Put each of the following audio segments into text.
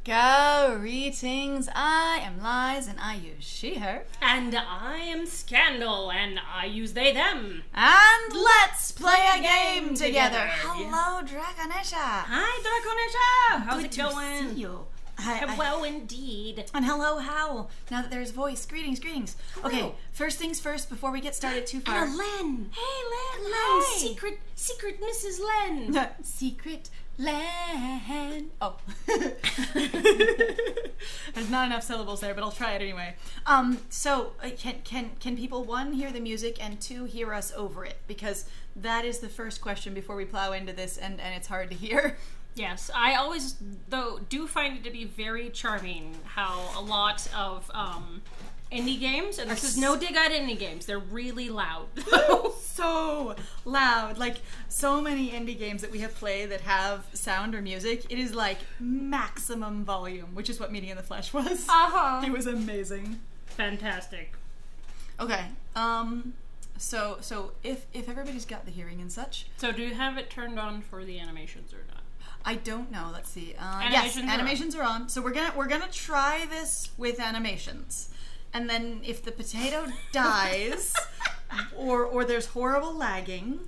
Greetings, I am Lies and I use she, her. And I am Scandal and I use they, them. And let's play a game together. Hello, Draconisha. Hi, Draconisha. How's Good it going? to see you. Well, indeed. And hello, Howl. Now that there's voice, greetings. Hello. Okay, first things first, before we get started too far. And Len. Hey, Len. Len, Hi. secret Mrs. Len. Secret Len. Oh. There's not enough syllables there, but I'll try it anyway. So can people, one, hear the music, and two, hear us over it? Because that is the first question before we plow into this, and it's hard to hear. Yes, I always, though, do find it to be very charming how a lot of indie games, and this is no dig at indie games, they're really loud. So loud. Like, so many indie games that we have played that have sound or music, it is like maximum volume, which is what Meeting in the Flesh was. Uh-huh. It was amazing. Fantastic. Okay, so if everybody's got the hearing and such. So do you have it turned on for the animations or not? I don't know. Let's see. Animations are on. So we're gonna try this with animations, and then if the potato dies, or there's horrible lagging,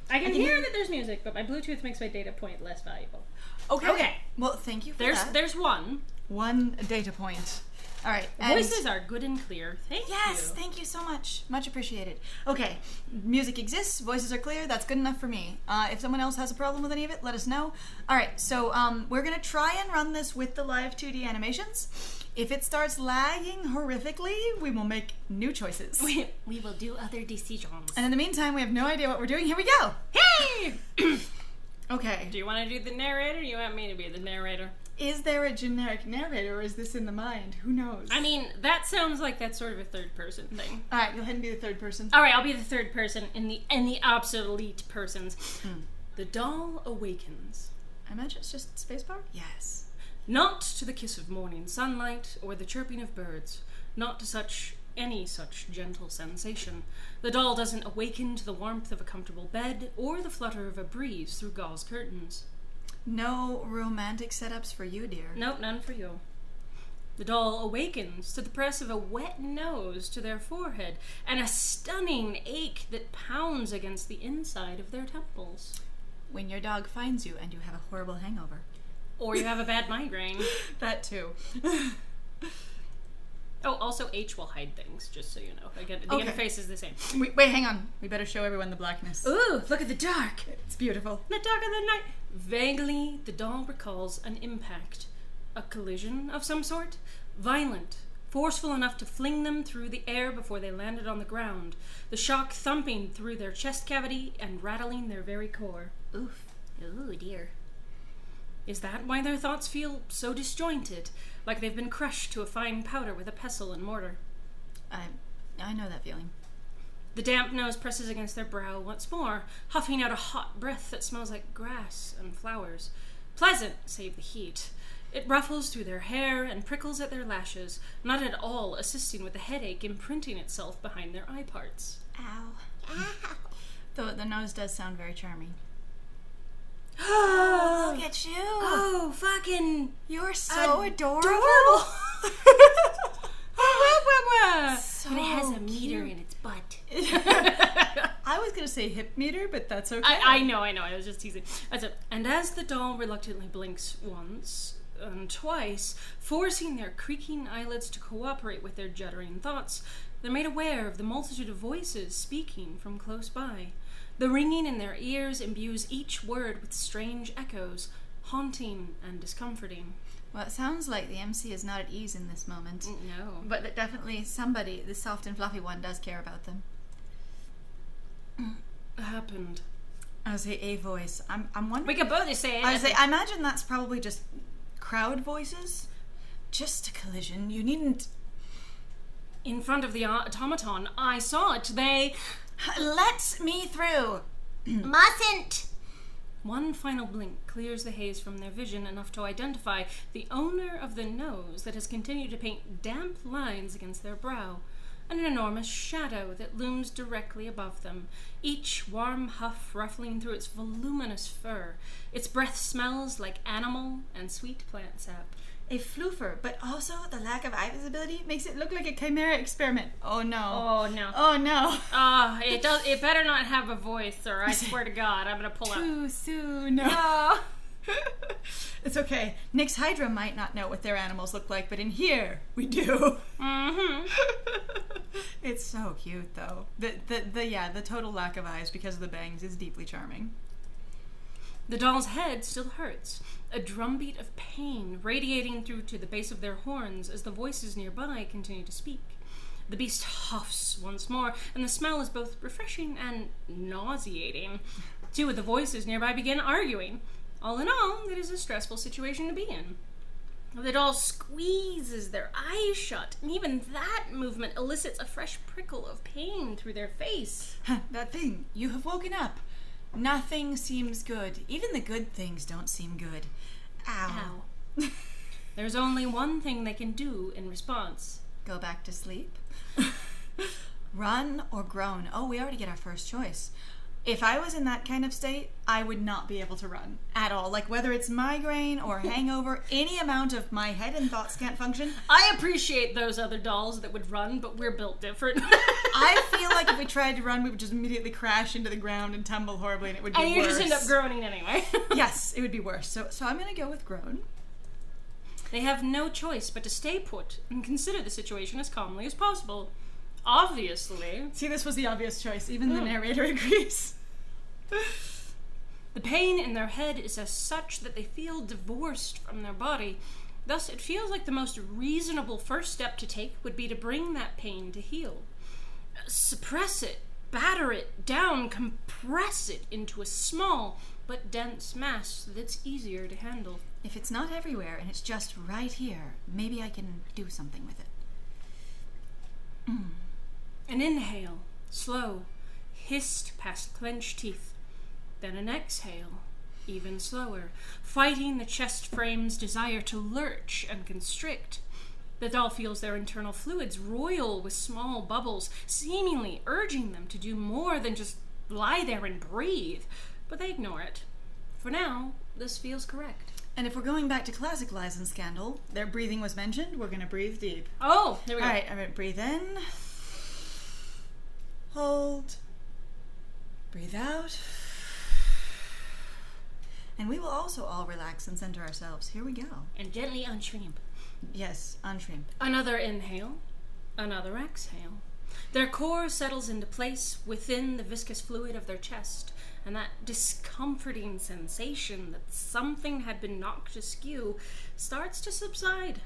I can hear that there's music, but my Bluetooth makes my data point less valuable. Okay. Well, thank you for that. There's one data point. All right. Voices are good and clear. Thank you. Yes, thank you so much. Much appreciated. Okay, music exists, voices are clear, that's good enough for me. If someone else has a problem with any of it, let us know. All right, so we're going to try and run this with the live 2D animations. If it starts lagging horrifically, we will make new choices. We will do other decisions. And in the meantime, we have no idea what we're doing. Here we go. Hey! Okay. Do you want to do the narrator, or do you want me to be the narrator? Is there a generic narrator, or is this in the mind? Who knows? I mean, that sounds like that's sort of a third-person thing. All right, go ahead and be the third person. All right, I'll be the third person in the obsolete persons. The doll awakens. I imagine it's just spacebar? Yes. Not to the kiss of morning sunlight or the chirping of birds. Not to any such gentle sensation. The doll doesn't awaken to the warmth of a comfortable bed or the flutter of a breeze through gauze curtains. No romantic setups for you, dear. Nope, none for you. The doll awakens to the press of a wet nose to their forehead and a stunning ache that pounds against the inside of their temples. When your dog finds you and you have a horrible hangover. Or you have a bad migraine. That too. Oh, also H will hide things, just so you know. Again, the interface is the same. Wait, hang on. We better show everyone the blackness. Ooh, look at the dark. It's beautiful. The dark of the night. Vaguely, the doll recalls an impact. A collision of some sort? Violent. Forceful enough to fling them through the air before they landed on the ground. The shock thumping through their chest cavity and rattling their very core. Oof. Ooh, dear. Is that why their thoughts feel so disjointed? Like they've been crushed to a fine powder with a pestle and mortar? I know that feeling. The damp nose presses against their brow once more, huffing out a hot breath that smells like grass and flowers. Pleasant, save the heat. It ruffles through their hair and prickles at their lashes, not at all assisting with the headache imprinting itself behind their eye parts. Ow. Ow. The nose does sound very charming. Oh, look at you. Oh, fucking... You're so adorable. So and it has a meter in its butt. I was going to say hip meter, but that's okay. I know. I was just teasing. And as the doll reluctantly blinks once and twice, forcing their creaking eyelids to cooperate with their juddering thoughts, they're made aware of the multitude of voices speaking from close by. The ringing in their ears imbues each word with strange echoes, haunting and discomforting. Well, it sounds like the MC is not at ease in this moment. No. But definitely somebody, the soft and fluffy one, does care about them. Happened. I would say a voice. I'm wondering... We could both say it. I imagine that's probably just crowd voices. Just a collision. You needn't... In front of the automaton, I saw it. They... Let me through. Mustn't. One final blink clears the haze from their vision enough to identify the owner of the nose that has continued to paint damp lines against their brow, and an enormous shadow that looms directly above them, each warm huff ruffling through its voluminous fur. Its breath smells like animal and sweet plant sap. a floofer, but also the lack of eye visibility makes it look like a chimera experiment. Oh no. Oh no. Oh no. It better not have a voice, or I swear to God, I'm gonna pull out. Too soon. No. It's okay. Nyx Hydra might not know what their animals look like, but in here, we do. Mm-hmm. It's so cute, though. The total lack of eyes because of the bangs is deeply charming. The doll's head still hurts, a drumbeat of pain radiating through to the base of their horns as the voices nearby continue to speak. The beast huffs once more, and the smell is both refreshing and nauseating. Two of the voices nearby begin arguing. All in all, it is a stressful situation to be in. The doll squeezes their eyes shut, and even that movement elicits a fresh prickle of pain through their face. That thing, you have woken up. Nothing seems good. Even the good things don't seem good. Ow. There's only one thing they can do in response. Go back to sleep? Run or groan? Oh, we already get our first choice. If I was in that kind of state, I would not be able to run at all. Like, whether it's migraine or hangover, any amount of my head and thoughts can't function. I appreciate those other dolls that would run, but we're built different. I feel like if we tried to run, we would just immediately crash into the ground and tumble horribly, and it would be worse. And you just end up groaning anyway. Yes, it would be worse. So I'm going to go with groan. They have no choice but to stay put and consider the situation as calmly as possible. Obviously. See, this was the obvious choice. Even the narrator agrees. The pain in their head is as such that they feel divorced from their body. Thus, it feels like the most reasonable first step to take would be to bring that pain to heal. Suppress it, batter it down, compress it into a small but dense mass that's easier to handle. If it's not everywhere and it's just right here, maybe I can do something with it. An inhale, slow, hissed past clenched teeth. Then an exhale, even slower, fighting the chest frame's desire to lurch and constrict. The doll feels their internal fluids roil with small bubbles, seemingly urging them to do more than just lie there and breathe. But they ignore it. For now, this feels correct. And if we're going back to classic lies and scandal, their breathing was mentioned. We're going to breathe deep. Oh, there we go. All right, I'm going to breathe in. Hold. Breathe out. And we will also all relax and center ourselves. Here we go. And gently unshrimp. Yes, unshrimp. Another inhale. Another exhale. Their core settles into place within the viscous fluid of their chest, and that discomforting sensation that something had been knocked askew starts to subside.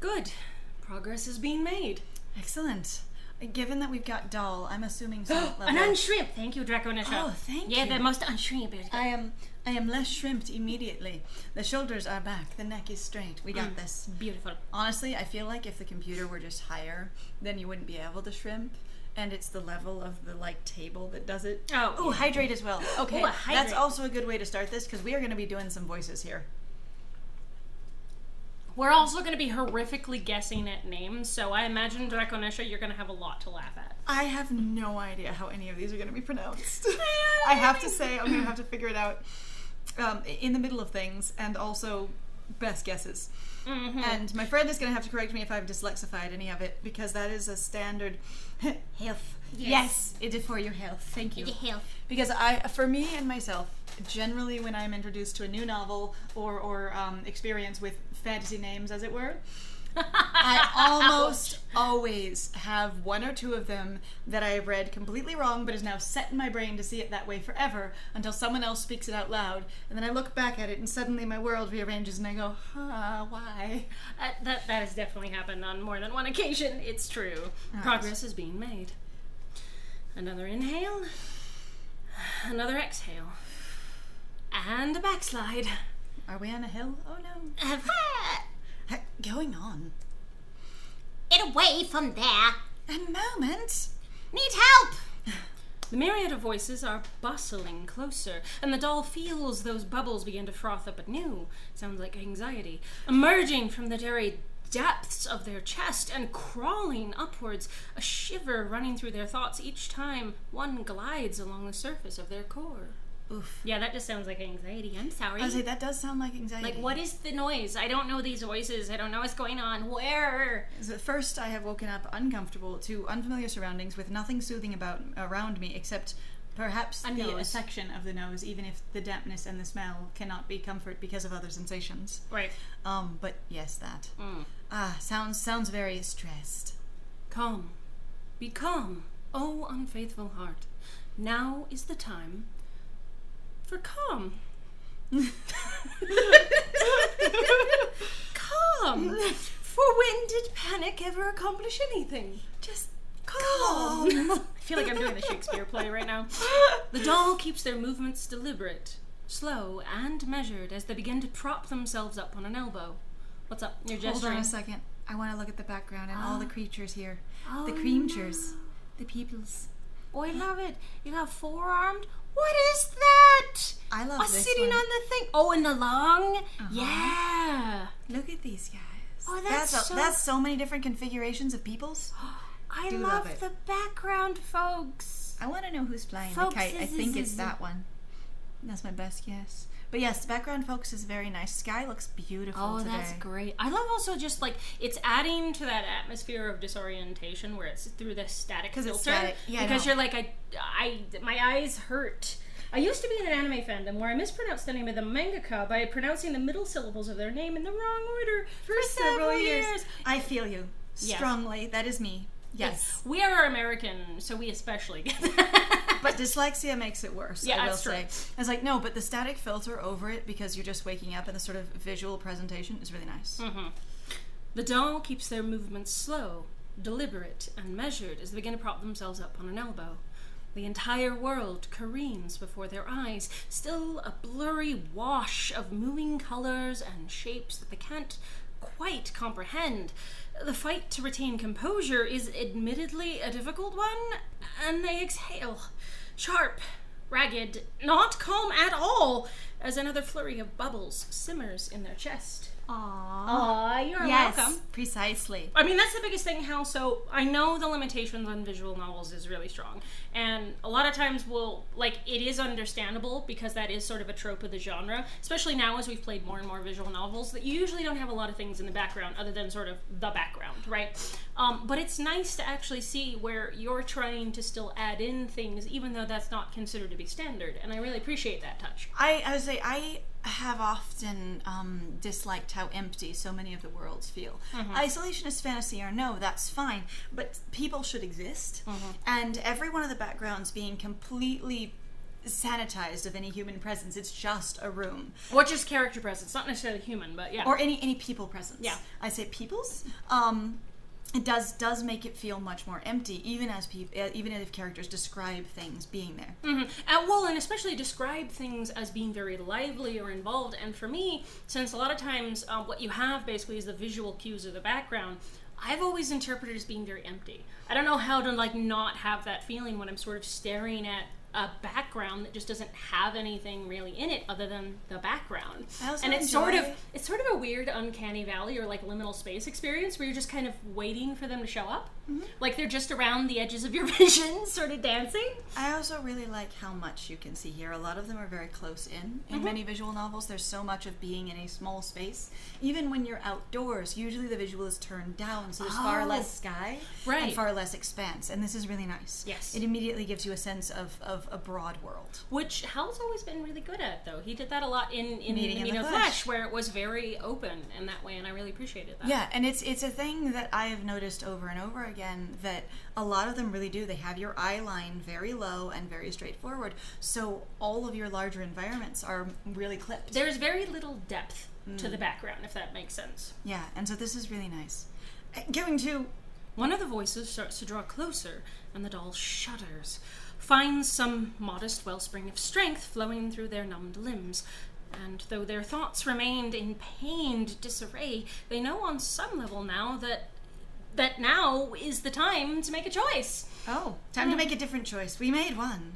Good. Progress is being made. Excellent. Given that we've got doll, I'm assuming some level... An unshrimp! Thank you, Draconisha. Oh, thank you. Yeah, the most unshrimp. I am less shrimped immediately. The shoulders are back. The neck is straight. We got this. Beautiful. Honestly, I feel like if the computer were just higher, then you wouldn't be able to shrimp. And it's the level of the, table that does it. Oh. Ooh, hydrate as well. Okay, Ooh, hydrate. That's also a good way to start this, because we are going to be doing some voices here. We're also going to be horrifically guessing at names, so I imagine, Draconisha, you're going to have a lot to laugh at. I have no idea how any of these are going to be pronounced. I have to say, I'm going to have to figure it out in the middle of things, and also best guesses. Mm-hmm. And my friend is going to have to correct me if I've dyslexified any of it, because that is a standard health. Yes, it is for your health. Thank you. Health. Because for me and myself, generally when I'm introduced to a new novel or experience with fantasy names, as it were, I almost always have one or two of them that I have read completely wrong, but is now set in my brain to see it that way forever until someone else speaks it out loud. And then I look back at it and suddenly my world rearranges and I go, why? That has definitely happened on more than one occasion. It's true. Right. Progress is being made. Another inhale. Another exhale. And a backslide. Are we on a hill? Oh no. Going on. Get away from there. A moment. Need help. The myriad of voices are bustling closer, and the doll feels those bubbles begin to froth up anew. Sounds like anxiety. Emerging from the very depths of their chest and crawling upwards, a shiver running through their thoughts each time one glides along the surface of their core. Oof. Yeah, that just sounds like anxiety. I'm sorry. I was like, that does sound like anxiety. Like, what is the noise? I don't know these voices. I don't know what's going on. Where? So at first, I have woken up uncomfortable to unfamiliar surroundings with nothing soothing around me except perhaps A the nose. section of the nose, even if the dampness and the smell cannot be comfort because of other sensations. Right. But yes, that. Sounds very stressed. Calm. Be calm, oh unfaithful heart. Now is the time for calm. Calm. For when did panic ever accomplish anything? Just Calm. I feel like I'm doing the Shakespeare play right now. The doll keeps their movements deliberate, slow, and measured as they begin to prop themselves up on an elbow. What's up? You're Hold gesturing. on a second. I want to look at the background and all the creatures here. Oh, the creamtures. The peoples. Oh, I love it. You got four-armed. What is that? I love this sitting one. on the thing. Oh, in the lung? Uh-huh. Yeah. Look at these guys. Oh, that's that's so many different configurations of peoples. I Do love love it. the background, folks. I want to know who's flying Folks, the kite. I think it's is- that one. That's my best guess. But yes, the background focus is very nice. Sky looks beautiful Oh, today. that's great. I love also just like it's adding to that atmosphere of disorientation where it's through the static 'Cause filter. it's static. Yeah, I because know. you're like, my eyes hurt. I used to be in an anime fandom where I mispronounced the name of the mangaka by pronouncing the middle syllables of their name in the wrong order for several years. I feel you Yes. strongly. That is me. Yes. We are American, so we especially get that. But dyslexia makes it worse, Yeah, I will that's true. say. I was like, no, but the static filter over it because you're just waking up and the sort of visual presentation is really nice. Mm-hmm. The doll keeps their movements slow, deliberate, and measured as they begin to prop themselves up on an elbow. The entire world careens before their eyes, still a blurry wash of moving colors and shapes that they can't quite comprehend. The fight to retain composure is admittedly a difficult one, and they exhale, sharp, ragged, not calm at all, as another flurry of bubbles simmers in their chest. Aww. Aw, you're Yes, welcome. precisely. I mean, that's the biggest thing, how, so I know the limitations on visual novels is really strong, and a lot of times it is understandable because that is sort of a trope of the genre, especially now as we've played more and more visual novels, that you usually don't have a lot of things in the background other than sort of the background, right? But it's nice to actually see where you're trying to still add in things, even though that's not considered to be standard, and I really appreciate that touch. I would say I have often disliked how empty so many of the worlds feel. Isolationist fantasy or no, that's fine, but people should exist, and every one of the backgrounds being completely sanitized of any human presence. It's just a room. Or just character presence, not necessarily human, but yeah. Or any people presence. Yeah. I say peoples. It does make it feel much more empty, even if characters describe things being there. And especially describe things as being very lively or involved. And for me, since a lot of times what you have basically is the visual cues of the background, I've always interpreted as being very empty. I don't know how to not have that feeling when I'm sort of staring at a background that just doesn't have anything really in it other than the background. And it's sort of a weird uncanny valley or like liminal space experience where you're just kind of waiting for them to show up. Like they're just around the edges of your vision, sort of dancing. I also really like how much you can see here. A lot of them are very close in many visual novels. There's so much of being in a small space. Even when you're outdoors, usually the visual is turned down, so there's far less sky and far less expanse. And this is really nice. Yes. It immediately gives you a sense of a broad world. Which Hal's always been really good at, though. He did that a lot in Meeting in Meeting the of Flesh. Flesh, where it was very open in that way, and I really appreciated that. Yeah, and it's a thing that I have noticed over and over again that a lot of them really do. They have your eye line very low and very straightforward, so all of your larger environments are really clipped. There's very little depth to the background, if that makes sense. Yeah, and so this is really nice. Going to... One of the voices starts to draw closer, and the doll shudders, finds some modest wellspring of strength flowing through their numbed limbs. And though their thoughts remained in pained disarray, they know on some level now that now is the time to make a choice. Oh, time to make a different choice. We made one.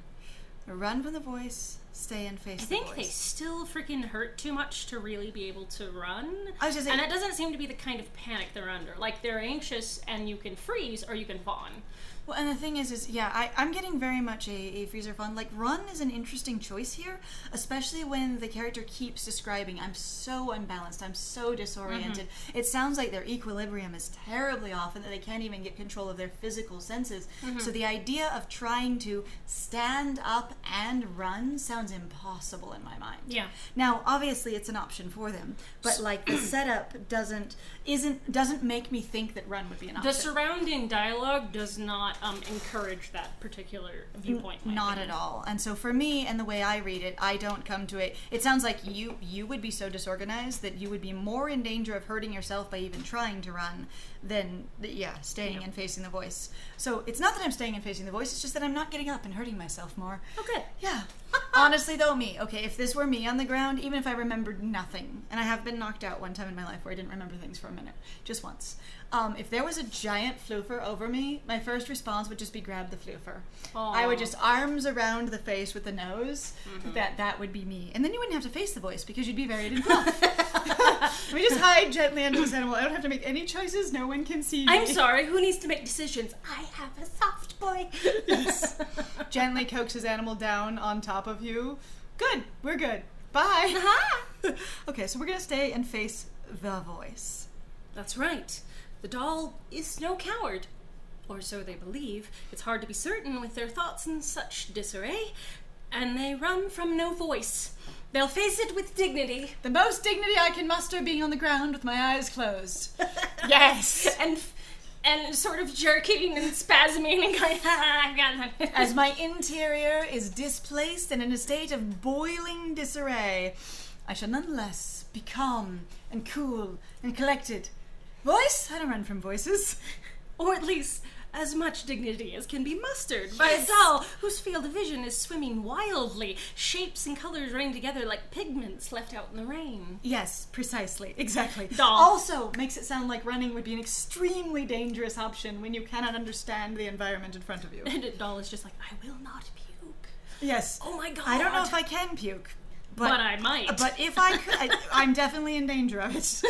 Run from the voice stay and face I the think voice. they still freaking hurt too much to really be able to run. I was just saying, and it doesn't seem to be the kind of panic they're under. Like, they're anxious and you can freeze or you can fawn. well, and the thing is yeah, I'm getting very much a freeze or fawn. Like, run is an interesting choice here, especially when the character keeps describing, I'm so unbalanced, I'm so disoriented. It sounds like their equilibrium is terribly off and that they can't even get control of their physical senses. So the idea of trying to stand up and run sounds impossible in my mind. Yeah. Now, obviously, it's an option for them, but like the setup doesn't make me think that run would be an option. The surrounding dialogue does not encourage that particular viewpoint. in my Not opinion. at all. And so for me, and the way I read it, I don't come to it. It sounds like you would be so disorganized that you would be more in danger of hurting yourself by even trying to run than, staying and facing the voice. So it's not that I'm staying and facing the voice, it's just that I'm not getting up and hurting myself more. Oh, good. Yeah. Honestly, though, if this were me on the ground, even if I remembered nothing, and I have been knocked out one time in my life where I didn't remember things for a minute, just once. If there was a giant floofer over me, my first response would just be grab the floofer. I would just arms around the face with the nose. That would be me. And then you wouldn't have to face the voice because you'd be buried in fluff. Let me just hide gently under this animal. I don't have to make any choices. No one can see me. I'm sorry, who needs to make decisions? I have a soft boy. Yes. Gently coax his animal down on top of you. Good. We're good. Bye. Okay, so we're going to stay and face the voice. That's right. The doll is no coward. Or so they believe. It's hard to be certain with their thoughts in such disarray. And they run from no voice. They'll face it with dignity. The most dignity I can muster being on the ground with my eyes closed. Yes. And sort of jerking and spasming and going, I've got that. As my interior is displaced and in a state of boiling disarray, I shall nonetheless be calm and cool and collected. Voice? I don't run from voices. Or at least as much dignity as can be mustered by a doll whose field of vision is swimming wildly, shapes and colors running together like pigments left out in the rain. Yes, precisely. Exactly. Doll. Also makes it sound like running would be an extremely dangerous option when you cannot understand the environment in front of you. And a doll is just like, I will not puke. Yes. Oh my god. I don't know if I can puke. But I might. But if I could, I'm definitely in danger of it.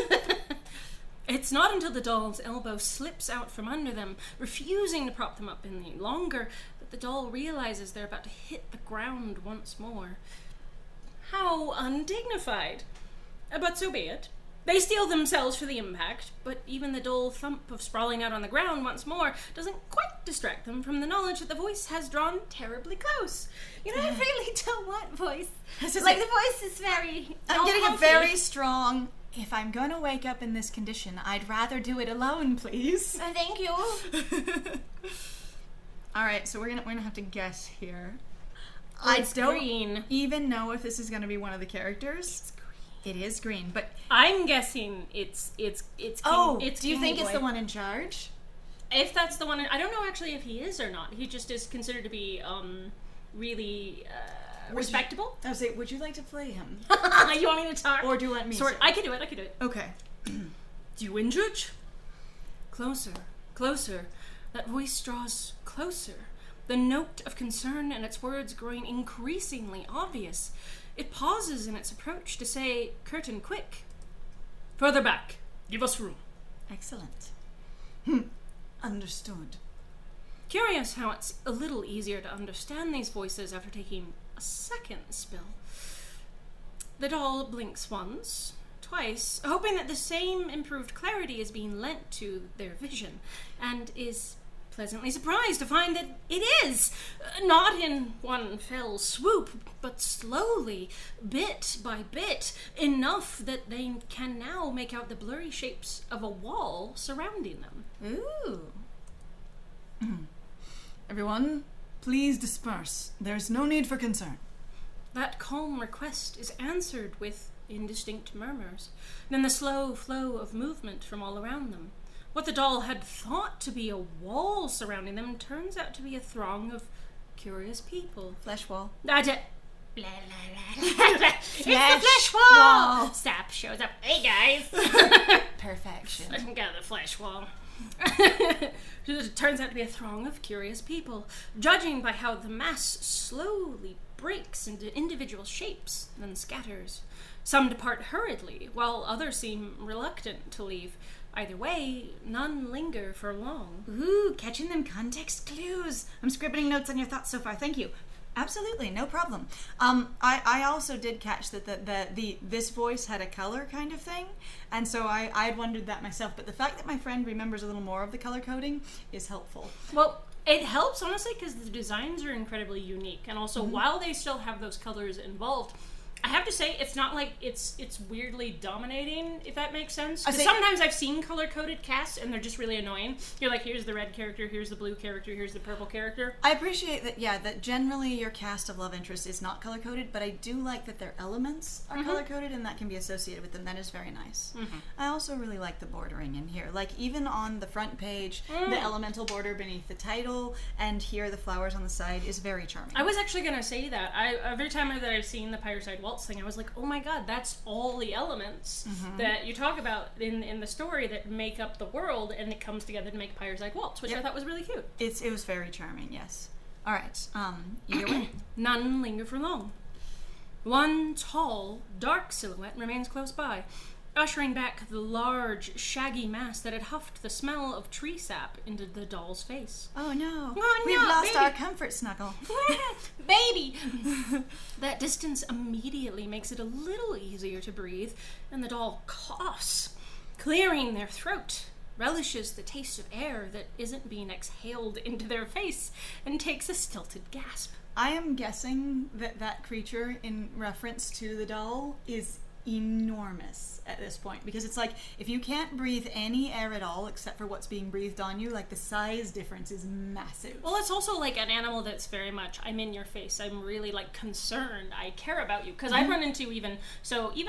It's not until the doll's elbow slips out from under them, refusing to prop them up any longer, that the doll realizes they're about to hit the ground once more. How undignified. But so be it. They steel themselves for the impact, but even the dull thump of sprawling out on the ground once more doesn't quite distract them from the knowledge that the voice has drawn terribly close. You know, I really don't want voice. This is Like, it. the voice is very... I'm getting a healthy. very strong, if I'm gonna wake up in this condition, I'd rather do it alone, please. Thank you. Alright, so we're gonna have to guess here. Oh, I it's don't green. even know if this is gonna be one of the characters. It is green, but I'm guessing it's King, it's do you King think it's Boy. the one in charge? If that's the one, I don't know actually if he is or not. He just is considered to be really respectable. I would say, would you like to play him? You want me to talk? Or do you want me to? I can do it. Okay. Do you injured? Closer, closer. That voice draws closer. The note of concern in its words growing increasingly obvious. It pauses in its approach to say, curtain quick. Further back. Give us room. Excellent. Understood. Curious how it's a little easier to understand these voices after taking a second spill. The doll blinks once, twice, hoping that the same improved clarity is being lent to their vision, and is pleasantly surprised to find that it is, not in one fell swoop, but slowly, bit by bit, enough that they can now make out the blurry shapes of a wall surrounding them. Ooh. Everyone, please disperse. There's no need for concern. That calm request is answered with indistinct murmurs, then the slow flow of movement from all around them. What the doll had thought to be a wall surrounding them turns out to be a throng of curious people. Flesh wall. It's the Flesh flesh wall! wall. Sap shows up. Hey guys! Perfection. I got the flesh wall. It turns out to be a throng of curious people, judging by how the mass slowly breaks into individual shapes, then scatters. Some depart hurriedly, while others seem reluctant to leave. Either way, none linger for long. Ooh, catching them context clues. I'm scribbling notes on your thoughts so far. Thank you. Absolutely, no problem. I also did catch that this voice had a color kind of thing, and so I had wondered that myself. But the fact that my friend remembers a little more of the color coding is helpful. Well, it helps, honestly, because the designs are incredibly unique, and also while they still have those colors involved, I have to say, it's not like it's weirdly dominating, if that makes sense. Because sometimes I've seen color-coded casts, and they're just really annoying. You're like, here's the red character, here's the blue character, here's the purple character. I appreciate that, that generally your cast of love interest is not color-coded, but I do like that their elements are color-coded, and that can be associated with them. That is very nice. I also really like the bordering in here. Like, even on the front page, the elemental border beneath the title, and here the flowers on the side is very charming. I was actually going to say that. Every time that I've seen the Pyreside Waltz thing, I was like, oh my god, that's all the elements that you talk about in the story that make up the world, and it comes together to make Pyreside Waltz, which I thought was really cute. It was very charming, yes. All right, either way. None linger for long. One tall, dark silhouette remains close by, ushering back the large, shaggy mass that had huffed the smell of tree sap into the doll's face. Oh no. Oh, We've no, lost baby. our comfort snuggle. Baby! That distance immediately makes it a little easier to breathe, and the doll coughs, clearing their throat, relishes the taste of air that isn't being exhaled into their face, and takes a stilted gasp. I am guessing that creature, in reference to the doll, is enormous at this point, because it's like, if you can't breathe any air at all except for what's being breathed on you, like, the size difference is massive. Well, it's also like an animal that's very much, I'm in your face, I'm really like concerned, I care about you, because I've run into even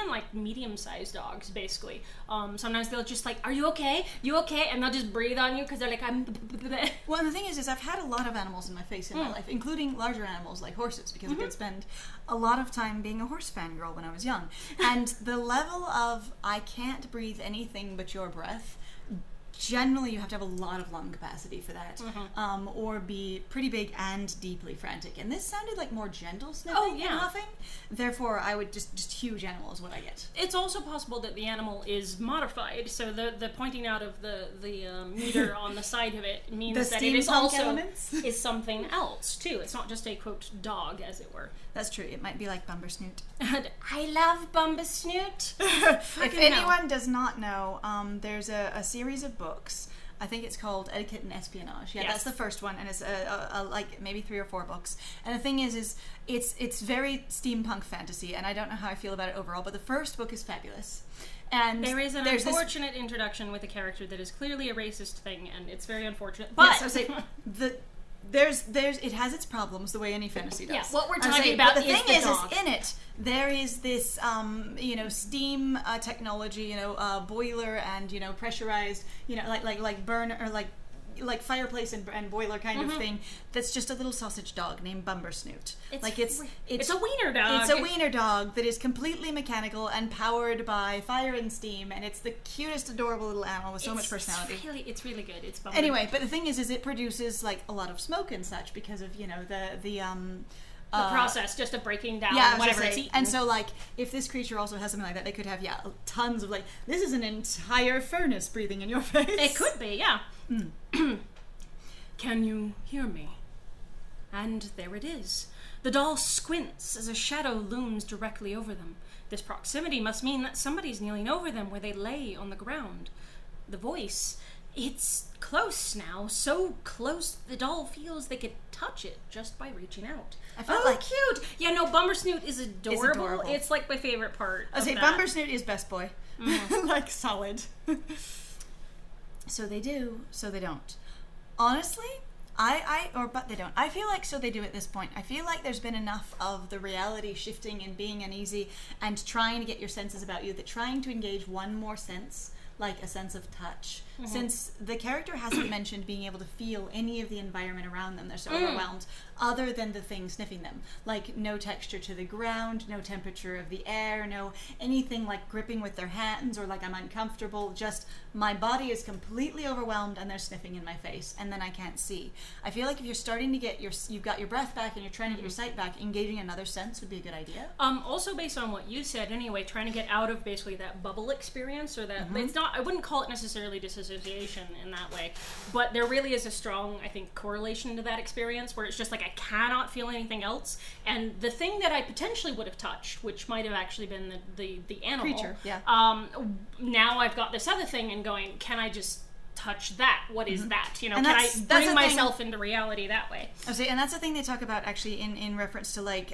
like medium-sized dogs, basically, sometimes they'll just like, are you okay, and they'll just breathe on you because they're like, I'm well, and the thing is I've had a lot of animals in my face in my life, including larger animals like horses, because I did spend a lot of time being a horse fangirl when I was young, and the level of I can't breathe anything but your breath, generally you have to have a lot of lung capacity for that, or be pretty big and deeply frantic. And this sounded like more gentle sniffing and huffing. Therefore, I would just huge animal is what I get. It's also possible that the animal is modified, so the pointing out of the meter on the side of it means that it is also is something else too. It's not just a quote dog, as it were. That's true. It might be like Bumbersnoot. And I love Bumbersnoot. If anyone does not know, there's a series of books. I think it's called Etiquette and Espionage. Yeah, that's the first one, and it's like maybe 3 or 4 books. And the thing is it's very steampunk fantasy, and I don't know how I feel about it overall, but the first book is fabulous. And there's unfortunate introduction with a character that is clearly a racist thing, and it's very unfortunate. But yes, I say there's it has its problems the way any fantasy does. Yeah, what we're talking about is the thing is in it there is this steam technology, boiler and pressurized, like burner or like fireplace and boiler kind of thing. That's just a little sausage dog named Bumbersnoot. It's a wiener dog. It's a wiener dog that is completely mechanical and powered by fire and steam, and it's the cutest, adorable little animal with so much personality. It's really good. It's Bumbersnoot. Anyway, but the thing is it produces like a lot of smoke and such because of the process just of breaking down whatever it's eating. And so, like, if this creature also has something like that, they could have, tons of, like, this is an entire furnace breathing in your face. It could be, yeah. Can you hear me? And there it is. The doll squints as a shadow looms directly over them. This proximity must mean that somebody's kneeling over them where they lay on the ground. The voice, it's close now, so close the doll feels they could touch it just by reaching out. I felt cute! Yeah, no, Bumbersnoot is adorable. It's like my favorite part. I was saying, Bumbersnoot is best boy. Like, solid. So they do, so they don't. Honestly, but they don't. I feel like so they do at this point. I feel like there's been enough of the reality shifting and being uneasy and trying to get your senses about you that trying to engage one more sense like a sense of touch. Since the character hasn't mentioned being able to feel any of the environment around them, they're so overwhelmed, other than the thing sniffing them. Like no texture to the ground, no temperature of the air, no anything like gripping with their hands or like I'm uncomfortable, just my body is completely overwhelmed and they're sniffing in my face and then I can't see. I feel like if you're starting to get you've got your breath back and you're trying to get your sight back, engaging another sense would be a good idea. Also based on what you said anyway, trying to get out of basically that bubble experience, or that it's not, I wouldn't call it necessarily disassociation in that way, but there really is a strong, I think, correlation to that experience where it's just like I cannot feel anything else, and the thing that I potentially would have touched, which might have actually been the animal Creature, yeah. Now I've got this other thing and going, can I just touch that? What is that? You know, And can I that's bring the myself into reality that way? Okay, and that's the thing they talk about actually in reference to like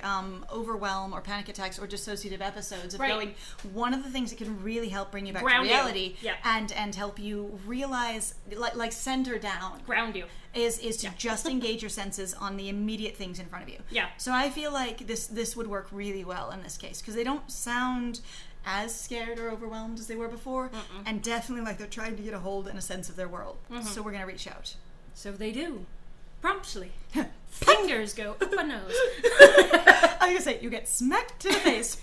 overwhelm or panic attacks or dissociative episodes of going, one of the things that can really help bring you back Ground to reality you. Yeah. and help you realize, like center down, Ground you. is to just engage your senses on the immediate things in front of you. Yeah. So I feel like this would work really well in this case because they don't sound as scared or overwhelmed as they were before, and definitely like they're trying to get a hold and a sense of their world. So we're gonna reach out. So they do. Promptly. Fingers go up a nose. I was gonna say, you get smacked to the face.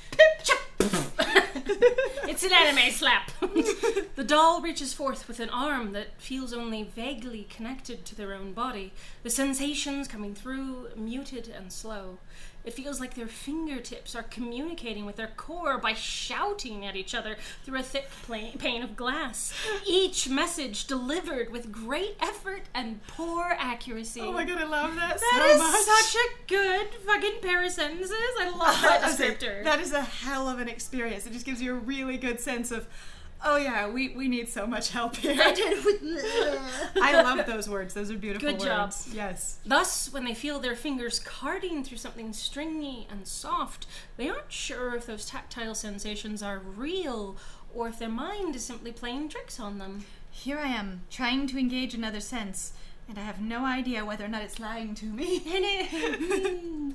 It's an anime slap. The doll reaches forth with an arm that feels only vaguely connected to their own body, the sensations coming through muted and slow. It feels like their fingertips are communicating with their core by shouting at each other through a thick pane of glass, each message delivered with great effort and poor accuracy. Oh my god, I love that so That is much. such a good fucking pair of sentences. I love that descriptor. That is a hell of an experience. It just gives you a really good sense of, oh yeah, we need so much help here. I love those words. Those are beautiful Good job. words. Yes. Thus, when they feel their fingers carting through something stringy and soft, they aren't sure if those tactile sensations are real or if their mind is simply playing tricks on them. Here I am, trying to engage another sense, and I have no idea whether or not it's lying to me.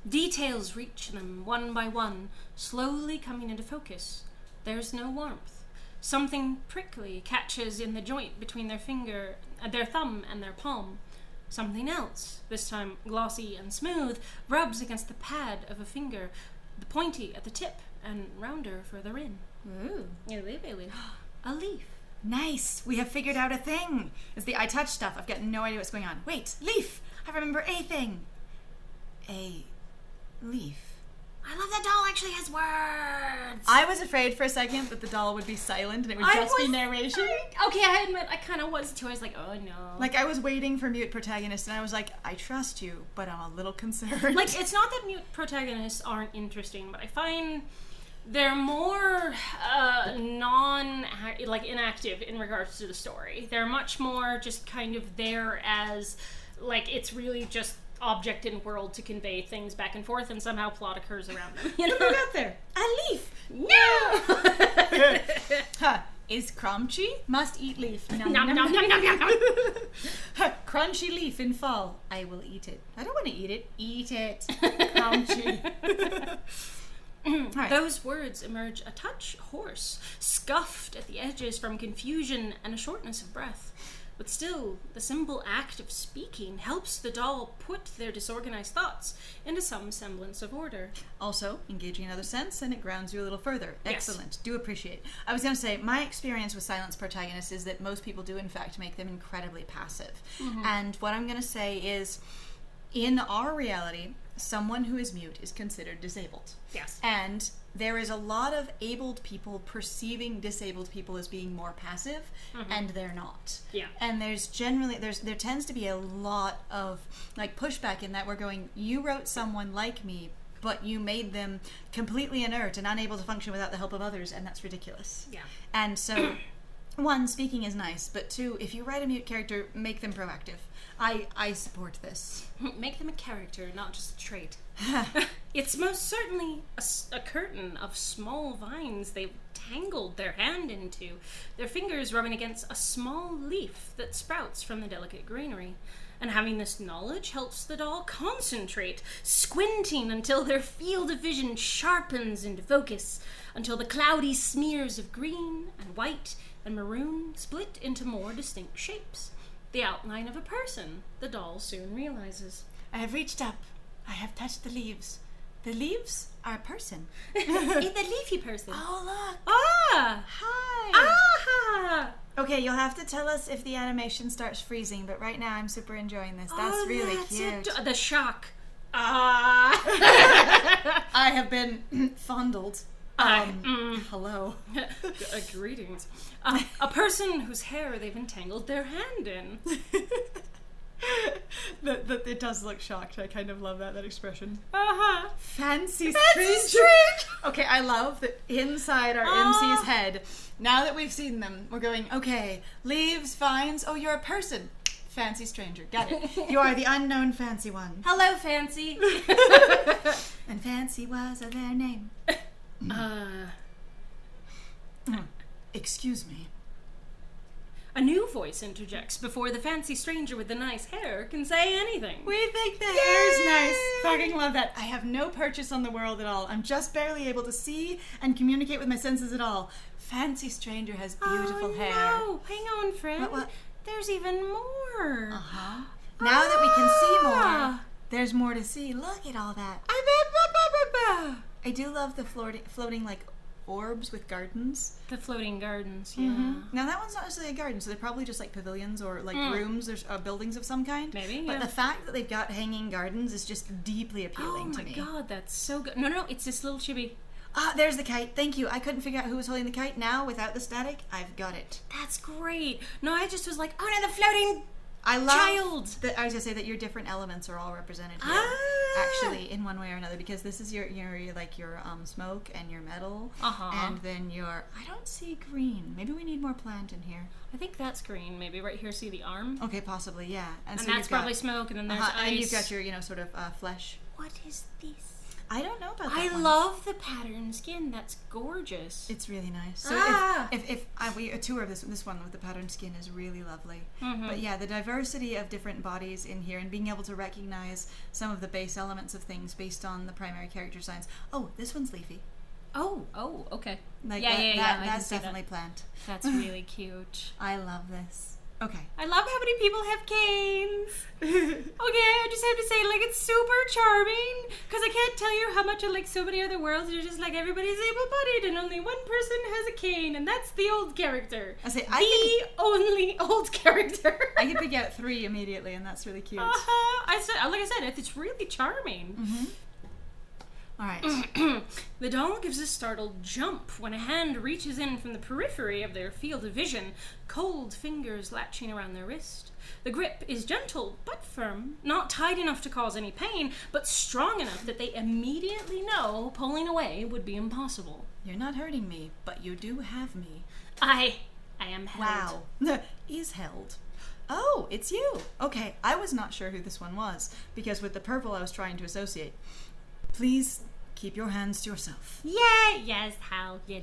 Details reach them one by one, slowly coming into focus. There's no warmth. Something prickly catches in the joint between their thumb and their palm. Something else, this time glossy and smooth, rubs against the pad of a finger, the pointy at the tip and rounder further in. Ooh. A leaf. Nice. We have figured out a thing. It's the I touch stuff. I've got no idea what's going on. Wait, leaf. I remember a thing. A leaf. I love that doll actually has words. I was afraid for a second that the doll would be silent and it would just be narration. Okay, I admit, I kind of was too. I was like, oh no. Like, I was waiting for mute protagonist and I was like, I trust you, but I'm a little concerned. Like, it's not that mute protagonists aren't interesting, but I find they're more inactive in regards to the story. They're much more just kind of there as, like, it's really just object in world to convey things back and forth, and somehow plot occurs around them. You know? Look out there. A leaf. No! Huh. Is crunchy? Must eat leaf. Nom, Nom, nom, nom, nom, nom, nom, nom. Huh. Crunchy leaf in fall. I will eat it. I don't want to eat it. Eat it. Crunchy. Right. Those words emerge a touch hoarse, scuffed at the edges from confusion and a shortness of breath. But still, the simple act of speaking helps the doll put their disorganized thoughts into some semblance of order. Also, engaging another sense, and it grounds you a little further. Yes. Excellent. Do appreciate. I was going to say, my experience with silence protagonists is that most people do, in fact, make them incredibly passive. And what I'm going to say is, in our reality, someone who is mute is considered disabled. Yes. And there is a lot of abled people perceiving disabled people as being more passive, and they're not. Yeah. And there's generally, there tends to be a lot of like pushback in that we're going, you wrote someone like me, but you made them completely inert and unable to function without the help of others, and that's ridiculous. Yeah. And so, one, speaking is nice, but two, if you write a mute character, make them proactive. I support this. Make them a character, not just a trait. It's most certainly a curtain of small vines they've tangled their hand into, their fingers rubbing against a small leaf that sprouts from the delicate greenery. And having this knowledge helps the doll concentrate, squinting until their field of vision sharpens into focus, until the cloudy smears of green and white and maroon split into more distinct shapes. The outline of a person, the doll soon realizes. I have reached up. I have touched the leaves. The leaves are a person. It's the leafy person. Oh, look. Ah! Hi. Ah! Okay, you'll have to tell us if the animation starts freezing, but right now I'm super enjoying this. That's really cute. The shock. Ah! I have been fondled. Hello. Greetings. A person whose hair they've entangled their hand in. It does look shocked. I kind of love that expression. Uh-huh. Fancy strange. Okay, I love that inside our MC's head. Now that we've seen them, we're going, okay, leaves, vines, oh, you're a person. Fancy stranger. Got it. You are the unknown fancy one. Hello, Fancy. And Fancy was their name. Excuse me. A new voice interjects before the fancy stranger with the nice hair can say anything. We think the hair's nice. Fucking love that. I have no purchase on the world at all. I'm just barely able to see and communicate with my senses at all. Fancy stranger has beautiful hair. No, hang on, friend. What? There's even more. Uh-huh. Now that we can see more, there's more to see. Look at all that. I do love the floating like orbs with gardens. The floating gardens, yeah. Mm-hmm. Now that one's not necessarily a garden, so they're probably just like pavilions or like rooms or buildings of some kind. Maybe, But yeah. the fact that they've got hanging gardens is just deeply appealing to me. Oh my god, that's so good. No, it's this little chibi. Ah, there's the kite. Thank you. I couldn't figure out who was holding the kite. Now, without the static, I've got it. That's great. No, I just was like, oh no, the floating I love child. that. I was gonna say that your different elements are all represented here, actually, in one way or another, because this is your smoke and your metal, and then your. I don't see green. Maybe we need more plant in here. I think that's green. Maybe right here. See the arm? Okay, possibly, yeah. And so that's probably smoke, and then there's ice. And then you've got your sort of flesh. What is this? I don't know about that I one. love the patterned skin. That's gorgeous. It's really nice. So if a tour of this one with the patterned skin is really lovely. Mm-hmm. But yeah, the diversity of different bodies in here and being able to recognize some of the base elements of things based on the primary character signs. Oh, this one's leafy. Oh, okay. Like Yeah. That's definitely plant. That's really cute. I love this. Okay. I love how many people have canes. Okay, I just have to say, like, it's super charming, because I can't tell you how much I like so many other worlds. You're just like, everybody's able-bodied, and only one person has a cane, and that's the old character. Only old character. I could pick out 3 immediately, and that's really cute. Like I said, it's really charming. Mm-hmm. All right. The doll gives a startled jump when a hand reaches in from the periphery of their field of vision, cold fingers latching around their wrist. The grip is gentle but firm, not tight enough to cause any pain, but strong enough that they immediately know pulling away would be impossible. You're not hurting me, but you do have me. I am held. Wow. Is held. Oh, it's you. Okay, I was not sure who this one was, because with the purple I was trying to associate. Please keep your hands to yourself. Yeah, yes, how, yeah.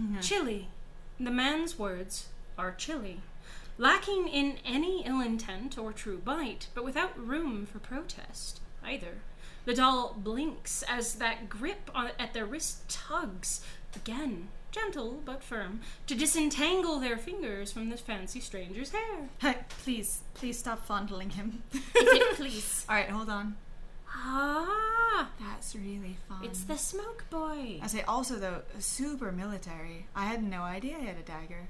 Mm-hmm. Chilly. The man's words are chilly. Lacking in any ill intent or true bite, but without room for protest either. The doll blinks as that grip at their wrist tugs, again, gentle but firm, to disentangle their fingers from the fancy stranger's hair. Hey, please stop fondling him. Please. All right, hold on. Ah, That's really fun. it's the smoke boy. I say also though, super military. I had no idea he had a dagger.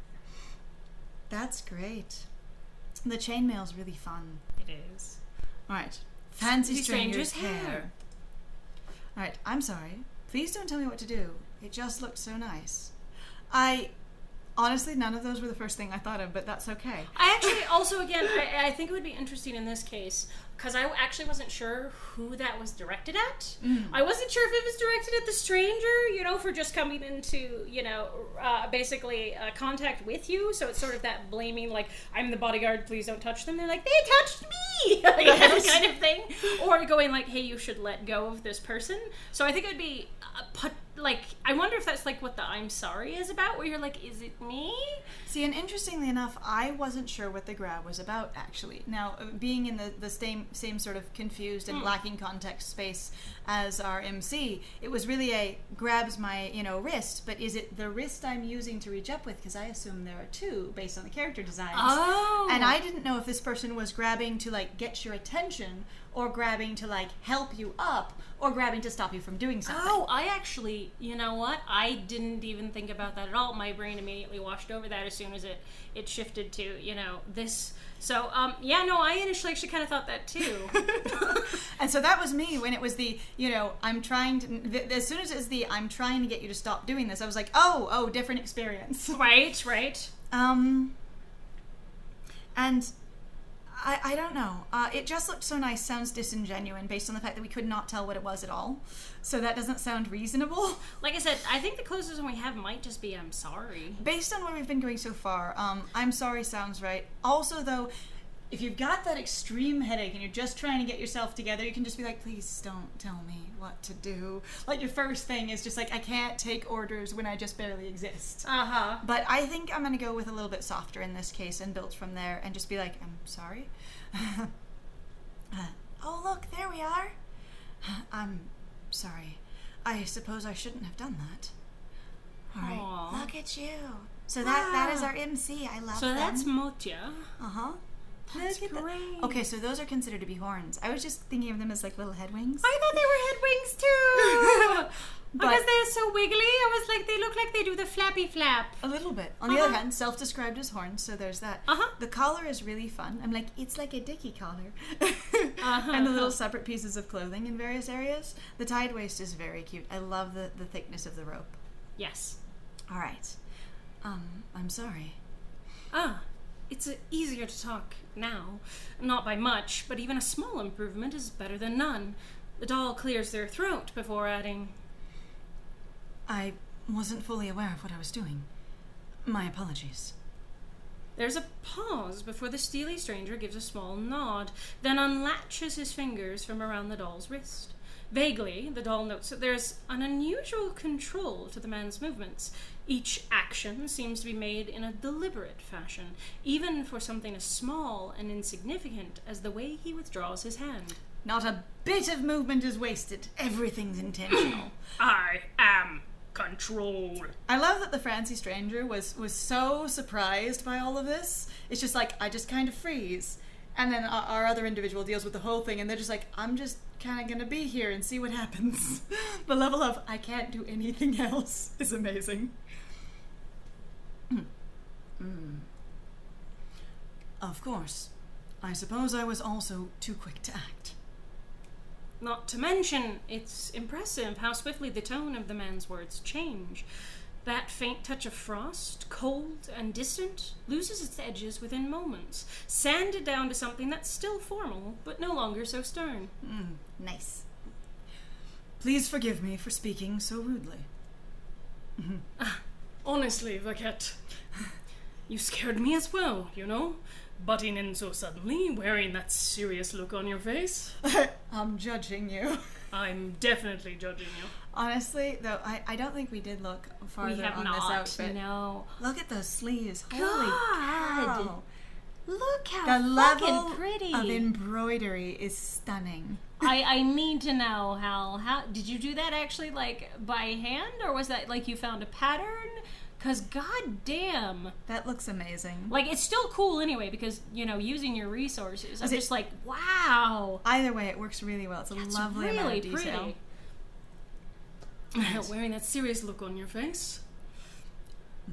That's great. The chainmail's really fun. It is. All right, fancy stranger's hair. hair. All right, I'm sorry. Please don't tell me what to do. It just looked so nice. Honestly, none of those were the first thing I thought of, but that's okay. I actually also, again, I think it would be interesting in this case, because I actually wasn't sure who that was directed at. I wasn't sure if it was directed at the stranger, for just coming into, basically contact with you. So it's sort of that blaming, like, I'm the bodyguard, please don't touch them. They're like, they touched me! That kind of thing. Or going like, hey, you should let go of this person. So I think it would be like, I wonder if that's like what the I'm sorry is about, where you're like, is it me? See, and interestingly enough, I wasn't sure what the grab was about, actually. Now, being in the same sort of confused and lacking context space as our MC, it was really a grabs my, wrist, but is it the wrist I'm using to reach up with? Because I assume there are two, based on the character designs. Oh! And I didn't know if this person was grabbing to, like, get your attention, or grabbing to, like, help you up, or grabbing to stop you from doing something. Oh, I actually, you know what? I didn't even think about that at all. My brain immediately washed over that as soon as it shifted to, this. So, I initially actually kind of thought that too. And so that was me when it was the, I'm trying to, as soon as it's the, I'm trying to get you to stop doing this, I was like, oh, different experience. Right. And I don't know. It just looked so nice, sounds disingenuous based on the fact that we could not tell what it was at all. So that doesn't sound reasonable. Like I said, I think the closest one we have might just be I'm sorry. Based on where we've been going so far, I'm sorry sounds right. Also, though, if you've got that extreme headache and you're just trying to get yourself together, you can just be like, please don't tell me what to do. Like, your first thing is just like, I can't take orders when I just barely exist. Uh-huh. But I think I'm going to go with a little bit softer in this case and build from there and just be like, I'm sorry. Oh, look, there we are. I'm sorry. I suppose I shouldn't have done that. All right. Aww. Look at you. So that is our MC. I love So them. that's Motya. Uh-huh. That's Look at great. Okay, so those are considered to be horns. I was just thinking of them as like little head wings. I thought they were head wings too. But- Because they're so wiggly, I was like, they look like they do the flappy flap. A little bit. On the other hand, self-described as horns, so there's that. Uh-huh. The collar is really fun. I'm like, it's like a dicky collar. And the little separate pieces of clothing in various areas. The tied waist is very cute. I love the thickness of the rope. Yes. All right. I'm sorry. It's easier to talk now. Not by much, but even a small improvement is better than none. The doll clears their throat before adding, I wasn't fully aware of what I was doing. My apologies. There's a pause before the steely stranger gives a small nod, then unlatches his fingers from around the doll's wrist. Vaguely, the doll notes that there's an unusual control to the man's movements. Each action seems to be made in a deliberate fashion, even for something as small and insignificant as the way he withdraws his hand. Not a bit of movement is wasted. Everything's intentional. I am control. I love that the Francie stranger was so surprised by all of this. It's just like, I just kind of freeze. And then our other individual deals with the whole thing, and they're just like, I'm just kind of going to be here and see what happens. The level of, I can't do anything else is amazing. Of course. I suppose I was also too quick to act. Not to mention, it's impressive how swiftly the tone of the man's words change. That faint touch of frost, cold and distant, loses its edges within moments, sanded down to something that's still formal, but no longer so stern. Nice. Please forgive me for speaking so rudely. Honestly, Vaquette, you scared me as well, butting in so suddenly, wearing that serious look on your face. I'm judging you. I'm definitely judging you. Honestly, though, I don't think we did look farther We have on not, this outfit. no. Look at those sleeves. Holy God. cow. Look how The fucking level pretty. of embroidery is stunning. I need to know, how did you do that actually, like, by hand, or was that, like, you found a pattern? Because, goddamn. That looks amazing. Like, it's still cool anyway, because, using your resources. I'm just like, wow. Either way, it works really well. It's a lovely amount really of detail. pretty. Wearing that serious look on your face.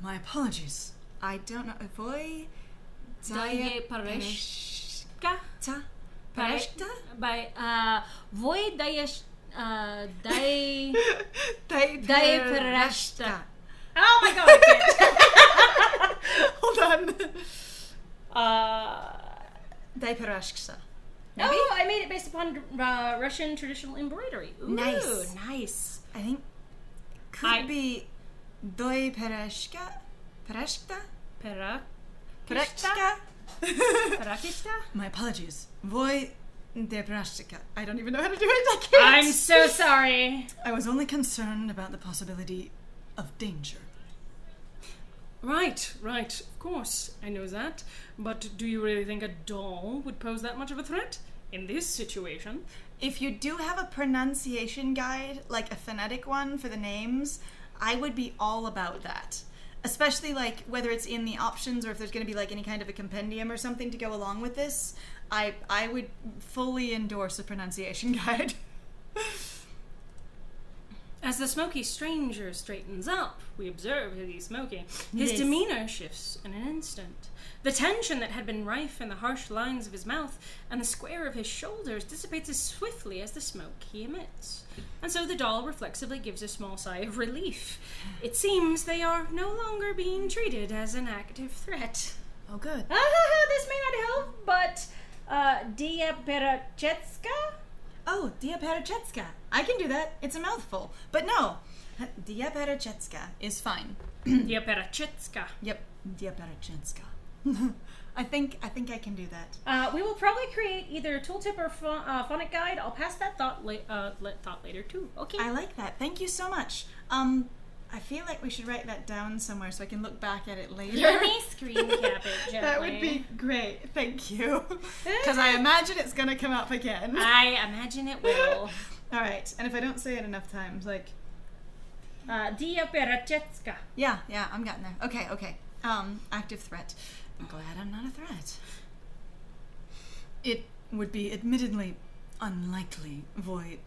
My apologies. I don't know. Voy... Daje pareška. Pareška? Voj daješ... Daje Pareška. Oh my god, I can't. Hold on. Daj Pareška. Maybe? Oh, I made it based upon Russian traditional embroidery. Ooh, Nice. nice. I think could be Doj Pareška. Pareška? Pera. Pareška? Parakista? My apologies. Voy Debrashika. I don't even know how to do it. I can't. I'm so sorry. I was only concerned about the possibility of danger. Right. Of course, I know that. But do you really think a doll would pose that much of a threat in this situation? If you do have a pronunciation guide, like a phonetic one for the names, I would be all about that. Especially like whether it's in the options or if there's going to be like any kind of a compendium or something to go along with this. I would fully endorse a pronunciation guide. As the smoky stranger straightens up, we observe that he's smoking. His Yes. demeanor shifts in an instant. The tension that had been rife in the harsh lines of his mouth and the square of his shoulders dissipates as swiftly as the smoke he emits. And so the doll reflexively gives a small sigh of relief. It seems they are no longer being treated as an active threat. Oh, good. This may not help, but Dia Perachetska? Oh, Dia Perachetska. I can do that. It's a mouthful. But no, Dia Perachetska is fine. Dia Perachetska. Yep, Dia Perachetska. I think I can do that. We will probably create either a tooltip or phonic guide. I'll pass that thought later too. Okay. I like that. Thank you so much. I feel like we should write that down somewhere so I can look back at it later. Let me screen cap it gently. That would be great. Thank you. Because I imagine it's going to come up again. I imagine it will. All right. And if I don't say it enough times, like... Dia Perachetska. Yeah, I'm getting there. Okay. Active threat. I'm glad I'm not a threat. It would be admittedly unlikely, Voy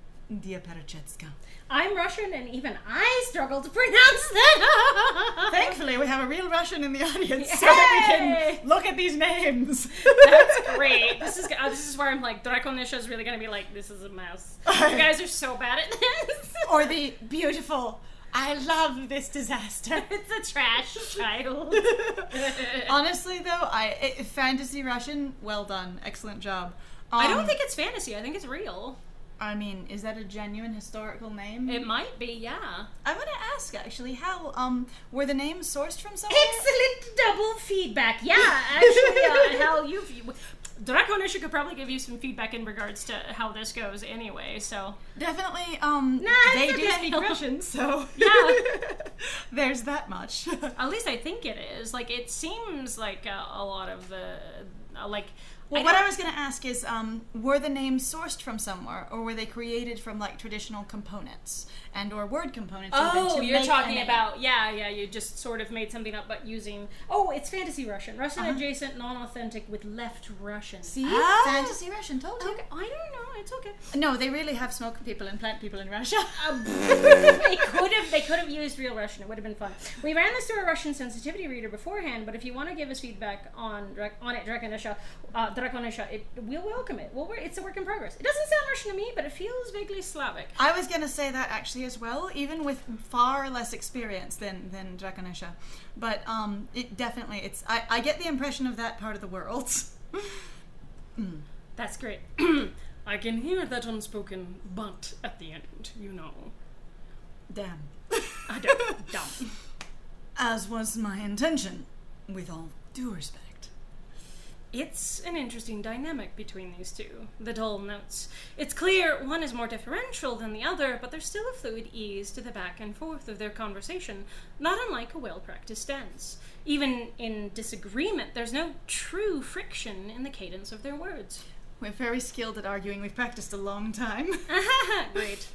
Dia Perachetska. I'm Russian and even I struggle to pronounce that. Thankfully, we have a real Russian in the audience so that we can look at these names. That's great. This is where I'm like, Draconisha is really going to be like, this is a mouse. You guys are so bad at this. Or the beautiful, I love this disaster. It's a trash child. Honestly, though, fantasy Russian, well done. Excellent job. I don't think it's fantasy. I think it's real. I mean, is that a genuine historical name? It might be, yeah. I want to ask, actually, how, were the names sourced from somewhere? Excellent double feedback. Yeah, actually, Hell, Draconisha could probably give you some feedback in regards to how this goes anyway, so... Definitely, it's they do okay. speak Russian, so... Yeah. There's that much. At least I think it is. Like, it seems like a lot of the... Well, what I was going to ask is, were the names sourced from somewhere, or were they created from, like, traditional components, and or word components? Oh, you're talking about... yeah, you just sort of made something up, but using... Oh, it's fantasy Russian. Russian-adjacent, non-authentic with left Russian. See? Fantasy Russian, told you. Okay, I don't know, it's okay. No, they really have smoke people and plant people in Russia. They could have used real Russian. It would have been fun. We ran this through a Russian sensitivity reader beforehand, but if you want to give us feedback on it, Draconisha, we'll welcome it. It's a work in progress. It doesn't sound Russian to me, but it feels vaguely Slavic. I was going to say that actually as well, even with far less experience than Draconisha. But it definitely, I get the impression of that part of the world. That's great. I can hear that unspoken but at the end, you know. Damn. I don't. Dumb. As was my intention, with all due respect. It's an interesting dynamic between these two, the doll notes. It's clear one is more differential than the other, but there's still a fluid ease to the back and forth of their conversation, not unlike a well-practiced dance. Even in disagreement, there's no true friction in the cadence of their words. We're very skilled at arguing. We've practiced a long time. Great.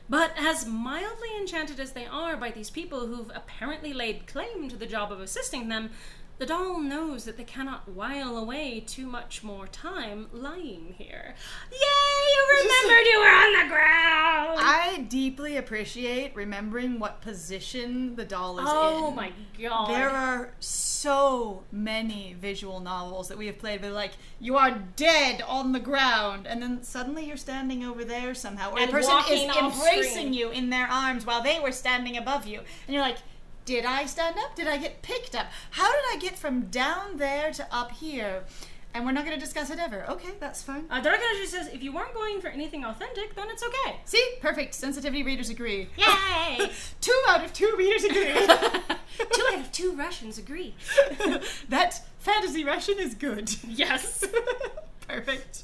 But as mildly enchanted as they are by these people who've apparently laid claim to the job of assisting them, the doll knows that they cannot while away too much more time lying here. Yay, you remembered you were on the ground! I deeply appreciate remembering what position the doll is in. Oh my god. There are so many visual novels that we have played with, like, you are dead on the ground, and then suddenly you're standing over there somehow, or And the person is walking off embracing screen. you in their arms while they were standing above you, and you're like, did I stand up? Did I get picked up? How did I get from down there to up here? And we're not going to discuss it ever. Okay, that's fine. Draconisha says, if you weren't going for anything authentic, then it's okay. See? Perfect. Sensitivity readers agree. Yay! 2 out of 2 readers agree. 2 out of 2 Russians agree. That fantasy Russian is good. Yes. Perfect.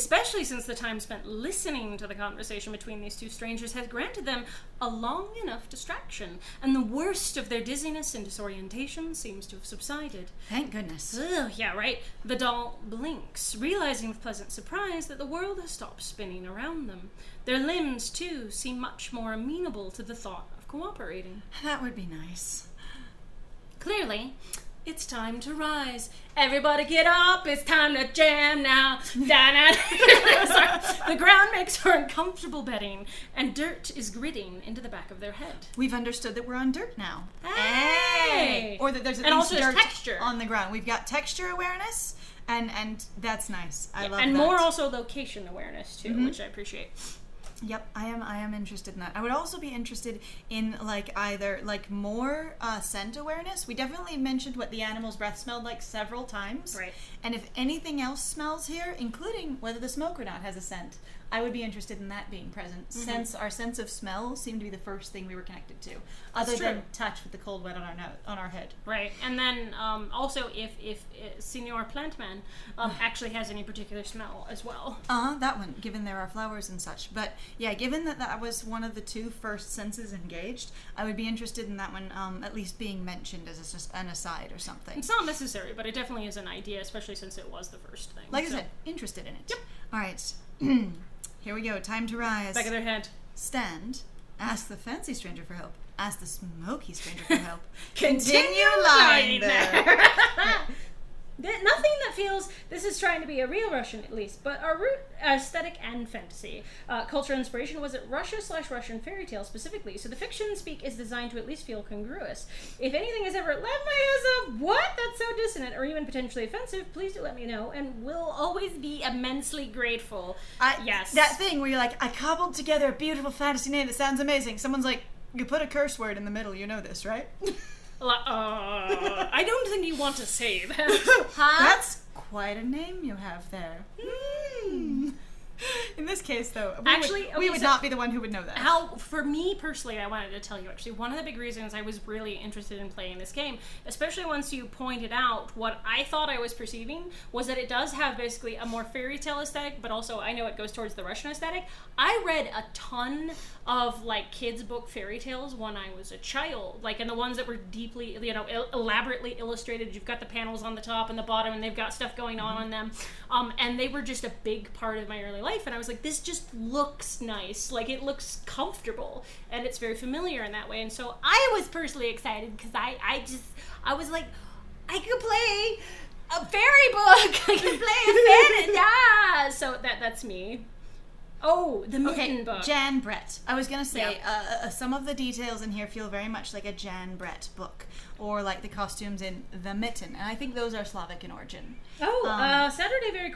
especially since the time spent listening to the conversation between these two strangers has granted them a long enough distraction, and the worst of their dizziness and disorientation seems to have subsided. Thank goodness. Ugh, yeah, right. The doll blinks, realizing with pleasant surprise that the world has stopped spinning around them. Their limbs, too, seem much more amenable to the thought of cooperating. That would be nice. Clearly, it's time to rise. Everybody get up, it's time to jam now. Sorry. The ground makes for uncomfortable bedding, and dirt is gritting into the back of their head. We've understood that we're on dirt now. Hey! Or that there's at And least also there's dirt texture. on the ground. We've got texture awareness, and that's nice. I love and that. more also location awareness, too, which I appreciate. Yep, I am interested in that. I would also be interested in either more scent awareness. We definitely mentioned what the animal's breath smelled like several times. Right. And if anything else smells here, including whether the smoke or not has a scent, I would be interested in that being present. Our sense of smell seemed to be the first thing we were connected to, other than touch with the cold wet on our head. Right, and then also if Senor Plantman actually has any particular smell as well. That one, given there are flowers and such. But yeah, given that was one of the two first senses engaged, I would be interested in that one at least being mentioned as just an aside or something. It's not necessary, but it definitely is an idea, especially since it was the first thing. Like I said, interested in it. Yep. All right. Here we go. Time to rise. Back of their head. Stand. Ask the fancy stranger for help. Ask the smoky stranger for help. Continue lying there. Nothing that feels this is trying to be a real Russian, at least, but our root aesthetic and fantasy. Cultural inspiration was at Russia/Russian fairy tale specifically, so the fiction speak is designed to at least feel congruous. If anything has ever left my ass up, what? That's so dissonant, or even potentially offensive, please do let me know, and we'll always be immensely grateful. Yes. That thing where you're like, I cobbled together a beautiful fantasy name that sounds amazing. Someone's like, you put a curse word in the middle, you know this, right? I don't think you want to say that. Huh? That's quite a name you have there. In this case, though, we would not be the one who would know that. For me personally, I wanted to tell you actually, one of the big reasons I was really interested in playing this game, especially once you pointed out what I thought I was perceiving, was that it does have basically a more fairy tale aesthetic, but also I know it goes towards the Russian aesthetic. I read a ton of kids book fairy tales when I was a child, and the ones that were deeply, elaborately illustrated. You've got the panels on the top and the bottom, and they've got stuff going on them, and they were just a big part of my early life. And I was like, this just looks nice. It looks comfortable, and it's very familiar in that way. And so I was personally excited because I was like, I could play a fairy book. I could play a fairy. Yeah. So that's me. Oh, the Mitten book. Jan Brett. I was going to say, some of the details in here feel very much like a Jan Brett book, or like the costumes in The Mitten, and I think those are Slavic in origin. Saturday very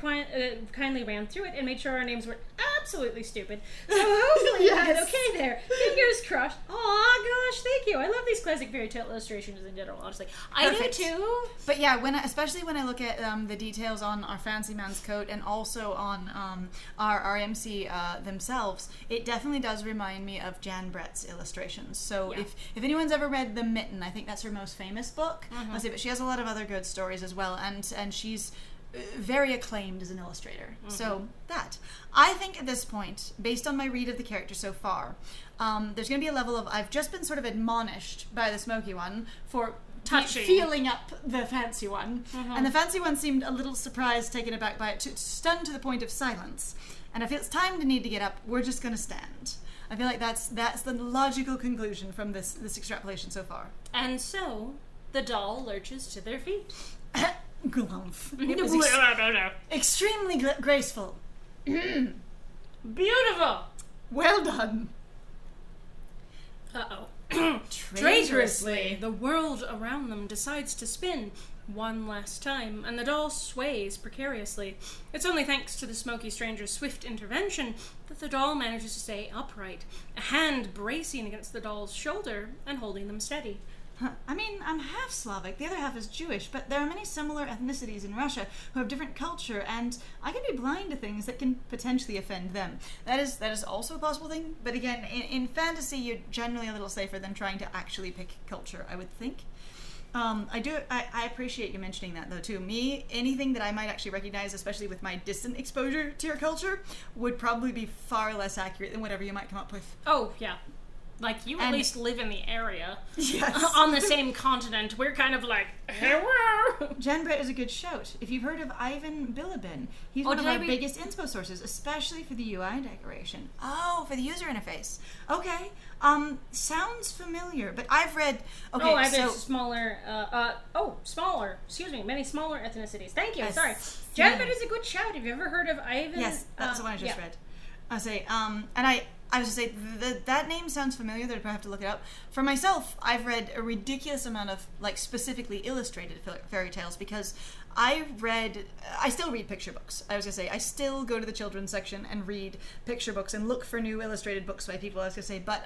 kindly ran through it and made sure our names were absolutely stupid. So hopefully we'll get okay there. Fingers crossed. Aw, gosh, thank you. I love these classic fairy tale illustrations in general, honestly. Perfect. I do too. But yeah, especially when I look at the details on our fancy man's coat and also on our MC themselves, it definitely does remind me of Jan Brett's illustrations. So if anyone's ever read The Mitten, I think that's her most famous book. I'll say, but she has a lot of other good stories as well, and she's very acclaimed as an illustrator. So I think at this point, based on my read of the character so far, there's going to be a level of, I've just been sort of admonished by the smoky one for feeling up the fancy one, and the fancy one seemed a little surprised, taken aback by it, stunned to the point of silence. And I feel it's time to need to get up. We're just going to stand. I feel like that's the logical conclusion from this extrapolation so far. And so the doll lurches to their feet. Glumph. It was extremely graceful. Beautiful. Well done. Uh-oh. Traitorously, the world around them decides to spin one last time, and the doll sways precariously. It's only thanks to the smoky stranger's swift intervention that the doll manages to stay upright, a hand bracing against the doll's shoulder and holding them steady. I mean, I'm half Slavic, the other half is Jewish, but there are many similar ethnicities in Russia who have different culture, and I can be blind to things that can potentially offend them. That is also a possible thing, but again, in fantasy, you're generally a little safer than trying to actually pick culture, I would think. I appreciate you mentioning that, though, too. Me, anything that I might actually recognize, especially with my distant exposure to your culture, would probably be far less accurate than whatever you might come up with. Oh, yeah. Like, you at least live in the area. Yes. On the same continent. We're kind of like, hello! Janbrett is a good shout. If you've heard of Ivan Bilibin, he's one of our biggest inspo sources, especially for the UI decoration. Oh, for the user interface. Okay. Sounds familiar, but I've read... Okay, I've read many smaller ethnicities. Thank you, sorry. Janbrett is a good shout. Have you ever heard of Ivan? Yes, that's the one I just read. I say, I was going to say, that name sounds familiar, that I'd probably have to look it up. For myself, I've read a ridiculous amount of, like, specifically illustrated fairy tales, because I still read picture books. I was going to say, I still go to the children's section and read picture books and look for new illustrated books by people, I was going to say, but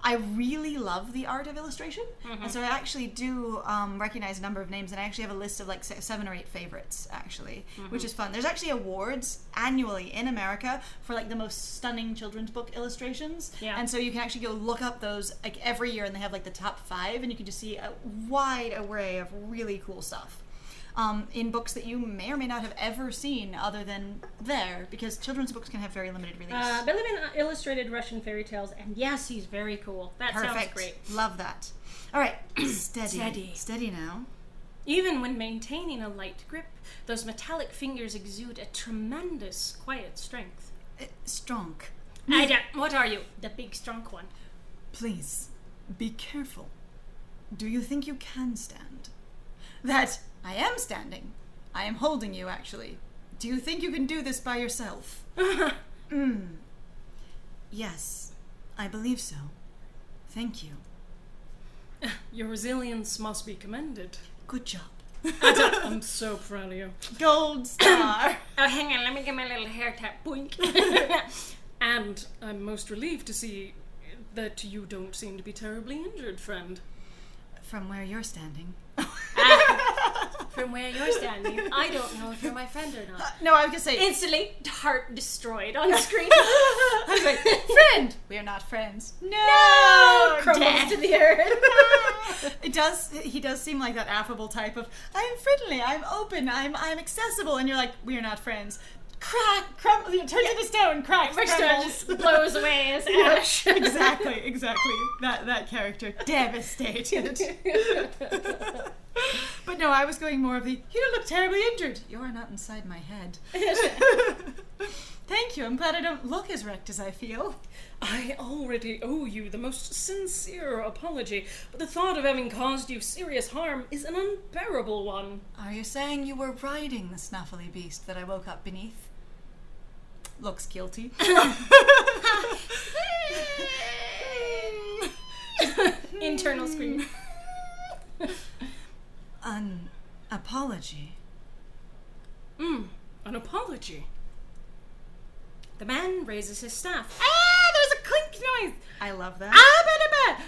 I really love the art of illustration, and so I actually do recognize a number of names, and I actually have a list of like 7 or 8 favorites, actually, which is fun. There's actually awards annually in America for like the most stunning children's book illustrations, and so you can actually go look up those like every year, and they have like the top 5, and you can just see a wide array of really cool stuff. In books that you may or may not have ever seen other than there, because children's books can have very limited release. Bilibin illustrated Russian fairy tales, and yes, he's very cool. That sounds great. Love that. All right, steady now. Even when maintaining a light grip, those metallic fingers exude a tremendous quiet strength. Strong. What are you? The big strong one. Please, be careful. Do you think you can stand? That... I am standing. I am holding you, actually. Do you think you can do this by yourself? Yes, I believe so. Thank you. Your resilience must be commended. Good job. I'm so proud of you. Gold star. Oh, hang on, let me get my little hair tap. Boink. And I'm most relieved to see that you don't seem to be terribly injured, friend. From where you're standing. From where you're standing, I don't know if you're my friend or not. No, I was gonna say instantly heart destroyed on screen. I was like, friend. We are not friends. No, crumbles to the earth. He does seem like that affable type of, I'm friendly, I'm open, I'm accessible, and you're like, we are not friends. Crack, crumble, turns into stone, cracks, Rickstar just blows away as ash. Exactly. That character devastated. But no, I was going more of the, you don't look terribly injured. You're not inside my head. Thank you. I'm glad I don't look as wrecked as I feel. I already owe you the most sincere apology, but the thought of having caused you serious harm is an unbearable one. Are you saying you were riding the snuffly beast that I woke up beneath? Looks guilty. Internal scream. An apology. An apology. The man raises his staff. There's a clink noise. I love that.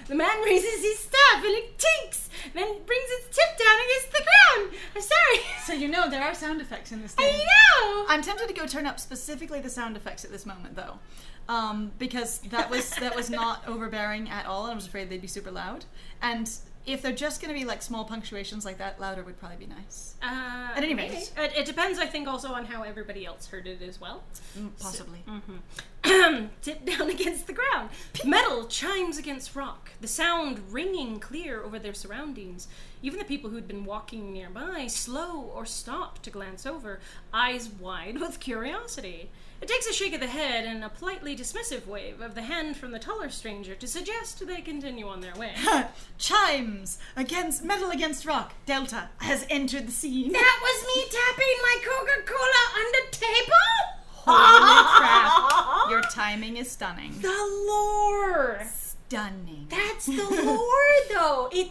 The man raises his staff and it tinks, then brings its tip down against the ground. I'm sorry. So you know there are sound effects in this thing. I know. I'm tempted to go turn up specifically the sound effects at this moment, though, because that was not overbearing at all, and I was afraid they'd be super loud. And if they're just going to be like small punctuations like that, louder would probably be nice. At any rate. It depends, I think, also on how everybody else heard it as well. Possibly. So, tip down against the ground. Metal chimes against rock, the sound ringing clear over their surroundings. Even the people who'd been walking nearby slow or stop to glance over, eyes wide with curiosity. It takes a shake of the head and a politely dismissive wave of the hand from the taller stranger to suggest they continue on their way. Chimes against metal against rock. Delta has entered the scene. That was me tapping my Coca-Cola on the table? Holy crap. Your timing is stunning. The lore. Stunning. That's the lore, though. He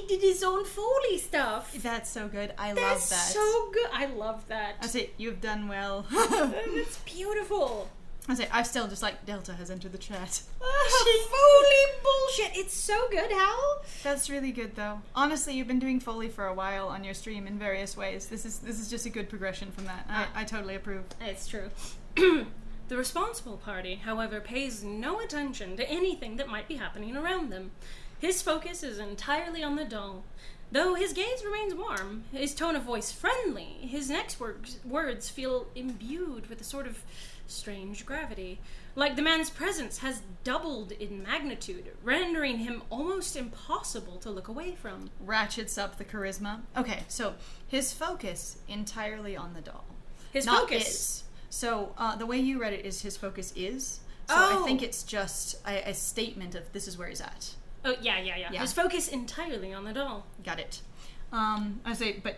did his own Foley stuff. That's so good. I love That's that. so good. I love that. I say, you've done well. That's beautiful. I say, I've still just like, Delta has entered the chat. Foley bullshit. It's so good, Hal. That's really good, though. Honestly, you've been doing Foley for a while on your stream in various ways. This is just a good progression from that. I totally approve. It's true. The responsible party, however, pays no attention to anything that might be happening around them. His focus is entirely on the doll. Though his gaze remains warm, his tone of voice friendly, his next words feel imbued with a sort of strange gravity. Like the man's presence has doubled in magnitude, rendering him almost impossible to look away from. Ratchets up the charisma. Okay, so his focus entirely on the doll. His Not focus. is. So the way you read it is his focus is. So Oh. I think it's just a statement of this is where he's at. Oh, yeah. His focus entirely on the doll. Got it. I say, but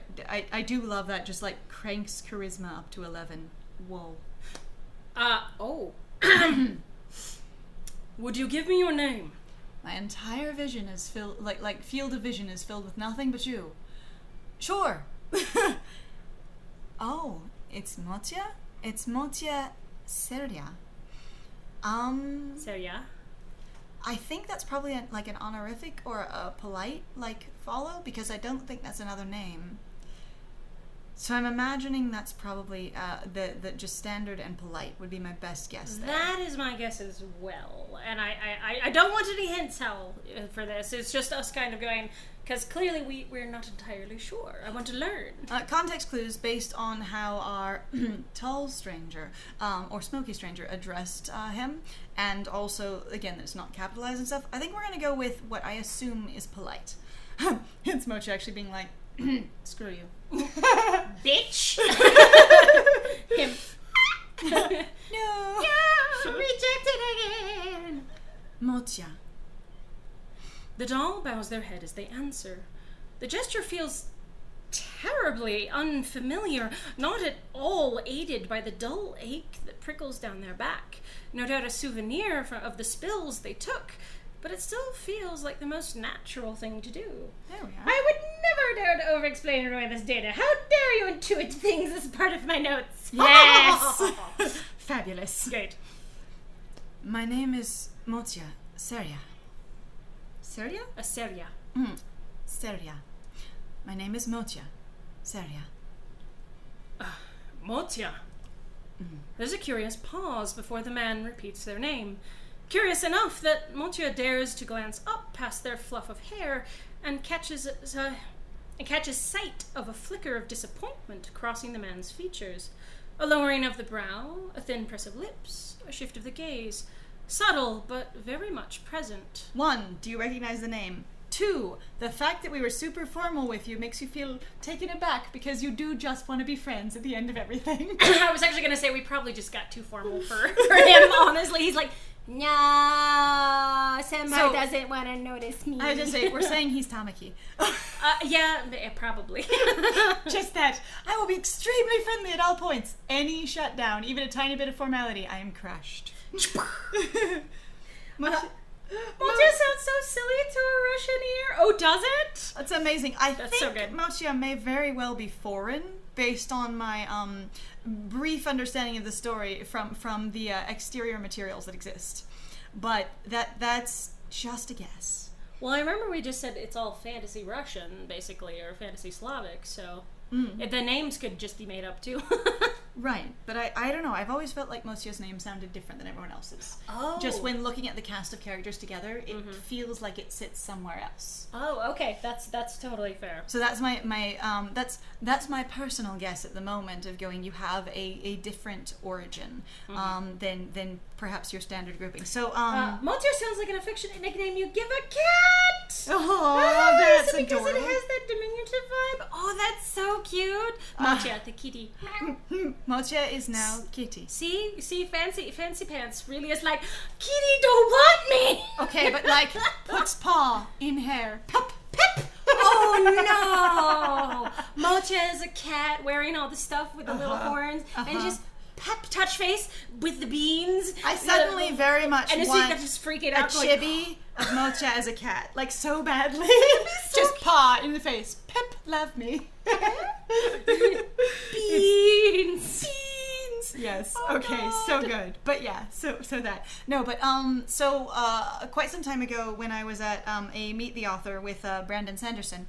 I do love that. Just like cranks charisma up to 11. Whoa. Oh. Would you give me your name? My entire vision is filled, like field of vision is filled with nothing but you. Sure. Oh, it's Motya? It's Motya Seria. Seria. I think that's probably like an honorific or a polite follow, because I don't think that's another name. So I'm imagining that's probably the just standard and polite would be my best guess there. That is my guess as well. And I don't want any hints, Hal, for this. It's just us kind of going, because clearly we're not entirely sure. I want to learn. Context clues based on how our tall stranger or smoky stranger addressed him, and also, again, that it's not capitalized and stuff. I think we're going to go with what I assume is polite. It's Mochi actually being like, screw you. Bitch! Him. No! Rejected again! Motya. The doll bows their head as they answer. The gesture feels terribly unfamiliar, not at all aided by the dull ache that prickles down their back. No doubt a souvenir of the spills they took, but it still feels like the most natural thing to do. There we are. I would never dare to over-explain away this data. How dare you intuit things as part of my notes? Yes! Fabulous. Great. My name is Motya Seria. Seria? A Seria. Seria. My name is Motya Seria. Motya. There's a curious pause before the man repeats their name. Curious enough that Motya dares to glance up past their fluff of hair and catches sight of a flicker of disappointment crossing the man's features. A lowering of the brow, a thin press of lips, a shift of the gaze. Subtle, but very much present. 1, do you recognize the name? 2, the fact that we were super formal with you makes you feel taken aback because you do just want to be friends at the end of everything. I was actually going to say we probably just got too formal for him, honestly. He's like, No, Senpai So- doesn't want to notice me. I was just say, we're saying he's Tamaki. yeah, probably. Just that. I will be extremely friendly at all points. Any shutdown, even a tiny bit of formality, I am crushed. Motya sounds so silly to a Russian ear. Oh, does it? That's amazing. I That's think so good. Motya may very well be foreign, based on my brief understanding of the story from the exterior materials that exist. But that's just a guess. Well, I remember we just said it's all fantasy Russian, basically, or fantasy Slavic, so the names could just be made up, too. Right, but I don't know. I've always felt like Motya's name sounded different than everyone else's. Oh. Just when looking at the cast of characters together, it feels like it sits somewhere else. Oh, okay. That's totally fair. So that's my that's my personal guess at the moment of going. You have a different origin than perhaps your standard grouping. So Motya sounds like an affectionate nickname you give a cat. oh, that's is it because adorable. it has that diminutive vibe? Oh, that's so cute. Motya, the kitty. Motya is now Kitty. See, fancy pants really is like, kitty don't want me. Okay, but like puts paw in hair. Pep, pep. Oh no! Motya is a cat wearing all the stuff with the little horns, and just pep touch face with the beans. I suddenly very much and want it's just freaking a out. Like, chibi of Motya as a cat, like so badly. Just paw in the face. Pep, love me. beans. Yeah. Yes. Okay. So good. But yeah. So that. No. But quite some time ago, when I was at a Meet the Author with Brandon Sanderson,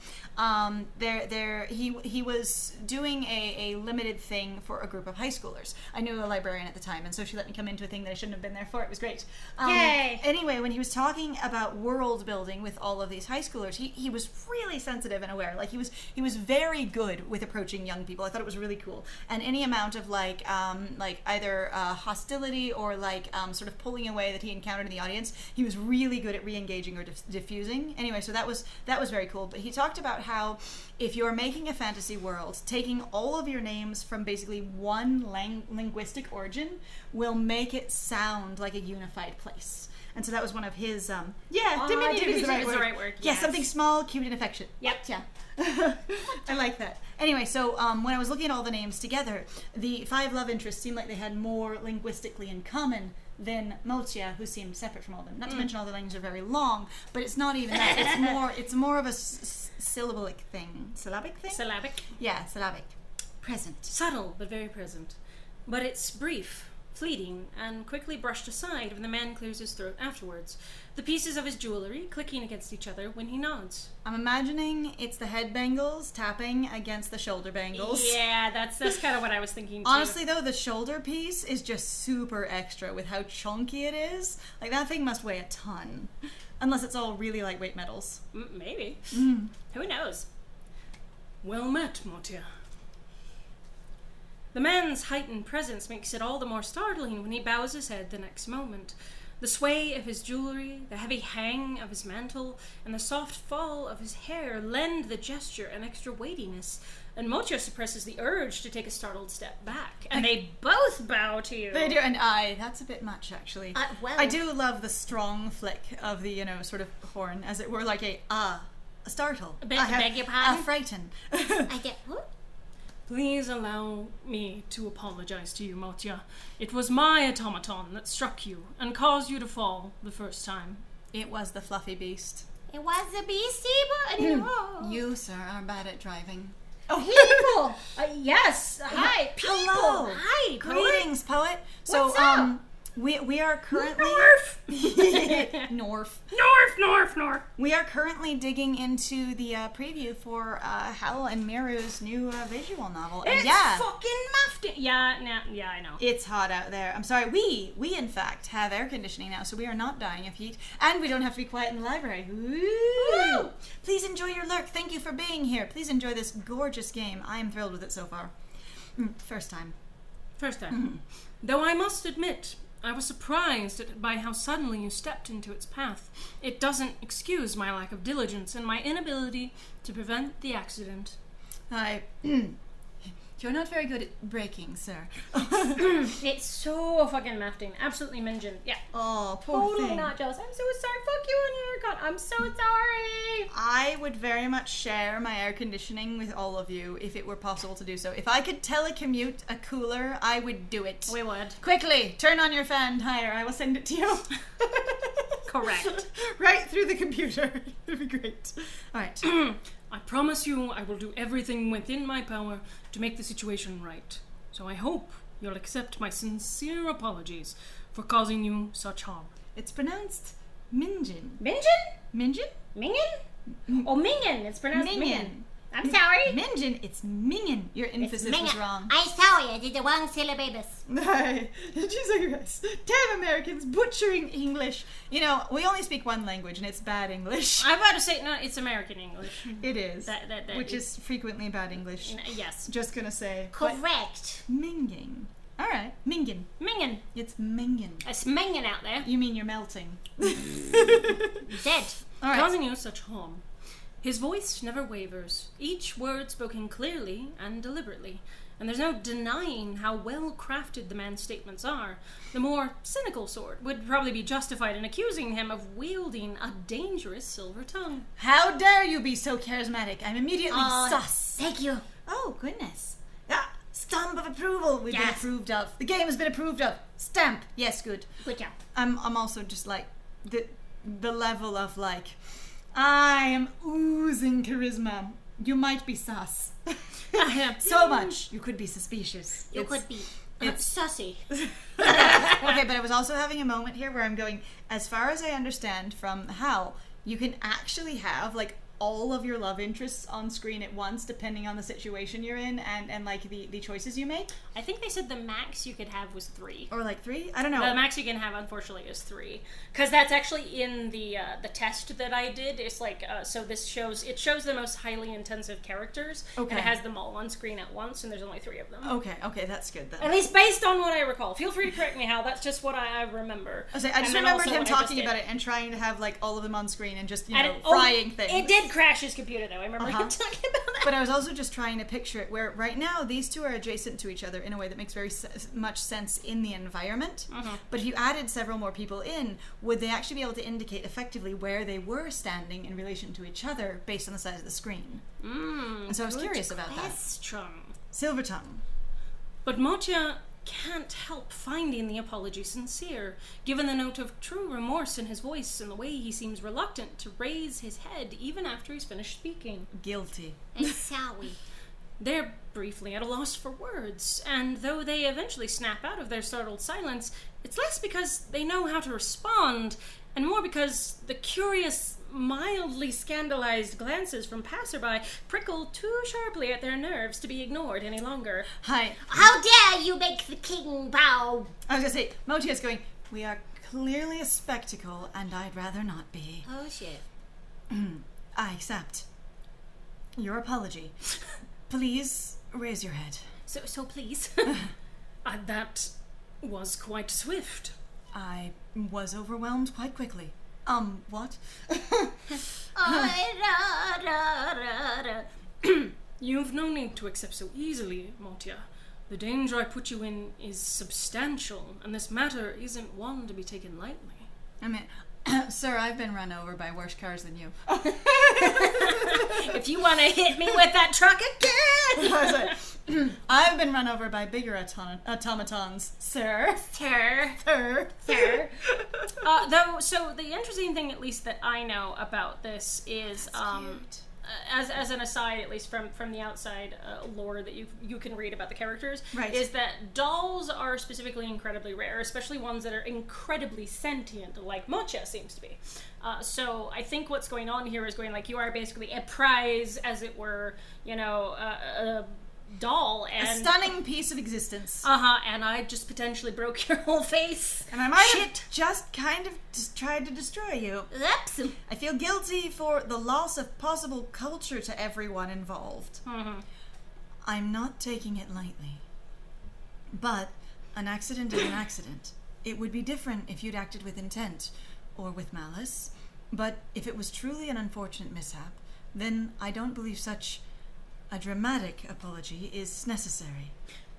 he was doing a limited thing for a group of high schoolers. I knew a librarian at the time, and so she let me come into a thing that I shouldn't have been there for. It was great. Yay! Anyway, when he was talking about world building with all of these high schoolers, he was really sensitive and aware. Like he was very good with approaching young people. I thought it was really cool. And any amount of like either hostility or sort of pulling away that he encountered in the audience, he was really good at re-engaging or diffusing. Anyway, so that was very cool. But he talked about how if you're making a fantasy world, taking all of your names from basically one linguistic origin will make it sound like a unified place. And so that was one of his, diminutive is the right word. Yeah, yes. Something small, cute, and affectionate. Yep. Yeah. I like that. Anyway, so when I was looking at all the names together, the 5 love interests seemed like they had more linguistically in common than Motia, who seemed separate from all of them. Not to mention all the languages are very long, but it's not even that. It's more of a syllabic thing. Syllabic thing? Syllabic. Yeah, syllabic. Present. Subtle, but very present. But it's brief, fleeting, and quickly brushed aside when the man clears his throat afterwards, the pieces of his jewellery clicking against each other when he nods. I'm imagining it's the head bangles tapping against the shoulder bangles. Yeah, that's kind of what I was thinking too. Honestly though, the shoulder piece is just super extra with how chunky it is. Like that thing must weigh a ton. Unless it's all really lightweight metals. Maybe. Who knows? Well met, Motia. The man's heightened presence makes it all the more startling when he bows his head the next moment. The sway of his jewellery, the heavy hang of his mantle, and the soft fall of his hair lend the gesture an extra weightiness, and Motia suppresses the urge to take a startled step back. And they both bow to you. They do, and that's a bit much, actually. Well. I do love the strong flick of the, sort of horn, as it were, like a startle. Beg your pardon? A frighten. I get what? Please allow me to apologize to you, Motia. It was my automaton that struck you and caused you to fall the first time. It was the fluffy beast. It was a beastie, but no. You, sir, are bad at driving. People! Yes! Hi, people! Hello. Hi, Greetings, poet. What's up? We are currently... North! North. We are currently digging into the preview for Hal and Miru's new visual novel. And It's fucking muffed. Yeah, I know. It's hot out there. I'm sorry. We in fact have air conditioning now, so we are not dying of heat, and we don't have to be quiet in the library. Woo! Please enjoy your lurk. Thank you for being here. Please enjoy this gorgeous game. I am thrilled with it so far. First time. Though I must admit, I was surprised by how suddenly you stepped into its path. It doesn't excuse my lack of diligence and my inability to prevent the accident. You're not very good at braking, sir. It's so fucking mafting. Absolutely minging. Yeah. Oh, poor Totally thing. not jealous. I'm so sorry. Fuck you and your haircut. I'm so sorry. I would very much share my air conditioning with all of you if it were possible to do so. If I could telecommute a cooler, I would do it. We would. Quickly, turn on your fan higher. I will send it to you. Correct. Right through the computer. It'd be great. All right. I promise you I will do everything within my power to make the situation right. So I hope you'll accept my sincere apologies for causing you such harm. It's pronounced Mingin. Mingin? Mingin? Mingin? Oh, Mingin. It's pronounced Mingin. Mingin. I'm sorry. Mingin. It's Mingin. Your emphasis was wrong. I'm sorry. I did the wrong syllabus. Jesus Christ. Damn Americans butchering English. We only speak one language, and it's bad English. I'm about to say, no, it's American English. It is. That which is frequently bad English. Yes. Just gonna say. Correct. Minging. All right. Mingin. Mingin. It's mingin. It's mingin out there. You mean you're melting. Dead. All right. Causing you such harm. His voice never wavers, each word spoken clearly and deliberately, and there's no denying how well crafted the man's statements are. The more cynical sort would probably be justified in accusing him of wielding a dangerous silver tongue. How dare you be so charismatic? I'm immediately sus. Thank you. Oh, goodness. Stamp of approval. We've been Yes. approved of. The game has been approved of. Stamp. Yes, good. Good job. I'm also just like the level of like I am oozing charisma. You might be sus. So much. You could be suspicious. You could be sussy. Okay, but I was also having a moment here where I'm going, as far as I understand from Hal, you can actually have, like, all of your love interests on screen at once, depending on the situation you're in and like the choices you make. I think they said the max you could have was 3. Or like 3? I don't know. The max you can have, unfortunately, is 3, because that's actually in the test that I did. It's like so this shows the most highly intensive characters, Okay. and it has them all on screen at once, and there's only 3 of them. Okay, that's good then. At least based on what I recall. Feel free to correct me, Hal. That's just what I remember. I just remembered him talking about it and trying to have like all of them on screen and just frying things. It did crash his computer, though. I remember him talking about that. But I was also just trying to picture it where right now these two are adjacent to each other in a way that makes very much sense in the environment. But if you added several more people in, would they actually be able to indicate effectively where they were standing in relation to each other based on the size of the screen? And so I was curious about that. Silver tongue. But Motya can't help finding the apology sincere, given the note of true remorse in his voice and the way he seems reluctant to raise his head even after he's finished speaking. Guilty. Sorry. They're briefly at a loss for words, and though they eventually snap out of their startled silence, it's less because they know how to respond, and more because the curious, mildly scandalized glances from passerby prickle too sharply at their nerves to be ignored any longer. Hi. How dare you make the king bow? I was going to say, Motia's going, we are clearly a spectacle, and I'd rather not be. Oh, shit. I accept your apology. Please raise your head. So please. That was quite swift. I was overwhelmed quite quickly. What? You've no need to accept so easily, Motya. The danger I put you in is substantial, and this matter isn't one to be taken lightly. I mean, sir, I've been run over by worse cars than you. If you want to hit me with that truck again! I've been run over by bigger automatons, sir. Sir. So the interesting thing, at least that I know about this, is as an aside, at least from the outside lore that you can read about the characters, right, is that dolls are specifically incredibly rare, especially ones that are incredibly sentient, like Motya seems to be. So I think what's going on here is going like you are basically a prize, as it were, a doll, and a stunning piece of existence. And I just potentially broke your whole face. And I might have just kind of tried to destroy you. Oops. I feel guilty for the loss of possible culture to everyone involved. I'm not taking it lightly. But an accident is an accident. It would be different if you'd acted with intent, or with malice. But if it was truly an unfortunate mishap, then I don't believe such a dramatic apology is necessary.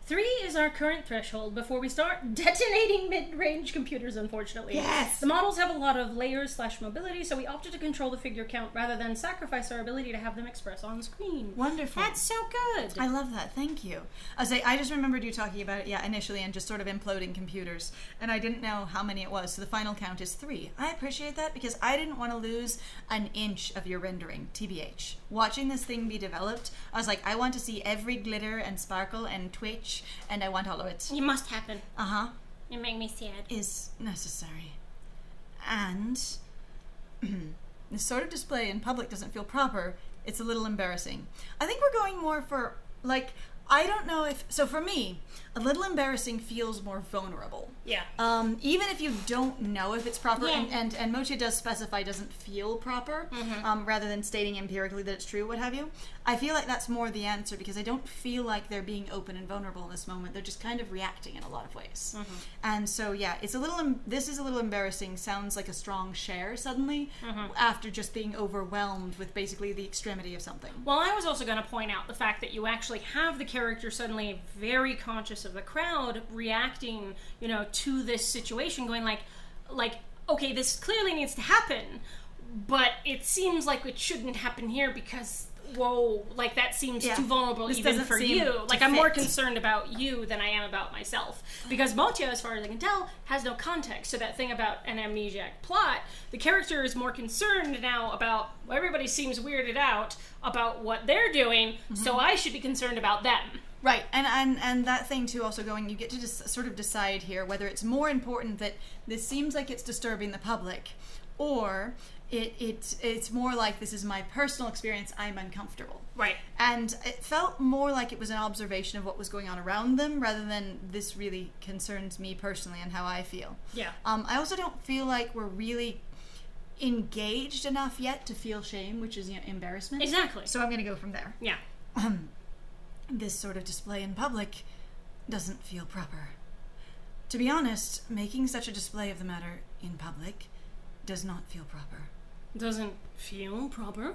3 is our current threshold before we start detonating mid-range computers, unfortunately. Yes! The models have a lot of layers/mobility, so we opted to control the figure count rather than sacrifice our ability to have them express on screen. Wonderful. That's so good. I love that. Thank you. I just remembered you talking about it, initially, and just sort of imploding computers. And I didn't know how many it was, so the final count is 3. I appreciate that because I didn't want to lose an inch of your rendering, TBH. Watching this thing be developed, I was like, I want to see every glitter and sparkle and twitch, and I want all of it. It must happen. It make me sad. Is necessary. And this sort of display in public doesn't feel proper. It's a little embarrassing. I think we're going more for, like, I don't know if... So for me, a little embarrassing feels more vulnerable. Yeah. Even if you don't know if it's proper, Yeah. and Motya does specify doesn't feel proper, rather than stating empirically that it's true, what have you. I feel like that's more the answer because I don't feel like they're being open and vulnerable in this moment. They're just kind of reacting in a lot of ways. And so, yeah, it's a little... This is a little embarrassing. Sounds like a strong share suddenly after just being overwhelmed with basically the extremity of something. Well, I was also going to point out the fact that you actually have the character suddenly very conscious of the crowd reacting, to this situation, going like, okay, this clearly needs to happen, but it seems like it shouldn't happen here because whoa, like that seems Yeah. too vulnerable This even doesn't for seem you. to Like I'm more fit. concerned about you than I am about myself. Because Motia, as far as I can tell, has no context. So that thing about an amnesiac plot, the character is more concerned now about, well, everybody seems weirded out about what they're doing, so I should be concerned about them. Right, and that thing too also going, you get to just sort of decide here whether it's more important that this seems like it's disturbing the public, or it's more like this is my personal experience, I'm uncomfortable. Right. And it felt more like it was an observation of what was going on around them rather than this really concerns me personally and how I feel. Yeah. I also don't feel like we're really engaged enough yet to feel shame, which is embarrassment. Exactly. So I'm going to go from there. Yeah. This sort of display in public doesn't feel proper. To be honest, making such a display of the matter in public does not feel proper. Doesn't feel proper.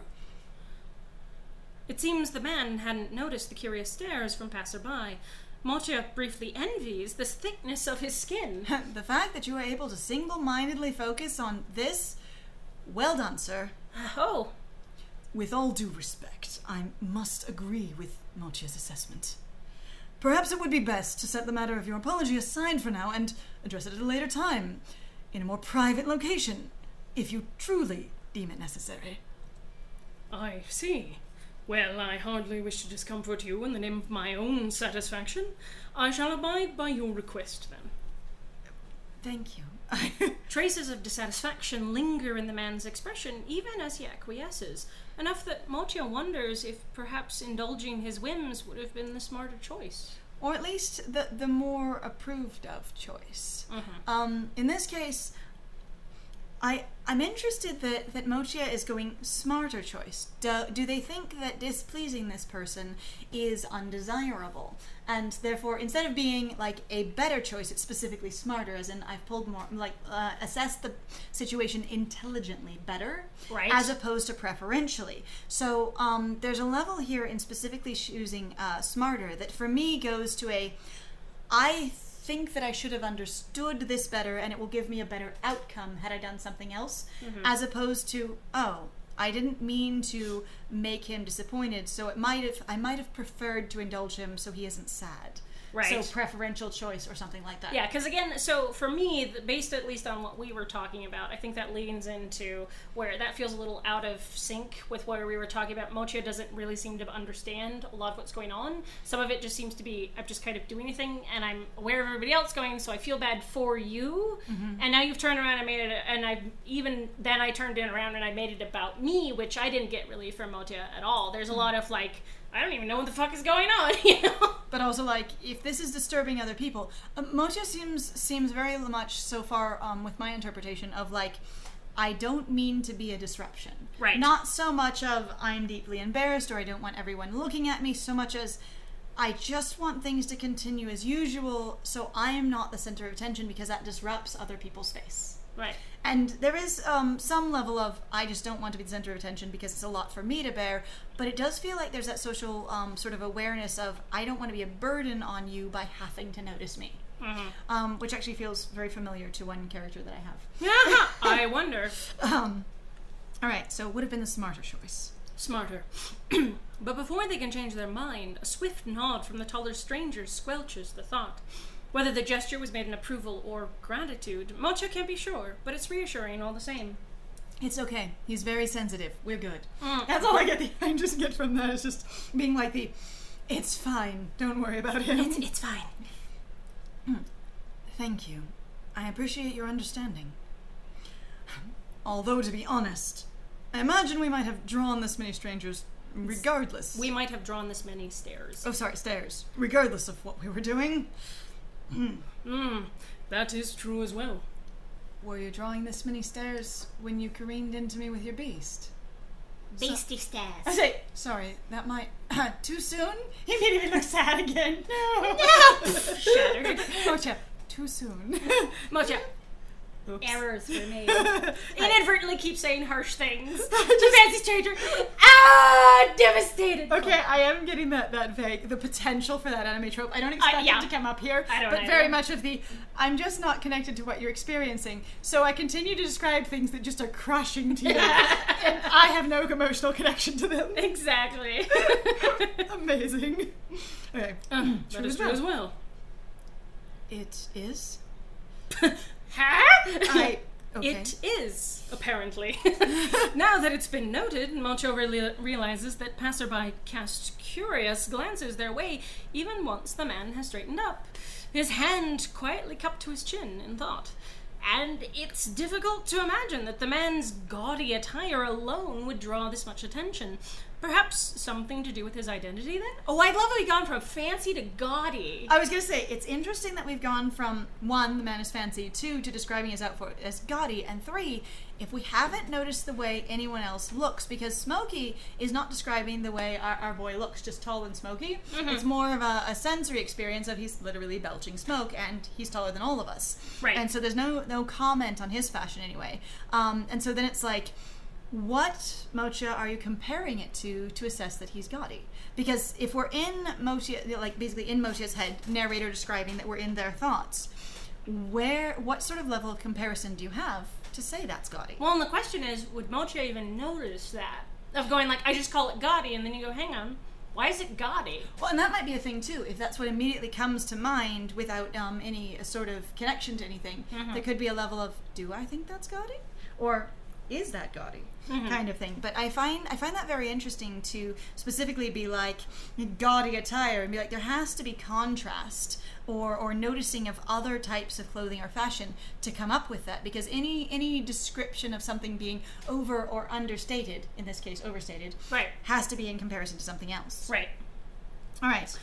It seems the man hadn't noticed the curious stares from passerby. Motia briefly envies the thickness of his skin. The fact that you are able to single-mindedly focus on this, well done, sir. Oh, With all due respect, I must agree with Mochia's assessment. Perhaps it would be best to set the matter of your apology aside for now and address it at a later time, in a more private location, if you truly deem it necessary. I see. Well, I hardly wish to discomfort you in the name of my own satisfaction. I shall abide by your request, then. Thank you. Traces of dissatisfaction linger in the man's expression, even as he acquiesces, enough that Motia wonders if perhaps indulging his whims would have been the smarter choice. Or at least the more approved of choice. Mm-hmm. In this case, I'm interested that Mochia is going smarter choice. Do they think that displeasing this person is undesirable? And therefore, instead of being like a better choice, it's specifically smarter, as in I've pulled more, like assess the situation intelligently better, Right. as opposed to preferentially. So there's a level here in specifically choosing smarter that for me goes to I think that I should have understood this better and it will give me a better outcome had I done something else, as opposed to, oh, I didn't mean to make him disappointed, so I might have preferred to indulge him so he isn't sad. Right. So preferential choice or something like that. Yeah, because again, so for me, based at least on what we were talking about, I think that leans into where that feels a little out of sync with where we were talking about. Mochia doesn't really seem to understand a lot of what's going on. Some of it just seems to be, I'm just kind of doing a thing, and I'm aware of everybody else going, so I feel bad for you. And now you've turned around and made it, and I turned it around and I made it about me, which I didn't get really from Mochia at all. There's a lot of like, I don't even know what the fuck is going on, you know? But also, like, if this is disturbing other people, Mochia seems very much so far with my interpretation of, like, I don't mean to be a disruption. Right. Not so much of I'm deeply embarrassed or I don't want everyone looking at me, so much as I just want things to continue as usual so I am not the center of attention because that disrupts other people's space. Right. And there is some level of I just don't want to be the center of attention because it's a lot for me to bear, but it does feel like there's that social sort of awareness of I don't want to be a burden on you by having to notice me, which actually feels very familiar to one character that I have. I wonder. All right, so it would have been the smarter choice. Smarter. But before they can change their mind, a swift nod from the taller stranger squelches the thought. Whether the gesture was made in approval or gratitude, Mocha can't be sure, but it's reassuring all the same. It's okay. He's very sensitive. We're good. That's all I just get from that is just being like it's fine. Don't worry about him. It's fine. Thank you. I appreciate your understanding. Although, to be honest, I imagine we might have drawn this many strangers regardless. We might have drawn this many stairs. Oh, sorry, stairs. Regardless of what we were doing. That is true as well. Were you drawing this many stairs when you careened into me with your beast? Beastie stairs. I say, sorry, that might... too soon? He made me look sad again. No! Shattered. Mocha, too soon. Mocha, Oops. Errors were made. Inadvertently keep saying harsh things to fancy stranger. Ah, devastated. Okay, I am getting that vague, the potential for that anime trope. I don't expect it to come up here, but very much of the, I'm just not connected to what you're experiencing, so I continue to describe things that just are crushing to you, and I have no emotional connection to them. Exactly. Amazing. Okay. That is true as well. It is? Huh? Okay. It is, apparently. Now that it's been noted, Mocho realizes that passerby cast curious glances their way even once the man has straightened up, his hand quietly cupped to his chin in thought. And it's difficult to imagine that the man's gaudy attire alone would draw this much attention. Perhaps something to do with his identity, then? Oh, I love how we've gone from fancy to gaudy. I was going to say, it's interesting that we've gone from 1, the man is fancy, 2, to describing his outfit as gaudy, and 3, if we haven't noticed the way anyone else looks, because Smokey is not describing the way our boy looks, just tall and smoky. Mm-hmm. It's more of a sensory experience of he's literally belching smoke, and he's taller than all of us. Right. And so there's no comment on his fashion anyway. And so then it's like, what Mocha are you comparing it to assess that he's gaudy? Because if we're in Mocha, like basically in Mocha's head, narrator describing that we're in their thoughts, what sort of level of comparison do you have to say that's gaudy? Well, and the question is, would Mocha even notice that? Of going like, I just call it gaudy, and then you go, hang on, why is it gaudy? Well, and that might be a thing too, if that's what immediately comes to mind without any sort of connection to anything. Mm-hmm. There could be a level of, do I think that's gaudy? Or is that gaudy? Mm-hmm. Kind of thing. But I find that very interesting to specifically be like gaudy attire and be like there has to be contrast or noticing of other types of clothing or fashion to come up with that, because any description of something being over or understated, in this case overstated, right, has to be in comparison to something else. Right. All right.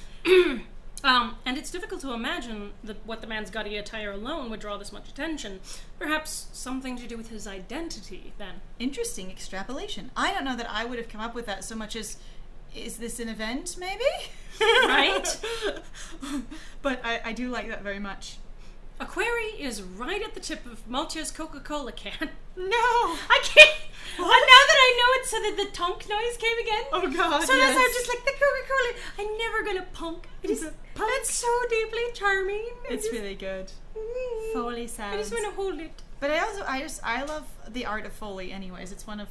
And it's difficult to imagine what the man's gaudy attire alone would draw this much attention. Perhaps something to do with his identity, then. Interesting extrapolation. I don't know that I would have come up with that so much as, is this an event, maybe? Right? But I do like that very much. A query is right at the tip of Mocha's Coca-Cola can. No! I can't! Now that I know it, so that the tonk noise came again. Oh god, so yes. that's I'm just like, the Coca-Cola, I'm never gonna punk. It's so deeply charming. It's really good. Foley sounds. I just want to hold it. But I love the art of Foley anyways. It's one of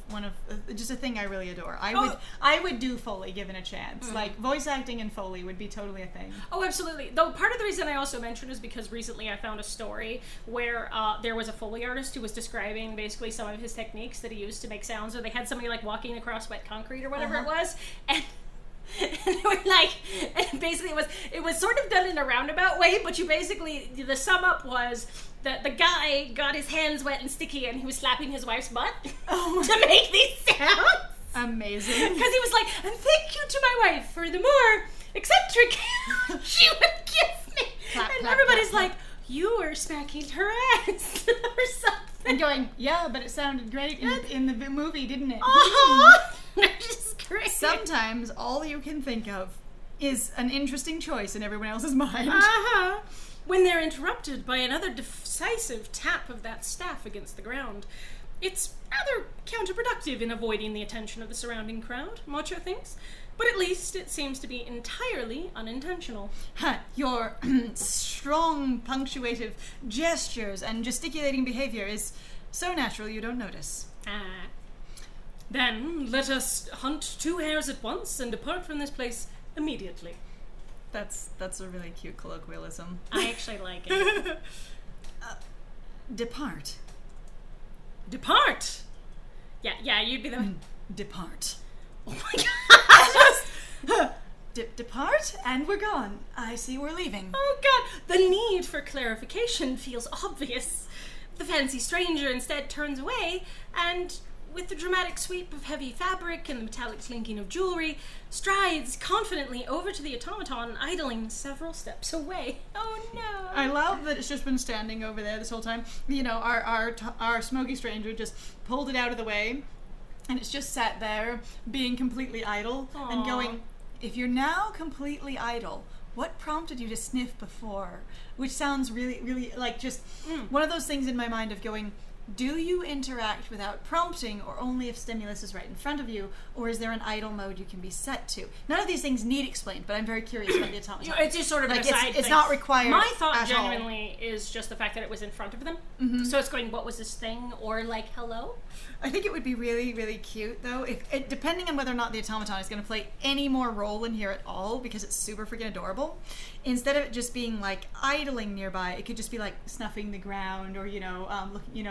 just a thing I really adore. I would do Foley given a chance. Mm-hmm. Like voice acting and Foley would be totally a thing. Oh, absolutely. Though part of the reason I also mentioned is because recently I found a story where there was a Foley artist who was describing basically some of his techniques that he used to make sounds, or they had somebody like walking across wet concrete or whatever it was, and they were like, and basically it was sort of done in a roundabout way, but the sum up was that the guy got his hands wet and sticky and he was slapping his wife's butt to make these sounds. Amazing. Because he was like, and thank you to my wife for the more eccentric she would give me. Clap, and clap, everybody's clap, like, you were smacking her ass or something. And going, yeah, but it sounded great in the movie, didn't it? Just great. Sometimes all you can think of is an interesting choice in everyone else's mind. When they're interrupted by another decisive tap of that staff against the ground. It's rather counterproductive in avoiding the attention of the surrounding crowd, Mocho thinks, but at least it seems to be entirely unintentional. Your strong punctuative gestures and gesticulating behavior is so natural you don't notice. Then let us hunt 2 hares at once and depart from this place immediately. That's a really cute colloquialism. I actually like it. Depart. Depart! Yeah, you'd be the one. Depart. Oh my god! Depart, and we're gone. I see we're leaving. Oh god! The need for clarification feels obvious. The fancy stranger instead turns away, and with the dramatic sweep of heavy fabric and the metallic clinking of jewelry, strides confidently over to the automaton, idling several steps away. Oh no! I love that it's just been standing over there this whole time. You know, our smoky stranger just pulled it out of the way, and it's just sat there being completely idle. Aww. And going, if you're now completely idle, what prompted you to sniff before? Which sounds really, really like just one of those things in my mind of going, do you interact without prompting, or only if stimulus is right in front of you, or is there an idle mode you can be set to? None of these things need explained, but I'm very curious about the automaton. It's just sort of like an aside it's thing. not required. My thought at genuinely is just the fact that it was in front of them. So it's going, what was this thing? Or like, hello? I think it would be really, really cute, though, if depending on whether or not the automaton is going to play any more role in here at all, because it's super freaking adorable. Instead of it just being like idling nearby, it could just be like snuffing the ground, or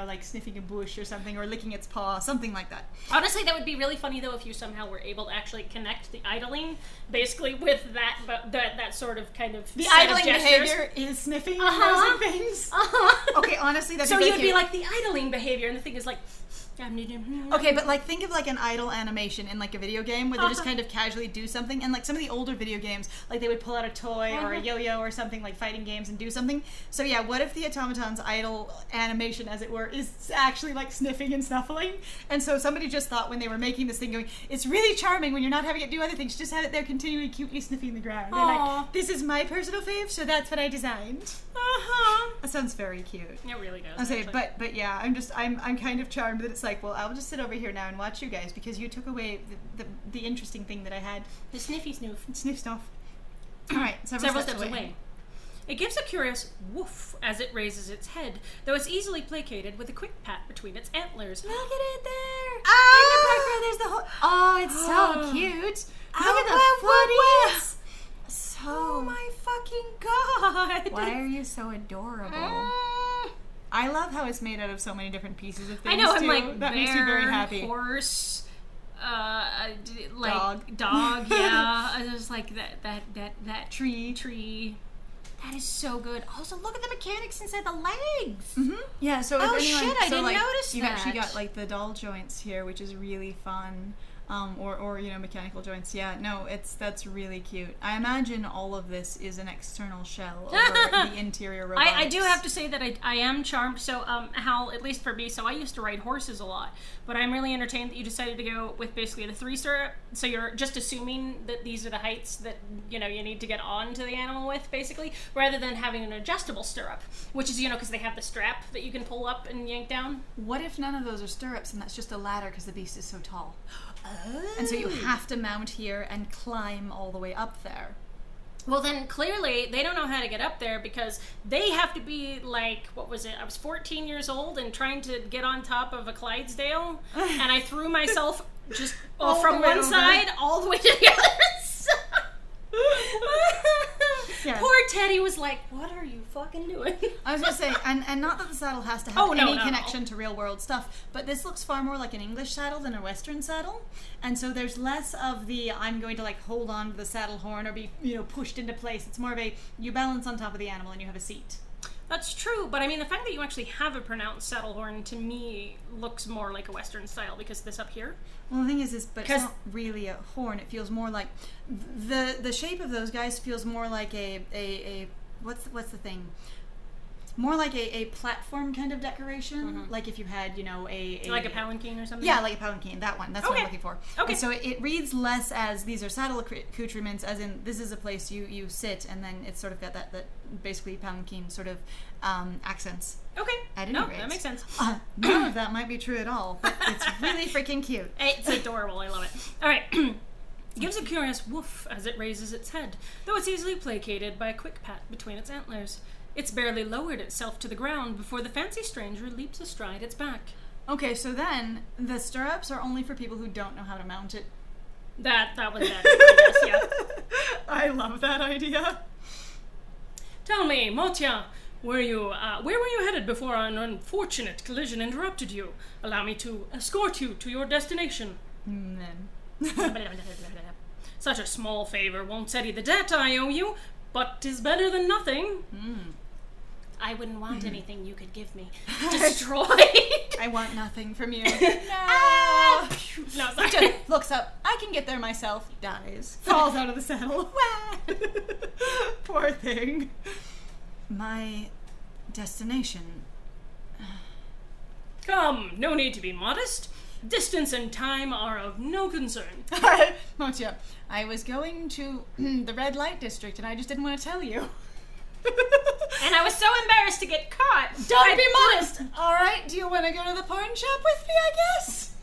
like sniffing a bush or something, or licking its paw, something like that. Honestly, that would be really funny though if you somehow were able to actually connect the idling basically with that sort of kind of The set idling of gestures. behavior is sniffing and nosing things. Okay, honestly, that'd So be you very would be cute. like the idling behavior, and the thing is like. Okay, but like think of like an idle animation in like a video game where they just kind of casually do something, and like some of the older video games, like they would pull out a toy or a yo-yo or something, like fighting games, and do something. So yeah, what if the automaton's idle animation, as it were, is actually like sniffing and snuffling? And so somebody just thought when they were making this thing going, it's really charming when you're not having it do other things, just have it there continually cutely sniffing the ground. They're like, this is my personal fave, so that's what I designed. That sounds very cute. It really does. I say, actually. but yeah, I'm kind of charmed that it's like, well, I'll just sit over here now and watch you guys because you took away the interesting thing that I had. The sniffy snoof. Sniff stuff. All right, several steps away. It gives a curious woof as it raises its head, though it's easily placated with a quick pat between its antlers. Look at it there. In the background, there's the whole. Oh, it's so cute. Look at the footies. So. Oh my fucking god! Why are you so adorable? I love how it's made out of so many different pieces of things. I know, I'm too. like that bear, makes me very happy. Horse, Dog. dog, yeah. I just like that tree. That is so good. Also, look at the mechanics inside the legs. Yeah. So Oh, if anyone, shit, I didn't notice you've actually that. got like the doll joints here, which is really fun. Or mechanical joints. Yeah, no, that's really cute. I imagine all of this is an external shell over the interior robotics. I do have to say that I am charmed. So, Hal, at least for me, so I used to ride horses a lot, but I'm really entertained that you decided to go with basically the 3 stirrup. So you're just assuming that these are the heights that, you need to get onto the animal with, basically, rather than having an adjustable stirrup, which is, because they have the strap that you can pull up and yank down. What if none of those are stirrups and that's just a ladder because the beast is so tall? And so you have to mount here and climb all the way up there. Well, then clearly they don't know how to get up there because they have to be like, what was it? I was 14 years old and trying to get on top of a Clydesdale, and I threw myself just from one side all the way to the other side. Yeah. Poor Teddy was like, what are you fucking doing? I was going to say, and not that the saddle has to have no, any connection to real world stuff, but this looks far more like an English saddle than a Western saddle. And so there's less of the, I'm going to like hold on to the saddle horn or be, pushed into place. It's more of a, you balance on top of the animal and you have a seat. That's true, but I mean, the fact that you actually have a pronounced saddle horn, to me, looks more like a Western style, because this up here. Well, the thing is but it's not really a horn. It feels more like, the shape of those guys feels more like a what's the thing? More like a platform kind of decoration, like if you had, like a palanquin or something? Yeah, like a palanquin, that one. That's what I'm looking for. Okay. And so it reads less as these are saddle accoutrements, as in this is a place you sit, and then it's sort of got that basically palanquin sort of accents. Okay. At any rate. That makes sense. None of that might be true at all, but it's really freaking cute. It's adorable. I love it. All right. It gives a curious woof as it raises its head, though it's easily placated by a quick pat between its antlers. It's barely lowered itself to the ground before the fancy stranger leaps astride its back. Okay, so then the stirrups are only for people who don't know how to mount it. That was that, I guess, yeah. I love that idea. Tell me, Motya, where were you headed before an unfortunate collision interrupted you? Allow me to escort you to your destination. Such a small favor won't settle the debt I owe you, but 'tis better than nothing. I wouldn't want anything you could give me destroyed. I want nothing from you. No. No, sorry. Just looks up. I can get there myself. Dies. Falls out of the saddle. Poor thing. My destination. Come, no need to be modest. Distance and time are of no concern. Motia, I was going to the red light district and I just didn't want to tell you. And I was so embarrassed to get caught. Don't be modest! Alright, do you want to go to the pawn shop with me, I guess?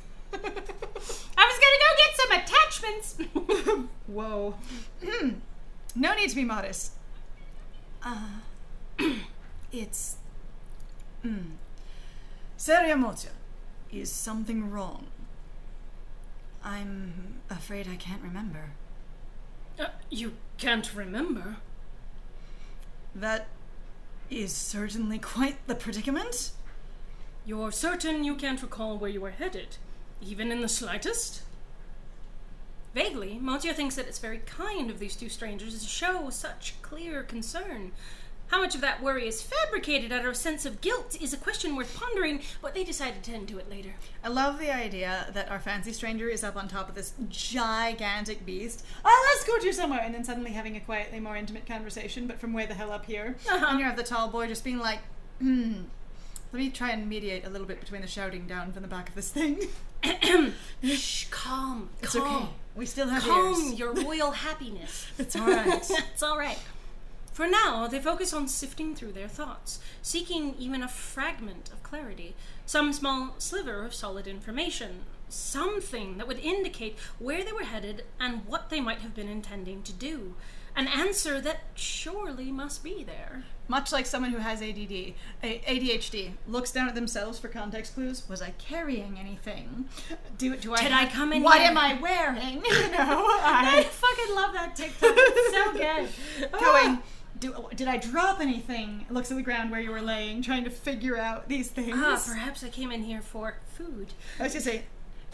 I was gonna go get some attachments. Whoa. No need to be modest. It's... Seria Motia, is something wrong? I'm afraid I can't remember. You can't remember? That is certainly quite the predicament. You're certain you can't recall where you were headed, even in the slightest? Vaguely, Motia thinks that it's very kind of these two strangers to show such clear concern. How much of that worry is fabricated out of a sense of guilt is a question worth pondering, but they decide to tend to it later. I love the idea that our fancy stranger is up on top of this gigantic beast. Oh, let's go do somewhere! And then suddenly having a quietly more intimate conversation, but from way the hell up here. And you have the tall boy just being like, let me try and mediate a little bit between the shouting down from the back of this thing. Shh, calm. It's calm. okay. We still have Calm ears. your royal happiness. It's alright. It's alright. For now, they focus on sifting through their thoughts, seeking even a fragment of clarity, some small sliver of solid information, something that would indicate where they were headed and what they might have been intending to do. An answer that surely must be there. Much like someone who has ADHD looks down at themselves for context clues. Was I carrying anything? Did I come in What here? am I wearing? You know, I fucking love that TikTok. It's so good. going, did I drop anything? Looks at the ground where you were laying, trying to figure out these things. Perhaps I came in here for food. I was going to say,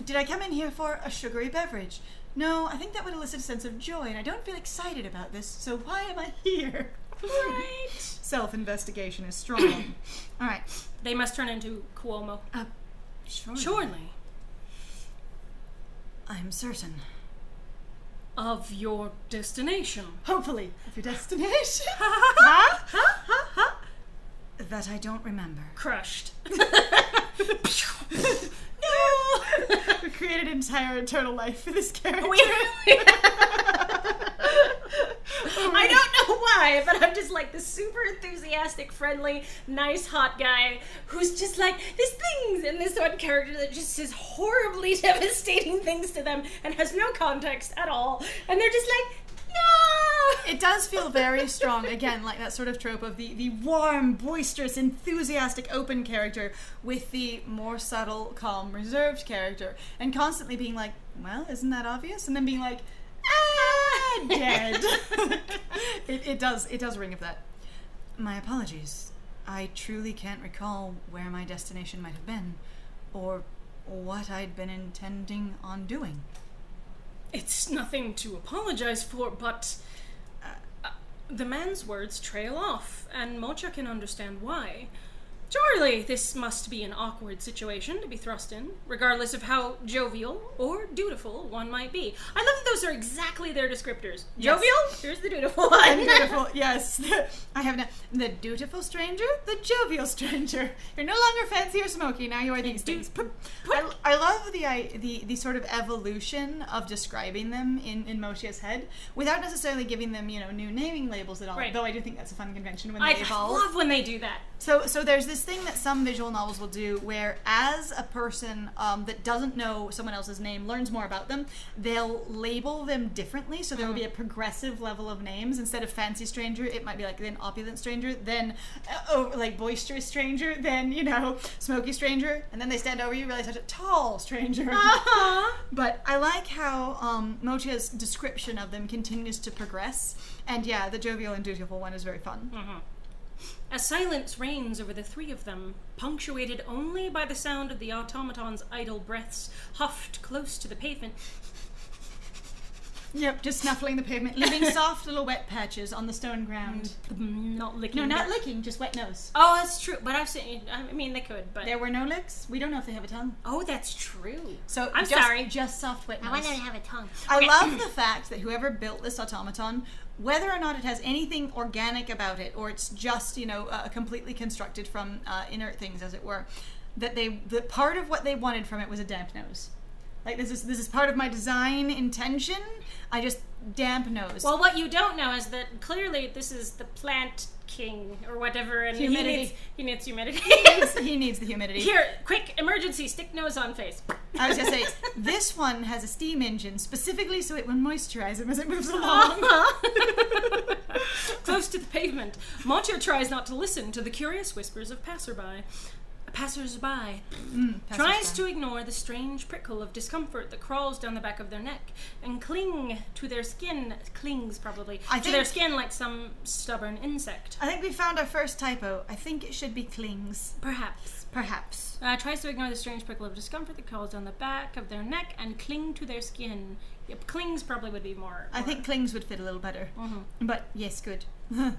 did I come in here for a sugary beverage? No, I think that would elicit a sense of joy, and I don't feel excited about this, so why am I here? Right. Self-investigation is strong. All right. They must turn into Cuomo. Surely. I'm certain. Of your destination. Hopefully, of your destination. That I don't remember. Crushed. No! We created an entire eternal life for this character. I don't know why, but I'm just like the super enthusiastic, friendly, nice, hot guy who's just like, there's things in this one character that just says horribly devastating things to them and has no context at all. And they're just like, no! It does feel very strong, again, like that sort of trope of the warm, boisterous, enthusiastic, open character with the more subtle, calm, reserved character, and constantly being like, well, isn't that obvious? And then being like, dead. It does ring of that. My apologies. I truly can't recall where my destination might have been, or what I'd been intending on doing. It's nothing to apologize for, but the man's words trail off, and Mocha can understand why. Surely this must be an awkward situation to be thrust in, regardless of how jovial or dutiful one might be. I love that those are exactly their descriptors. Yes. Jovial? Here's the dutiful one. And dutiful, yes. I have the dutiful stranger, the jovial stranger. You're no longer fancy or smoky, now you are these things. I love the sort of evolution of describing them in Motia's head, without necessarily giving them, new naming labels at all, Right. though I do think that's a fun convention when they evolve. I love when they do that. So there's this thing that some visual novels will do where as a person that doesn't know someone else's name learns more about them, they'll label them differently, so there will be a progressive level of names. Instead of fancy stranger, it might be like then opulent stranger, then like boisterous stranger, then smoky stranger, and then they stand over you, realize such a tall stranger. But I like how Mochia's description of them continues to progress, and yeah, the jovial and dutiful one is very fun. A silence reigns over the three of them, punctuated only by the sound of the automaton's idle breaths, huffed close to the pavement. Yep, just snuffling the pavement, leaving soft little wet patches on the stone ground. Not licking. No, not licking, just wet nose. Oh, that's true. But I've seen. I mean, they could. But There were no licks. We don't know if they have a tongue. oh, that's true. So I'm just, sorry. Just soft wet nose. I want them to have a tongue. I love the fact that whoever built this automaton, whether or not it has anything organic about it, or it's just completely constructed from inert things, as it were, that part of what they wanted from it was a damp nose. Like, this is part of my design intention. I just damp nose. Well, what you don't know is that clearly this is the plant king or whatever, and humidity. He needs humidity. He needs the humidity. Here, quick, emergency, stick nose on face. I was gonna say, this one has a steam engine specifically so it will moisturize him as it moves along. Close to the pavement, Montio tries not to listen to the curious whispers of passersby. Tries to ignore the strange prickle of discomfort that crawls down the back of their neck and clings probably to their skin like some stubborn insect. I think we found our first typo. I think it should be clings. Perhaps. Tries to ignore the strange prickle of discomfort that crawls down the back of their neck and cling to their skin. Yep, clings probably would be more. I think clings would fit a little better. Mm-hmm. But yes, good.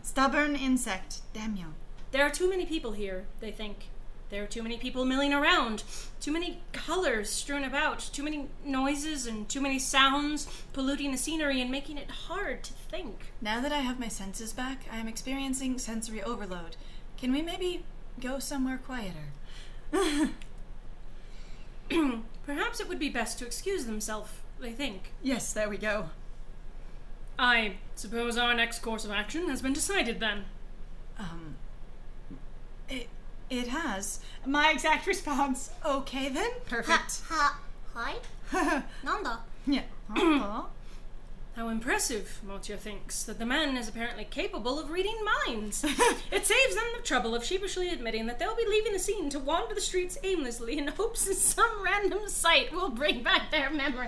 Stubborn insect. Damn you. There are too many people here, they think. There are too many people milling around, too many colors strewn about, too many noises and too many sounds polluting the scenery and making it hard to think. Now that I have my senses back, I am experiencing sensory overload. Can we maybe go somewhere quieter? Perhaps it would be best to excuse themselves, they think. Yes, there we go. I suppose our next course of action has been decided then. It has. My exact response. Okay then. Perfect. Hi? Nanda. Yeah. How impressive, Motia thinks, that the man is apparently capable of reading minds. It saves them the trouble of sheepishly admitting that they'll be leaving the scene to wander the streets aimlessly in hopes that some random sight will bring back their memory.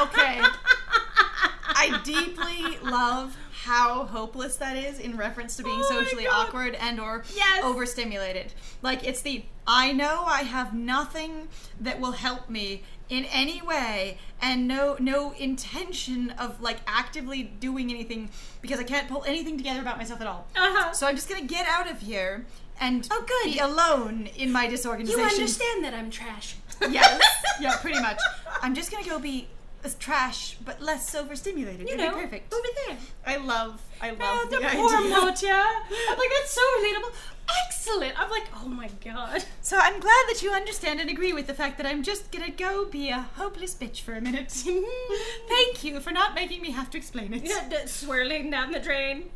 Okay. I deeply love how hopeless that is in reference to being socially awkward and or overstimulated. Like, it's I know I have nothing that will help me in any way and no intention of like actively doing anything because I can't pull anything together about myself at all. So I'm just gonna get out of here and be alone in my disorganization. You understand that I'm trash. Yes. Yeah, pretty much. I'm just gonna go be trash, but less overstimulated. It'd be perfect. Over there. I love the poor idea. Motia. I'm like, that's so relatable. Excellent. I'm like, oh my god. So I'm glad that you understand and agree with the fact that I'm just gonna go be a hopeless bitch for a minute. Thank you for not making me have to explain it. Yeah, swirling down the drain.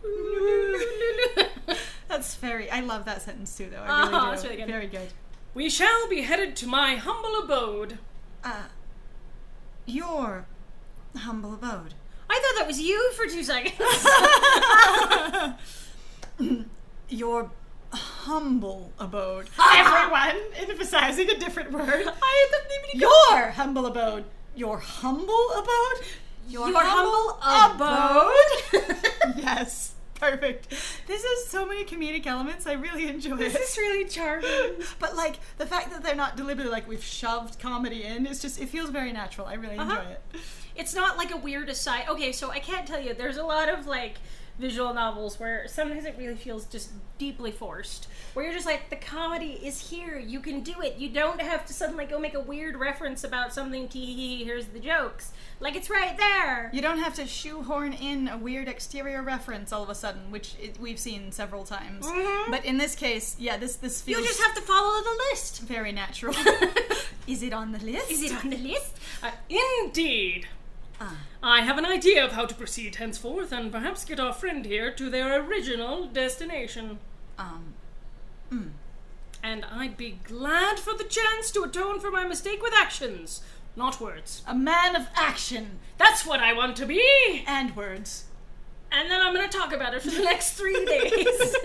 I love that sentence too, though. I really do. That's really good. Very good. We shall be headed to my humble abode. Your humble abode. I thought that was you for 2 seconds. Your humble abode. Everyone emphasizing a different word. Your humble abode. Your humble abode? Your humble abode? Yes. Perfect. This has so many comedic elements. I really enjoy it. This is really charming. But like the fact that they're not deliberately like we've shoved comedy in, it feels very natural. I really enjoy it. It's not like a weird aside. Okay, so I can't tell you. There's a lot of like visual novels where sometimes it really feels just deeply forced. Where you're just like, the comedy is here. You can do it. You don't have to suddenly go make a weird reference about something. Tee, here's the jokes. Like, it's right there. You don't have to shoehorn in a weird exterior reference all of a sudden, which we've seen several times. Mm-hmm. But in this case, yeah, this feels... You just have to follow the list. Very natural. Is it on the list? Is it on the list? Indeed. I have an idea of how to proceed henceforth and perhaps get our friend here to their original destination. And I'd be glad for the chance to atone for my mistake with actions, not words. A man of action. That's what I want to be. And words. And then I'm going to talk about it for the next 3 days.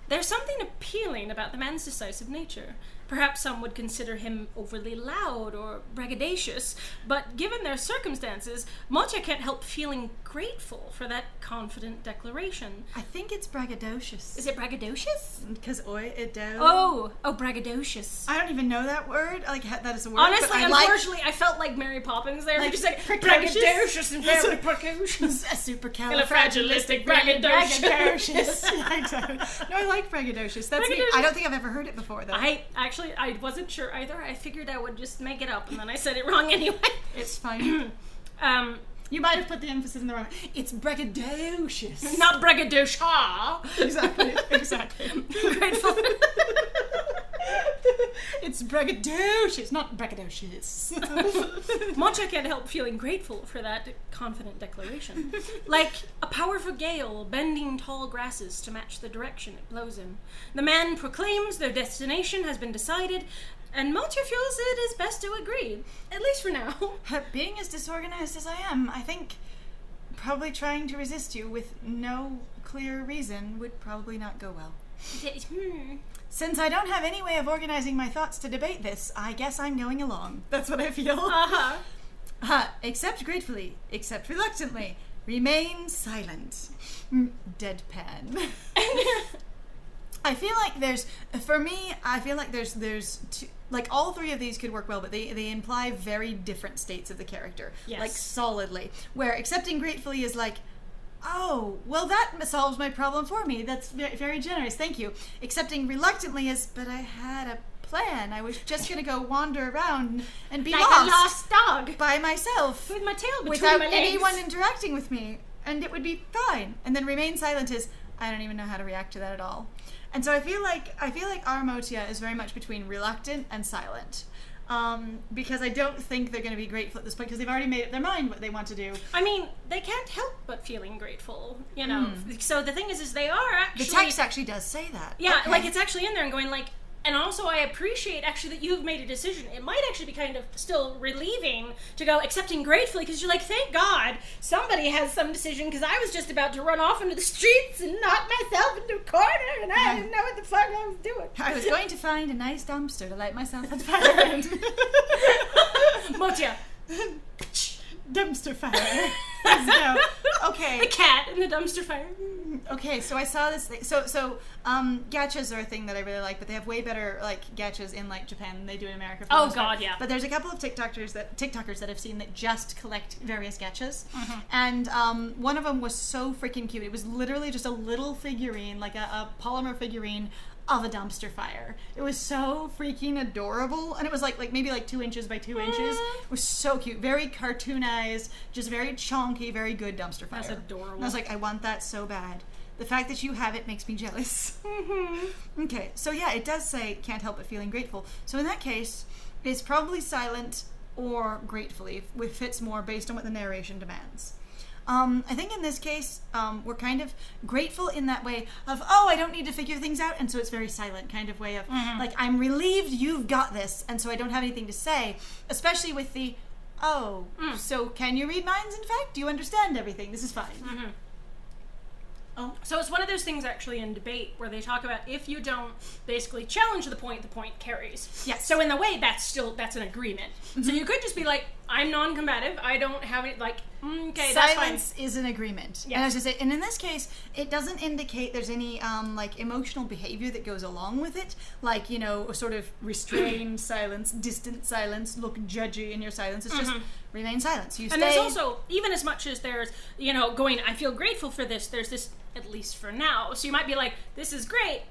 There's something appealing about the man's decisive nature. Perhaps some would consider him overly loud or braggadocious, but given their circumstances, Motia can't help feeling grateful for that confident declaration. I think it's braggadocious. Is it braggadocious? Because it do. Oh, braggadocious. I don't even know that word. Like that is a word. Honestly, but unfortunately, I felt like Mary Poppins there. Like Just like precocious? braggadocious and very precocious. A supercalifragilistic braggadocious. Yeah, exactly. No, I like braggadocious. That's neat. I don't think I've ever heard it before, though. I wasn't sure either. I figured I would just make it up, and then I said it wrong anyway. It's fine. You might have put the emphasis in the wrong. It's braggadocious. Not braggadocious. Exactly. Grateful. braggadocious, not braggadocious. Mocha can't help feeling grateful for that confident declaration. Like a powerful gale bending tall grasses to match the direction it blows in. The man proclaims their destination has been decided, and Mocha feels it is best to agree, at least for now. Being as disorganized as I am, I think probably trying to resist you with no clear reason would probably not go well. Since I don't have any way of organizing my thoughts to debate this, I guess I'm going along. That's what I feel. Accept gratefully, accept reluctantly, remain silent. Deadpan. I feel like there's two, like all three of these could work well, but they imply very different states of the character. Yes. Like solidly. Where accepting gratefully is like, oh, well that solves my problem for me. That's very, very generous, thank you. Accepting reluctantly is, but I had a plan. I was just gonna go wander around and be like lost. a lost dog. By myself. With my tail between without my legs. anyone interacting with me. And it would be fine. And then remain silent is, I don't even know how to react to that at all. And so I feel like our Motia is very much between reluctant and silent. Because I don't think they're going to be grateful at this point because they've already made up their mind what they want to do. I mean, they can't help but feeling grateful, you know. So the thing is they are actually... The text actually does say that. Yeah, Okay. like it's actually in there and going like... And also I appreciate actually that you've made a decision. It might actually be kind of still relieving to go accepting gratefully because you're like, thank God somebody has some decision because I was just about to run off into the streets and knock myself into a corner and I didn't know what the fuck I was doing. I was going to find a nice dumpster to light myself on fire. Motia. Dumpster fire. Let's go. Okay. The cat in the dumpster fire. Okay, so I saw this thing. So gachas are a thing that I really like, but they have way better like gachas in like Japan than they do in America. For the Oh most part. God, yeah. But there's a couple of TikTokers that I've seen that just collect various gachas, and one of them was so freaking cute. It was literally just a little figurine, like a polymer figurine of a dumpster fire. It was so freaking adorable, and it was like maybe like 2 inches by 2 inches. It was so cute, very cartoonized, just very chonky, very good dumpster fire. That's adorable. And I was like, I want that so bad. The fact that you have it makes me jealous. Okay, so yeah, it does say can't help but feeling grateful. So in that case, it's probably silent or gratefully, which fits more based on what the narration demands. I think in this case, we're kind of grateful in that way of, oh, I don't need to figure things out, and so it's very silent kind of way of, like, I'm relieved you've got this, and so I don't have anything to say, especially with the, oh, so can you read minds, in fact? Do you understand everything? This is fine. Oh. So it's one of those things actually in debate where they talk about if you don't basically challenge the point carries. Yes. So in the way that's an agreement. So you could just be like, I'm non-combative. I don't have it like, okay, that's fine. Silence is an agreement. Yes. And as I say, and in this case, it doesn't indicate there's any like emotional behavior that goes along with it, like, you know, a sort of restrained silence, distant silence, look judgy in your silence. It's just remain silent. So you stay. And there's also, even as much as there's, you know, going, I feel grateful for this, there's this, at least for now. So you might be like, this is great,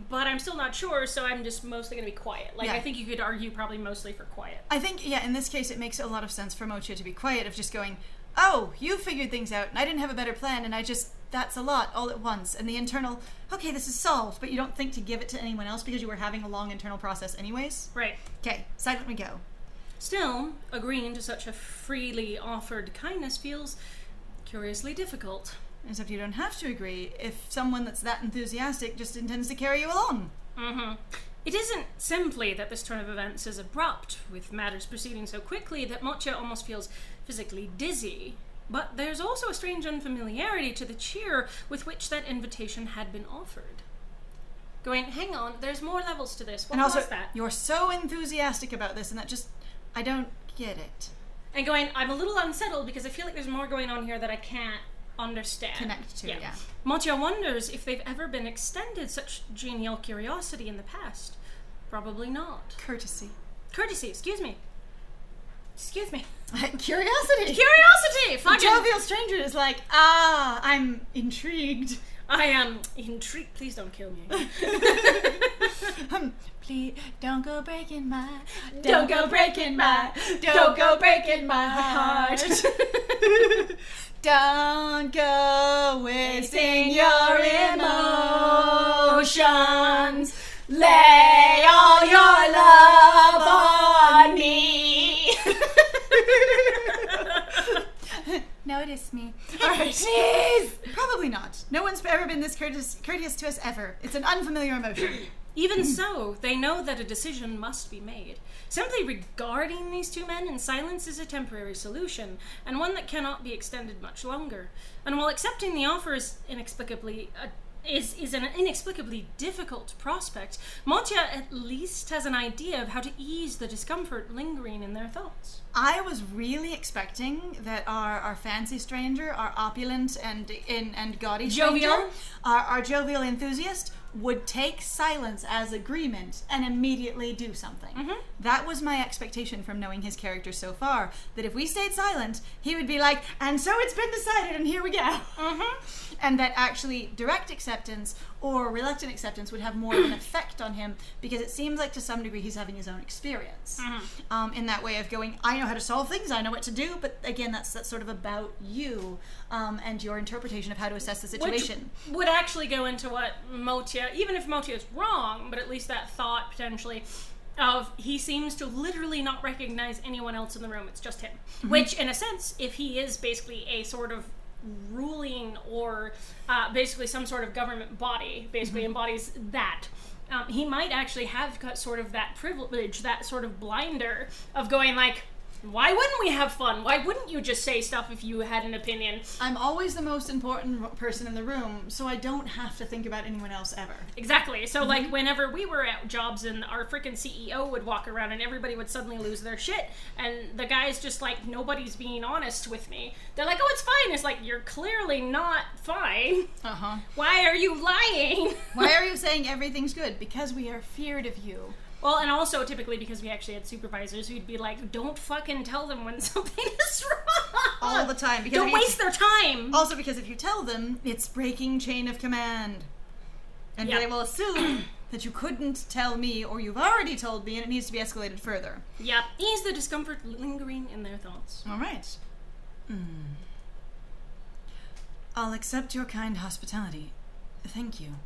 but I'm still not sure, so I'm just mostly going to be quiet. Like, Yeah. I think you could argue probably mostly for quiet. I think, yeah, in this case, it makes a lot of sense for Mocha to be quiet, of just going, oh, you figured things out, and I didn't have a better plan, and that's a lot, all at once. And the internal, okay, this is solved, but you don't think to give it to anyone else because you were having a long internal process anyways. Right. Okay, silent we go. Still, agreeing to such a freely offered kindness feels curiously difficult. Except you don't have to agree if someone that's that enthusiastic just intends to carry you along. It isn't simply that this turn of events is abrupt, with matters proceeding so quickly that Mocha almost feels physically dizzy, but there's also a strange unfamiliarity to the cheer with which that invitation had been offered. Going, hang on, there's more levels to this. What And also, was that? you're so enthusiastic about this, and that just, I don't get it. And going, I'm a little unsettled because I feel like there's more going on here that I can't understand. Connect to, yeah. Mocha wonders if they've ever been extended such genial curiosity in the past. Probably not. Courtesy. Courtesy, excuse me. Excuse me. Curiosity! Curiosity! Fucking... Jovial stranger is like, I'm intrigued. I am intrigued. Please don't kill me. Please don't go breaking my, Don't go breaking my heart. Don't go wasting your emotions. Lay all your love notice me. All right. Jeez! Probably not. No one's ever been this courteous to us ever. It's an unfamiliar emotion. Even so, they know that a decision must be made. Simply regarding these two men in silence is a temporary solution, and one that cannot be extended much longer. And while accepting the offer is an inexplicably difficult prospect, Motya at least has an idea of how to ease the discomfort lingering in their thoughts. I was really expecting that our fancy stranger, our opulent and gaudy stranger, Jovial? our jovial enthusiast, would take silence as agreement and immediately do something. Mm-hmm. That was my expectation from knowing his character so far, that if we stayed silent, he would be like, and so it's been decided, and here we go. Mm-hmm. And that actually direct acceptance or reluctant acceptance would have more of an effect on him, because it seems like to some degree he's having his own experience. Mm-hmm. In that way of going, I know how to solve things, I know what to do, but again, that's sort of about you and your interpretation of how to assess the situation. Which would actually go into what Motya, even if Motya is wrong, but at least that thought potentially of he seems to literally not recognize anyone else in the room, it's just him. Mm-hmm. Which, in a sense, if he is basically a sort of ruling or basically some sort of government body, basically mm-hmm. embodies that, he might actually have got sort of that privilege, that sort of blinder of going like, why wouldn't we have fun? Why wouldn't you just say stuff if you had an opinion? I'm always the most important person in the room, so I don't have to think about anyone else ever. Exactly. So, like, whenever we were at jobs and our freaking CEO would walk around and everybody would suddenly lose their shit, and the guy's just like, nobody's being honest with me. They're like, oh, it's fine. It's like, you're clearly not fine. Uh-huh. Why are you lying? Why are you saying everything's good? Because we are feared of you. Well, and also typically because we actually had supervisors who'd be like, don't fucking tell them when something is wrong. All the time. Because Don't waste their time. Also because if you tell them, it's breaking chain of command. And Yep. they will assume that you couldn't tell me, or you've already told me, and it needs to be escalated further. Yep. Ease the discomfort lingering in their thoughts. All right. I'll accept your kind hospitality. Thank you.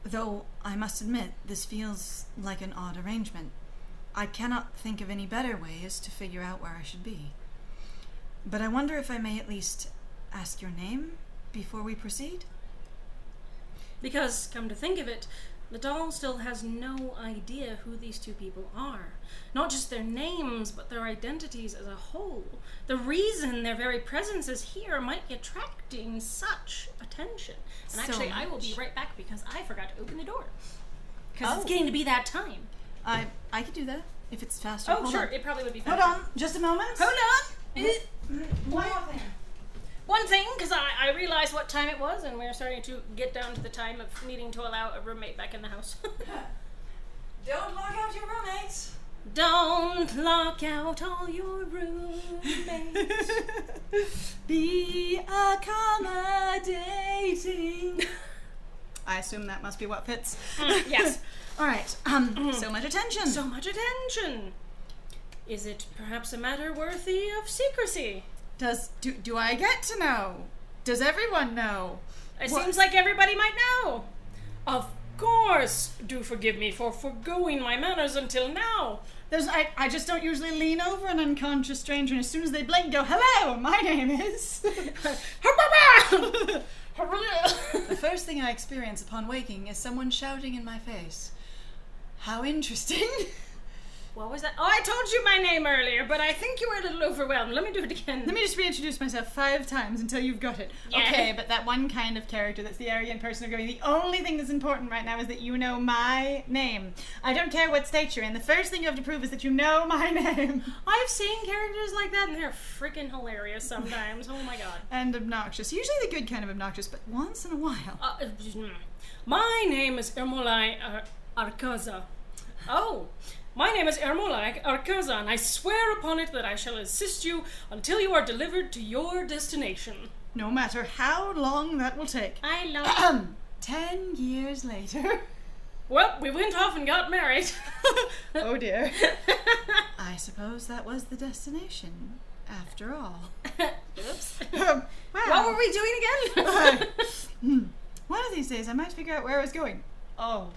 Though, I must admit, this feels like an odd arrangement. I cannot think of any better ways to figure out where I should be. But I wonder if I may at least ask your name before we proceed? Because, come to think of it, the doll still has no idea who these two people are. Not just their names, but their identities as a whole. The reason their very presence is here might be attracting such attention. And So actually, I will be much. right back because I forgot to open the door. Because Oh. it's getting to be that time. I could do that, if it's faster. Oh, Hold sure, on. it probably would be Hold faster. on, just a moment. Hold on! One more thing. One thing, because I realized what time it was, and we're starting to get down to the time of needing to allow a roommate back in the house. Don't lock out your roommates. Don't lock out all your roommates. Be accommodating. I assume that must be what fits. Yes. All right. So much attention. So much attention. Is it perhaps a matter worthy of secrecy? Do I get to know? Does everyone know? It What- seems like everybody might know. Of course. Do forgive me for forgoing my manners until now. I just don't usually lean over an unconscious stranger, and as soon as they blink, go, "Hello, my name is." The first thing I experience upon waking is someone shouting in my face. How interesting. What was that? Oh, I told you my name earlier, but I think you were a little overwhelmed. Let me do it again. Let me just reintroduce myself 5 times until you've got it. Yeah. Okay, but that one kind of character that's the arrogant person of going, the only thing that's important right now is that you know my name. I don't care what state you're in. The first thing you have to prove is that you know my name. I've seen characters like that, and they're freaking hilarious sometimes. Oh my god. And obnoxious. Usually the good kind of obnoxious, but once in a while. My name is Ermolai Arkaza. Oh, my name is Ermolai Arkaza, and I swear upon it that I shall assist you until you are delivered to your destination. No matter how long that will take. I love 10 years later. Well, we went off and got married. Oh dear. I suppose that was the destination, after all. Oops. Wow. What were we doing again? One of these days I might figure out where I was going. Oh.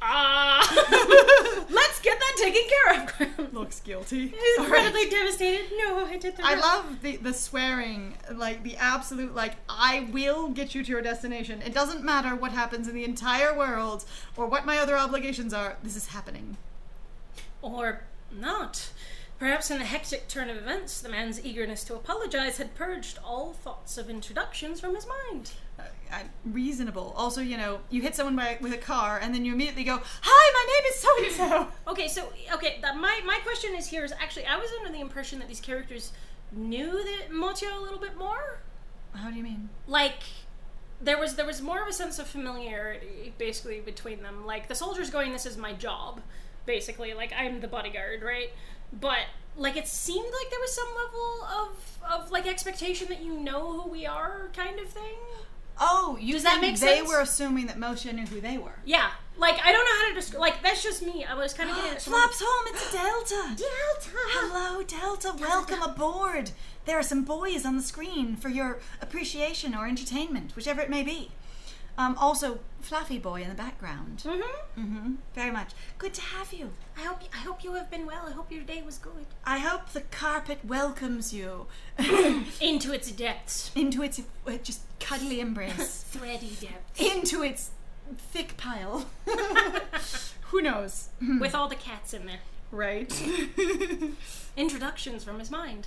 Let's get that taken care of. Looks guilty. He's incredibly Alright. devastated. No, I did the I wrong- love the swearing, like the absolute, like, I will get you to your destination. It doesn't matter what happens in the entire world or what my other obligations are. This is happening. Or not. Perhaps in a hectic turn of events, the man's eagerness to apologize had purged all thoughts of introductions from his mind. Reasonable. Also, you know, you hit someone with a car and then you immediately go, "Hi, my name is so-and-so." Okay, my question is here is actually, I was under the impression that these characters knew that Motya a little bit more. How do you mean? Like, there was more of a sense of familiarity, basically, between them. Like, the soldier's going, this is my job, basically. Like, I'm the bodyguard, right? But, like, it seemed like there was some level of like, expectation that you know who we are, kind of thing. Oh, you Does that think make they sense? were assuming that Moshe knew who they were? Yeah. Like, I don't know how to describe, like, that's just me. I was kind of getting it. Flaps home, it's Delta! Delta! Hello, Delta, welcome aboard! There are some boys on the screen for your appreciation or entertainment, whichever it may be. Also, Fluffy Boy in the background. Very much. Good to have you. I hope you have been well. I hope your day was good. I hope the carpet welcomes you Into its depths. into its just cuddly embrace. Thready depths. Into its thick pile. Who knows? With all the cats in there. Right. Introductions from his mind.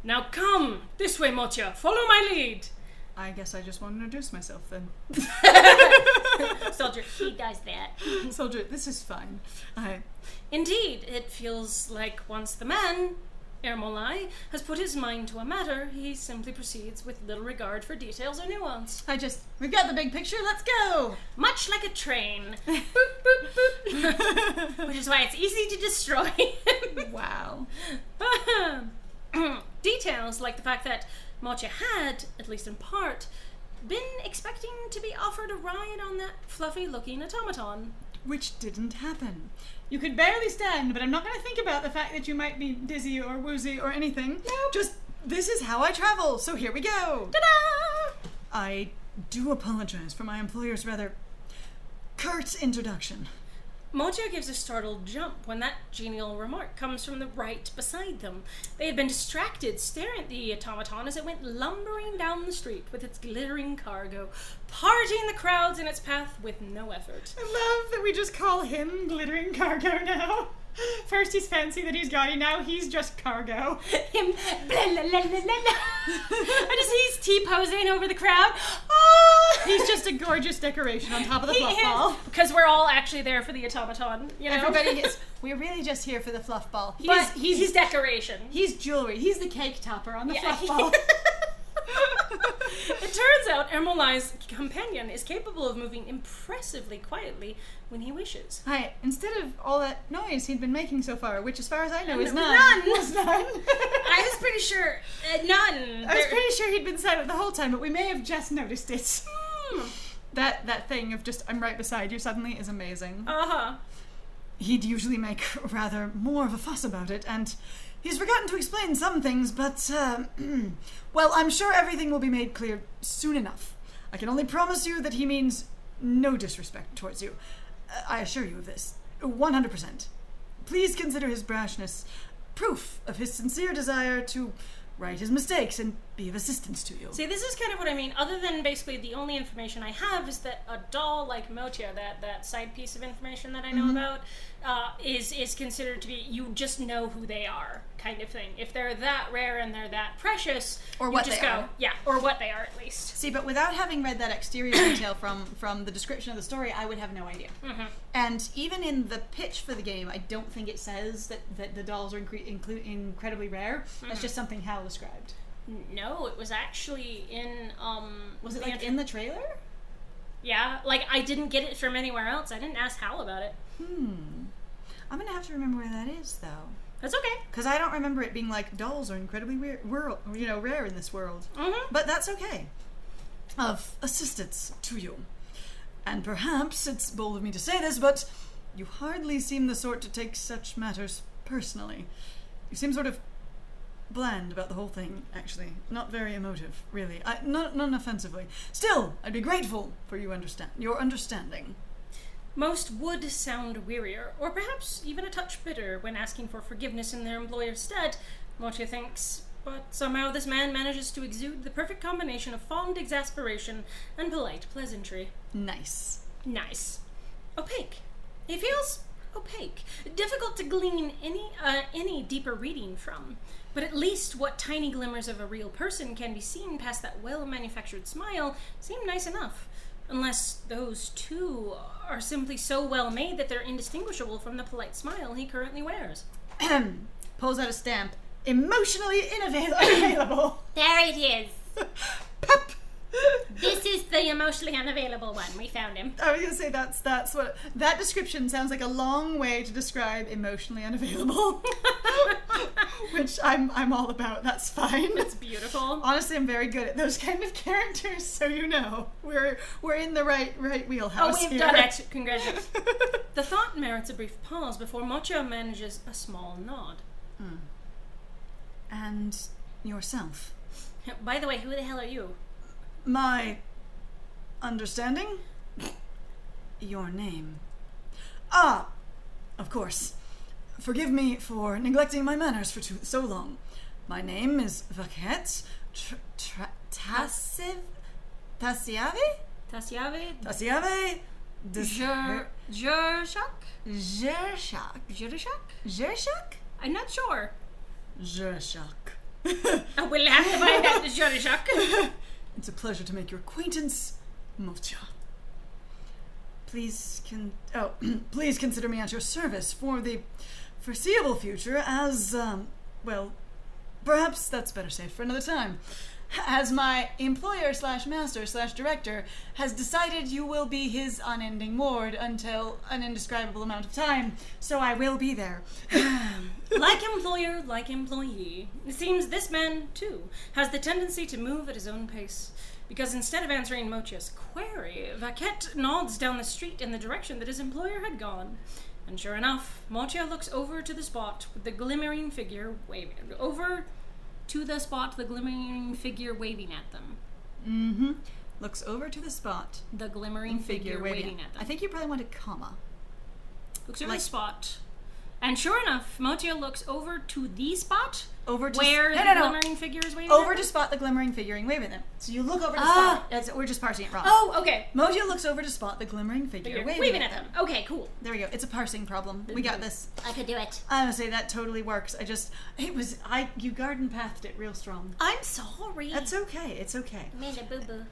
Now come! This way, Motya. Follow my lead. I guess I just want to introduce myself then. Soldier, he does that. Soldier, this is fine. Indeed, it feels like once the man, Ermolai, has put his mind to a matter, he simply proceeds with little regard for details or nuance. We've got the big picture, let's go! Much like a train. Boop, boop, boop. Which is why it's easy to destroy. Wow. Details like the fact that Motya had, at least in part, been expecting to be offered a ride on that fluffy-looking automaton. Which didn't happen. You could barely stand, but I'm not going to think about the fact that you might be dizzy or woozy or anything. Nope. Just, this is how I travel, so here we go. Ta-da! I do apologize for my employer's rather curt introduction. Motya gives a startled jump when that genial remark comes from the right beside them. They had been distracted, staring at the automaton as it went lumbering down the street with its glittering cargo, parting the crowds in its path with no effort. I love that we just call him glittering cargo now. First he's fancy, then he's gaudy, now he's just cargo. Him, blah, la, la, la, la, la. I just he's T-posing over the crowd. He's just a gorgeous decoration on top of the fluff ball. Because we're all actually there for the automaton, you know? Everybody is. We're really just here for the fluff ball. He's decoration. He's jewelry. He's the cake topper on the fluff ball. It turns out Ermolai's companion is capable of moving impressively quietly when he wishes. Hi. Instead of all that noise he'd been making so far, which as far as I know is None. none. Was none. I was pretty sure none. I was pretty sure he'd been silent the whole time, but we may have just noticed it. That thing of just I'm right beside you suddenly is amazing. Uh-huh. He'd usually make rather more of a fuss about it, and he's forgotten to explain some things, but, well, I'm sure everything will be made clear soon enough. I can only promise you that he means no disrespect towards you. I assure you of this. 100%. Please consider his brashness proof of his sincere desire to right his mistakes and be of assistance to you. See, this is kind of what I mean. Other than basically the only information I have is that a doll like Motya, that side piece of information that I know about, is considered to be, you just know who they are, kind of thing. If they're that rare and they're that precious, Or you what just they go, are. yeah, or what they are at least. See, but without having read that exterior detail from the description of the story, I would have no idea. And even in the pitch for the game, I don't think it says that the dolls are incredibly rare. That's just something Hal described. No, it was actually in, Was it like in the trailer? Yeah, like I didn't get it from anywhere else. I didn't ask Hal about it. I'm gonna have to remember where that is, though. That's okay. Because I don't remember it being like, dolls are incredibly rare in this world. But that's okay. Of assistance to you. And perhaps it's bold of me to say this, but you hardly seem the sort to take such matters personally. You seem sort of bland about the whole thing, actually. Not very emotive, really. Not offensively. Still, I'd be grateful for your understanding. Most would sound wearier, or perhaps even a touch bitter when asking for forgiveness in their employer's stead, Motia thinks, but somehow this man manages to exude the perfect combination of fond exasperation and polite pleasantry. Nice. Nice. Opaque. He feels opaque, difficult to glean any deeper reading from, but at least what tiny glimmers of a real person can be seen past that well-manufactured smile seem nice enough. Unless those two are simply so well made that they're indistinguishable from the polite smile he currently wears. Pulls out a stamp. Emotionally unavailable. There it is. Pep. This is the emotionally unavailable one. We found him. I was gonna say that's what that description sounds like a long way to describe emotionally unavailable. Which I'm all about. That's fine. It's beautiful. Honestly, I'm very good at those kind of characters, so you know. We're in the right wheelhouse. Oh, we've done it. Congratulations. The thought merits a brief pause before Mocha manages a small nod. And yourself. By the way, who the hell are you? My understanding? Your name. Ah, of course. Forgive me for neglecting my manners for so long. My name is Vaket Tassiave? Tassiave? Tassiave? Jershak? I'm not sure. Jershak. We'll have to find out the Jershak. It's a pleasure to make your acquaintance, Mocha. Please consider me at your service for the foreseeable future as, well, perhaps that's better saved for another time. As my employer/master/director has decided you will be his unending ward until an indescribable amount of time, so I will be there. Like employer, like employee. It seems this man, too, has the tendency to move at his own pace. Because instead of answering Mocha's query, Vaket nods down the street in the direction that his employer had gone. And sure enough, Mocha looks over to the spot with the glimmering figure waving at them. Mm-hmm. Looks over to the spot. The glimmering figure waving at them. I think you probably want a comma. Looks over the spot. And sure enough, Mocha looks over to the spot over to where the glimmering figure is waving over at to them? spot the glimmering figure waving at them. So you look over to spot. We're just parsing it wrong. Oh, okay. Mocha looks over to spot the glimmering figure waving at them. Okay, cool. There we go. It's a parsing problem. We got this. I could do it. I would say that totally works. You garden pathed it real strong. I'm sorry. That's okay. It's okay. Made a boo-boo.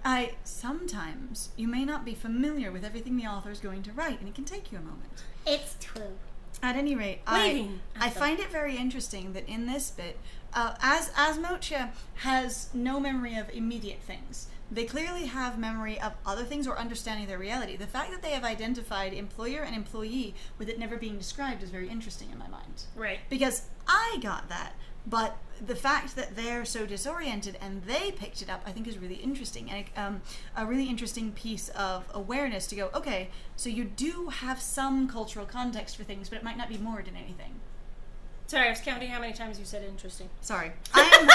Sometimes you may not be familiar with everything the author is going to write, and it can take you a moment. It's true. At any rate, I find it very interesting that in this bit, as Mocha has no memory of immediate things, they clearly have memory of other things or understanding their reality. The fact that they have identified employer and employee with it never being described is very interesting in my mind. Right. Because I got that, but the fact that they're so disoriented and they picked it up, I think is really interesting. And a really interesting piece of awareness to go, okay, so you do have some cultural context for things, but it might not be more than anything. Sorry, I was counting how many times you said interesting. Sorry. I'm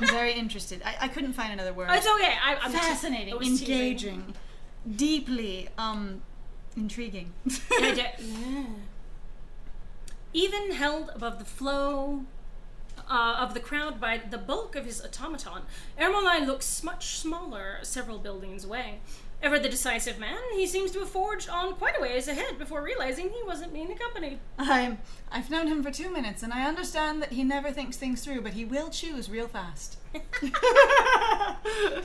very interested. I couldn't find another word. It's okay. I'm fascinating, engaging, deeply intriguing. Even held above the flow of the crowd by the bulk of his automaton, Ermolai looks much smaller several buildings away. Ever the decisive man, he seems to have forged on quite a ways ahead before realizing he wasn't being accompanied. I've known him for 2 minutes, and I understand that he never thinks things through, but he will choose real fast.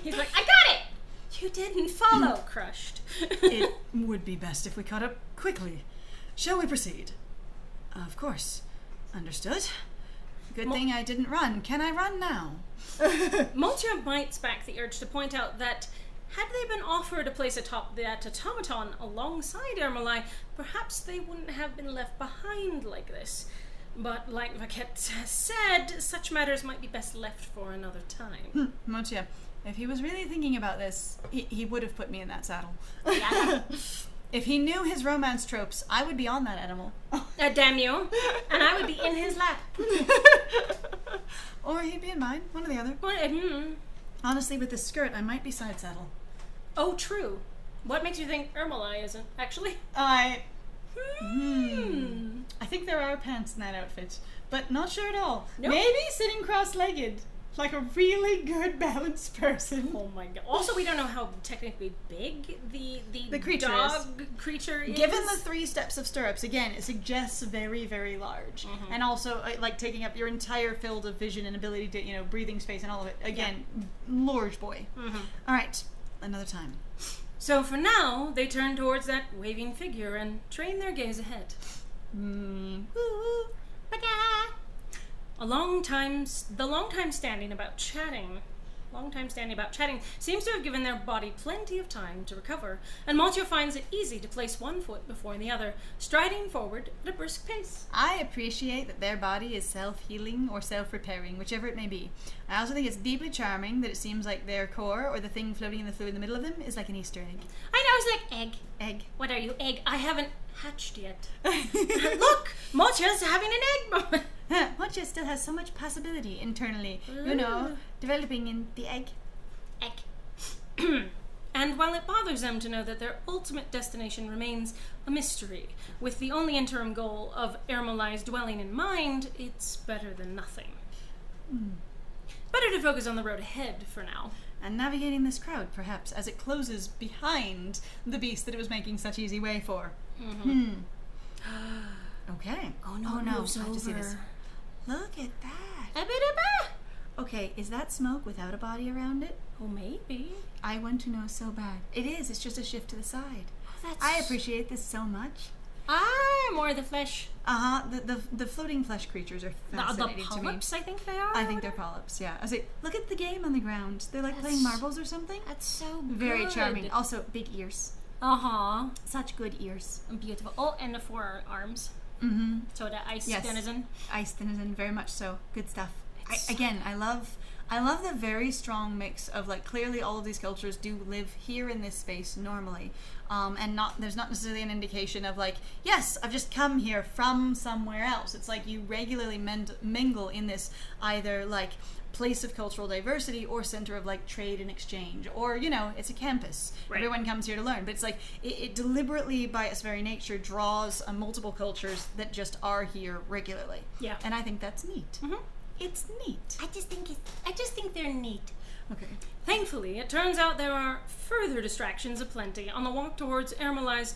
He's like, I got it! You didn't follow, crushed. It would be best if we caught up quickly. Shall we proceed? Of course. Understood. Good thing I didn't run. Can I run now? Mocha bites back the urge to point out that had they been offered a place atop that automaton alongside Ermolai, perhaps they wouldn't have been left behind like this. But like Vaket has said, such matters might be best left for another time. Mocha, if he was really thinking about this, he would have put me in that saddle. Yeah. If he knew his romance tropes, I would be on that animal. Damn you. And I would be in his lap. Or he'd be in mine, one or the other. Honestly, with this skirt, I might be side saddle. Oh, true. What makes you think Ermolai isn't, actually? I think there are pants in that outfit, but not sure at all. Nope. Maybe sitting cross-legged, like a really good balanced person. Oh my god. Also, we don't know how technically big the creature dog creature is. Given the 3 steps of stirrups, again, it suggests very, very large. And also, like, taking up your entire field of vision and ability to, you know, breathing space and all of it. Again, large boy. All right, another time. So for now, they turn towards that waving figure and train their gaze ahead. The long time standing about chatting seems to have given their body plenty of time to recover, and Montio finds it easy to place one foot before the other, striding forward at a brisk pace. I appreciate that their body is self-healing or self-repairing, whichever it may be. I also think it's deeply charming that it seems like their core, or the thing floating in the fluid in the middle of them, is like an Easter egg. I know, it's like egg. Egg. What are you, egg? I haven't hatched yet. Look! Montio's having an egg moment. Montio still has so much possibility internally, you know, developing in the egg. And while it bothers them to know that their ultimate destination remains a mystery, with the only interim goal of Ermolai's dwelling in mind, it's better than nothing. Better to focus on the road ahead for now. And navigating this crowd, perhaps, as it closes behind the beast that it was making such easy way for. Okay. Oh no, I have to see this. over. Look at that. Okay, is that smoke without a body around it? Oh, maybe. I want to know so bad. It is. It's just a shift to the side. That's... I appreciate this so much. More of the flesh. The floating flesh creatures are The fascinating to me. polyps, I think they are. I think they're polyps, yeah. I was like, look at the game on the ground. They're like playing marbles or something. That's so Very good. charming. Also, big ears. Such good ears. Beautiful. Oh, and the forearms. So the ice denizen. Ice denizen, very much so. Good stuff. I love the very strong mix of, like, clearly all of these cultures do live here in this space normally, and there's not necessarily an indication of, like, yes, I've just come here from somewhere else. It's like you regularly mingle in this either, like, place of cultural diversity or center of, like, trade and exchange, or, you know, it's a campus. Right. Everyone comes here to learn, but it's like it deliberately by its very nature draws multiple cultures that just are here regularly. Yeah. And I think that's neat. It's neat. I just think they're neat. Okay. Thankfully, it turns out there are further distractions aplenty on the walk towards Ermolai's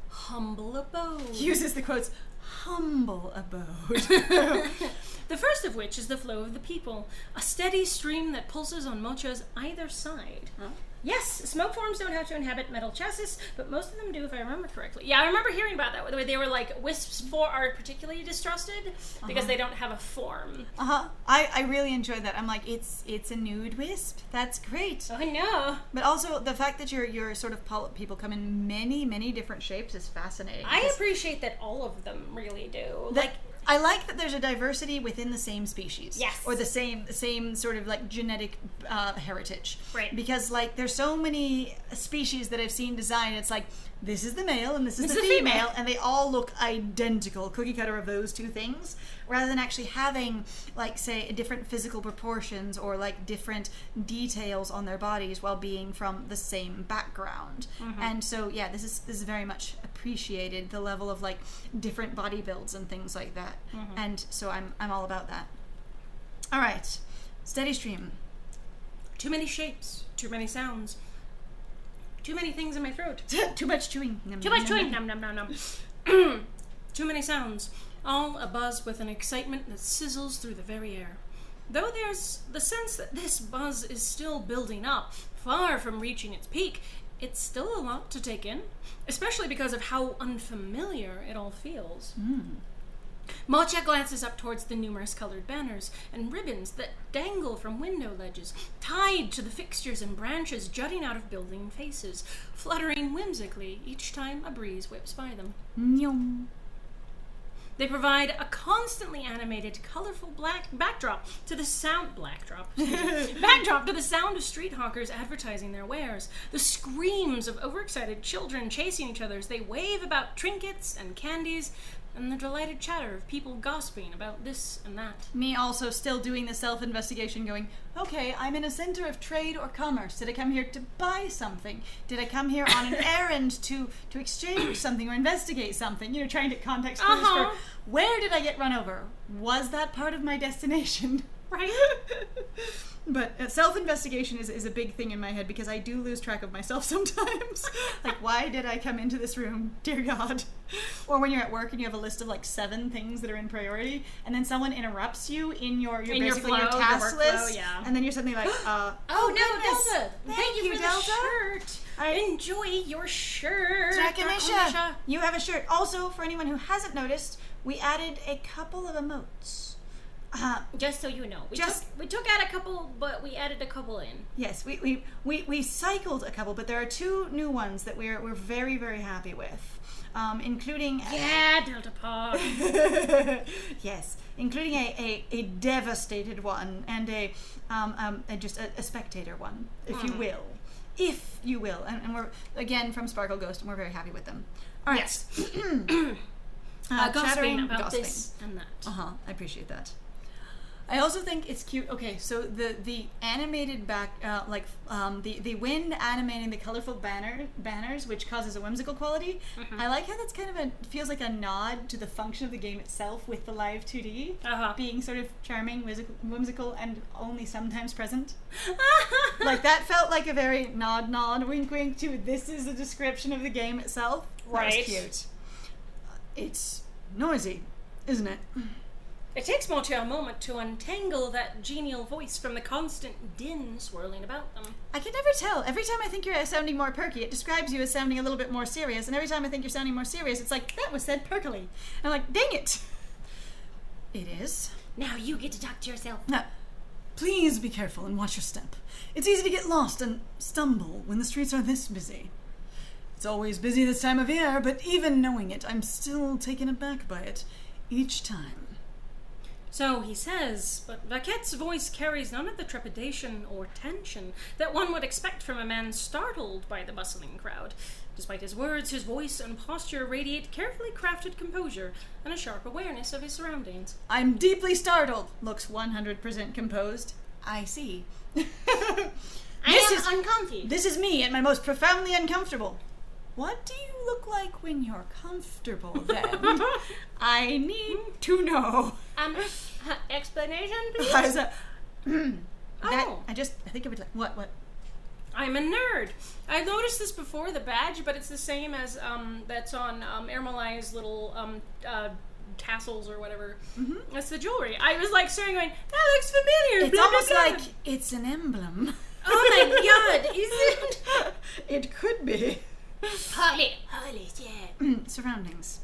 humble abode. He uses the quotes, humble abode. The first of which is the flow of the people, a steady stream that pulses on Mocha's either side. Huh? Yes, smoke forms don't have to inhabit metal chassis, but most of them do if I remember correctly. Yeah, I remember hearing about that, where they were like, wisps are particularly distrusted because they don't have a form. I really enjoyed that. I'm like, it's a nude wisp. That's great. Oh, I know. But also the fact that your sort of polyp people come in many, many different shapes is fascinating. I appreciate that all of them really do. I like that there's a diversity within the same species. Yes. Or the same sort of, like, genetic heritage. Right. Because, like, there's so many species that I've seen designed, it's like, this is the male and this is the female, and they all look identical, cookie cutter of those two things, rather than actually having, like, say, different physical proportions or, like, different details on their bodies while being from the same background. And so, yeah, this is very much appreciated, the level of, like, different body builds and things like that. And so I'm all about that. All right, steady stream. Too many shapes, too many sounds, too many things in my throat. Too much chewing. Too much chewing. Nom nom nom nom. Too many sounds, all abuzz with an excitement that sizzles through the very air. Though there's the sense that this buzz is still building up, far from reaching its peak, it's still a lot to take in, especially because of how unfamiliar it all feels. Mocha glances up towards the numerous colored banners and ribbons that dangle from window ledges, tied to the fixtures and branches jutting out of building faces, fluttering whimsically each time a breeze whips by them. Nyum. They provide a constantly animated, colorful backdrop to the sound of street hawkers advertising their wares. The screams of overexcited children chasing each other as they wave about trinkets and candies, and the delighted chatter of people gossiping about this and that. Me also still doing the self-investigation going, okay, I'm in a center of trade or commerce. Did I come here to buy something? Did I come here on an errand to exchange something or investigate something? You know, trying to get context clues for where did I get run over? Was that part of my destination? Right? But self-investigation is a big thing in my head because I do lose track of myself sometimes. Like, why did I come into this room? Dear God. Or when you're at work and you have a list of like 7 things that are in priority, and then someone interrupts you in your basically your task list, yeah. and then you're suddenly like, oh no, Delta! Thank you for Delta. the shirt. Enjoy your shirt. Draconisha, you have a shirt. Also, for anyone who hasn't noticed, we added a couple of emotes. Just so you know, we took out a couple, but we added a couple in. Yes, we cycled a couple, but there are 2 new ones that we're very, very happy with, including Delta Pod. yes, including a devastated one and a spectator one, if you will, and we're again from Sparkle Ghost, and we're very happy with them. All right, Yes. Gossiping about this and that. I appreciate that. I also think it's cute. Okay, so the animated back, the wind animating the colorful banners, which causes a whimsical quality. I like how that's kind of feels like a nod to the function of the game itself, with the live 2D being sort of charming, whimsical, and only sometimes present. Like that felt like a very nod, wink, wink to this is a description of the game itself. Right. That was cute. It's noisy, isn't it? It takes Motia a moment to untangle that genial voice from the constant din swirling about them. I can never tell. Every time I think you're sounding more perky, it describes you as sounding a little bit more serious, and every time I think you're sounding more serious, it's like, that was said perkily. And I'm like, dang it! It is. Now you get to talk to yourself. Now, please be careful and watch your step. It's easy to get lost and stumble when the streets are this busy. It's always busy this time of year, but even knowing it, I'm still taken aback by it each time. So he says, but Vaquette's voice carries none of the trepidation or tension that one would expect from a man startled by the bustling crowd. Despite his words, his voice and posture radiate carefully crafted composure and a sharp awareness of his surroundings. I'm deeply startled. Looks 100% composed. I see. I am uncomfy. This is me at my most profoundly uncomfortable. What do you look like when you're comfortable, then? I need to know. Explanation, please? I think it would like, what? I'm a nerd. I've noticed this before, the badge, but it's the same as that's on Ermolai's little tassels or whatever. That's the jewelry. I was like staring going, that looks familiar. It's almost like it's an emblem. Oh my god, is it? It could be. Holy, yeah. Surroundings.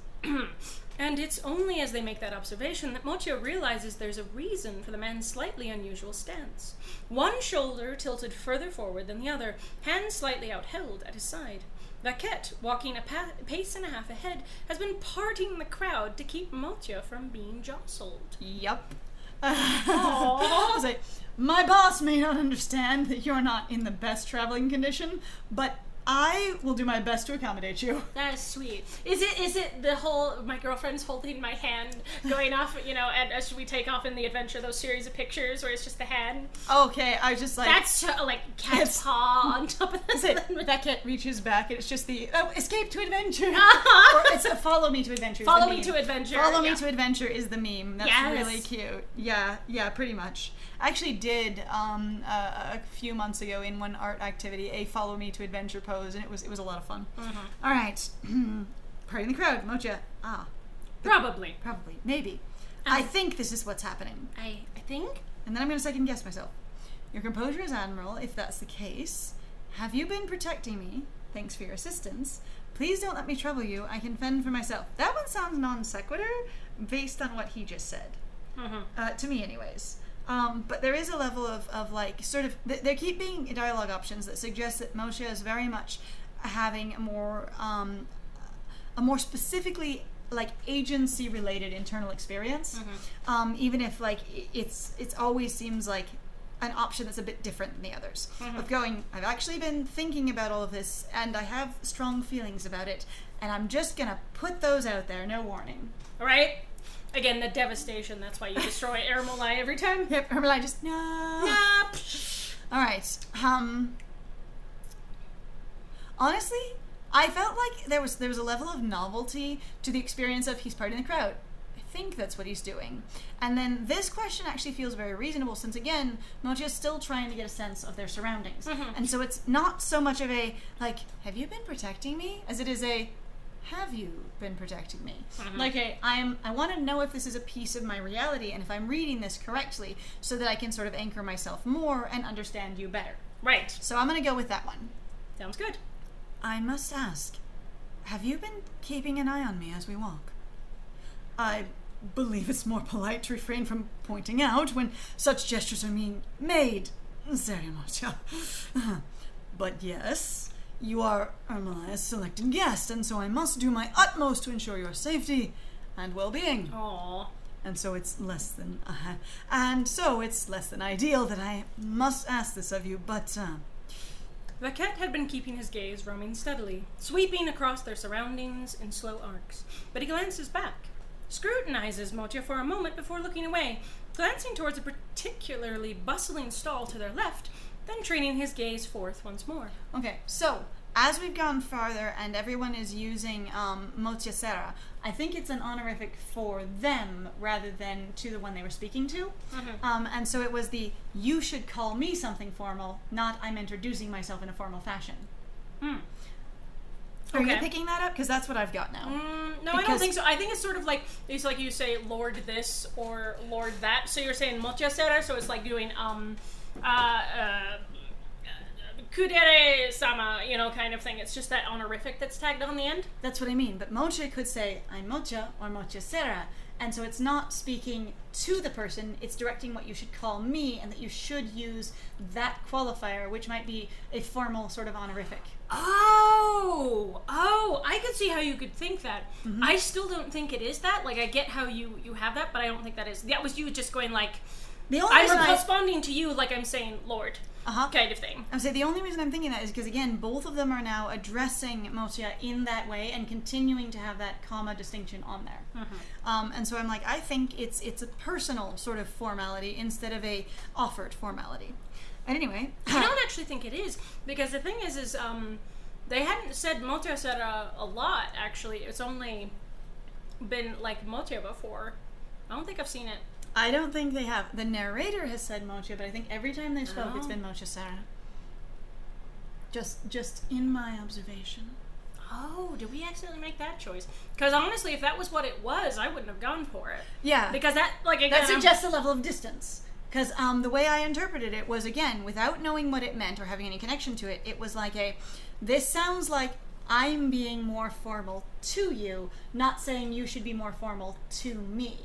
And it's only as they make that observation that Mochio realizes there's a reason for the man's slightly unusual stance. One shoulder tilted further forward than the other, hands slightly outheld at his side. Vaquette, walking a pace and a half ahead, has been parting the crowd to keep Mochio from being jostled. Yup. I was like, my boss may not understand that you're not in the best traveling condition, but I will do my best to accommodate you. That is sweet. Is it the whole, my girlfriend's holding my hand, going off, and should we take off in the adventure, those series of pictures where it's just the hand? Okay, I just like... That's like cat's paw on top of the... That cat reaches back and it's just the, escape to adventure. Or it's a follow me to adventure. Follow me to adventure. Follow me to adventure is the meme. That's yes. really cute. Yeah, pretty much. I actually did a few months ago in one art activity a follow me to adventure pose, and it was a lot of fun. All right, parting the crowd, Mocha. Probably, maybe. I think this is what's happening. I think. And then I'm going to second guess myself. Your composure is admirable, if that's the case. Have you been protecting me? Thanks for your assistance. Please don't let me trouble you. I can fend for myself. That one sounds non sequitur based on what he just said. To me, anyways. But there is a level of like, sort of, there keep being dialogue options that suggest that Moshe is very much having a more specifically like agency related internal experience. Even if like it's always seems like an option that's a bit different than the others. Of going, I've actually been thinking about all of this, and I have strong feelings about it, and I'm just gonna put those out there, no warning. All right. Again, the devastation. That's why you destroy Ermolai every time. Yep, Ermolai just, no. Alright, honestly, I felt like there was a level of novelty to the experience of he's part in the crowd. I think that's what he's doing. And then this question actually feels very reasonable since, again, Mochia's still trying to get a sense of their surroundings. And so it's not so much of a, like, have you been protecting me? As it is a, have you been protecting me? Like I want to know if this is a piece of my reality and if I'm reading this correctly so that I can sort of anchor myself more and understand you better. Right. So I'm going to go with that one. Sounds good. I must ask, have you been keeping an eye on me as we walk? I believe it's more polite to refrain from pointing out when such gestures are made. Very much. But yes, you are Ermolai's selected guest, and so I must do my utmost to ensure your safety and well-being. Aww. And so it's less than ideal that I must ask this of you, but Vaquette had been keeping his gaze roaming steadily, sweeping across their surroundings in slow arcs. But he glances back, scrutinizes Motia for a moment before looking away, glancing towards a particularly bustling stall to their left, then training his gaze forth once more. Okay, so as we've gone farther and everyone is using Motia Sera, I think it's an honorific for them rather than to the one they were speaking to. And so it was the, you should call me something formal, not I'm introducing myself in a formal fashion. Are you picking that up? Because that's what I've got now. No, I don't think so. I think it's sort of like, it's like you say Lord this or Lord that. So you're saying Motia Sera, so it's like doing Kudere-sama, kind of thing. It's just that honorific that's tagged on the end. That's what I mean. But Mocha could say, I'm Mocha or Mocha Sera. And so it's not speaking to the person, it's directing what you should call me and that you should use that qualifier, which might be a formal sort of honorific. Oh, I could see how you could think that. I still don't think it is that. Like, I get how you have that, but I don't think that is. That was you just going like, I'm responding to you like I'm saying Lord. Kind of thing. I would say the only reason I'm thinking that is because, again, both of them are now addressing Motia in that way and continuing to have that comma distinction on there. And so I'm like, I think it's a personal sort of formality instead of a offered formality. And anyway, I don't actually think it is, because the thing is they hadn't said Motia Sera a lot, actually. It's only been like Motia before. I don't think I've seen it. I don't think they have. The narrator has said Mocha, but I think every time they spoke, it's been Mocha Sera. Just in my observation. Oh, did we accidentally make that choice? Because honestly, if that was what it was, I wouldn't have gone for it. Yeah. Because that, like, again, that suggests a level of distance. Because the way I interpreted it was, again, without knowing what it meant or having any connection to it, it was like this sounds like I'm being more formal to you, not saying you should be more formal to me.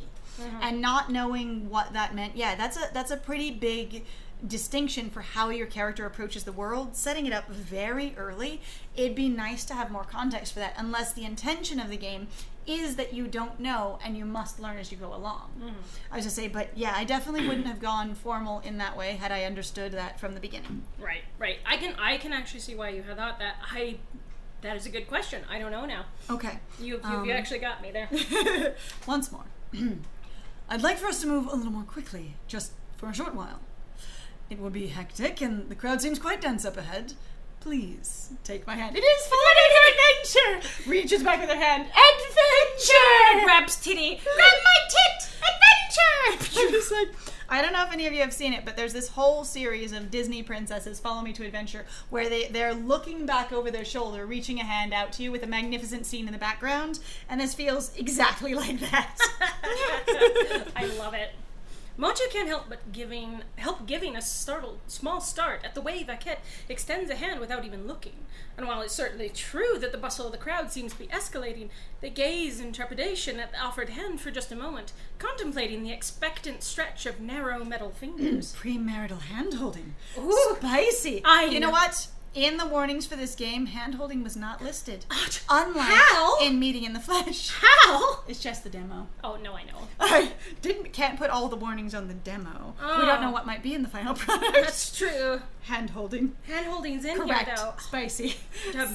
And not knowing what that meant, that's a pretty big distinction for how your character approaches the world, setting it up very early. It'd be nice to have more context for that, unless the intention of the game is that you don't know and you must learn as you go along. I was just say, but yeah, I definitely wouldn't have gone formal in that way had I understood that from the beginning. Right. I can actually see why you had thought that. That is a good question. I don't know now. Okay. You actually got me there. Once more. I'd like for us to move a little more quickly, just for a short while. It will be hectic, and the crowd seems quite dense up ahead. Please, take my hand. It is fun adventure! Reaches back with her hand. Adventure! Grabs titty. Grab my tit! Adventure! I'm just like, I don't know if any of you have seen it, but there's this whole series of Disney princesses, Follow Me to Adventure, where they're looking back over their shoulder, reaching a hand out to you with a magnificent scene in the background, and this feels exactly like that. I love it. Mocha can't help giving a startled small start at the way Vaquette extends a hand without even looking. And while it's certainly true that the bustle of the crowd seems to be escalating, they gaze in trepidation at the offered hand for just a moment, contemplating the expectant stretch of narrow metal fingers. Premarital hand-holding. Ooh. Spicy. You know what? In the warnings for this game, hand-holding was not listed. How? Unlike in Meeting in the Flesh. How? It's just the demo. Oh, no, I know. I can't put all the warnings on the demo. We don't know what might be in the final product. That's true. Hand-holding. Hand-holding's in Correct. here, though. Spicy. Um,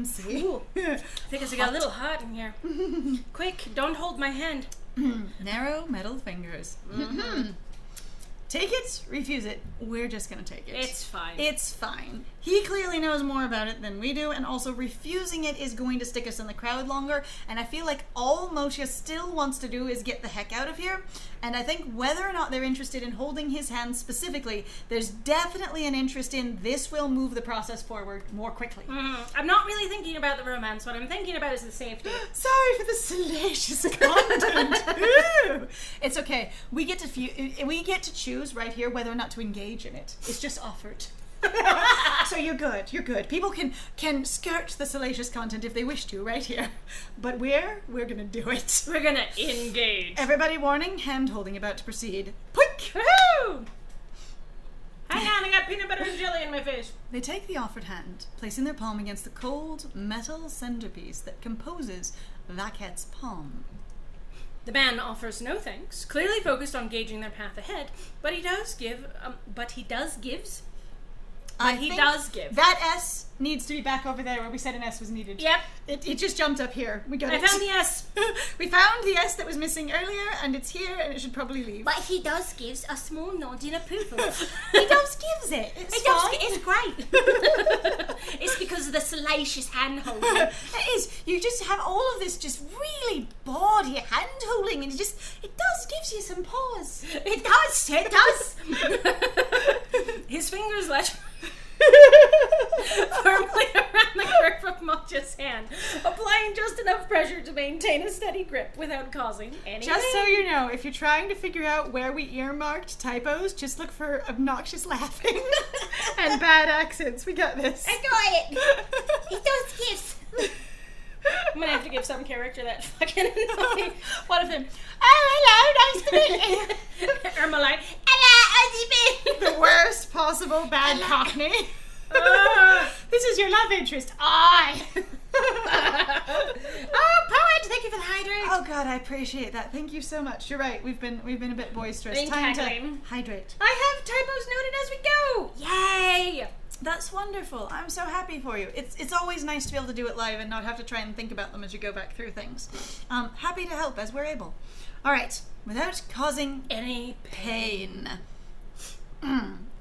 Spicy. Ooh. I think it's got a little hot in here. Quick, don't hold my hand. Narrow metal fingers. Take it, refuse it. We're just gonna take it. It's fine. It's fine. He clearly knows more about it than we do, and also refusing it is going to stick us in the crowd longer, and I feel like all Moshe still wants to do is get the heck out of here, and I think whether or not they're interested in holding his hand specifically, there's definitely an interest in this will move the process forward more quickly. I'm not really thinking about the romance. What I'm thinking about is the safety. Sorry for the salacious content. Ooh. It's okay. We get to choose right here whether or not to engage in it. It's just offered. So you're good. You're good. People can skirt the salacious content if they wish to right here. But we're gonna do it. We're gonna engage. Everybody warning, hand holding about to proceed. Quick! Woohoo! Hang on, I got peanut butter and jelly in my face. They take the offered hand, placing their palm against the cold metal centerpiece that composes Vaquette's palm. The man offers no thanks, clearly focused on gauging their path ahead, but he does give. That S needs to be back over there where we said an S was needed. Yep. It just jumped up here. We got it. I found the S. We found the S that was missing earlier, and it's here, and it should probably leave. But he does gives a small nod in approval. He does gives it. It's fine. It's great. It's because of the salacious hand holding. It is. You just have all of this just really bawdy hand holding, and it does gives you some pause. It does. It does. His fingers latch firmly around the curve of Mocha's hand, applying just enough pressure to maintain a steady grip without causing any Just pain. so you know, if you're trying to figure out where we earmarked typos, just look for obnoxious laughing and bad accents. We got this. I got it. It does gifts. I'm gonna have to give some character that fucking annoying. What of him? Oh, hello, nice to meet you. Ermeline. Hello, The worst possible bad Cockney. This is your love interest. I. Oh, poet! Thank you for the hydrate. Oh God, I appreciate that. Thank you so much. You're right. We've been a bit boisterous. Been Time cackling. to hydrate. I have typos noted as we go. Yay! That's wonderful. I'm so happy for you. It's always nice to be able to do it live and not have to try and think about them as you go back through things. Happy to help as we're able. All right, without causing Any pain.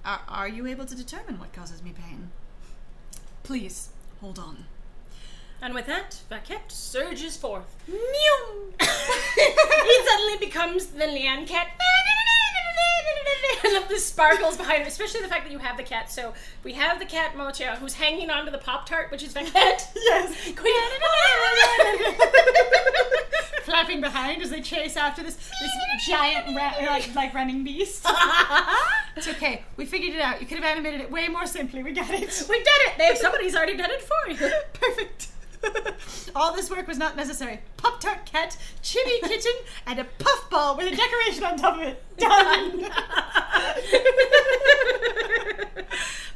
Are you able to determine what causes me pain? Please hold on. And with that, Vaquette surges forth. Mew! He suddenly becomes the Leanne cat. I love the sparkles behind it, especially the fact that you have the cat. So we have the cat Mocha, who's hanging onto the Pop-Tart, which is Vaquette. Yes. Flapping behind as they chase after this giant like running beast. It's okay. We figured it out. You could have animated it way more simply. We got it. We did it! Somebody's already done it for you. Perfect. All this work was not necessary. Pop-Tart cat, chibi kitten, and a puffball with a decoration on top of it. Done.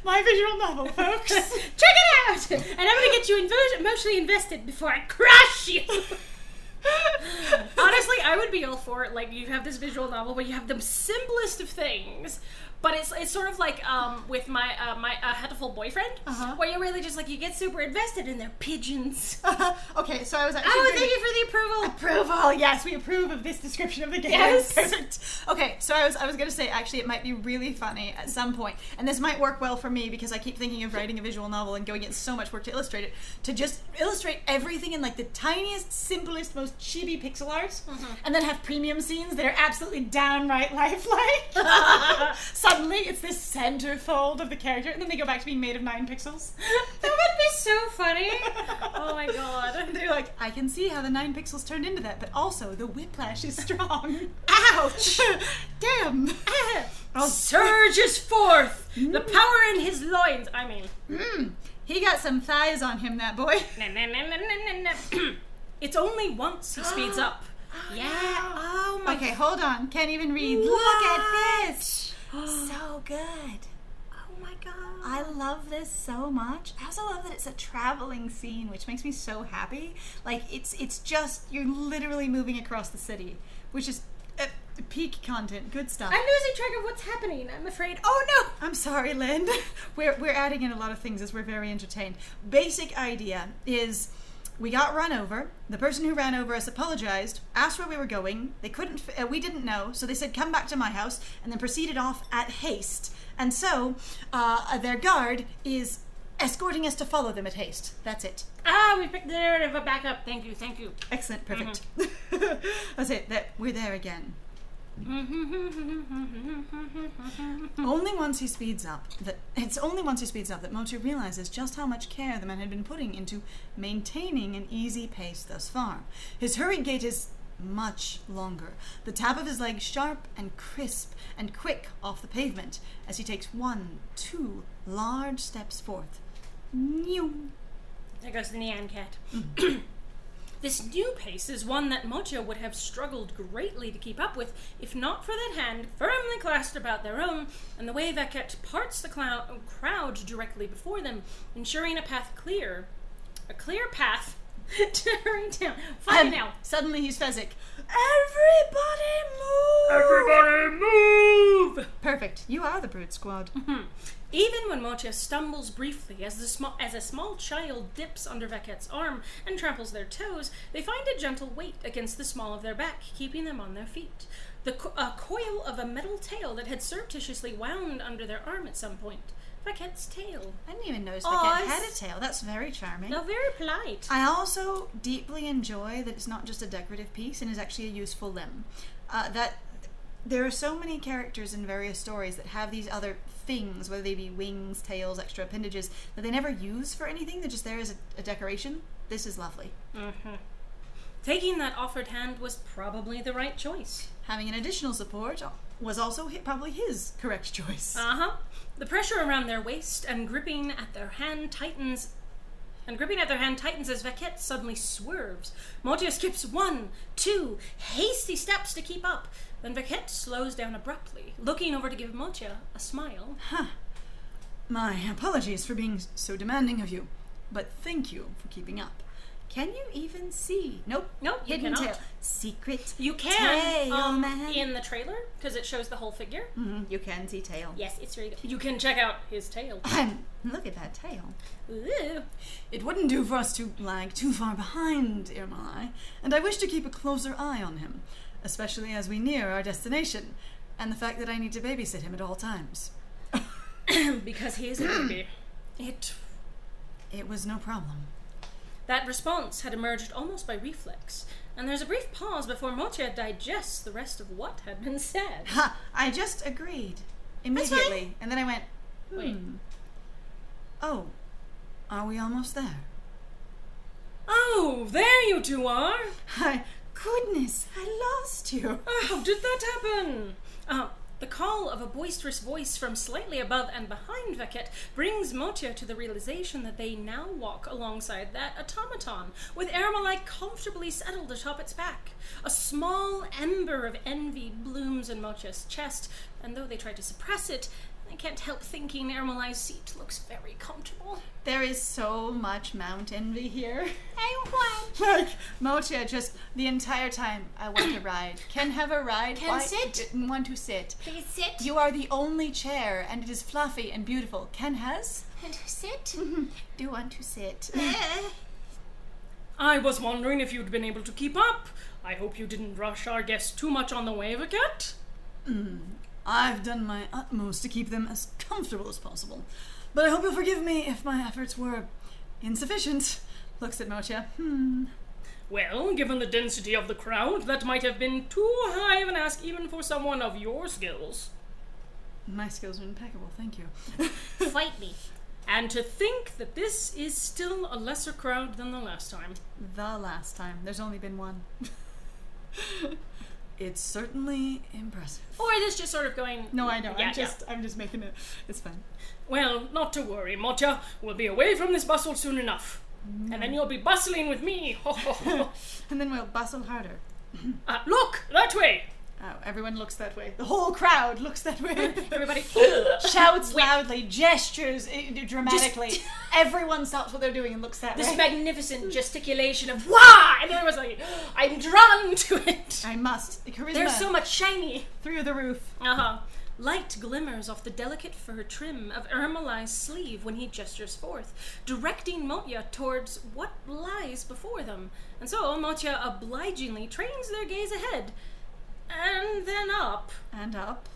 My visual novel, folks. Check it out! And I'm gonna get you emotionally invested before I crush you. Honestly, I would be all for it. Like, you have this visual novel where you have the simplest of things, but it's sort of like with my hatful boyfriend, where you really just like you get super invested in their pigeons. Okay, so I was actually. Oh, thank you for the approval. Approval. Yes, we approve of this description of the game. Yes. Perfect. Okay, so I was gonna say actually it might be really funny at some point, and this might work well for me because I keep thinking of writing a visual novel and going into so much work to illustrate it, to just illustrate everything in like the tiniest, simplest, most chibi pixel art, and then have premium scenes that are absolutely downright lifelike. Suddenly, it's this centerfold of the character, and then they go back to being made of 9 pixels. That would be so funny. Oh my god. And they're like, I can see how the 9 pixels turned into that, but also the whiplash is strong. Ouch! Damn! Surges forth, the power in his loins. I mean, He got some thighs on him, that boy. It's only once he speeds up. Yeah. Oh my. Okay, hold on. Can't even read. What? Look at this. So good. Oh my god. I love this so much. I also love that it's a traveling scene, which makes me so happy. Like, it's just, you're literally moving across the city, which is peak content. Good stuff. I'm losing track of what's happening, I'm afraid. Oh no! I'm sorry, Lynn. We're adding in a lot of things as we're very entertained. Basic idea is we got run over. The person who ran over us apologized, asked where we were going. They couldn't, we didn't know, so they said, come back to my house, and then proceeded off at haste. And so, their guard is escorting us to follow them at haste. That's it. We picked the narrative back up. Thank you. Excellent, perfect. That's it, we're there again. Only once he speeds up that Mochi realizes just how much care the man had been putting into maintaining an easy pace thus far. His hurried gait is much longer, the tap of his leg sharp and crisp and quick off the pavement as he takes 2 large steps forth. New. There goes the Nyan cat. This new pace is one that Mocha would have struggled greatly to keep up with if not for that hand firmly clasped about their own and the way Vaquette parts the crowd directly before them, ensuring a clear path to hurry down. Fine now. Suddenly he's Fezzik. Everybody move! Perfect. You are the Brute Squad. Even when Mocha stumbles briefly as a small child dips under Vaquette's arm and tramples their toes, they find a gentle weight against the small of their back, keeping them on their feet. A coil of a metal tail that had surreptitiously wound under their arm at some point. Vaquette's tail. I didn't even notice Vaquette had a tail. That's very charming. No, very polite. I also deeply enjoy that it's not just a decorative piece and is actually a useful limb. That there are so many characters in various stories that have these other things, whether they be wings, tails, extra appendages, that they never use for anything. They're just there as a decoration. This is lovely. Taking that offered hand was probably the right choice. Having an additional support was also probably his correct choice. The pressure around their waist and gripping at their hand tightens as Vaquette suddenly swerves. Motia skips 1, 2 hasty steps to keep up. Then Vaquette slows down abruptly, looking over to give Motia a smile. My apologies for being so demanding of you, but thank you for keeping up. Can you even see? Nope, hidden you cannot. tail. Secret You can tail, man. in the trailer, because it shows the whole figure. You can see tail. Yes, it's very good. You can check out his tail. Look at that tail. Ooh. It wouldn't do for us to lag too far behind Irmalai, and I wish to keep a closer eye on him, especially as we near our destination, and the fact that I need to babysit him at all times. Because he is a baby. It was no problem. That response had emerged almost by reflex, and there's a brief pause before Motia digests the rest of what had been said. I just agreed. Immediately. And then I went, Wait. Oh, are we almost there? Oh, there you two are! Goodness, I lost you. How did that happen? The call of a boisterous voice from slightly above and behind Vaquette brings Motia to the realization that they now walk alongside that automaton, with Ermalai comfortably settled atop its back. A small ember of envy blooms in Motia's chest, and though they try to suppress it, I can't help thinking Ermalai's seat looks very comfortable. There is so much Mount Envy here. I want. Like, Motia just the entire time, I want to ride. Can have a ride. Can sit? Want to sit. Please sit. You are the only chair, and it is fluffy and beautiful. Ken has? And sit. Do want to sit. I was wondering if you'd been able to keep up. I hope you didn't rush our guests too much on the way, Vaquette. I've done my utmost to keep them as comfortable as possible, but I hope you'll forgive me if my efforts were insufficient. Looks at Motia. Well, given the density of the crowd, that might have been too high of an ask even for someone of your skills. My skills are impeccable, thank you. Fight me. And to think that this is still a lesser crowd than the last time. The last time. There's only been one. It's certainly impressive. Or is this just sort of going... No, I know. Yeah, I'm just making it... It's fine. Well, not to worry, Motia. We'll be away from this bustle soon enough. And then you'll be bustling with me. And then we'll bustle harder. Look! That way! Oh, everyone looks that way. The whole crowd looks that way. Everybody Shouts loudly, gestures dramatically. Everyone stops what they're doing and looks that this way. magnificent gesticulation of wah, and everyone's like, I'm drawn to it. I must. Charisma There's so much shiny. through the roof. Light glimmers off the delicate fur trim of Ermolai's sleeve when he gestures forth, directing Motya towards what lies before them. And so Motya obligingly trains their gaze ahead, and then up. And up.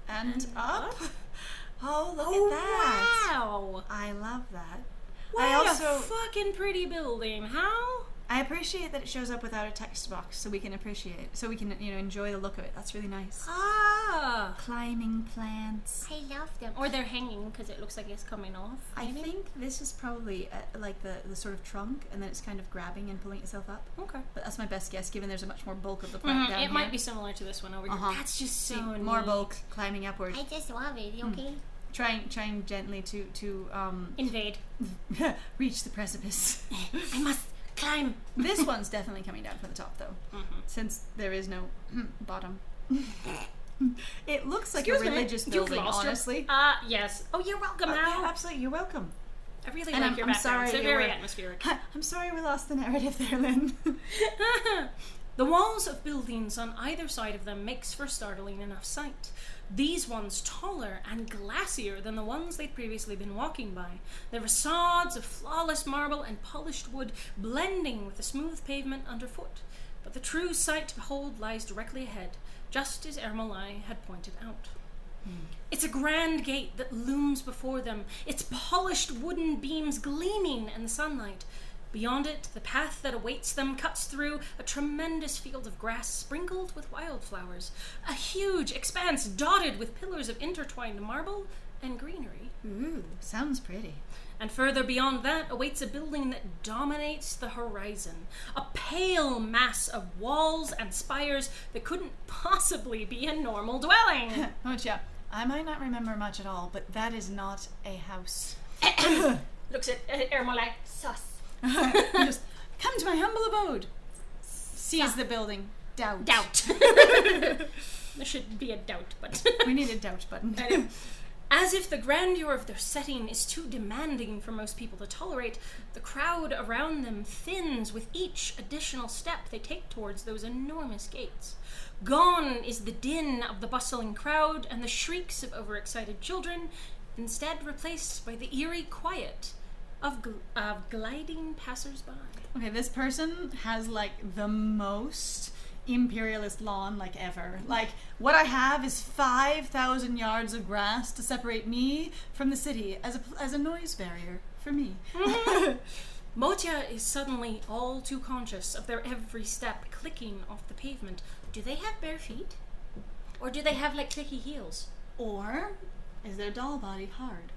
And up. Oh, look Oh, at that. wow! I love that. What a fucking pretty building, how? I appreciate that it shows up without a text box so we can enjoy the look of it. That's really nice. Ah! Climbing plants. I love them. Or they're hanging because it looks like it's coming off. I maybe? think this is probably like the sort of trunk, and then it's kind of grabbing and pulling itself up. Okay. But that's my best guess, given there's a much more bulk of the plant down It here. might be similar to this one over here. That's just so neat. More bulk climbing upward. I just love it, okay? Trying gently to Invade. reach the precipice. I must climb. This one's definitely coming down from the top, though, since there is no bottom. It looks like Excuse a me, religious you've building, lost your- honestly. Yes. Oh, you're welcome, Al. Yeah, absolutely, you're welcome. I really And like your I'm background. sorry It's you very were- atmospheric. I'm sorry we lost the narrative there, Lynn. The walls of buildings on either side of them makes for startling enough sight. These ones taller and glassier than the ones they'd previously been walking by, their facades of flawless marble and polished wood blending with the smooth pavement underfoot. But the true sight to behold lies directly ahead, just as Ermolai had pointed out. It's a grand gate that looms before them, its polished wooden beams gleaming in the sunlight. Beyond it, the path that awaits them cuts through a tremendous field of grass sprinkled with wildflowers, a huge expanse dotted with pillars of intertwined marble and greenery. Ooh, sounds pretty. And further beyond that awaits a building that dominates the horizon, a pale mass of walls and spires that couldn't possibly be a normal dwelling. Oh, yeah. I might not remember much at all, but that is not a house. Looks at Ermolai. Sus. Just come to my humble abode. Sees the building. Doubt. Doubt. There should be a doubt, but We need a doubt button. As if the grandeur of their setting is too demanding for most people to tolerate, the crowd around them thins with each additional step they take towards those enormous gates. Gone is the din of the bustling crowd and the shrieks of overexcited children, instead replaced by the eerie quiet of gliding passers-by. Okay, this person has like the most imperialist lawn like ever. Like, what I have is 5,000 yards of grass to separate me from the city as a noise barrier for me. Motya is suddenly all too conscious of their every step clicking off the pavement. Do they have bare feet? Or do they have like clicky heels? Or is their doll body hard?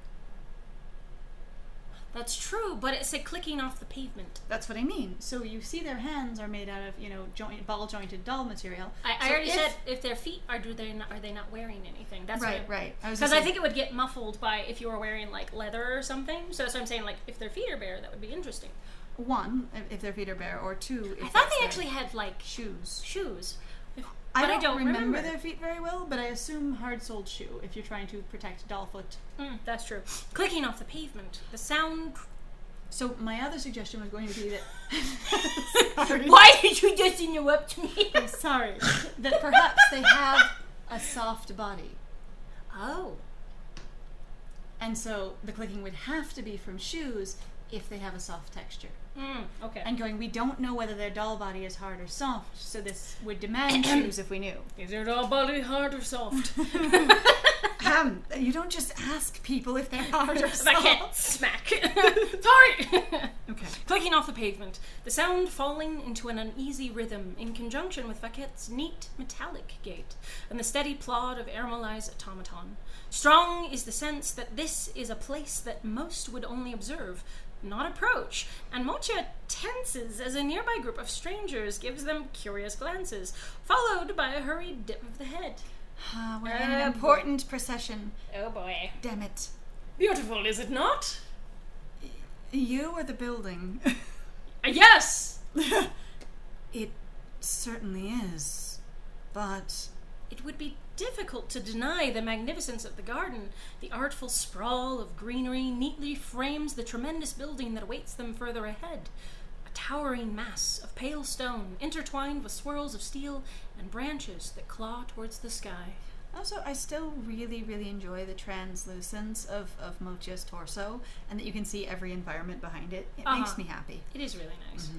That's true, but it's a clicking off the pavement. That's what I mean. So you see their hands are made out of, ball-jointed doll material. I So already said if their feet are they not wearing anything? That's Right. Because I think it would get muffled by if you were wearing like leather or something. So that's what I'm saying. Like if their feet are bare, that would be interesting. one, if their feet are bare, or two, if I thought that's they their actually had like shoes. shoes. I But don't remember their feet very well, but I assume hard-soled shoe if you're trying to protect doll foot. That's true. Clicking off the pavement. The sound... So my other suggestion was going to be that... Sorry. Why did you just interrupt me? I'm sorry. That perhaps they have a soft body. Oh. And so the clicking would have to be from shoes if they have a soft texture. Okay. And going, we don't know whether their doll body is hard or soft, so this would demand shoes if we knew. Is their doll body hard or soft? You don't just ask people if they're hard or soft. Baguette smack. Sorry. Okay. Clicking off the pavement, the sound falling into an uneasy rhythm in conjunction with Vaquette's neat metallic gait and the steady plod of Ermolai's automaton. Strong is the sense that this is a place that most would only observe, not approach, and Motya tenses as a nearby group of strangers gives them curious glances, followed by a hurried dip of the head. We're in an important procession. Oh boy. Damn it. Beautiful, is it not? You or the building? Yes! It certainly is. But it would be difficult to deny the magnificence of the garden. The artful sprawl of greenery neatly frames the tremendous building that awaits them further ahead. A towering mass of pale stone, intertwined with swirls of steel and branches that claw towards the sky. Also, I still really, really enjoy the translucence of Mochia's torso, and that you can see every environment behind it. It makes me happy. It is really nice.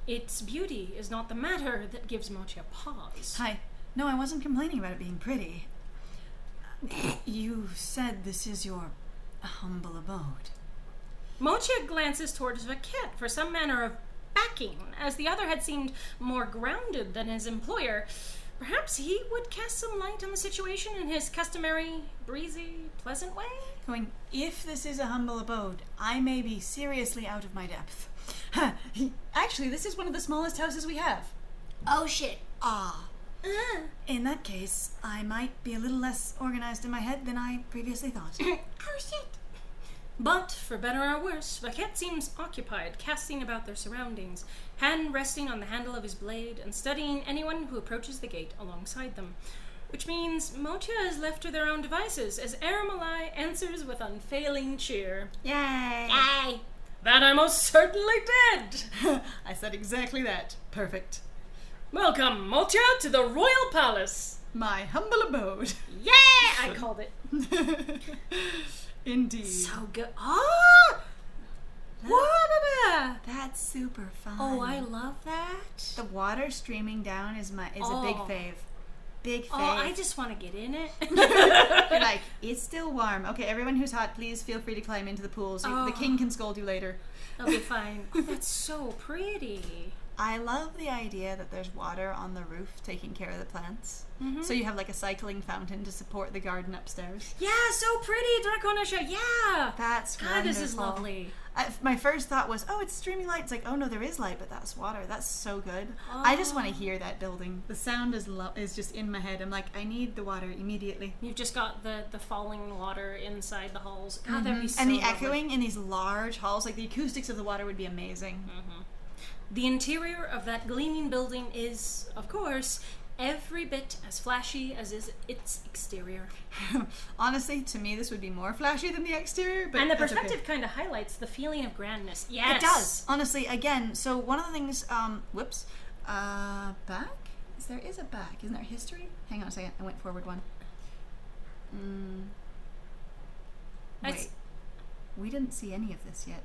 Its beauty is not the matter that gives Mochia pause. Hi. No, I wasn't complaining about it being pretty. You said this is your humble abode. Mochia glances towards Vaquette for some manner of backing, as the other had seemed more grounded than his employer. Perhaps he would cast some light on the situation in his customary, breezy, pleasant way? Going, if this is a humble abode, I may be seriously out of my depth. Actually, this is one of the smallest houses we have. Oh shit. In that case, I might be a little less organized in my head than I previously thought. Oh shit. But, for better or worse, Vaquette seems occupied, casting about their surroundings, hand resting on the handle of his blade, and studying anyone who approaches the gate alongside them. Which means Mochia is left to their own devices, as Aramalai answers with unfailing cheer. Yay! Yay. That I most certainly did! I said exactly that. Perfect. Welcome, Mochia, to the Royal Palace! My humble abode. Yeah! I called it. Indeed. So good. Ah! What? That's super fun. Oh, I love that. The water streaming down is a big fave. Big fave. Oh, I just want to get in it. You're like, it's still warm. Okay, everyone who's hot, please feel free to climb into the pools. The king can scold you later. I'll be fine. Oh, that's so pretty. I love the idea that there's water on the roof taking care of the plants. So you have like a cycling fountain to support the garden upstairs. Yeah, so pretty, Draconisha. Yeah. That's God, wonderful. this is lovely. My first thought was, oh, it's streaming light. It's like, oh no, there is light, but that's water. That's so good. I just want to hear that building. The sound is just in my head. I'm like, I need the water immediately. You've just got the falling water inside the halls. God, that'd be so And the lovely. echoing in these large halls, like the acoustics of the water would be amazing. The interior of that gleaming building is, of course, every bit as flashy as is its exterior. Honestly, to me, this would be more flashy than the exterior. But And the that's perspective okay. kind of highlights the feeling of grandness. Yes. It does. Honestly, again, so one of the things, back? There is a back. Isn't there history? Hang on a second. I went forward one. Wait. We didn't see any of this yet.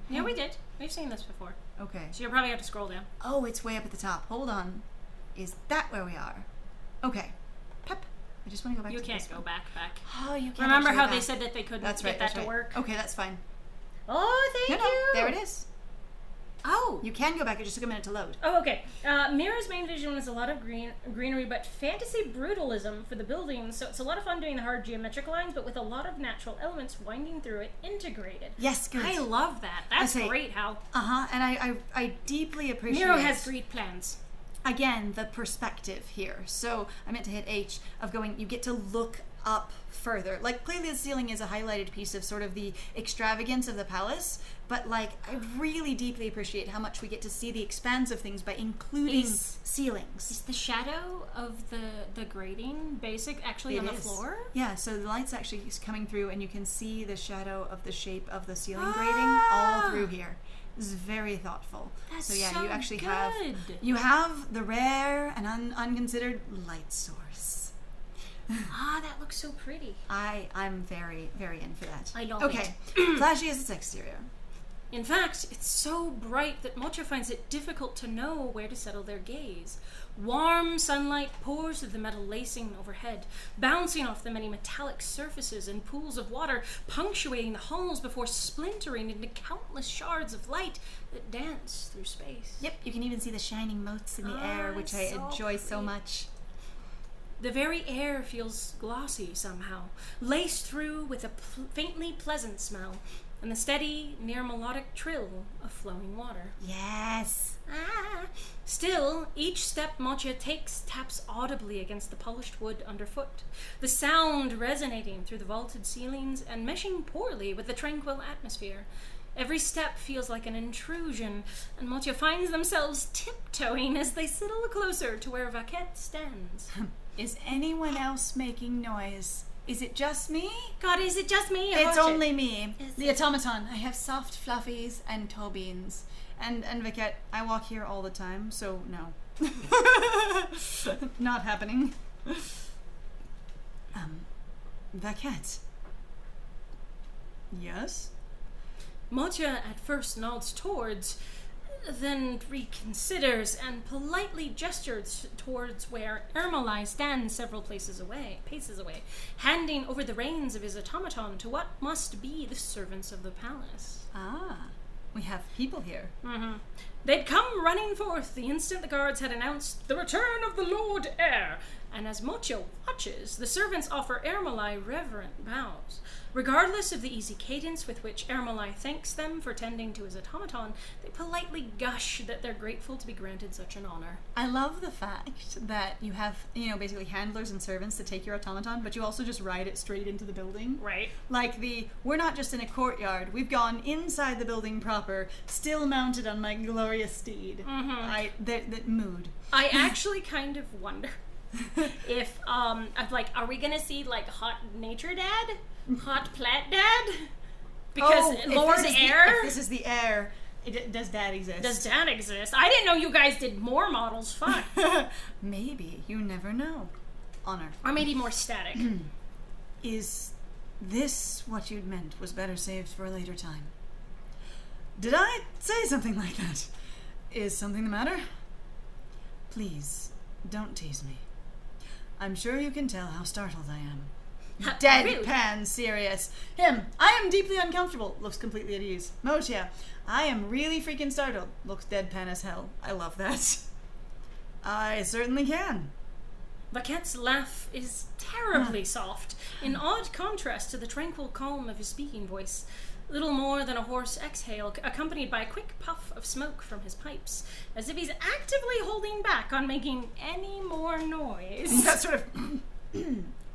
Yeah, we did. We've seen this before. Okay. So you'll probably have to scroll down. Oh, it's way up at the top. Hold on. Is that where we are? Okay. Pep. I just want to go back You to can't this go one. back. Oh, you can't. Remember actually how go they back. said that they couldn't That's get right, that that's to right. work? Okay, that's fine. Oh, thank No, you. there it is. Oh. You can go back. It just took a minute to load. Oh, okay. Miru's main vision was a lot of greenery, but fantasy brutalism for the buildings. So it's a lot of fun doing the hard geometric lines, but with a lot of natural elements winding through it, integrated. Yes, good. I love that. That's Okay. great, Hal. And I deeply appreciate Miru has great plans. again the perspective here. So I meant to hit H of going, you get to look up further. Like clearly the ceiling is a highlighted piece of sort of the extravagance of the palace, but like I really deeply appreciate how much we get to see the expanse of things by including ceilings. Is the shadow of the grating basic actually on the floor? Yeah, so the light's actually coming through and you can see the shadow of the shape of the ceiling grating all through here. This is very thoughtful. That's so yeah, so you actually good. have the rare and unconsidered light source. That looks so pretty. I'm very, very in for that. I love Okay, flashy as its exterior. In fact, it's so bright that Mocha finds it difficult to know where to settle their gaze. Warm sunlight pours through the metal lacing overhead, bouncing off the many metallic surfaces and pools of water, punctuating the halls before splintering into countless shards of light that dance through space. Yep, you can even see the shining motes in the air, which I so enjoy so pretty. much. The very air feels glossy somehow, laced through with a faintly pleasant smell, and the steady, near melodic trill of flowing water. Yes. Still, each step Mocha takes taps audibly against the polished wood underfoot, the sound resonating through the vaulted ceilings and meshing poorly with the tranquil atmosphere. Every step feels like an intrusion, and Mocha finds themselves tiptoeing as they sidle closer to where Vaquette stands. Is anyone else making noise? Is it just me? God, is it just me? It's Mocha? only me. Is The automaton. I have soft fluffies and toe beans. And Vaquette, I walk here all the time, so no. Not happening. Vaquette. Yes? Mocha at first nods towards, then reconsiders and politely gestures towards where Ermolai stands several paces away, handing over the reins of his automaton to what must be the servants of the palace. Ah, we have people here. Mm-hmm. They'd come running forth the instant the guards had announced the return of the Lord Heir, and as Mocha watches, the servants offer Ermolai reverent bows. Regardless of the easy cadence with which Ermolai thanks them for tending to his automaton, they politely gush that they're grateful to be granted such an honor. I love the fact that you have, basically handlers and servants to take your automaton, but you also just ride it straight into the building. Right. Like we're not just in a courtyard, we've gone inside the building proper, still mounted on my glorious steed. Mm-hmm. That mood. I actually kind of wonder if, are we gonna see, hot nature dad? Hot plat dad? Because Lord Heir? If this is the heir, does dad exist? Does dad exist? I didn't know you guys did more models. Fuck. Maybe. You never know. Honor. Or maybe more static. Is this what you'd meant was better saved for a later time? Did I say something like that? Is something the matter? Please, don't tease me. I'm sure you can tell how startled I am. Deadpan serious. Him, I am deeply uncomfortable. Looks completely at ease. Mocha, I am really freaking startled. Looks deadpan as hell. I love that. I certainly can. Vaquette's laugh is terribly soft, in odd contrast to the tranquil calm of his speaking voice. Little more than a hoarse exhale, accompanied by a quick puff of smoke from his pipes, as if he's actively holding back on making any more noise. That sort of...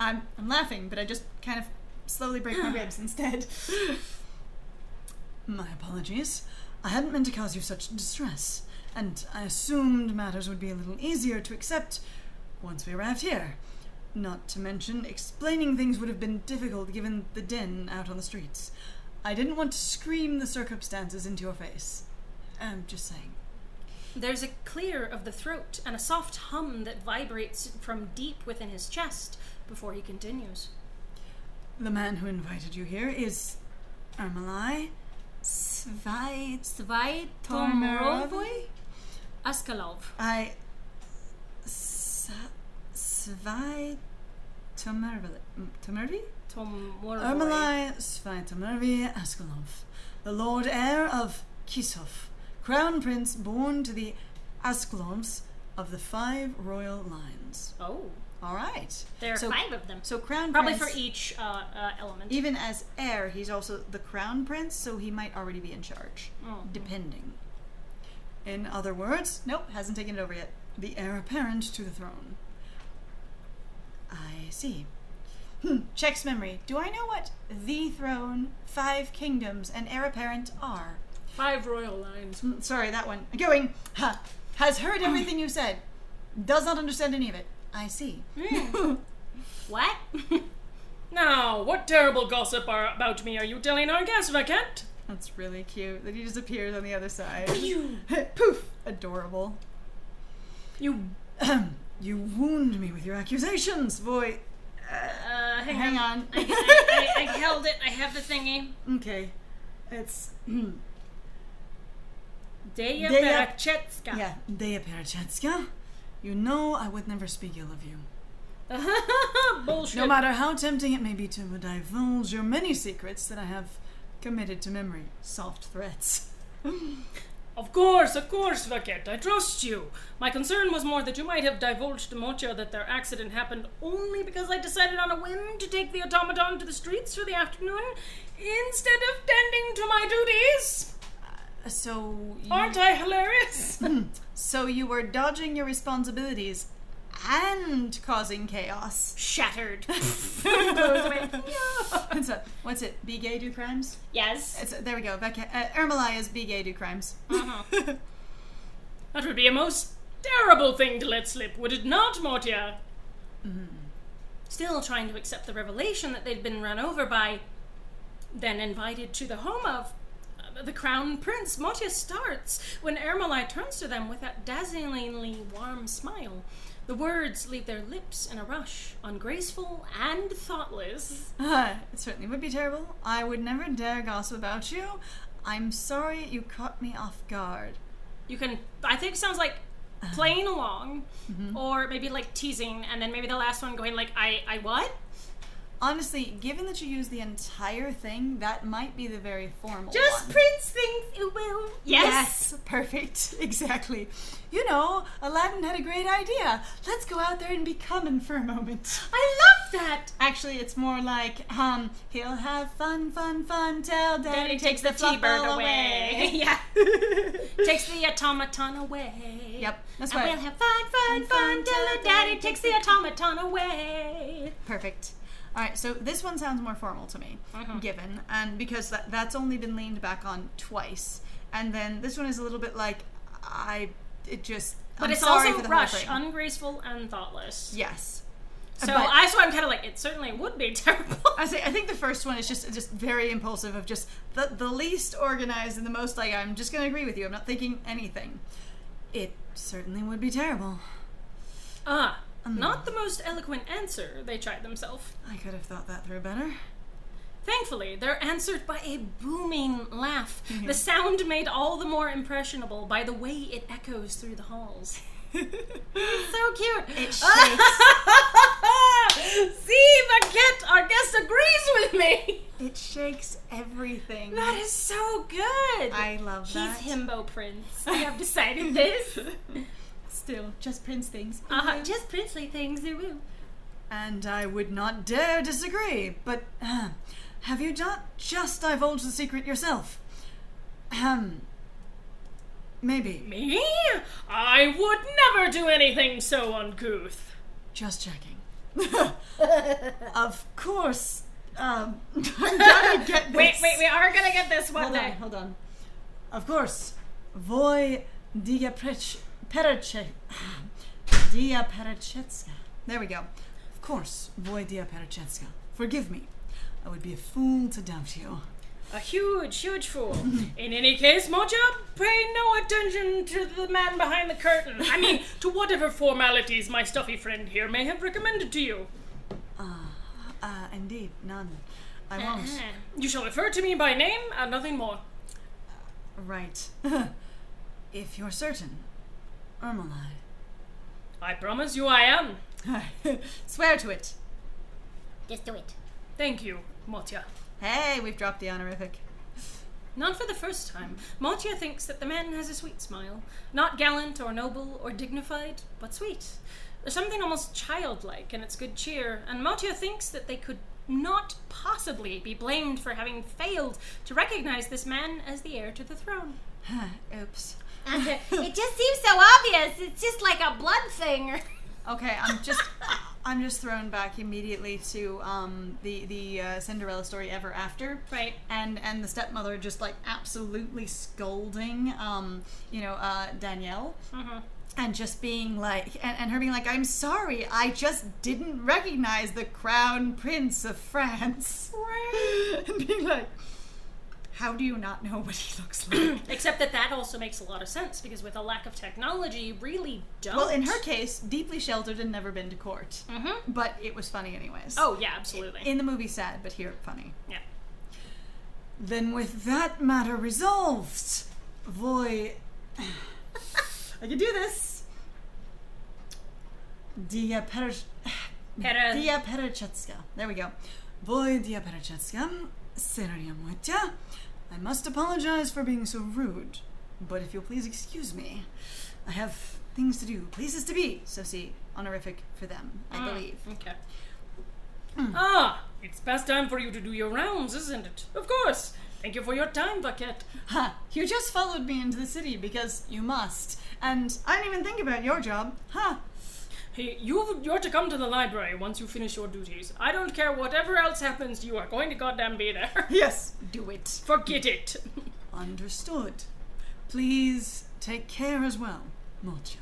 I'm laughing, but I just kind of slowly break my ribs instead. My apologies. I hadn't meant to cause you such distress, and I assumed matters would be a little easier to accept once we arrived here. Not to mention, explaining things would have been difficult given the din out on the streets. I didn't want to scream the circumstances into your face. I'm just saying. There's a clear of the throat and a soft hum that vibrates from deep within his chest before he continues. The man who invited you here is Ermolai Svaitomorovoy? Askalov. Svaitomorovi? Ermolai Svaitomorovi Askalov, the Lord Heir of Kisov, Crown Prince born to the Askalovs of the 5 royal lines. Oh. All right. There are 5 of them. So Crown Probably Prince... for each element. Even as heir, he's also the Crown Prince, so he might already be in charge. Depending. In other words, nope, hasn't taken it over yet. The heir apparent to the throne. I see. Checks memory. Do I know what the throne, 5 kingdoms, and heir apparent are? 5 royal lines. Sorry, that one. Going. Has heard everything you said. Does not understand any of it. I see. What? Now, what terrible gossip about me are you telling our guest, Vaquette? That's really cute that he just appears on the other side. Poof! Adorable. You wound me with your accusations, boy. Hang on. I held it. I have the thingy. Okay. It's... Deya Perachetska. Yeah, Deya Perachetska. You know I would never speak ill of you. Bullshit. No matter how tempting it may be to divulge your many secrets that I have committed to memory. Soft threats. Of course, Vaquette. I trust you. My concern was more that you might have divulged to Mocha that their accident happened only because I decided on a whim to take the automaton to the streets for the afternoon instead of tending to my duties. So... Aren't I hilarious? So you were dodging your responsibilities and causing chaos. Shattered. Blows away. It's what's it? Be gay, do crimes? Yes. There we go. Ermalaya's be gay, do crimes. That would be a most terrible thing to let slip, would it not, Mortia? Still trying to accept the revelation that they'd been run over by, then invited to the home of the Crown Prince. Mortia starts when Ermalai turns to them with that dazzlingly warm smile. The words leave their lips in a rush, ungraceful and thoughtless. It certainly would be terrible. I would never dare gossip about you. I'm sorry you caught me off guard. You can, I think, sounds like playing along, or maybe like teasing, and then maybe the last one going like, I what? Honestly, given that you use the entire thing, that might be the very formal Just one. Prince thinks it will. Yes, perfect. Exactly. You know, Aladdin had a great idea. Let's go out there and be common for a moment. I love that. Actually, it's more like, he'll have fun, fun, fun, till Daddy takes the T-bird fluffball away. Yeah. Takes the automaton away. Yep, that's And right. we'll have fun, fun, fun, till Daddy takes the automaton away. Perfect. All right, so this one sounds more formal to me, given, and because that's only been leaned back on twice, and then this one is a little bit like, But I'm it's sorry also for the whole rush, thing. ungraceful and thoughtless. Yes. So But- I'm kind of like, it certainly would be terrible. I think the first one is just very impulsive, of just the least organized and the most like, I'm just going to agree with you, I'm not thinking anything. It certainly would be terrible. Not the most eloquent answer, they tried themselves. I could have thought that through better. Thankfully, they're answered by a booming laugh. The sound made all the more impressionable by the way it echoes through the halls. It's so cute. It shakes. See, Baguette, our guest agrees with me. It shakes everything. That is so good. I love that. He's Himbo Prince. I have decided this. Still, just Prince things. Just princely things. And I would not dare disagree, but have you not just divulged the secret yourself? Maybe. Me? I would never do anything so uncouth. Just checking. Of course. I'm gonna get this. Wait, we are gonna get this one day. Hold on. Of course. Voi dia perchetska. There we go. Of course, voi dia perchetska. Forgive me. I would be a fool to doubt you. A huge, huge fool. In any case, Moja, pay no attention to the man behind the curtain. I mean, to whatever formalities my stuffy friend here may have recommended to you. Indeed, none. I won't. You shall refer to me by name and nothing more. Right. If you're certain. Ermalai. I promise you I am. Swear to it. Just do it. Thank you, Motya. Hey, we've dropped the honorific. Not for the first time. Motia thinks that the man has a sweet smile. Not gallant or noble or dignified, but sweet. There's something almost childlike in its good cheer, and Motia thinks that they could not possibly be blamed for having failed to recognize this man as the heir to the throne. Oops. It just seems so obvious. It's just like a blood thing. Okay, I'm just thrown back immediately to the Cinderella story Ever After, Right. and the stepmother just like absolutely scolding Danielle, and just being like, and her being like, I'm sorry, I just didn't recognize the Crown Prince of France, right? And being like, how do you not know what he looks like? Except that also makes a lot of sense, because with a lack of technology, you really don't. Well, in her case, deeply sheltered and never been to court. Mm-hmm. But it was funny anyways. Oh, yeah, absolutely. In the movie, sad, but here, funny. Yeah. Then with that matter resolved, voi... I can do this. Dia Perchetska. There we go. Voi dia Perchetska. Seria Moitya. I must apologize for being so rude, but if you'll please excuse me, I have things to do, places to be. So see, honorific for them, I believe. Okay. It's past time for you to do your rounds, isn't it? Of course. Thank you for your time, Vaquette. Ha! You just followed me into the city because you must, and I didn't even think about your job. Ha! Hey, you're to come to the library once you finish your duties. I don't care whatever else happens, you are going to goddamn be there. Yes, do it. Forget it. Understood. Please take care as well, Mocha.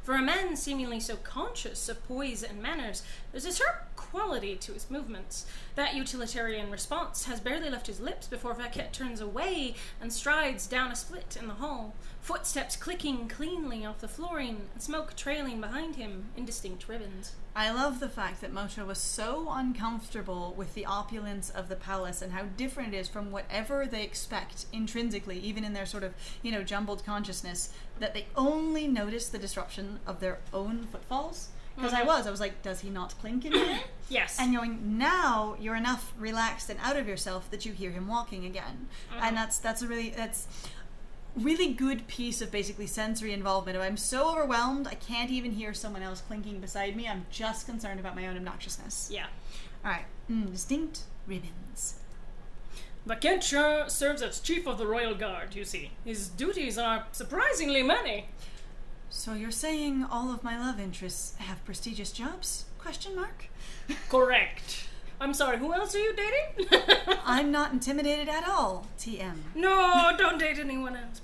For a man seemingly so conscious of poise and manners, there's a sharp quality to his movements. That utilitarian response has barely left his lips before Vaquette turns away and strides down a split in the hall, footsteps clicking cleanly off the flooring, and smoke trailing behind him in distinct ribbons. I love the fact that Mocha was so uncomfortable with the opulence of the palace and how different it is from whatever they expect intrinsically, even in their sort of, jumbled consciousness, that they only notice the disruption of their own footfalls. Because I was like, does he not clink in here? Yes. And now you're enough relaxed and out of yourself that you hear him walking again. And that's really good piece of basically sensory involvement. If I'm so overwhelmed I can't even hear someone else clinking beside me, I'm just concerned about my own obnoxiousness. Yeah. Alright, distinct ribbons. Vaquette serves as chief of the royal guard, you see. His duties are surprisingly many. So you're saying all of my love interests have prestigious jobs? ? Correct. I'm sorry, who else are you dating? I'm not intimidated at all, TM. No, don't date anyone else.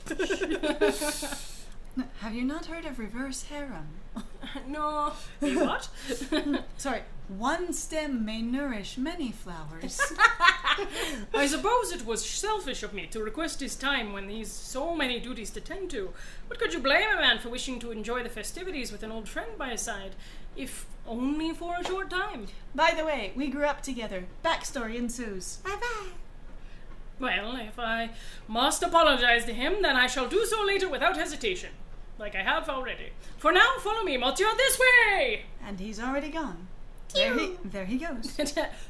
Have you not heard of reverse harem? No. What? Sorry, one stem may nourish many flowers. I suppose it was selfish of me to request his time when he's so many duties to tend to. But could you blame a man for wishing to enjoy the festivities with an old friend by his side, if only for a short time? By the way, we grew up together. Backstory ensues. Bye-bye. Well, if I must apologize to him, then I shall do so later without hesitation, like I have already. For now, follow me, Monsieur, this way! And he's already gone. There he goes.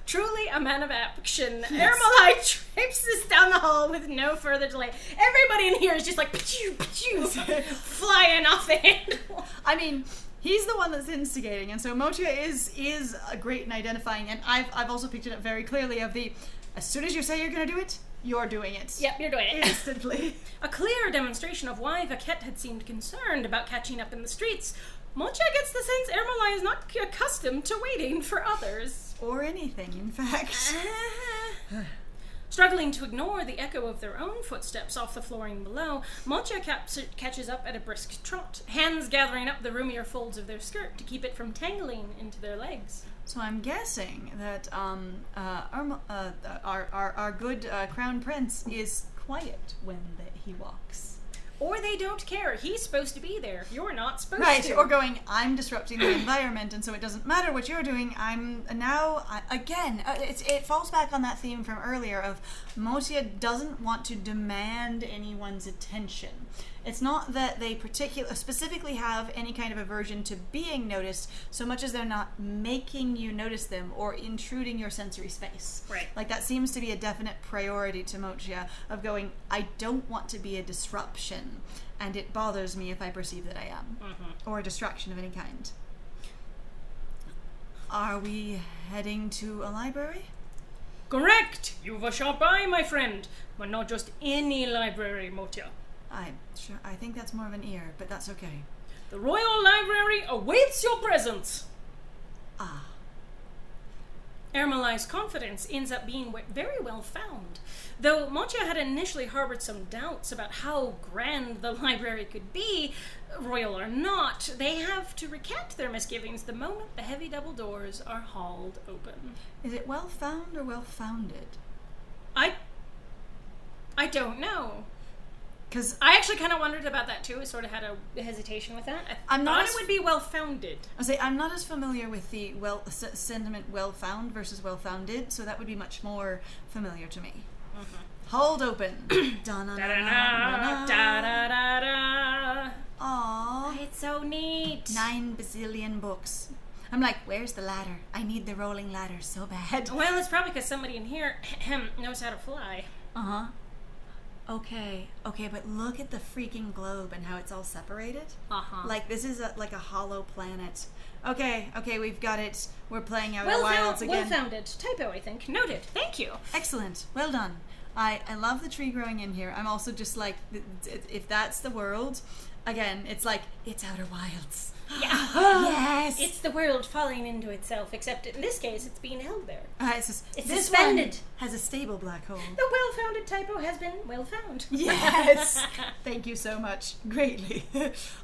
Truly a man of action. Yes. Ermelai traipses down the hall with no further delay. Everybody in here is just like flying off the handle. I mean, he's the one that's instigating, and so Mocha is great in identifying, and I've also picked it up very clearly of the, as soon as you say you're going to do it, you're doing it. Yep, you're doing it. Instantly. A clear demonstration of why Vaquette had seemed concerned about catching up in the streets. Mocha gets the sense Ermelai is not accustomed to waiting for others. Or anything, in fact. Struggling to ignore the echo of their own footsteps off the flooring below, Mocha catches up at a brisk trot, hands gathering up the roomier folds of their skirt to keep it from tangling into their legs. So I'm guessing that our good crown prince is quiet when he walks. Or they don't care. He's supposed to be there. You're not supposed to. Right, or going, I'm disrupting the environment, and so it doesn't matter what you're doing. It falls back on that theme from earlier of Motia doesn't want to demand anyone's attention. It's not that they specifically have any kind of aversion to being noticed, so much as they're not making you notice them or intruding your sensory space. Right. Like, that seems to be a definite priority to Mocha, of going, I don't want to be a disruption, and it bothers me if I perceive that I am, or a distraction of any kind. Are we heading to a library? Correct! You've a sharp eye, my friend, but not just any library, Motia. I think that's more of an ear, but that's okay. The Royal Library awaits your presence. Ah. Ermelai's confidence ends up being very well found. Though Mocha had initially harbored some doubts about how grand the library could be, royal or not, they have to recant their misgivings the moment the heavy double doors are hauled open. Is it well found or well founded? I don't know. Because I actually kind of wondered about that too. I sort of had a hesitation with that. I thought it would be well founded. I'm not as familiar with the sentiment well found versus well founded, so that would be much more familiar to me. Hold open. Da-da-da-da-da-da. Aww. It's so neat. 9 bazillion books. I'm like, where's the ladder? I need the rolling ladder so bad. Well, it's probably because somebody in here knows how to fly. Okay, but look at the freaking globe and how it's all separated. Like, this is like a hollow planet. Okay, we've got it. We're playing out our wilds again. Well founded. Typo, I think. Noted. Thank you. Excellent. Well done. I love the tree growing in here. I'm also just like, if that's the world, again, it's like, it's Outer Wilds. Yeah. Yes! It's the world falling into itself, except in this case, it's being held there. It's It's this suspended. one has a stable black hole. The well-founded typo has been well found. Yes! Thank you so much. Greatly.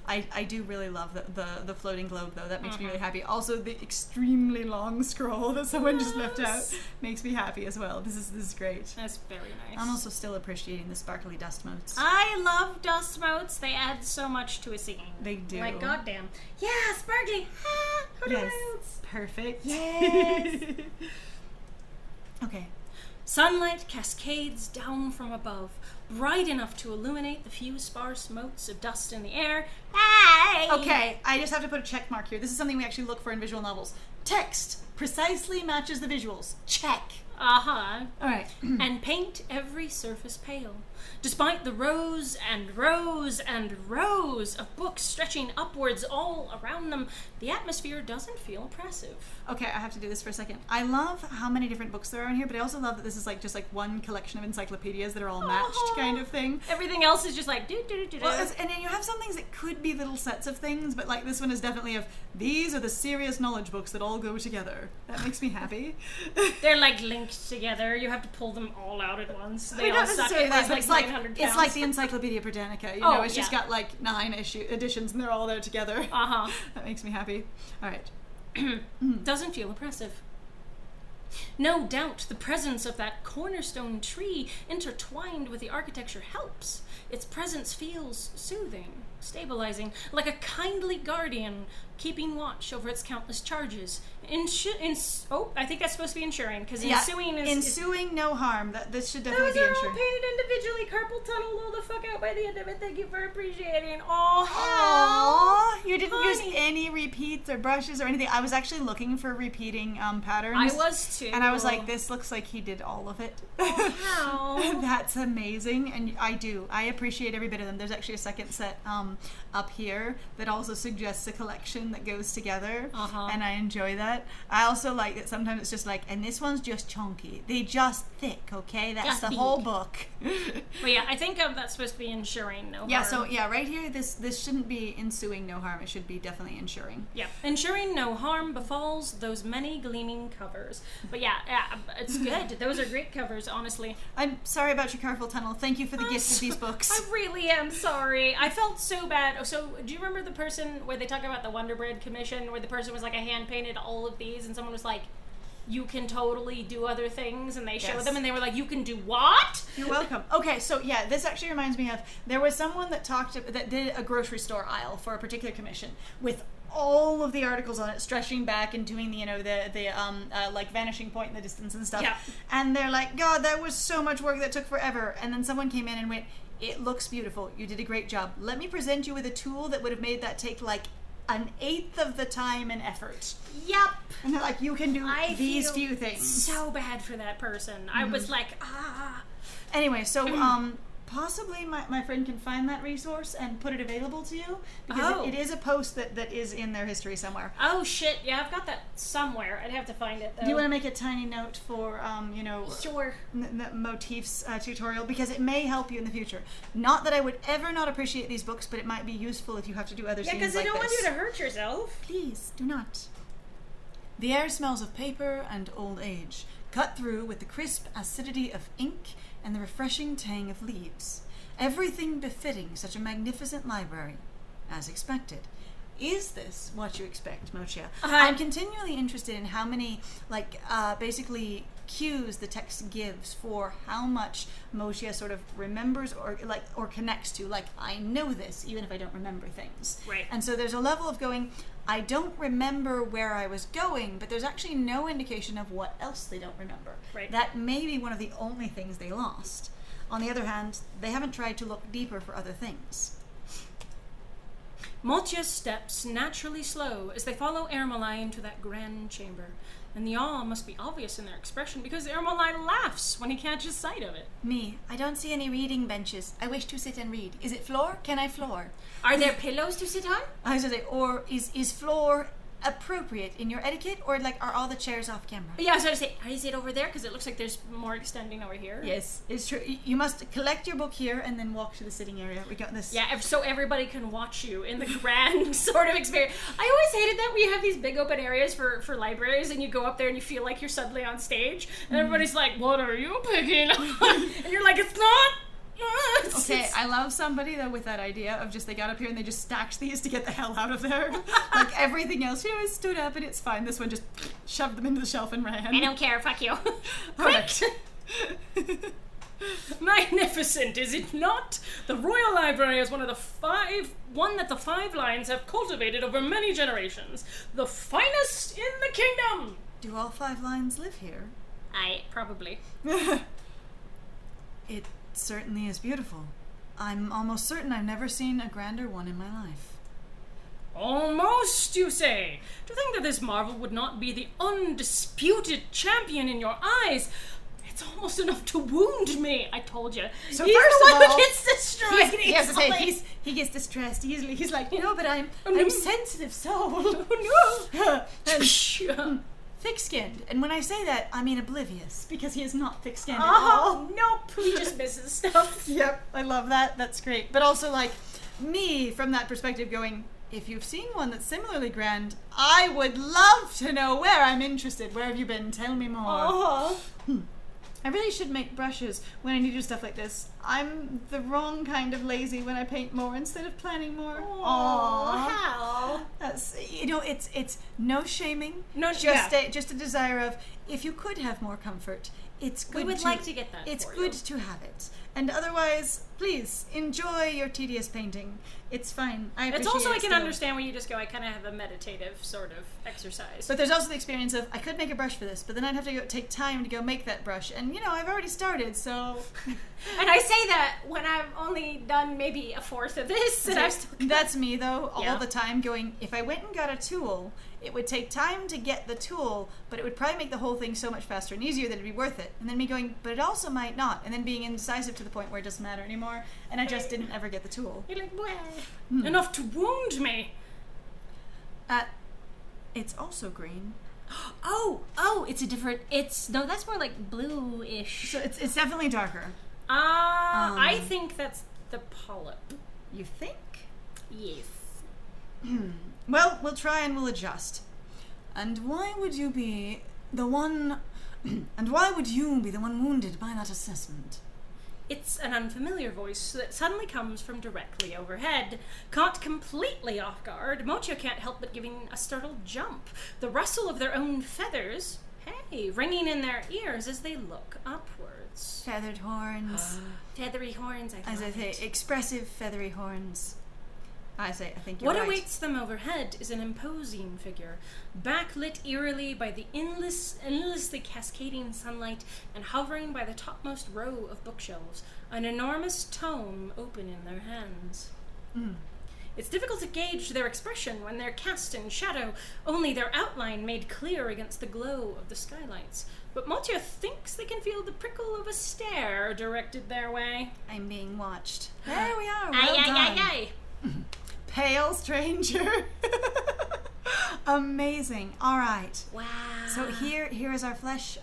I do really love the floating globe, though. That makes me really happy. Also, the extremely long scroll that someone just left out makes me happy as well. This is great. That's very nice. I'm also still appreciating the sparkly dust motes. I love dust motes. They add so much to a scene. They do. Like, goddamn. Yeah, sparkly. Ah, Outer Yes. Wilds. Perfect. Yes. Okay. Sunlight cascades down from above, bright enough to illuminate the few sparse motes of dust in the air. Hey! Okay, I just have to put a check mark here. This is something we actually look for in visual novels. Text precisely matches the visuals. Check. Uh-huh. All right. And paint every surface pale. Despite the rows and rows and rows of books stretching upwards all around them, the atmosphere doesn't feel oppressive. Okay, I have to do this for a second. I love how many different books there are in here, but I also love that this is like just like one collection of encyclopedias that are all matched kind of thing. Everything else is just like do-do-do-do-do. Well, and then you have some things that could be little sets of things, but like this one is definitely of, these are the serious knowledge books that all go together. That makes me happy. They're like linked together. You have to pull them all out at once. They I mean, all not suck. necessarily It that, weighs but like it's 900 it's pounds. like the Encyclopedia Britannica, you Oh, know, it's just yeah. got like 9 editions and they're all there together. Uh-huh. That makes me happy. All right. Doesn't feel oppressive. No doubt the presence of that cornerstone tree intertwined with the architecture helps. Its presence feels soothing, stabilizing, like a kindly guardian keeping watch over its countless charges. I think that's supposed to be ensuring, because ensuing is... ensuing no harm. This should Those definitely be are all ensuring. painted individually. Carpal tunnel all the fuck out by the end of it. Thank you for appreciating. Oh, Aww, you didn't use honey. any repeats or brushes or anything. I was actually looking for repeating patterns. I was too. And I was like, this looks like he did all of it. how? That's amazing. And I appreciate every bit of them. There's actually a second set up here that also suggests a collection that goes together. And I enjoy that. I also like that sometimes it's just like, and this one's just chunky. They just thick, okay? That's Just the thick. whole book. But yeah, I think that's supposed to be ensuring no Yeah, harm. so yeah, right here, this shouldn't be ensuing no harm. It should be definitely ensuring. Yeah, ensuring no harm befalls those many gleaming covers. But yeah, it's good. Those are great covers, honestly. I'm sorry about your carpal tunnel. Thank you for the gift of these books. I really am sorry. I felt so bad. So, do you remember the person where they talk about the Wonder Bread Commission, where the person was like, I hand painted all of these, and someone was like, you can totally do other things, and they showed Yes. them, and they were like, you can do what? You're welcome. Okay, so yeah, this actually reminds me of, there was someone that did a grocery store aisle for a particular commission with all of the articles on it stretching back and doing the like vanishing point in the distance and stuff. Yeah. And they're like, God, that was so much work that took forever. And then someone came in and went, it looks beautiful. You did a great job. Let me present you with a tool that would have made that take like 1/8 of the time and effort. Yep. And they're like, you can do I these feel few things. So bad for that person. I was like, Anyway, so possibly my friend can find that resource and put it available to you, because Oh. it is a post that is in their history somewhere. oh shit, yeah, I've got that somewhere. I'd have to find it though. Do you want to make a tiny note for Sure. the motifs tutorial, because it may help you in the future. Not that I would ever not appreciate these books, but it might be useful if you have to do other Yeah, scenes because they like don't want this. you to hurt yourself. Please do not. The air smells of paper and old age, cut through with the crisp acidity of ink and the refreshing tang of leaves. Everything befitting such a magnificent library, as expected. Is this what you expect, Mochia? I'm continually interested in how many, basically cues the text gives for how much Mochia sort of remembers or connects to. Like, I know this, even if I don't remember things. Right. And so there's a level of going, I don't remember where I was going, but there's actually no indication of what else they don't remember. Right. That may be one of the only things they lost. On the other hand, they haven't tried to look deeper for other things. Mochia's steps naturally slow as they follow Ermelai into that grand chamber, and the awe must be obvious in their expression because Ermelai laughs when he catches sight of it. Me, I don't see any reading benches. I wish to sit and read. Is it floor? Can I floor? Are there pillows to sit on? I was going to say, or is floor appropriate in your etiquette, or like are all the chairs off camera? Yeah, I was going to say, is it over there? Because it looks like there's more extending over here. Yes, it's true. You must collect your book here and then walk to the sitting area. We got this. Yeah, so everybody can watch you in the grand sort of experience. I always hated that we have these big open areas for libraries, and you go up there and you feel like you're suddenly on stage, and everybody's like, what are you picking up? And you're like, it's not. Okay, I love somebody though with that idea of just they got up here and they just stacked these to get the hell out of there. Like everything else, I stood up and it's fine. This one just shoved them into the shelf and ran. I don't care, fuck you. Perfect. Magnificent, is it not? The Royal Library is one that the Five Lines have cultivated over many generations. The finest in the kingdom! Do all 5 lines live here? Probably. It certainly is beautiful. I'm almost certain I've never seen a grander one in my life. Almost, you say? To think that this marvel would not be the undisputed champion in your eyes, it's almost enough to wound me. I told you. So he's first the of one all, who gets destroyed. He gets distressed easily. He's like, no, but I'm sensitive soul. Oh no. Thick-skinned. And when I say that, I mean oblivious, because he is not thick-skinned at all. Nope. He just misses stuff. Yep, I love that. That's great. But also, like, me, from that perspective, going, if you've seen one that's similarly grand, I would love to know where. I'm interested. Where have you been? Tell me more. I really should make brushes when I need to do stuff like this. I'm the wrong kind of lazy when I paint more instead of planning more. How? That's, it's no shaming. No, just a desire of, if you could have more comfort, it's good. We would like to get that. It's for good you. to have it, and otherwise, please enjoy your tedious painting. It's fine. I appreciate It's also, I it can still. understand where you just go, I kind of have a meditative sort of exercise. But there's also the experience of, I could make a brush for this, but then I'd have to take time to go make that brush, and I've already started, so. And I say that when I've only done maybe a fourth of this, and I've still That's me though, all Yeah. the time going, if I went and got a tool, it would take time to get the tool, but it would probably make the whole thing so much faster and easier that it'd be worth it. And then me going, but it also might not. And then being indecisive to the point where it doesn't matter anymore, and I just didn't ever get the tool. You're like, well, enough to wound me. It's also green. Oh, it's a different, no, that's more like blue-ish. So it's definitely darker. I think that's the polyp. You think? Yes. Well, we'll try and we'll adjust. And why would you be the one wounded by that assessment? It's an unfamiliar voice that suddenly comes from directly overhead. Caught completely off guard, Mocha can't help but giving a startled jump. The rustle of their own feathers, ringing in their ears as they look upwards. Feathered horns. Feathery horns, As I say, expressive feathery horns. I think you're What right. awaits them overhead is an imposing figure, backlit eerily by the endlessly cascading sunlight and hovering by the topmost row of bookshelves, an enormous tome open in their hands. It's difficult to gauge their expression when they're cast in shadow, only their outline made clear against the glow of the skylights. But Motia thinks they can feel the prickle of a stare directed their way. I'm being watched. There we are. Well Aye. Pale stranger. Amazing. All right. Wow. So here is our flesh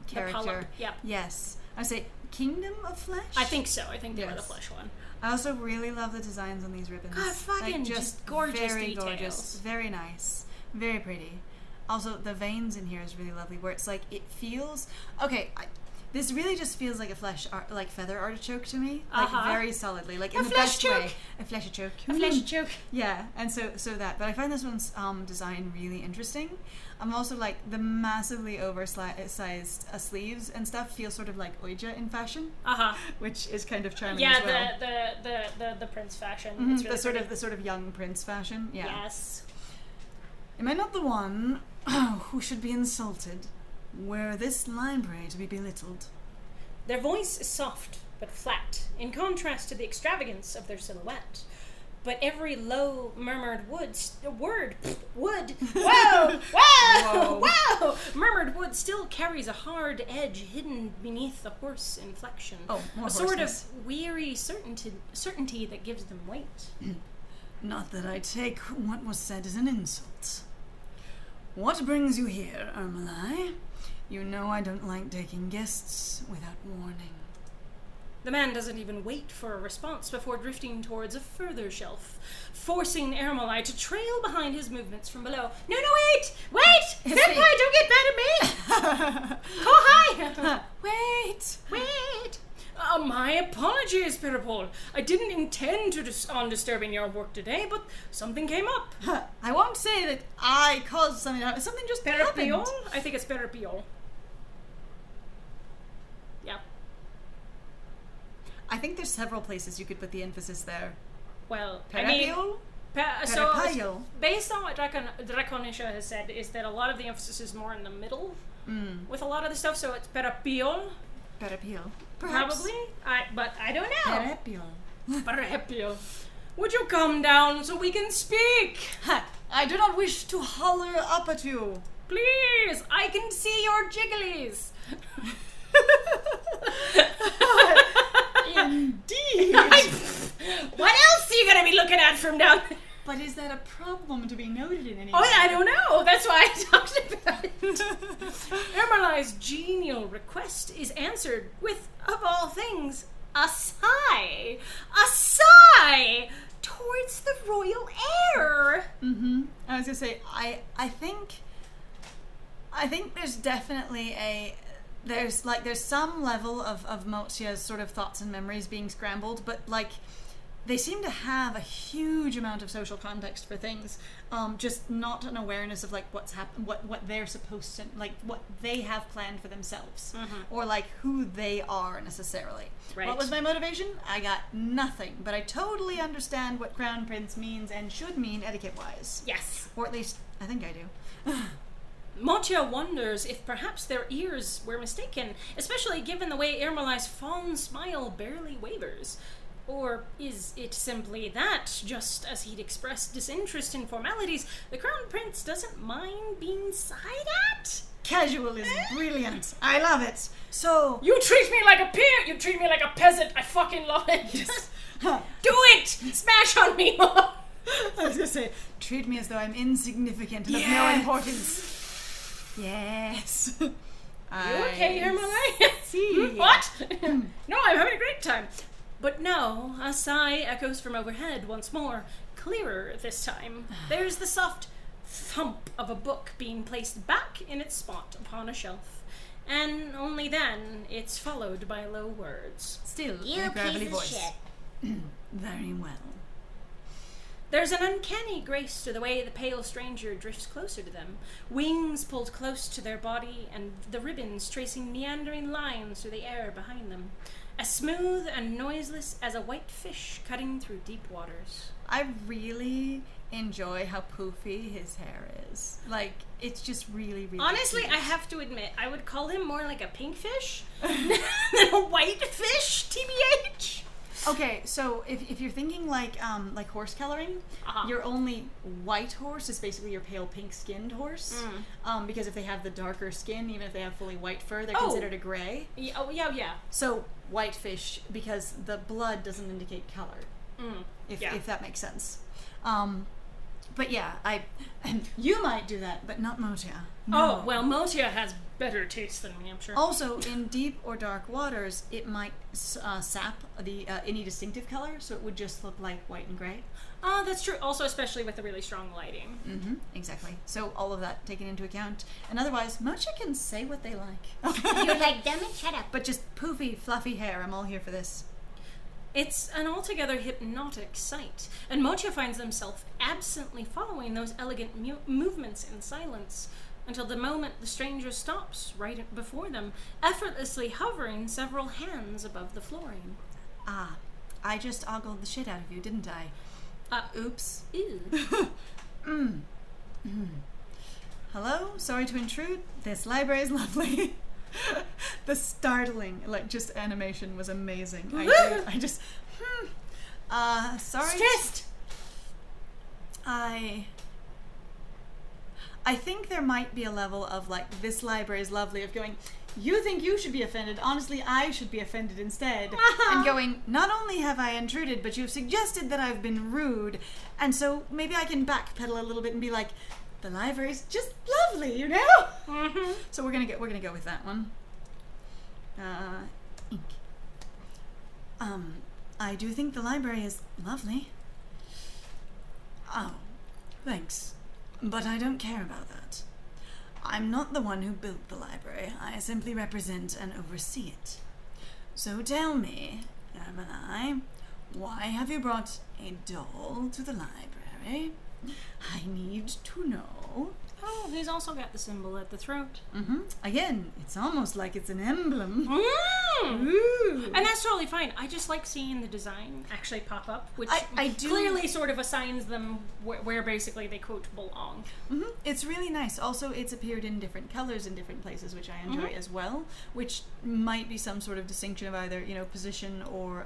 character. polyp, yep. Yes. I say Kingdom of Flesh. I think so. I think they were the Yes. flesh one. I also really love the designs on these ribbons. God, fucking just gorgeous very details. gorgeous, very nice, very pretty. Also, the veins in here is really lovely. Where it's like it feels okay. This really just feels like a feather artichoke to me, like very solidly, like in the flesh best choke. way. A flesh choke. A flesh choke. Yeah, and so that. But I find this one's design really interesting. I'm also like the massively oversized sleeves and stuff feel sort of like Oija in fashion, which is kind of charming as well. Yeah, the prince fashion. It's really the sort of young prince fashion. Yeah. Yes. Am I not the one who should be insulted? Were this library to be belittled? Their voice is soft but flat, in contrast to the extravagance of their silhouette. But every low murmured word, murmured wood still carries a hard edge hidden beneath the hoarse inflection. Oh, more a sort of hoarseness. weary certainty that gives them weight. Not that I take what was said as an insult. What brings you here, Ermelai? You know I don't like taking guests without warning. The man doesn't even wait for a response before drifting towards a further shelf, forcing Ermelai to trail behind his movements from below. No, wait! Senpai, don't get mad at me! Ko-hi! Wait! My apologies, Peripol. I didn't intend on disturbing your work today, but something came up. I won't say that I caused something to happen. Something just happened. Peripiol? I think it's Peripiol. Yeah. I think there's several places you could put the emphasis there. Well, Peripiol? So based on what Draconisha has said, is that a lot of the emphasis is more in the middle with a lot of the stuff, so it's Peripiol. Peripiol. Probably. But I don't know. Peripiol. Would you come down so we can speak? I do not wish to holler up at you. Please, I can see your jigglies. Indeed. What else are you going to be looking at from down there? But is that a problem to be noted in any way? Oh, yeah, I don't know. That's why I talked about it. Ermelai's genial request is answered with, of all things, a sigh. A sigh towards the royal heir. I was going to say, I think there's definitely there's some level of Mochia's sort of thoughts and memories being scrambled, but like they seem to have a huge amount of social context for things, just not an awareness of like what's happened, what they're supposed to, like what they have planned for themselves, or like who they are necessarily. Right. What was my motivation? I got nothing, but I totally understand what Crown Prince means and should mean etiquette-wise. Yes. Or at least, I think I do. Mochia wonders if perhaps their ears were mistaken, especially given the way Ermelai's fond smile barely wavers. Or is it simply that, just as he'd expressed disinterest in formalities, the Crown Prince doesn't mind being sighed at? Casual is brilliant. I love it. So... You treat me like a peer! You treat me like a peasant! I fucking love it! Yes. Do it! Smash on me! I was gonna say, treat me as though I'm insignificant and of no importance. Yes. You okay, Ermelai? See. What? No, I'm having a great time. But no, a sigh echoes from overhead once more, clearer this time. There's the soft thump of a book being placed back in its spot upon a shelf. And only then, it's followed by low words. Still You in a gravelly piece of voice. shit. Very well. There's an uncanny grace to the way the pale stranger drifts closer to them, wings pulled close to their body and the ribbons tracing meandering lines through the air behind them. As smooth and noiseless as a white fish cutting through deep waters. I really enjoy how poofy his hair is. Like, it's just really, really Honestly, cute. I have to admit, I would call him more like a pink fish than a white fish, TBH. Okay, so if you're thinking like horse coloring, your only white horse is basically your pale pink skinned horse. Because if they have the darker skin, even if they have fully white fur, they're considered a gray. Yeah. So white fish, because the blood doesn't indicate color. If that makes sense. But yeah, you might do that, but not Motia. No. Oh, well, Motia has better taste than me, I'm sure. Also, in deep or dark waters, it might sap the any distinctive color, so it would just look like white and gray. That's true. Also, especially with the really strong lighting. Exactly. So all of that taken into account. And otherwise, Mocha can say what they like. You're like, damn it, shut up. But just poofy, fluffy hair. I'm all here for this. It's an altogether hypnotic sight, and Mocha finds himself absently following those elegant movements in silence, until the moment the stranger stops right before them, effortlessly hovering several hands above the flooring. Ah, I just ogled the shit out of you, didn't I? Oops. Ew. Hello? Sorry to intrude. This library is lovely. The startling, just animation was amazing. I just, sorry. Stressed. I think there might be a level of this library is lovely of going, you think you should be offended. Honestly, I should be offended instead. And going, not only have I intruded, but you've suggested that I've been rude. And so maybe I can backpedal a little bit and be like, the library's just lovely, you know? Mm-hmm. So we're gonna go with that one. Ink. I do think the library is lovely. Oh, thanks. But I don't care about that. I'm not the one who built the library. I simply represent and oversee it. So tell me, Ermanai, why have you brought a doll to the library? I need to know. Oh, he's also got the symbol at the throat. Mm-hmm. Again, it's almost like it's an emblem. Mm. Ooh. And that's totally fine. I just like seeing the design actually pop up, which I do clearly sort of assigns them where basically they, quote, belong. Mm-hmm. It's really nice. Also, it's appeared in different colors in different places, which I enjoy as well, which might be some sort of distinction of either, position or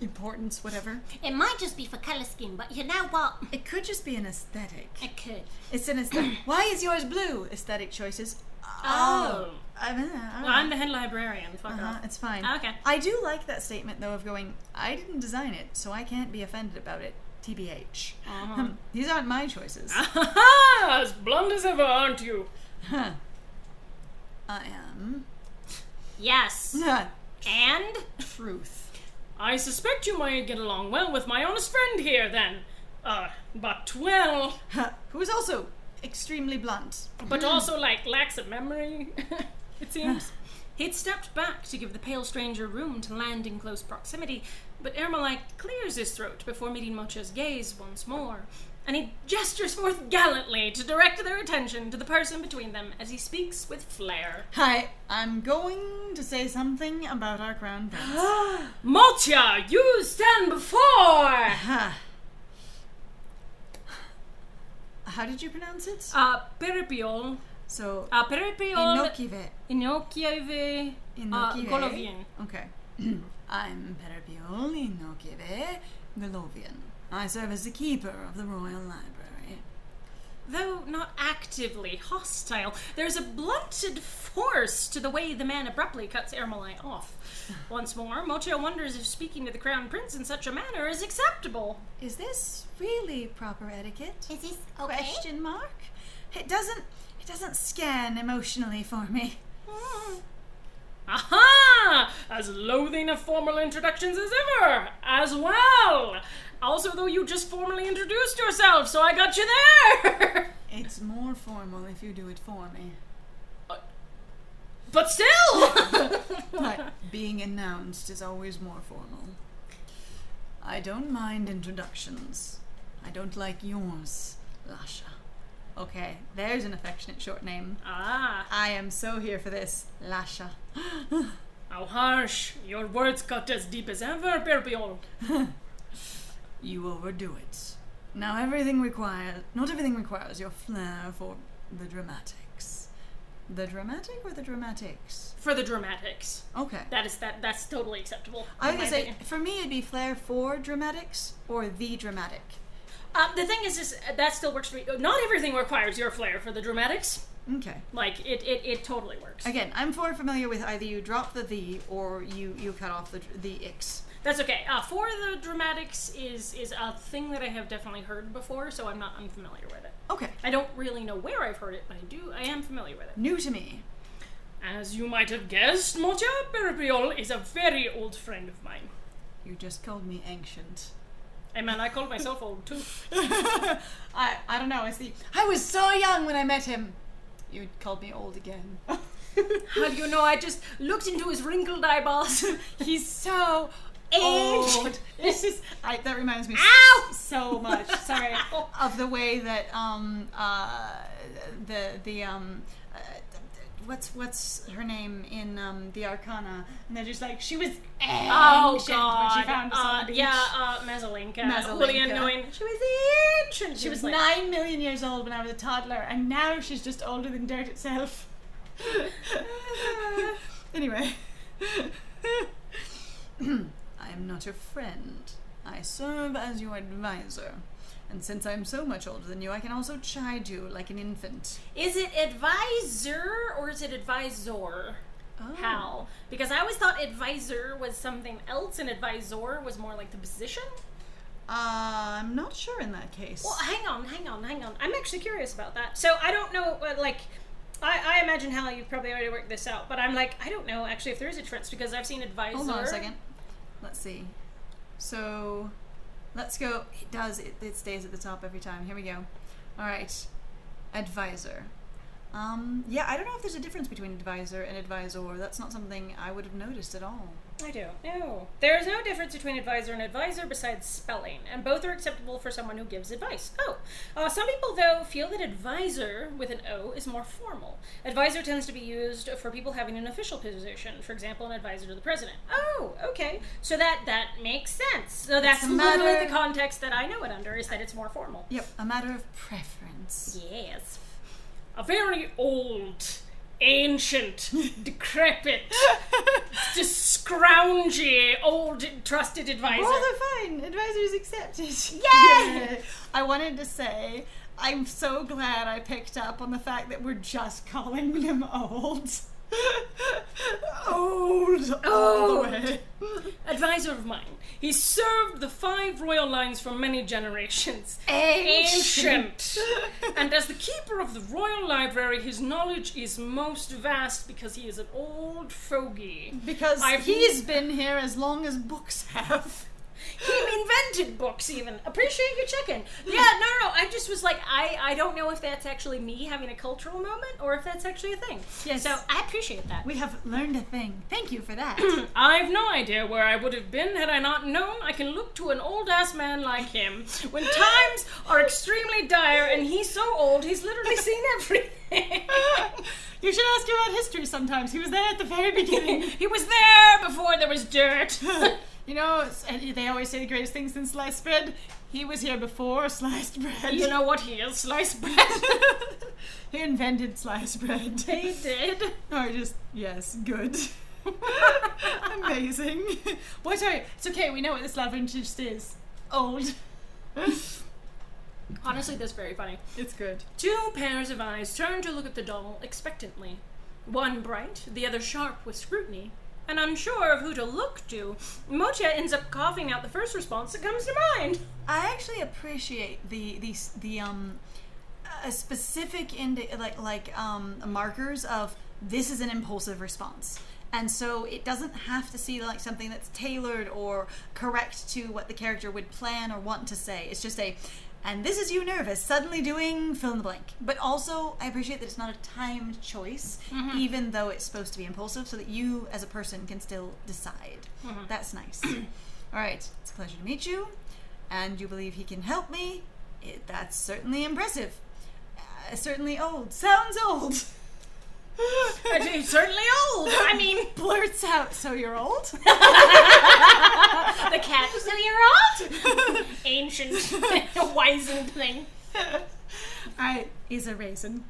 importance, whatever. It might just be for color scheme, but you know what? It could just be an aesthetic. It could. It's an aesthetic. Why is yours blue? Aesthetic choices. Oh. I Well, I'm the head librarian. Fuck off. It's fine. Okay. I do like that statement, though, of going, I didn't design it, so I can't be offended about it. TBH. These aren't my choices. As blonde as ever, aren't you? Huh. I am. Yes. And? Truth. I suspect you might get along well with my honest friend here, then. But, well... Who's also extremely blunt. But also, lacks a memory, it seems. He'd stepped back to give the pale stranger room to land in close proximity, but Ermalai clears his throat before meeting Mocha's gaze once more, and he gestures forth gallantly to direct their attention to the person between them as he speaks with flair. Hi, I'm going to say something about our crown prince. Mocha, you stand before! How did you pronounce it? Peripiol. So, Peripiol. Inokive. Inokive. Golovian. Okay. I'm Peripiol Inokive Golovian. I serve as the keeper of the Royal Library. Though not actively hostile, there's a blunted force to the way the man abruptly cuts Ermalai off. Once more, Mocha wonders if speaking to the Crown Prince in such a manner is acceptable. Is this really proper etiquette? Is this okay? Question mark? It doesn't scan emotionally for me. Aha! As loathing of formal introductions as ever, as well! Also, though you just formally introduced yourself, so I got you there! It's more formal if you do it for me. But still! But being announced is always more formal. I don't mind introductions. I don't like yours, Lasha. Okay, there's an affectionate short name. Ah. I am so here for this, Lasha. How harsh. Your words cut as deep as ever, Perpiol. You overdo it. Now not everything requires your flair for the dramatics. The dramatic or the dramatics? For the dramatics. Okay. That's totally acceptable. I was in gonna my say, opinion. for me it'd be flair for dramatics or the dramatic. The thing is that still works for me. Not everything requires your flair for the dramatics. Okay. Like, it totally works. Again, I'm more familiar with either you drop the or you cut off the X. That's okay. For the dramatics is a thing that I have definitely heard before, so I'm not unfamiliar with it. Okay. I don't really know where I've heard it, but I am familiar with it. New to me. As you might have guessed, Mocha, Perpiol is a very old friend of mine. You just called me ancient. Hey man, I called myself old too. I don't know, I was so young when I met him. You called me old again. How do you know? I just looked into his wrinkled eyeballs. He's so old. That reminds me so much. Sorry, of the way that what's her name in the Arcana, and they're just like, she was ancient when she found us on the beach. Mezzalinka. Julian knowing she was ancient. She was 9 million years old when I was a toddler, and now she's just older than dirt itself. Anyway. I am not your friend. I serve as your advisor. And since I'm so much older than you, I can also chide you like an infant. Is it advisor or is it advisor? Oh. How? Because I always thought advisor was something else and advisor was more like the position. I'm not sure in that case. Well, hang on. I'm actually curious about that. So I don't know, like, I imagine, Hallie, you've probably already worked this out, but I'm like, I don't know actually if there is a difference because I've seen advisor. Hold on a second. Let's see. So, let's go. It does. It stays at the top every time. Here we go. All right. Advisor. Yeah, I don't know if there's a difference between advisor and advisor. That's not something I would have noticed at all. I don't know. There is no difference between advisor and advisor besides spelling, and both are acceptable for someone who gives advice. Some people, though, feel that advisor, with an O, is more formal. Advisor tends to be used for people having an official position, for example, an advisor to the president. Oh, okay. So that makes sense. So that's literally the context that I know it under, is that it's more formal. Yep, a matter of preference. Yes. A very old, ancient, decrepit, just scroungy, old, trusted advisor. Oh, they're fine. Advisors accepted. Yay! I wanted to say, I'm so glad I picked up on the fact that we're just calling them old. Old all the way. Advisor of mine. He served the 5 royal lines for many generations. Ancient. And as the keeper of the royal library, his knowledge is most vast because he is an old fogey. Because he's been here as long as books have. He invented books, even. Appreciate you checking. Yeah, no. I just was like, I don't know if that's actually me having a cultural moment or if that's actually a thing. Yes. So I appreciate that. We have learned a thing. Thank you for that. I've no idea where I would have been had I not known I can look to an old-ass man like him when times are extremely dire and he's so old he's literally seen everything. You should ask him about history sometimes. He was there at the very beginning. He was there before there was dirt. You know, they always say the greatest thing since sliced bread. He was here before sliced bread. You know what he is, sliced bread. He invented sliced bread. He did. Yes, good. Amazing. What are you? It's okay, we know what this love interest is. Old. Honestly, that's very funny. It's good. 2 pairs of eyes turn to look at the doll expectantly. One bright, the other sharp with scrutiny. And unsure of who to look to, Mocha ends up coughing out the first response that comes to mind. I actually appreciate the specific markers of this is an impulsive response. And so it doesn't have to see like something that's tailored or correct to what the character would plan or want to say. It's just and this is you nervous, suddenly doing fill in the blank. But also, I appreciate that it's not a timed choice, even though it's supposed to be impulsive, so that you, as a person, can still decide. That's nice. All right, it's a pleasure to meet you, and you believe he can help me. That's certainly impressive. Certainly old. Sounds old. He's certainly old. I mean, blurts out, so you're old? The cat, so you're old? Ancient, wizened thing. Alright, is a raisin.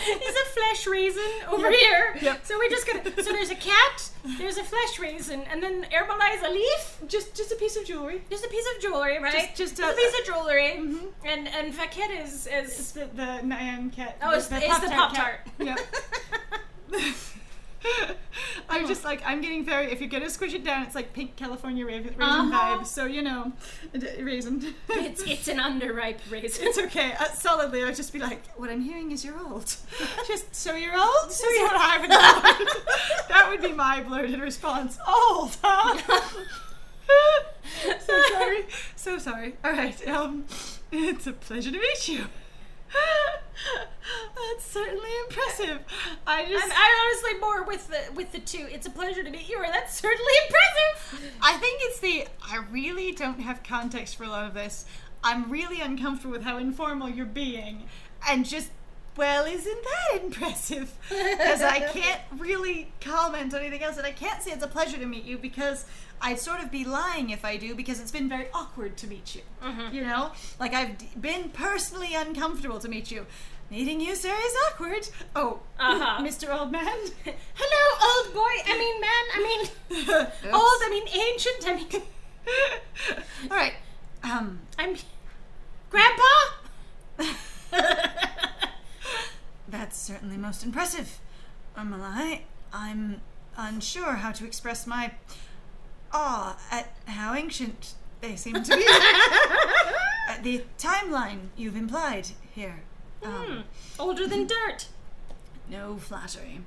He's a flesh raisin over here. Yep. So we're just gonna. So there's a cat, there's a flesh raisin, and then Ermali's a leaf. Just a piece of jewelry. Just a piece of jewelry, right? Just a piece of jewelry. Mm-hmm. And Vaquette is It's the Nyan cat. Oh, it's the Pop-Tart. Yep. I'm just like, I'm getting very, if you're gonna squish it down, it's like pink California raisin vibes, so you know, raisin. It's an underripe raisin. It's okay. Solidly, I'd just be like, what I'm hearing is you're old. Just, so you're old? So you're what I would know. That would be my blurted response. Old, huh? So sorry. Alright, it's a pleasure to meet you. That's certainly impressive. I'm honestly more with the 2. It's a pleasure to meet you, or that's certainly impressive. I think it's I really don't have context for a lot of this. I'm really uncomfortable with how informal you're being. And just, well, isn't that impressive? Because I can't really comment on anything else. And I can't say it's a pleasure to meet you because I'd sort of be lying if I do, because it's been very awkward to meet you. You know? Like, I've been personally uncomfortable to meet you. meeting you, sir, is awkward. Oh, Mr. Old Man. Hello, old boy. I mean, man. I mean, old. I mean, ancient. I mean, all right. I'm Grandpa. That's certainly most impressive. Malai, I'm unsure how to express my awe at how ancient they seem to be. At the timeline you've implied here. Older than dirt. No flattery.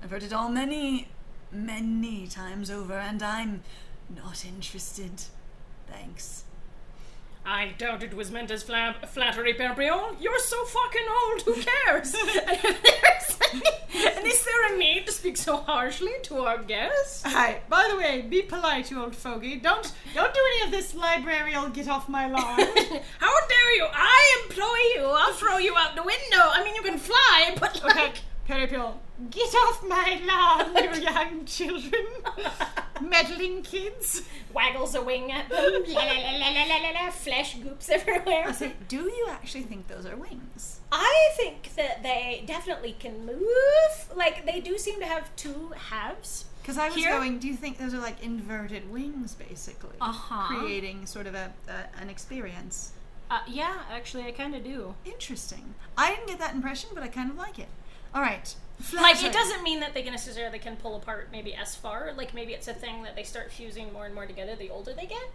I've heard it all many, many times over, and I'm not interested. Thanks. I doubt it was meant as flattery, Perbrion. You're so fucking old, who cares? And is there a need to speak so harshly to our guest? Hi. By the way, be polite, you old fogey. Don't do any of this librarian get off my lawn. How dare you? I employ you. I'll throw you out the window. I mean, you can fly, but Okay, Peripil, get off my lawn, you young children. Meddling kids. Waggles a wing at them. La, la, la, la, la, la, la, flesh goops everywhere. I say, do you actually think those are wings? I think that they definitely can move. Like, they do seem to have two halves. Because I was Here? going, do you think those are like inverted wings, basically? Uh-huh. Creating sort of an experience. Yeah, actually, I kind of do. Interesting. I didn't get that impression, but I kind of like it. All right. Like, it doesn't mean that they necessarily can pull apart maybe as far. Like, maybe it's a thing that they start fusing more and more together the older they get.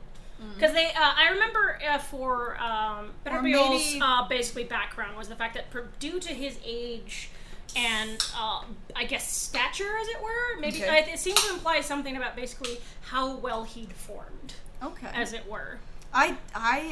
Because they, I remember for Peterbiel's basically background was the fact that due to his age and I guess stature, as it were, maybe it seems to imply something about basically how well he'd formed. Okay. As it were. I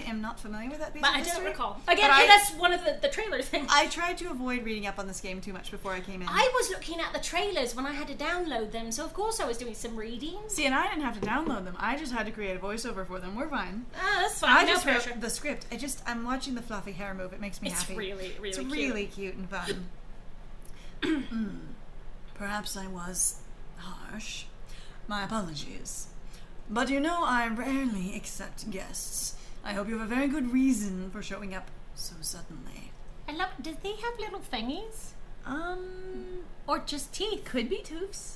am not familiar with that piece But of I history. don't recall. Again, that's one of the trailer things. I tried to avoid reading up on this game too much before I came in. I was looking at the trailers when I had to download them, so of course I was doing some reading. See, and I didn't have to download them. I just had to create a voiceover for them. We're fine. That's fine. I No just pressure. wrote the script. I'm watching the fluffy hair move. It makes me It's happy. really, really It's cute. really cute and fun. Perhaps I was harsh. My apologies. But you know, I rarely accept guests. I hope you have a very good reason for showing up so suddenly. I love. Did they have little thingies? Or just teeth? Could be toofs.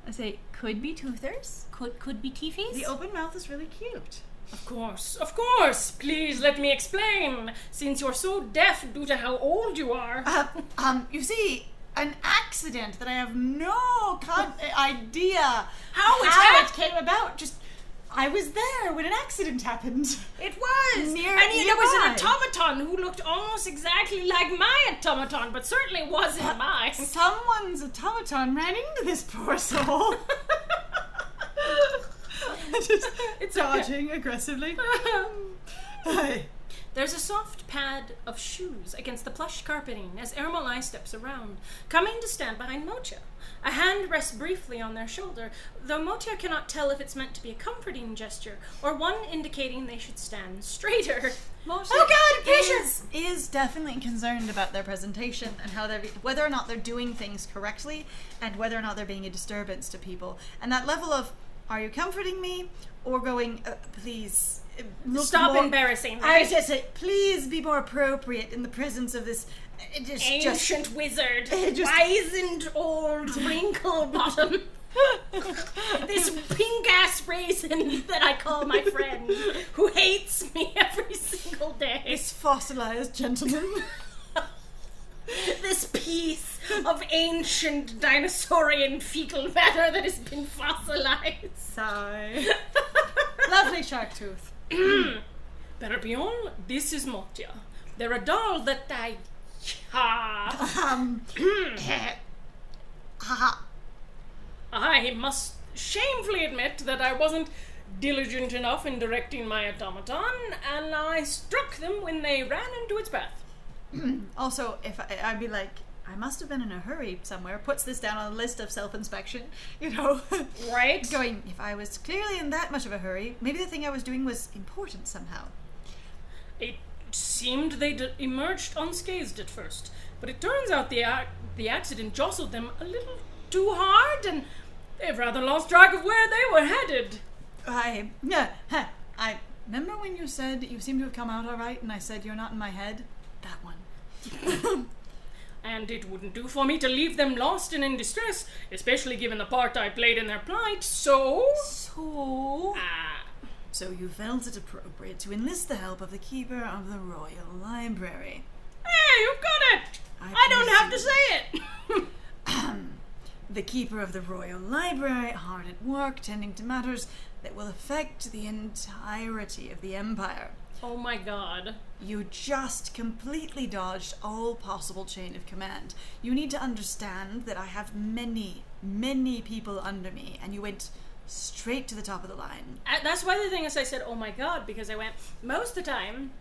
I say, could be toothers. Could be teethies? The open mouth is really cute. Of course. Please let me explain, since you're so deaf due to how old you are. You see, an accident that I have no idea how it came about. Just, I was there when an accident happened. It was! There was an automaton who looked almost exactly like my automaton, but certainly wasn't mine. Someone's automaton ran into this poor soul. It's dodging aggressively. Hi. There's a soft pad of shoes against the plush carpeting as Ermolai steps around, coming to stand behind Motia. A hand rests briefly on their shoulder, though Motia cannot tell if it's meant to be a comforting gesture or one indicating they should stand straighter. Motia patience! is definitely concerned about their presentation and how whether or not they're doing things correctly and whether or not they're being a disturbance to people. And that level of, are you comforting me? Or going, please... Stop embarrassing me. I just say, please be more appropriate in the presence of this ancient wizard, wizened old wrinkle bottom. This pink-ass raisin that I call my friend, who hates me every single day. This fossilized gentleman. This piece of ancient dinosaurian fecal matter that has been fossilized. Sigh. Lovely shark tooth. Perpion, this is Motia. They're a doll that I... I must shamefully admit that I wasn't diligent enough in directing my automaton, and I struck them when they ran into its path. Also, if I'd be like, I must have been in a hurry somewhere, puts this down on a list of self-inspection, you know. Right? Going, if I was clearly in that much of a hurry, maybe the thing I was doing was important somehow. It seemed they'd emerged unscathed at first, but it turns out the accident jostled them a little too hard, and they've rather lost track of where they were headed. I remember when you said you seem to have come out all right, and I said you're not in my head? That one. and it wouldn't do for me to leave them lost and in distress, especially given the part I played in their plight, so... So you felt it appropriate to enlist the help of the keeper of the Royal Library. Hey, you've got it! I don't have to say it! The keeper of the Royal Library, hard at work, tending to matters that will affect the entirety of the Empire. Oh my god. You just completely dodged all possible chain of command. You need to understand that I have many, many people under me, and you went straight to the top of the line. That's why the thing is I said, oh my god, because I went, most of the time,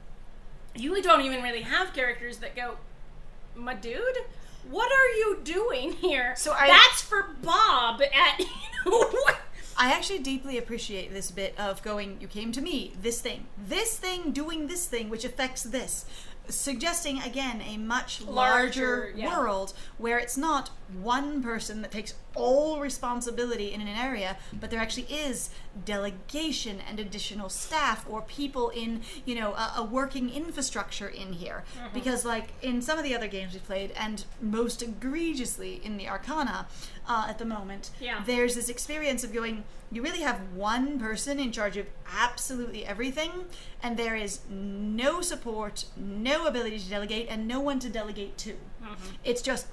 you don't even really have characters that go, my dude, what are you doing here? So that's for Bob at, what? I actually deeply appreciate this bit of going, you came to me, this thing, doing this thing, which affects this. Suggesting, again, a much larger world where it's not one person that takes all responsibility in an area, but there actually is delegation and additional staff or people in, a working infrastructure in here. Mm-hmm. Because, like, in some of the other games we've played, and most egregiously in the Arcana at the moment, there's this experience of going, you really have one person in charge of absolutely everything, and there is no support, no ability to delegate, and no one to delegate to. Mm-hmm. It's just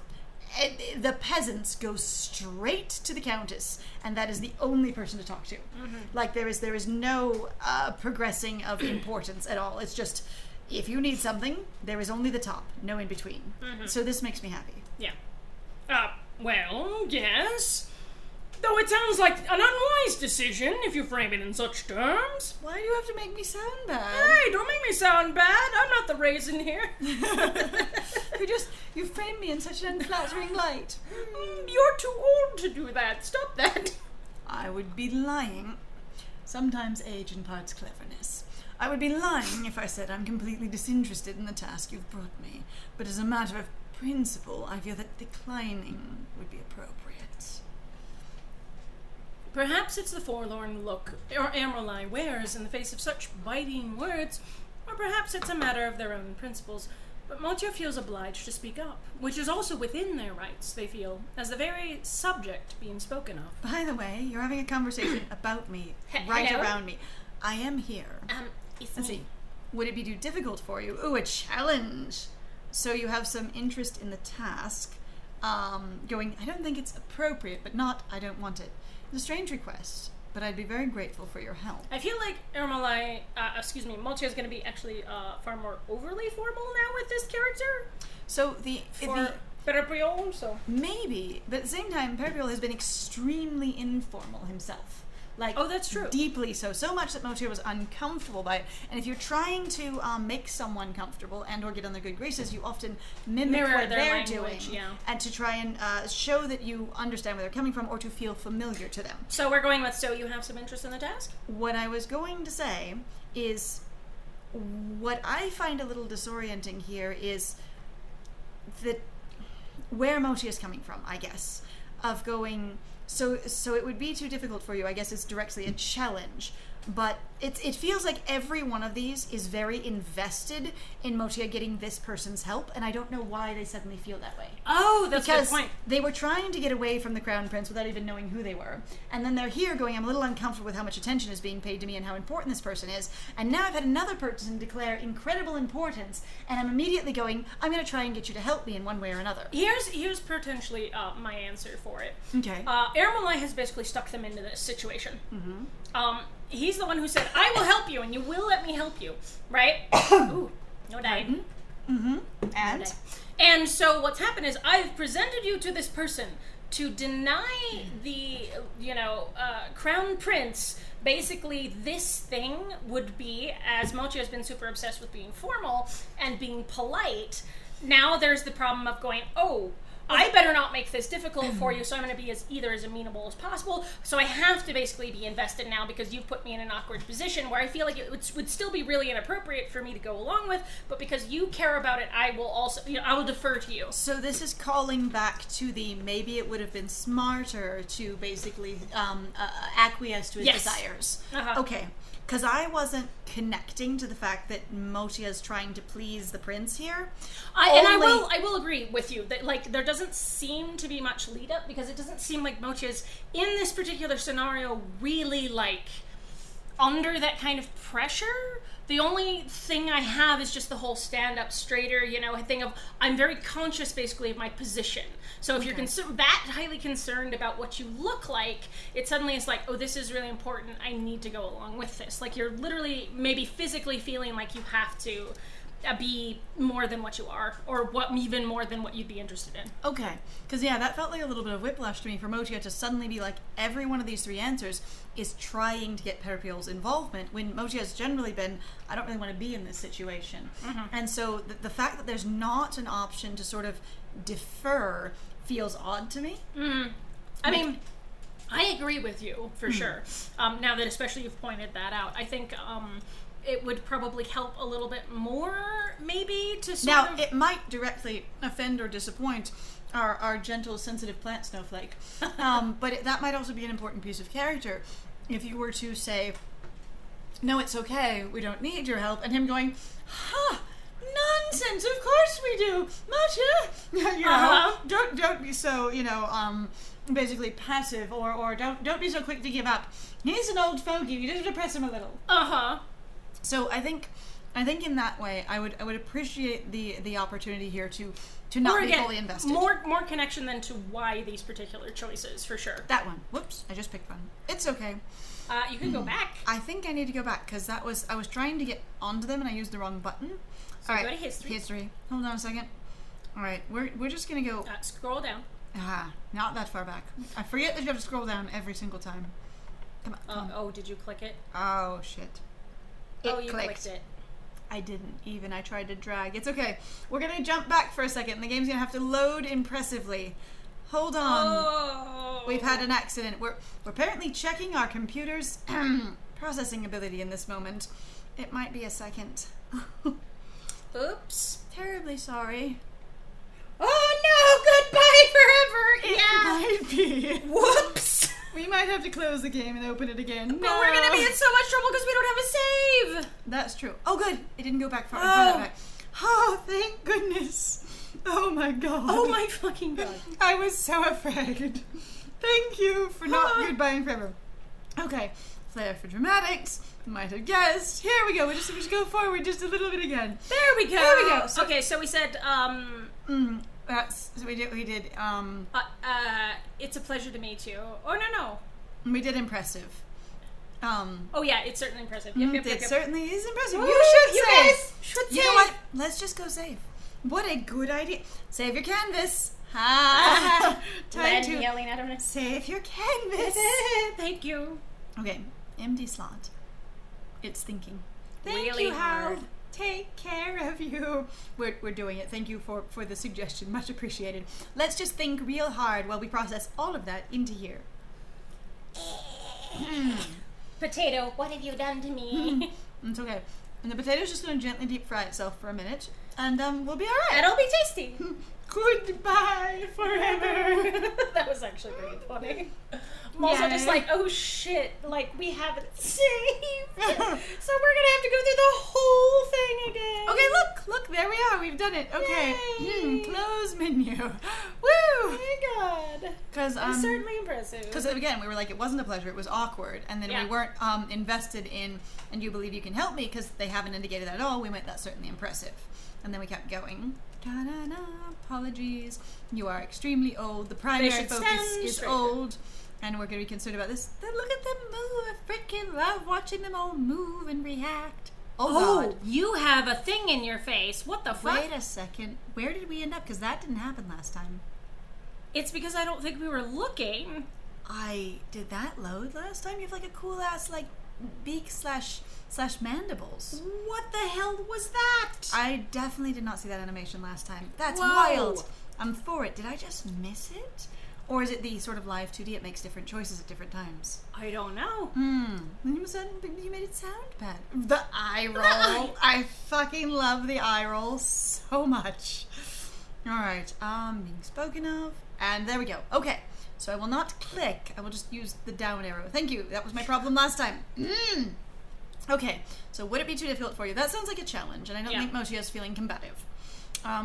the peasants go straight to the countess, and that is the only person to talk to. Mm-hmm. Like there is no progressing of importance at all. It's just if you need something, there is only the top, no in between. Mm-hmm. So this makes me happy. Yeah. Well, yes. Though it sounds like an unwise decision if you frame it in such terms. Why do you have to make me sound bad? Hey, don't make me sound bad. I'm not the raisin here. You framed me in such an unflattering light. You're too old to do that. Stop that. I would be lying. Sometimes age imparts cleverness. I would be lying if I said I'm completely disinterested in the task you've brought me. But as a matter of principle, I feel that declining would be appropriate. Perhaps it's the forlorn look Amrali wears in the face of such biting words, or perhaps it's a matter of their own principles. But Motia feels obliged to speak up, which is also within their rights, they feel, as the very subject being spoken of. By the way, you're having a conversation about me, right around me. I am here. Let's see. Would it be too difficult for you? Ooh, a challenge! So you have some interest in the task, going, I don't think it's appropriate, but not, I don't want it. It's a strange request, but I'd be very grateful for your help. I feel like Motia is going to be actually far more overly formal now with this character. So Perpiol, so maybe, but at the same time, Perpiol has been extremely informal himself. Like, oh, that's true. Deeply so. So much that Motia was uncomfortable by it. And if you're trying to make someone comfortable and or get on their good graces, you often mimic what they're doing. Yeah. And to try and show that you understand where they're coming from or to feel familiar to them. So we're going with, so you have some interest in the task? What I was going to say is, what I find a little disorienting here is that where Motia is coming from, I guess, of going... So it would be too difficult for you. I guess it's directly a challenge. But it feels like every one of these is very invested in Motia getting this person's help, and I don't know why they suddenly feel that way. Oh, that's a good point. Because they were trying to get away from the Crown Prince without even knowing who they were. And then they're here going, I'm a little uncomfortable with how much attention is being paid to me and how important this person is. And now I've had another person declare incredible importance, and I'm immediately going, I'm going to try and get you to help me in one way or another. Here's potentially my answer for it. Okay. Ermalai has basically stuck them into this situation. Mm-hmm. He's the one who said, I will help you, and you will let me help you, right? Ooh, no die. Mm-hmm. And? And so what's happened is I've presented you to this person to deny the, Crown Prince. Basically, this thing would be, as Mochi has been super obsessed with being formal and being polite, now there's the problem of going, I better not make this difficult for you, so I'm going to be either as amenable as possible. So I have to basically be invested now because you've put me in an awkward position where I feel like it would still be really inappropriate for me to go along with, but because you care about it, I will also, I will defer to you. So this is calling back to the maybe it would have been smarter to basically acquiesce to his desires. Uh-huh. Okay. because I wasn't connecting to the fact that Motia's trying to please the prince here. I will agree with you that like there doesn't seem to be much lead up because it doesn't seem like Motia's in this particular scenario really like under that kind of pressure. The only thing I have is just the whole stand up straighter, you know, thing of I'm very conscious basically of my position. So if you're that highly concerned about what you look like, it suddenly is like, oh, this is really important. I need to go along with this. Like you're literally maybe physically feeling like you have to be more than what you are, or even more than what you'd be interested in. Okay, because yeah, that felt like a little bit of whiplash to me for Motia to suddenly be like, every one of these 3 answers is trying to get Peripil's involvement, when Motia has generally been, I don't really want to be in this situation. And so the fact that there's not an option to sort of defer feels odd to me. I mean, I agree with you for sure. Now that especially you've pointed that out, I think it would probably help a little bit more, maybe, to sort of... Now, it might directly offend or disappoint our gentle, sensitive plant snowflake, but that might also be an important piece of character. If you were to say, no, it's okay, we don't need your help, and him going, nonsense, of course we do, Motia! You know, don't be so, you know, basically passive, or don't be so quick to give up. He's an old fogey, you just depress him a little. So I think in that way, I would appreciate the opportunity here to not be fully invested. More connection than to why these particular choices, for sure. That one. Whoops, I just picked one. It's okay. You can go back. I think I need to go back because I was trying to get onto them and I used the wrong button. So all right, go to history. History. Hold on a second. All right, we're just gonna go. Scroll down. Not that far back. I forget that you have to scroll down every single time. Come on. Oh, did you click it? Oh shit. You clicked it. I didn't even. I tried to drag. It's okay. We're going to jump back for a second. The game's going to have to load impressively. Hold on. Oh. We've had an accident. We're apparently checking our computer's processing ability in this moment. It might be a second. Oops. Terribly sorry. Oh no! Goodbye forever! It might be. Whoops! We might have to close the game and open it again. But we're gonna be in so much trouble because we don't have a save! That's true. Oh, good. It didn't go back far. Oh, thank goodness. Oh my god. Oh my fucking god. I was so afraid. Thank you for not goodbying forever. Okay. Flair for dramatics. Might have guessed. Here we go. We just go forward just a little bit again. There we go. There we go. Okay, so we said, we did, it's a pleasure to meet you. Oh, no. we did impressive. Oh yeah, it's certainly impressive. Yep. It certainly is impressive. Woo, You should you save. guys should You know what? Let's just go save. What a good idea. Save your canvas. Time Len to yelling at him. save your canvas. Thank you. Okay, empty slot. It's thinking. Thank Really you, Hal. hard. Take care of you. We're doing it. Thank you for the suggestion. Much appreciated. Let's just think real hard while we process all of that into here. Potato, what have you done to me? It's okay. And the potato's just going to gently deep fry itself for a minute, and we'll be all right. That'll be tasty. Goodbye forever. That was actually pretty funny. I'm also just like, oh shit, like we haven't saved. So we're gonna have to go through the whole thing again. Okay, look, there we are. We've done it. Okay. Close menu. Woo! Oh my god. Because It's certainly impressive. Because again, we were like, it wasn't a pleasure, it was awkward, and then we weren't invested in, and you believe you can help me, because they haven't indicated that at all. We went, that's certainly impressive, and then we kept going. Da-da-da, apologies, you are extremely old. The primary focus is old, and we're going to be concerned about this. Then look at them move. I freaking love watching them all move and react. Oh God. You have a thing in your face. What the fuck? Wait a second. Where did we end up? Because that didn't happen last time. It's because I don't think we were looking. Did that load last time? You have like a cool ass like beak slash mandibles. What the hell was that? I definitely did not see that animation last time. That's Whoa. wild. I'm for it. Did I just miss it? Or is it the sort of live 2D, it makes different choices at different times? I don't know. You made it sound bad. The eye roll. I fucking love the eye roll so much. Alright, being spoken of. And there we go. Okay, so I will not click. I will just use the down arrow. Thank you. That was my problem last time. Okay, so would it be too difficult for you? That sounds like a challenge, and I don't think Mochi is feeling combative.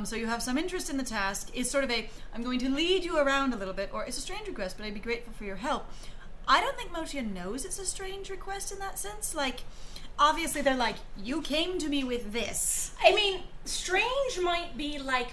So you have some interest in the task. It's sort of I'm going to lead you around a little bit, or it's a strange request, but I'd be grateful for your help. I don't think Mochi knows it's a strange request in that sense. Like, obviously they're like, you came to me with this. I mean, strange might be like,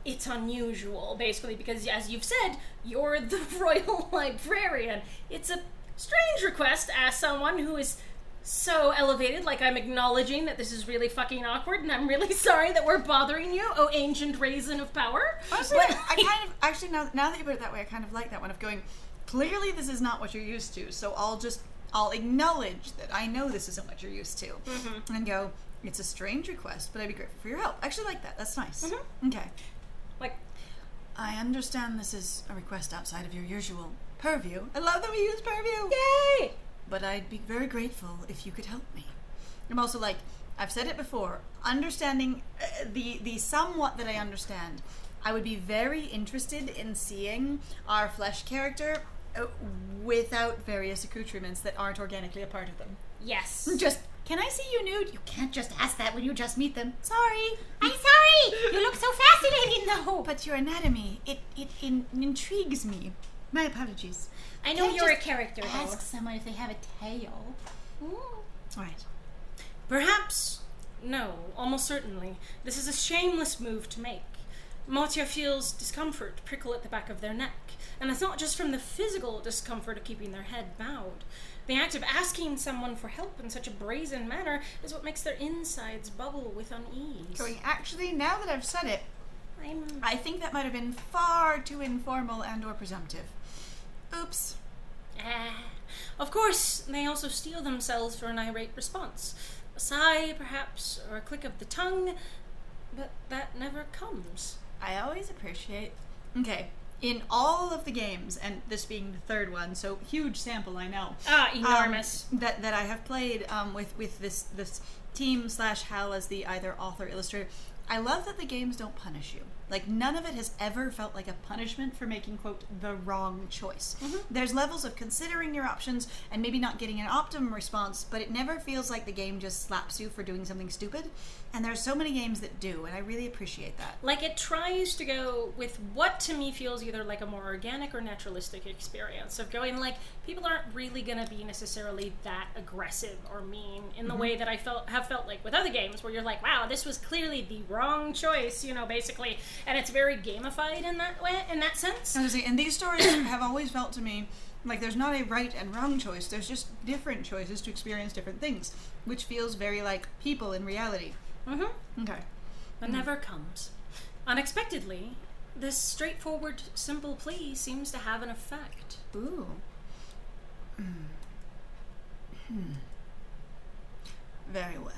it's unusual, basically, because as you've said, you're the royal librarian. It's a strange request to ask someone who is so elevated, like I'm acknowledging that this is really fucking awkward, and I'm really sorry that we're bothering you, oh ancient raisin of power. Honestly, I kind of, actually, now that you put it that way, I kind of like that one of going, clearly this is not what you're used to, so I'll acknowledge that I know this isn't what you're used to, and go, it's a strange request, but I'd be grateful for your help. I actually like that. That's nice. Okay. Like, I understand this is a request outside of your usual purview. I love that we use purview. yay! But I'd be very grateful if you could help me. I'm also like, I've said it before, understanding the somewhat that I understand, I would be very interested in seeing our flesh character without various accoutrements that aren't organically a part of them. Yes. Just, can I see you nude? You can't just ask that when you just meet them. Sorry. I'm sorry! You look so fascinating, though! But your anatomy, it intrigues me. My apologies. I know Can't you're a just character, though. Ask someone if they have a tail. Right. Perhaps, no, almost certainly. This is a shameless move to make. Motia feels discomfort prickle at the back of their neck, and it's not just from the physical discomfort of keeping their head bowed. The act of asking someone for help in such a brazen manner is what makes their insides bubble with unease. Going, actually, now that I've said it, I think that might have been far too informal and or presumptive. Oops. Of course, they also steel themselves for an irate response. A sigh, perhaps, or a click of the tongue, but that never comes. I always appreciate... Okay, in all of the games, and this being the third one, so huge sample, I know. Enormous. That I have played with this team / Hal as the either author, illustrator. I love that the games don't punish you. Like, none of it has ever felt like a punishment for making, quote, the wrong choice. There's levels of considering your options and maybe not getting an optimum response, but it never feels like the game just slaps you for doing something stupid. And there's so many games that do, and I really appreciate that. Like, it tries to go with what to me feels either like a more organic or naturalistic experience of going like, people aren't really going to be necessarily that aggressive or mean in the way that I have felt like with other games where you're like, wow, this was clearly the wrong choice, you know, basically. And it's very gamified in that way, in that sense. And these stories have always felt to me like there's not a right and wrong choice. There's just different choices to experience different things, which feels very like people in reality. Okay. But never comes. Unexpectedly, this straightforward, simple plea seems to have an effect. Ooh. Very well.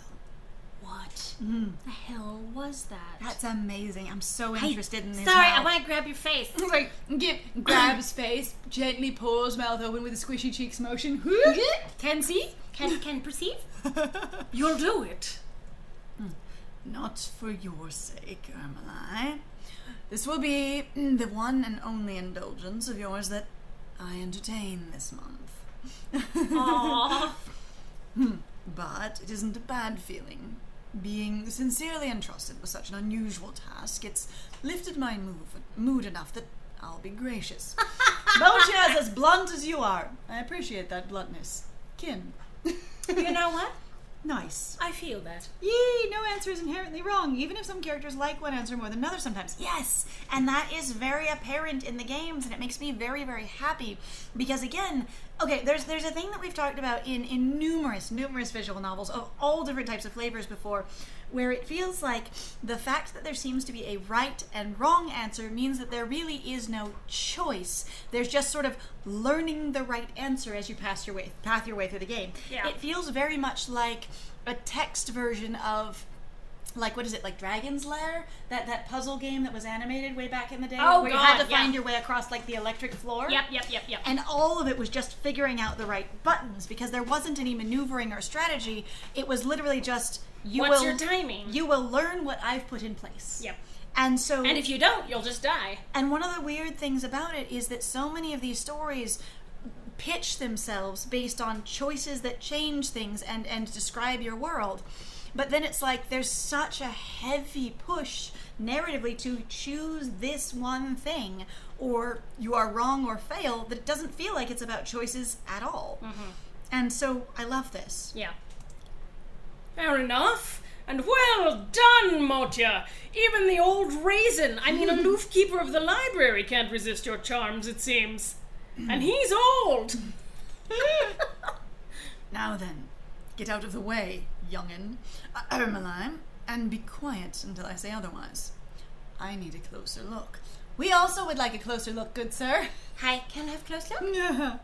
What the hell was that? That's amazing. I'm so interested in this. Sorry, now. I want to grab your face. Like, grabs face, gently pulls mouth open with a squishy cheeks motion. Can see? Can perceive? You'll do it. Not for your sake, Ermelai. This will be the one and only indulgence of yours that I entertain this month. Aww. But it isn't a bad feeling. Being sincerely entrusted with such an unusual task, it's lifted my mood enough that I'll be gracious. Mochia's as blunt as you are. I appreciate that bluntness. Kin. You know what? Nice. I feel that. Yee, no answer is inherently wrong, even if some characters like one answer more than another sometimes. Yes, and that is very apparent in the games, and it makes me very, very happy. Because again, okay, there's a thing that we've talked about in numerous visual novels of all different types of flavors before, where it feels like the fact that there seems to be a right and wrong answer means that there really is no choice. There's just sort of learning the right answer as you path your way through the game. Yeah. It feels very much like a text version of, like, what is it, like Dragon's Lair? That puzzle game that was animated way back in the day? Oh, where God, you had to yeah. find your way across, like, the electric floor? Yep. And all of it was just figuring out the right buttons, because there wasn't any maneuvering or strategy. It was literally just, What's your timing? You will learn what I've put in place. Yep. And so... And if you don't, you'll just die. And one of the weird things about it is that so many of these stories pitch themselves based on choices that change things and describe your world. But then it's like there's such a heavy push narratively to choose this one thing, or you are wrong or fail, that it doesn't feel like it's about choices at all. And so I love this. Yeah. Fair enough. And well done, Motya. Even the old raisin, aloof keeper of the library, can't resist your charms, it seems. And he's old. Now then, get out of the way, young'un, Ermeline, and be quiet until I say otherwise. I need a closer look. We also would like a closer look, good sir. Hi, can I have a close look?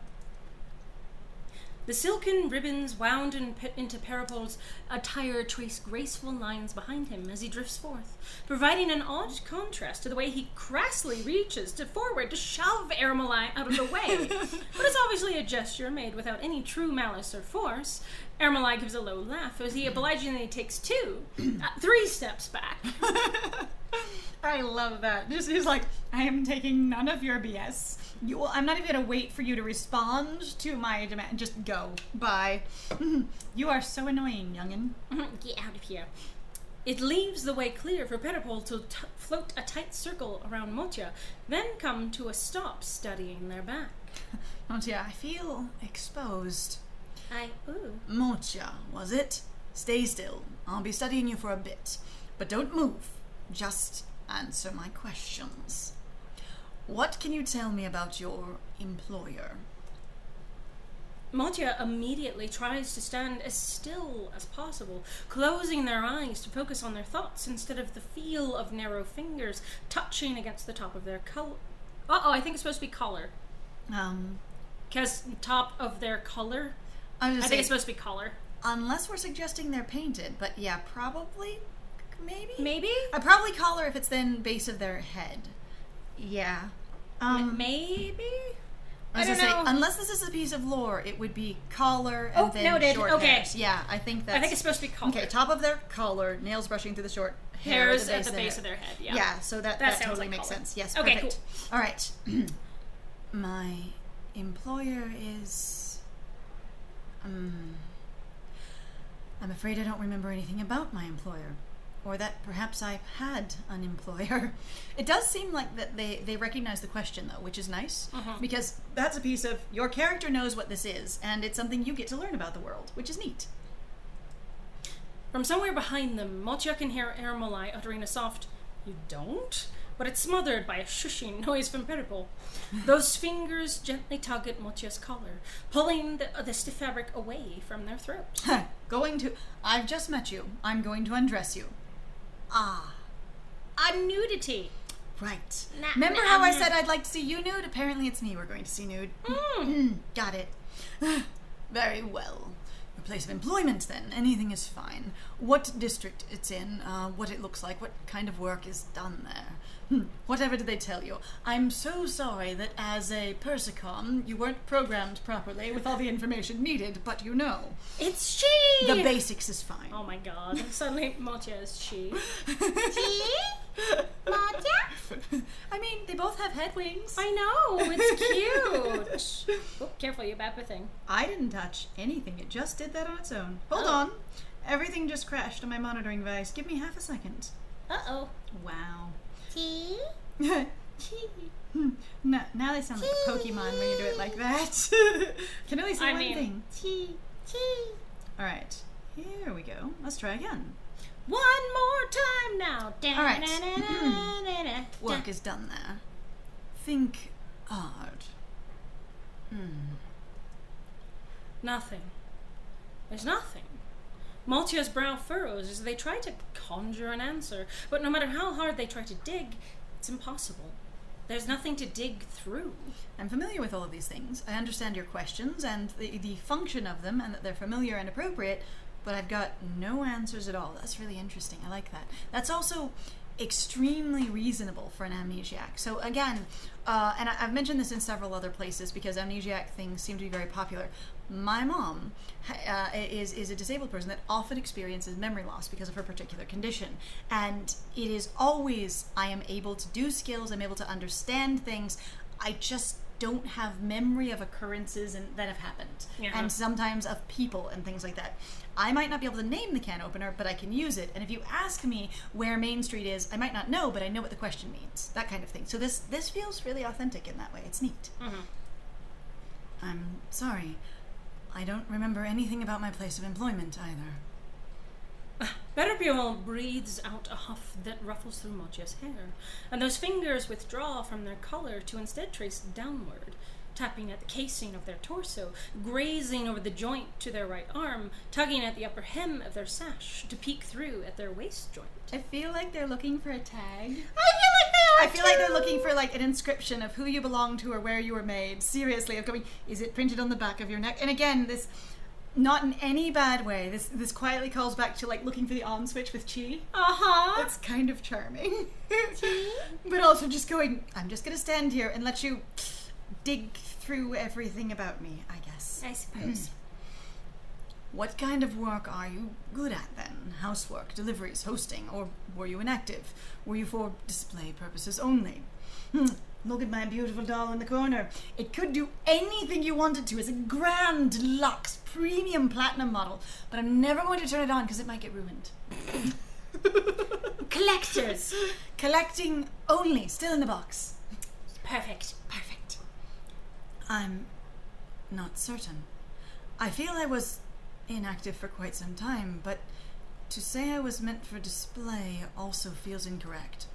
The silken ribbons wound into Parapol's attire trace graceful lines behind him as he drifts forth, providing an odd contrast to the way he crassly reaches forward to shove Ermeline out of the way. But it's obviously a gesture made without any true malice or force. Ermeline gives a low laugh as he obligingly takes 3 steps back. I love that. He's like, I am taking none of your BS. I'm not even going to wait for you to respond to my demand. Just go. Bye. You are so annoying, young'un. Get out of here. It leaves the way clear for Parapol to float a tight circle around Motya, then come to a stop studying their back. Motya, I feel exposed. Ooh. Motya, was it? Stay still. I'll be studying you for a bit. But don't move. Just answer my questions. What can you tell me about your employer? Motya immediately tries to stand as still as possible, closing their eyes to focus on their thoughts instead of the feel of narrow fingers touching against the top of their collar. I think it's supposed to be collar. Because top of their collar? I think it's supposed to be collar. Unless we're suggesting they're painted, but yeah, probably, Maybe? I'd probably collar if it's then base of their head. Yeah. Maybe? I was gonna say, unless this is a piece of lore, it would be collar and then noted. short Okay. hairs. Yeah, I think it's supposed to be collar. Okay, top of their collar, nails brushing through the short Hairs at the base of their head, yeah. Yeah, so that sounds totally like makes collar. sense. Yes, Okay, perfect. All right. My employer is... I'm afraid I don't remember anything about my employer. Or that perhaps I've had an employer. It does seem like that they recognize the question, though, which is nice. Because that's a piece of your character knows what this is, and it's something you get to learn about the world, which is neat. From somewhere behind them, Motya can hear Ermeline uttering a soft, "You don't?" But it's smothered by a shushing noise from Parapol. Those fingers gently tug at Motya's collar, pulling the stiff fabric away from their throat. I've just met you. I'm going to undress you. A nudity. Right. Remember how I said I'd like to see you nude? Apparently it's me we're going to see nude. Got it. Very well. Your place of employment, then. Anything is fine. What district it's in, what it looks like, what kind of work is done there. Whatever did they tell you? I'm so sorry that as a Persicom, you weren't programmed properly with all the information needed, but you know. It's she! The basics is fine. Oh my god. Suddenly Motya is she. She? Motya? I mean, they both have head wings. I know, it's cute. Oh, careful, you bap a thing. I didn't touch anything. It just did that on its own. Hold on. Everything just crashed on my monitoring device. Give me half a second. Uh-oh. Wow. Tea? No, now they sound like a Pokemon when you do it like that. Can only say one thing. Tea. Alright, here we go. Let's try again. One more time now. All right. Work is done there. Think hard. Nothing. There's nothing. Motya's brow furrows as they try to conjure an answer, but no matter how hard they try to dig, it's impossible. There's nothing to dig through. I'm familiar with all of these things. I understand your questions and the function of them, and that they're familiar and appropriate, but I've got no answers at all. That's really interesting. I like that. That's also extremely reasonable for an amnesiac. So again, and I've mentioned this in several other places because amnesiac things seem to be very popular. My mom is a disabled person that often experiences memory loss because of her particular condition. And it is always, I am able to do skills, I'm able to understand things, I just don't have memory of occurrences that have happened, and sometimes of people and things like that. I might not be able to name the can opener, but I can use it. And if you ask me where Main Street is, I might not know, but I know what the question means. That kind of thing. So this feels really authentic in that way. It's neat. I'm sorry. I don't remember anything about my place of employment either. Berbiol breathes out a huff that ruffles through Mochia's hair, and those fingers withdraw from their collar to instead trace downward, tapping at the casing of their torso, grazing over the joint to their right arm, tugging at the upper hem of their sash to peek through at their waist joint. I feel like they're looking for a tag. I feel like they're looking for like an inscription of who you belong to or where you were made. Seriously, of going, is it printed on the back of your neck? And again, this, not in any bad way, this quietly calls back to like looking for the on switch with Chi. It's kind of charming. But also just going, I'm just gonna stand here and let you dig through everything about me, I guess. I suppose. What kind of work are you good at then? Housework, deliveries, hosting, or were you inactive? Were you for display purposes only? Look at my beautiful doll in the corner. It could do anything you wanted to as a grand deluxe premium platinum model, but I'm never going to turn it on because it might get ruined. Collectors. Collecting only, still in the box. Perfect. I'm not certain. I feel I was inactive for quite some time, but to say I was meant for display also feels incorrect.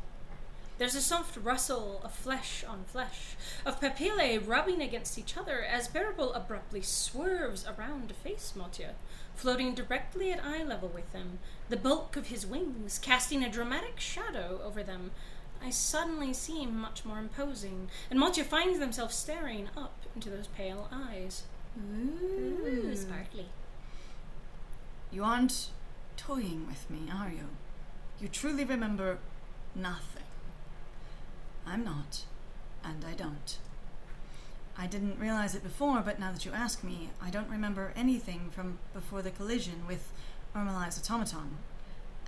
There's a soft rustle of flesh on flesh, of papillae rubbing against each other as Berbiol abruptly swerves around to face Motia, floating directly at eye level with them, the bulk of his wings casting a dramatic shadow over them. I suddenly seem much more imposing, and Motia finds themselves staring up into those pale eyes. Ooh, sparkly. You aren't toying with me, are you? You truly remember nothing. I'm not, and I don't. I didn't realize it before, but now that you ask me, I don't remember anything from before the collision with Ermali's automaton.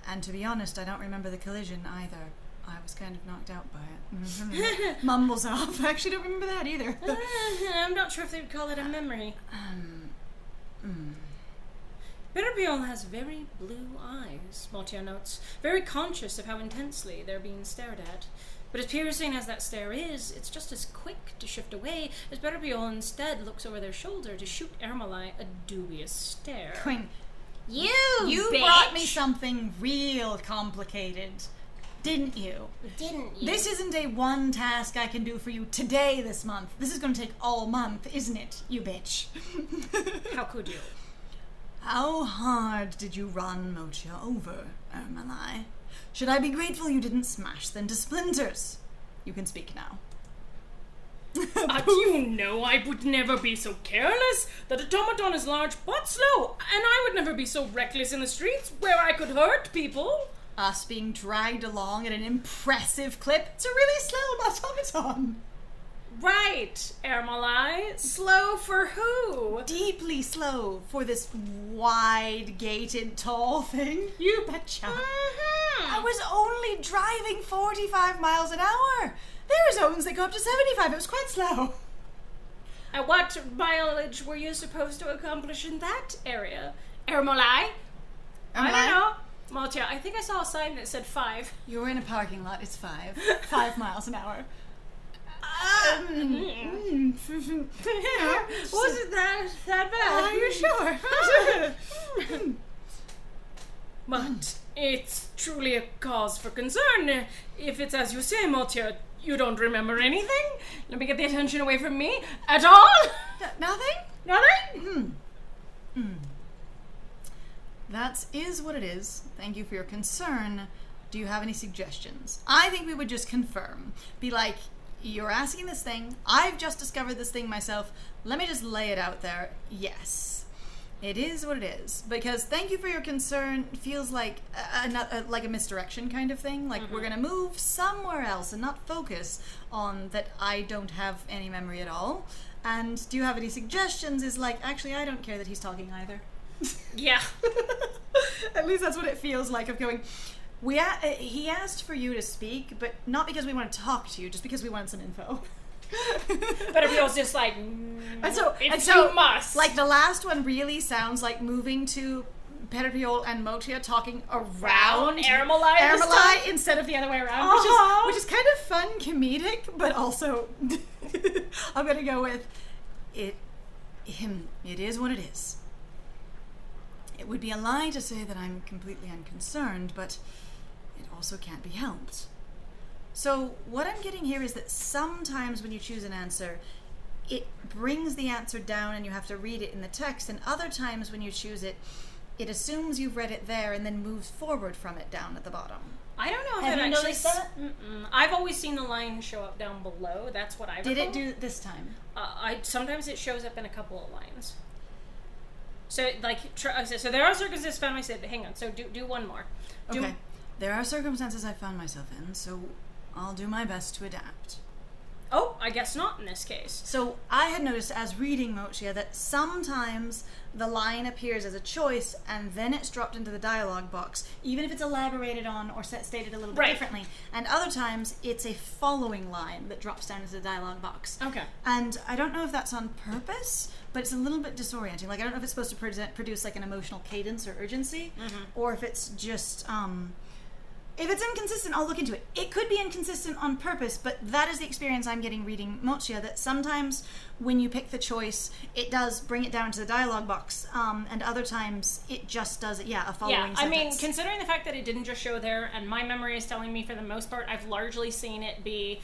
And to be honest, I don't remember the collision either. I was kind of knocked out by it. Mumbles off. I actually don't remember that either. I'm not sure if they'd call it a memory. Berbiol has very blue eyes, Motia notes, very conscious of how intensely they're being stared at. But as piercing as that stare is, it's just as quick to shift away as Berbiol instead looks over their shoulder to shoot Ermali a dubious stare. Quinn, You you bitch. brought me something real complicated, didn't you? Didn't you? This isn't a one task I can do for you today this month. This is going to take all month, isn't it, you bitch? How could you? How hard did you run Mocha over, Ermali? Should I be grateful you didn't smash them to splinters? You can speak now. You know I would never be so careless. That automaton is large but slow, and I would never be so reckless in the streets where I could hurt people. Us being dragged along at an impressive clip. It's a really slow automaton. Right, Ermali. Slow for who? Deeply slow for this wide-gated, tall thing. You betcha. I was only driving 45 miles an hour. There are zones that go up to 75. It was quite slow. At what mileage were you supposed to accomplish in that area? Ermali? I don't know. Motia, I think I saw a sign that said 5. You were in a parking lot. It's 5. 5 miles an hour. Wasn't that bad? Are you sure? But it's truly a cause for concern. If it's as you say, Motia, you don't remember anything? Let me get the attention away from me. At all? Nothing? Nothing? That is what it is. Thank you for your concern. Do you have any suggestions? I think we would just confirm. Be like, you're asking this thing. I've just discovered this thing myself. Let me just lay it out there. Yes. It is what it is. Because thank you for your concern feels like a misdirection kind of thing. Like we're going to move somewhere else and not focus on that I don't have any memory at all. And do you have any suggestions is like, actually, I don't care that he's talking either. Yeah. At least that's what it feels like of going, he asked for you to speak, but not because we want to talk to you, just because we wanted some info. But Abriel's just like, and you must. Like, the last one really sounds like moving to Perpiol and Motia talking around Aramalai instead of the other way around, which is kind of fun, comedic, but also I'm gonna go with it. It is what it is. It would be a lie to say that I'm completely unconcerned, but it also can't be helped. So what I'm getting here is that sometimes when you choose an answer, it brings the answer down and you have to read it in the text, and other times when you choose it, it assumes you've read it there and then moves forward from it down at the bottom. I don't know if Have it you actually noticed that? I've always seen the line show up down below. That's what I recall. Did it do this time? Sometimes it shows up in a couple of lines. So, like, so there are circumstances found myself. Hang on. So do one more. Okay. There are circumstances I found myself in, so I'll do my best to adapt. Oh, I guess not in this case. So I had noticed as reading Mochia that sometimes the line appears as a choice and then it's dropped into the dialogue box, even if it's elaborated on or stated a little bit differently. And other times it's a following line that drops down into the dialogue box. Okay. And I don't know if that's on purpose, but it's a little bit disorienting. Like, I don't know if it's supposed to produce like an emotional cadence or urgency, or if it's just if it's inconsistent, I'll look into it. It could be inconsistent on purpose, but that is the experience I'm getting reading Mochia, that sometimes when you pick the choice, it does bring it down to the dialogue box, and other times it just does it, a following sentence. I mean, considering the fact that it didn't just show there, and my memory is telling me for the most part, I've largely seen it be,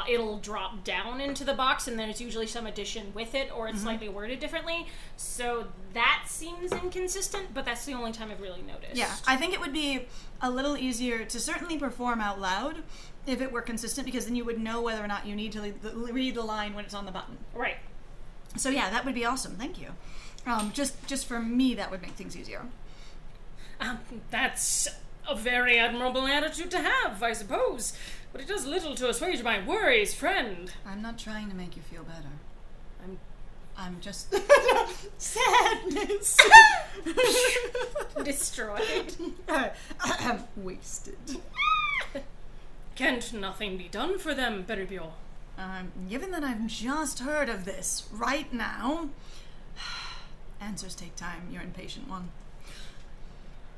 it'll drop down into the box, and there's usually some addition with it, or it's slightly worded differently, so that seems inconsistent, but that's the only time I've really noticed. Yeah, I think it would be a little easier to certainly perform out loud if it were consistent, because then you would know whether or not you need to read the line when it's on the button. Right. So yeah, that would be awesome. Thank you. Just for me, that would make things easier. That's a very admirable attitude to have, I suppose. But it does little to assuage my worries, friend. I'm not trying to make you feel better. I'm just sadness. Destroyed. Wasted. Can't nothing be done for them, Peripio? Given that I've just heard of this right now, answers take time. You're an impatient one.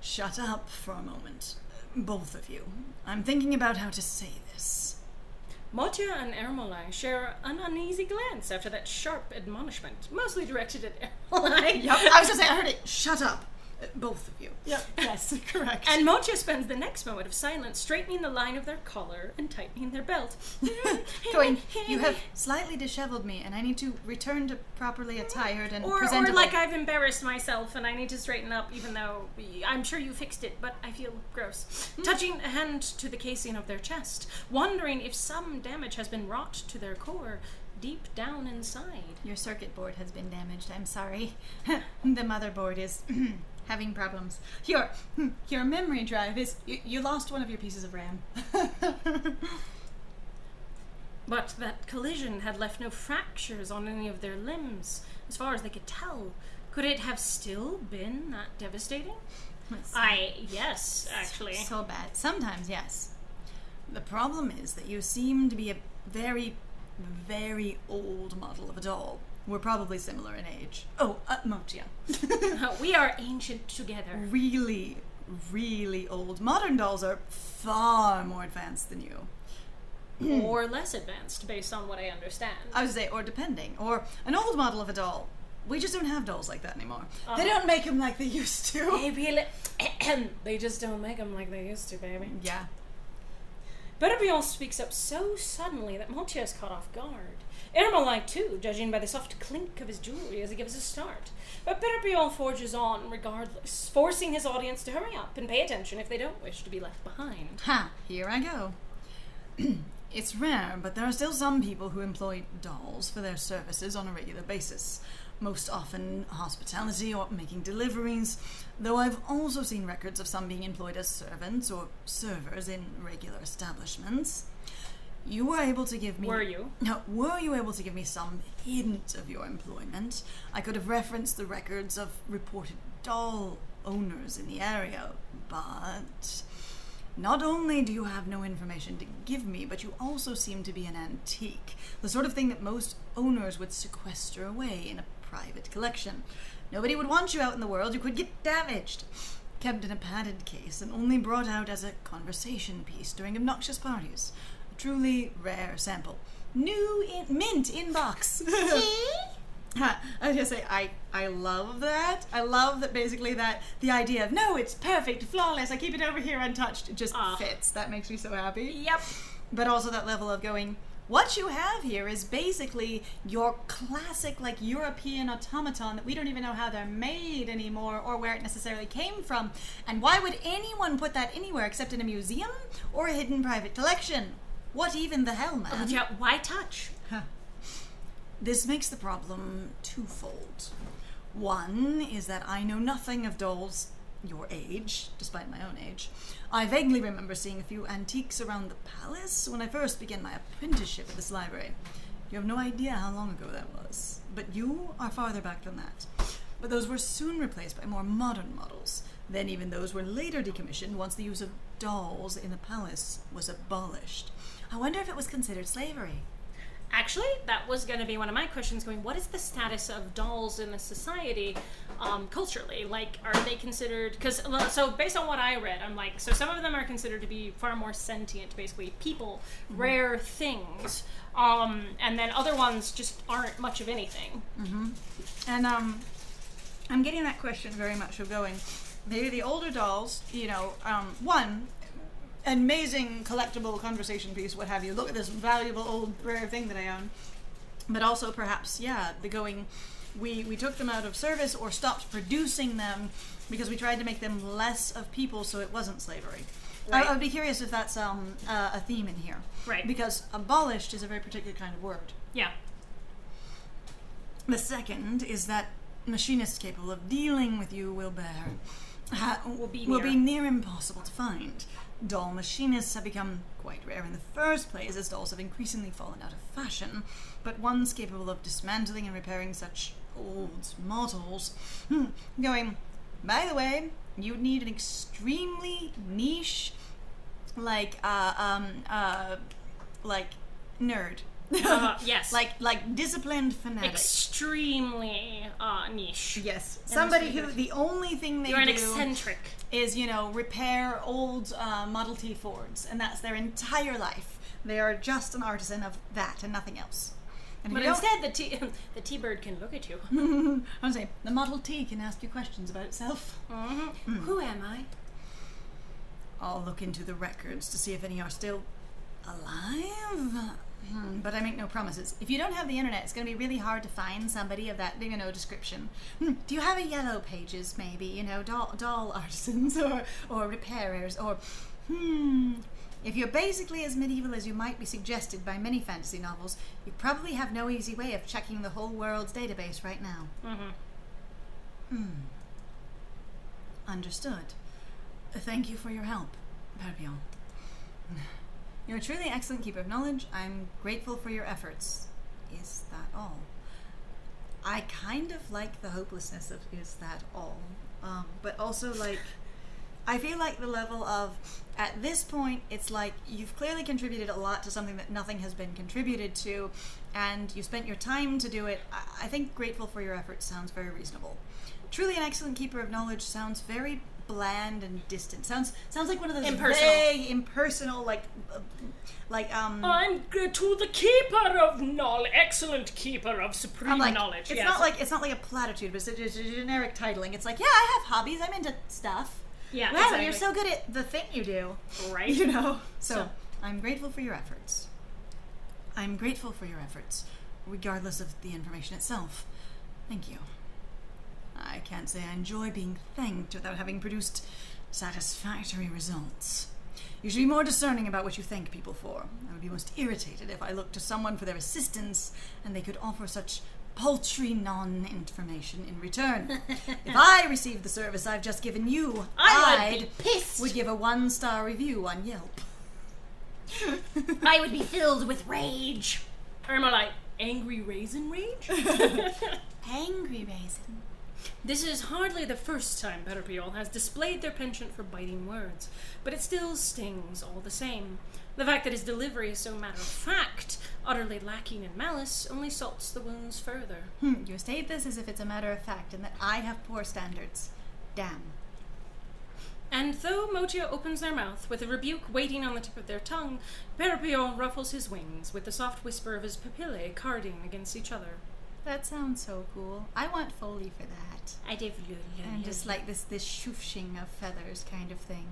Shut up for a moment, both of you. I'm thinking about how to say this. Motia and Ermolai share an uneasy glance after that sharp admonishment, mostly directed at Ermolai. Yep, I was going to say, I heard it. Shut up. Both of you. Yep, yes, correct. And Motia spends the next moment of silence straightening the line of their collar and tightening their belt. Going, you have slightly disheveled me, and I need to return to properly attired and presentable. Or like I've embarrassed myself and I need to straighten up, even though I'm sure you fixed it, but I feel gross. Touching a hand to the casing of their chest, wondering if some damage has been wrought to their core deep down inside. Your circuit board has been damaged. I'm sorry. The motherboard is having problems. Your memory drive is... You lost one of your pieces of RAM. But that collision had left no fractures on any of their limbs, as far as they could tell. Could it have still been that devastating? Yes, actually. So bad. Sometimes, yes. The problem is that you seem to be a very, very old model of a doll. We're probably similar in age. Oh, Motia. We are ancient together. Really, really old. Modern dolls are far more advanced than you. Or less advanced, based on what I understand. I would say, or depending. Or an old model of a doll. We just don't have dolls like that anymore. They don't make them like they used to. They really... They just don't make them like they used to, baby. Yeah. Perpiol speaks up so suddenly that Motia is caught off guard. Ermolai, too, judging by the soft clink of his jewelry as he gives a start. But Perpiol forges on regardless, forcing his audience to hurry up and pay attention if they don't wish to be left behind. Ha! Here I go. It's rare, but there are still some people who employ dolls for their services on a regular basis. Most often hospitality or making deliveries, though I've also seen records of some being employed as servants or servers in regular establishments. You were able to give me... Were you? No, were you able to give me some hint of your employment? I could have referenced the records of reported doll owners in the area, but Not only do you have no information to give me, but you also seem to be an antique. The sort of thing that most owners would sequester away in a private collection. Nobody would want you out in the world. You could get damaged. Kept in a padded case and only brought out as a conversation piece during obnoxious parties. A truly rare sample. Mint in box. I was gonna say, I love that. I love that basically that the idea of, no, it's perfect, flawless, I keep it over here untouched, it just fits. That makes me so happy. Yep. But also that level of going, what you have here is basically your classic, like, European automaton that we don't even know how they're made anymore or where it necessarily came from. And why would anyone put that anywhere except in a museum or a hidden private collection? What even the hell, man? But yeah, why touch? This makes the problem twofold. One is that I know nothing of dolls your age, despite my own age. I vaguely remember seeing a few antiques around the palace when I first began my apprenticeship at this library. You have no idea how long ago that was, but you are farther back than that. But those were soon replaced by more modern models. Then even those were later decommissioned once the use of dolls in the palace was abolished. I wonder if it was considered slavery. Actually, that was going to be one of my questions going, what is the status of dolls in a society culturally? Like, are they considered, because, so based on what I read, I'm like, so some of them are considered to be far more sentient, basically people, rare things, and then other ones just aren't much of anything. And I'm getting that question very much of going, maybe the older dolls, you know, one, amazing collectible conversation piece, what have you. Look at this valuable old rare thing that I own. But also perhaps, yeah, the going, we took them out of service or stopped producing them because we tried to make them less of people so it wasn't slavery. Right. I would be curious if that's a theme in here. Right. Because abolished is a very particular kind of word. Yeah. The second is that machinists capable of dealing with you will be near impossible to find. Doll machinists have become quite rare in the first place, as dolls have increasingly fallen out of fashion, but ones capable of dismantling and repairing such old models. Going, by the way, you'd need an extremely niche, like nerd. Yes. like disciplined fanatic. Extremely niche. Yes. Somebody who the only thing they You're an do eccentric. is, you know, repair old Model T Fords, and that's their entire life. They are just an artisan of that and nothing else. And But instead, the T-bird can look at you. I was saying, the Model T can ask you questions about itself. Who am I? I'll look into the records to see if any are still alive. But I make no promises. If you don't have the internet, it's going to be really hard to find somebody of that, you know, description. Do you have a Yellow Pages, maybe? You know, doll artisans or repairers or... If you're basically as medieval as you might be suggested by many fantasy novels, you probably have no easy way of checking the whole world's database right now. Understood. Thank you for your help, Papillon. You're a truly excellent keeper of knowledge. I'm grateful for your efforts. Is that all? I kind of like the hopelessness of is that all. But also, like, I feel like the level of, at this point, it's like you've clearly contributed a lot to something that nothing has been contributed to, and you spent your time to do it. I think grateful for your efforts sounds very reasonable. Truly an excellent keeper of knowledge sounds very bland and distant. Sounds like one of those vague, impersonal, I'm to the keeper of knowledge, excellent keeper of supreme knowledge. It's not like a platitude, but it's a generic titling. It's like, yeah, I have hobbies. I'm into stuff. Yeah, wow, exactly. you're so good at the thing you do. Right. You know? So, I'm grateful for your efforts. I'm grateful for your efforts, regardless of the information itself. Thank you. I can't say I enjoy being thanked without having produced satisfactory results. You should be more discerning about what you thank people for. I would be most irritated if I looked to someone for their assistance and they could offer such paltry non-information in return. If I received the service I've just given you, I would be pissed. Would give a 1-star review on Yelp. I would be filled with rage. Or am I like angry raisin rage? Angry raisin. This is hardly the first time Perpiol has displayed their penchant for biting words, but it still stings all the same. The fact that his delivery is so matter-of-fact, utterly lacking in malice, only salts the wounds further. You state this as if it's a matter of fact and that I have poor standards. Damn. And though Motia opens their mouth with a rebuke waiting on the tip of their tongue, Perpiol ruffles his wings with the soft whisper of his papillae carding against each other. That sounds so cool. I want Foley for that. I do. And just like this shooshing of feathers kind of thing.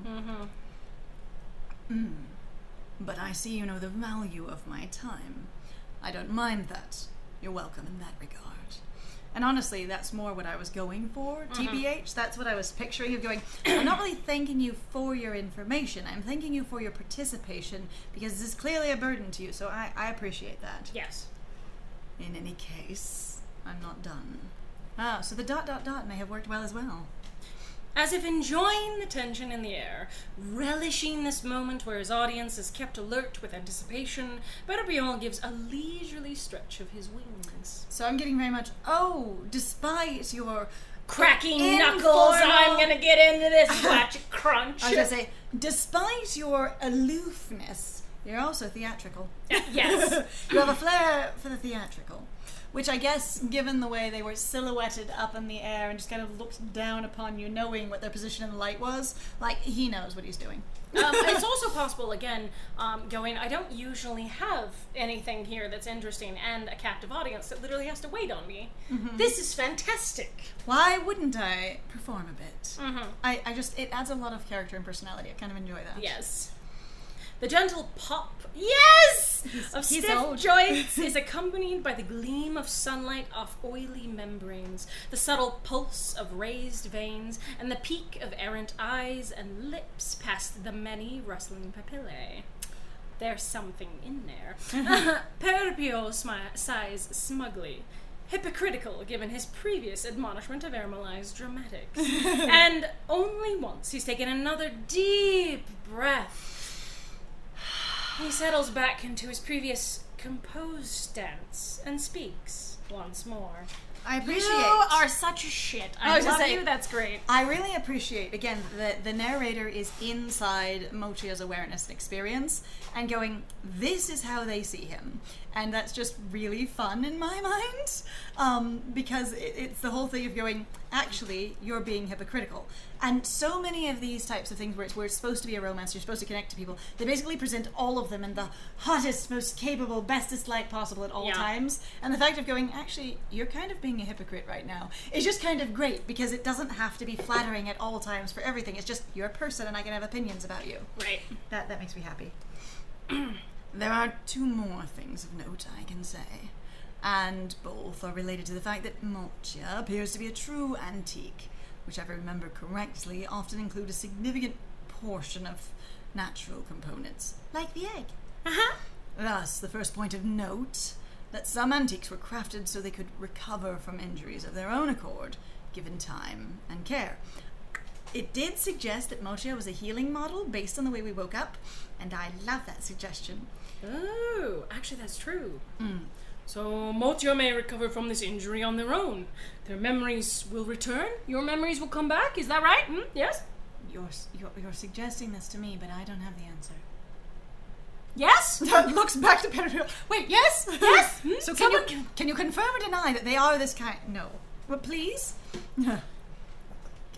Mm-hmm. But I see you know the value of my time. I don't mind that. You're welcome in that regard. And honestly, that's more what I was going for. TBH, that's what I was picturing of going, I'm not really thanking you for your information. I'm thanking you for your participation because this is clearly a burden to you. So I appreciate that. Yes. In any case, I'm not done. So the ... may have worked well as well. As if enjoying the tension in the air, relishing this moment where his audience is kept alert with anticipation, Perpiol gives a leisurely stretch of his wings. So I'm getting very much, despite your Cracking knuckles, I'm gonna get into this. Watch it crunch. I was gonna say, despite your aloofness, you're also theatrical. Yes. You have a flair for the theatrical. Which I guess, given the way they were silhouetted up in the air and just kind of looked down upon you, knowing what their position in the light was, like, he knows what he's doing. It's also possible, again, I don't usually have anything here that's interesting and a captive audience that literally has to wait on me. Mm-hmm. This is fantastic. Why wouldn't I perform a bit? Mm-hmm. It adds a lot of character and personality. I kind of enjoy that. Yes. The gentle pop, yes, of he's stiff old. joints is accompanied by the gleam of sunlight off oily membranes, the subtle pulse of raised veins, and the peak of errant eyes and lips past the many rustling papillae. There's something in there. Perpiol sighs smugly, hypocritical given his previous admonishment of Ermelai's dramatics. And only once he's taken another deep breath, he settles back into his previous composed stance and speaks once more. I appreciate. You are such a shit. I was love gonna say, you. That's great. I really appreciate, again, that the narrator is inside Mochia's awareness and experience and going, this is how they see him. And that's just really fun in my mind because it's the whole thing of going, actually, you're being hypocritical. And so many of these types of things where it's supposed to be a romance, you're supposed to connect to people, they basically present all of them in the hottest, most capable, bestest light possible at all times. And the fact of going, actually, you're kind of being a hypocrite right now is just kind of great because it doesn't have to be flattering at all times for everything. It's just, you're a person and I can have opinions about you. Right. That makes me happy. There are two more things of note I can say, and both are related to the fact that Mochia appears to be a true antique, which, if I remember correctly, often include a significant portion of natural components, like the egg. Thus, the first point of note, that some antiques were crafted so they could recover from injuries of their own accord, given time and care. It did suggest that Mochia was a healing model based on the way we woke up, and I love that suggestion. Oh, actually that's true. So Motia may recover from this injury on their own. Their memories will return. Your memories will come back. Is that right? Yes? You're suggesting this to me, but I don't have the answer. Yes? Looks back to Perpiol. Wait, yes? Yes? So can you confirm or deny that they are this kind? No. But please?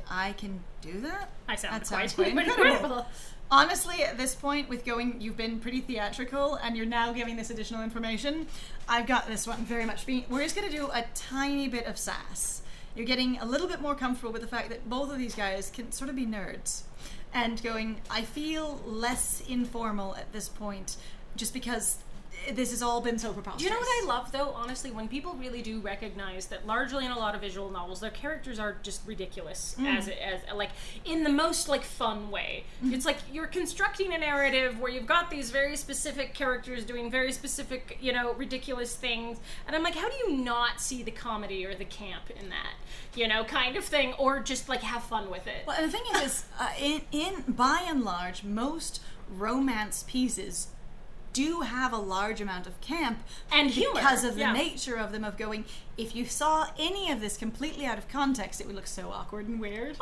I can do that? I sound That quite sounds quite incredible. incredible. Honestly, at this point, with going, you've been pretty theatrical, and you're now giving this additional information, I've got this one very much being... We're just going to do a tiny bit of sass. You're getting a little bit more comfortable with the fact that both of these guys can sort of be nerds. And going, I feel less informal at this point, just because this has all been so preposterous. Do you know what I love, though, honestly? When people really do recognize that largely in a lot of visual novels, their characters are just ridiculous, as like, in the most, like, fun way. It's like, you're constructing a narrative where you've got these very specific characters doing very specific, ridiculous things, and I'm like, how do you not see the comedy or the camp in that, kind of thing, or just, like, have fun with it? Well, and the thing is, by and large, most romance pieces do have a large amount of camp and humor because of the nature of them, of going, if you saw any of this completely out of context, it would look so awkward and weird.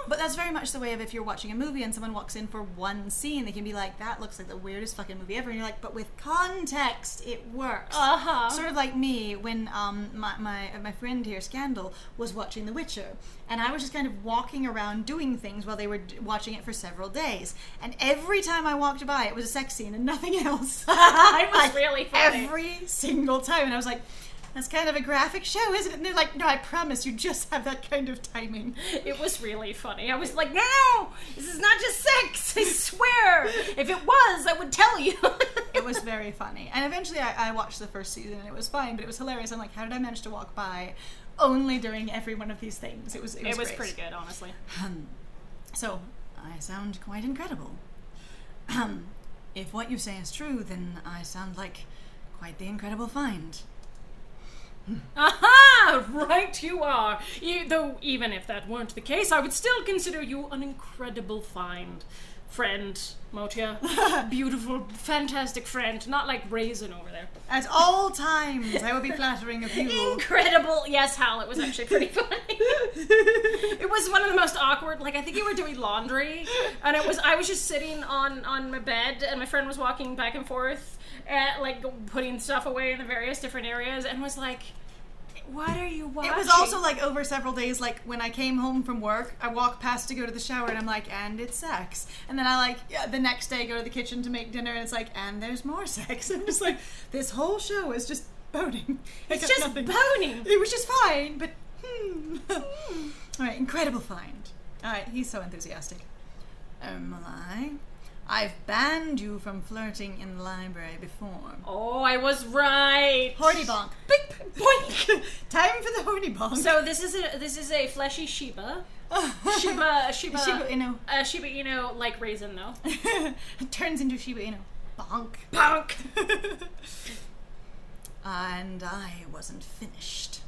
But that's very much the way of if you're watching a movie and someone walks in for one scene, they can be like, that looks like the weirdest fucking movie ever. And you're like, but with context, it works. Sort of like me when my friend here, Scandal, was watching The Witcher. And I was just kind of walking around doing things while they were watching it for several days. And every time I walked by, it was a sex scene and nothing else. It was really funny. Every single time. And I was like, that's kind of a graphic show, isn't it? And they're like, no, I promise you just have that kind of timing. It was really funny. I was like, no, this is not just sex, I swear. If it was, I would tell you. It was very funny. And eventually I watched the first season and it was fine, but it was hilarious. I'm like, how did I manage to walk by only during every one of these things? It was great. Pretty good, honestly. So, I sound quite incredible. If what you say is true, then I sound like quite the incredible find. Aha! Right you are. Though even if that weren't the case, I would still consider you an incredible find. Friend, Motia. Beautiful, fantastic friend. Not like Raisin over there. At all times, I will be flattering of you. Incredible. Yes, Hal, it was actually pretty funny. It was one of the most awkward, like I think you were doing laundry, and I was just sitting on my bed, and my friend was walking back and forth, like putting stuff away in the various different areas, and was like, what are you watching? It was also like over several days, like when I came home from work, I walk past to go to the shower and I'm like, and it's sex. And then I the next day go to the kitchen to make dinner and it's like, and there's more sex. I'm just like, this whole show is just boning. It's just boning. It was just fine, but Alright, incredible find. Alright, he's so enthusiastic. Malai, I've banned you from flirting in the library before. Oh, I was right. Horny bonk. Beep, boink. Time for the horny bonk. So this is a fleshy Shiba. Shiba Inu. Shiba Inu like Raisin though. It turns into Shiba Inu. Bonk. Bonk. And I wasn't finished.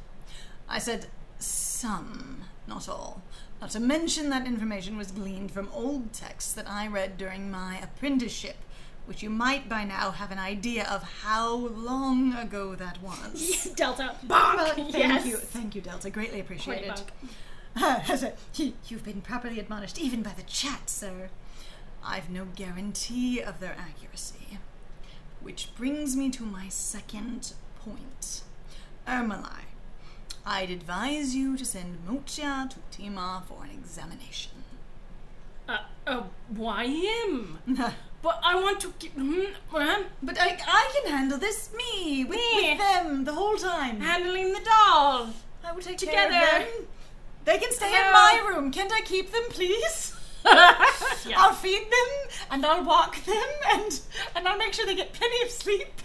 I said some, not all. Not to mention that information was gleaned from old texts that I read during my apprenticeship, which you might by now have an idea of how long ago that was. Delta. Bonk! Yes. Thank you, Delta. Greatly appreciated. Bonk. You've been properly admonished, even by the chat, sir. I've no guarantee of their accuracy. Which brings me to my second point. Ermalai, I'd advise you to send Motia to Tima for an examination. Why him? But I want to keep... But I can handle this, with them, the whole time. Handling the doll. I will take Together. care of them. They can stay in my room. Can't I keep them, please? Yeah. I'll feed them, and I'll walk them, and I'll make sure they get plenty of sleep.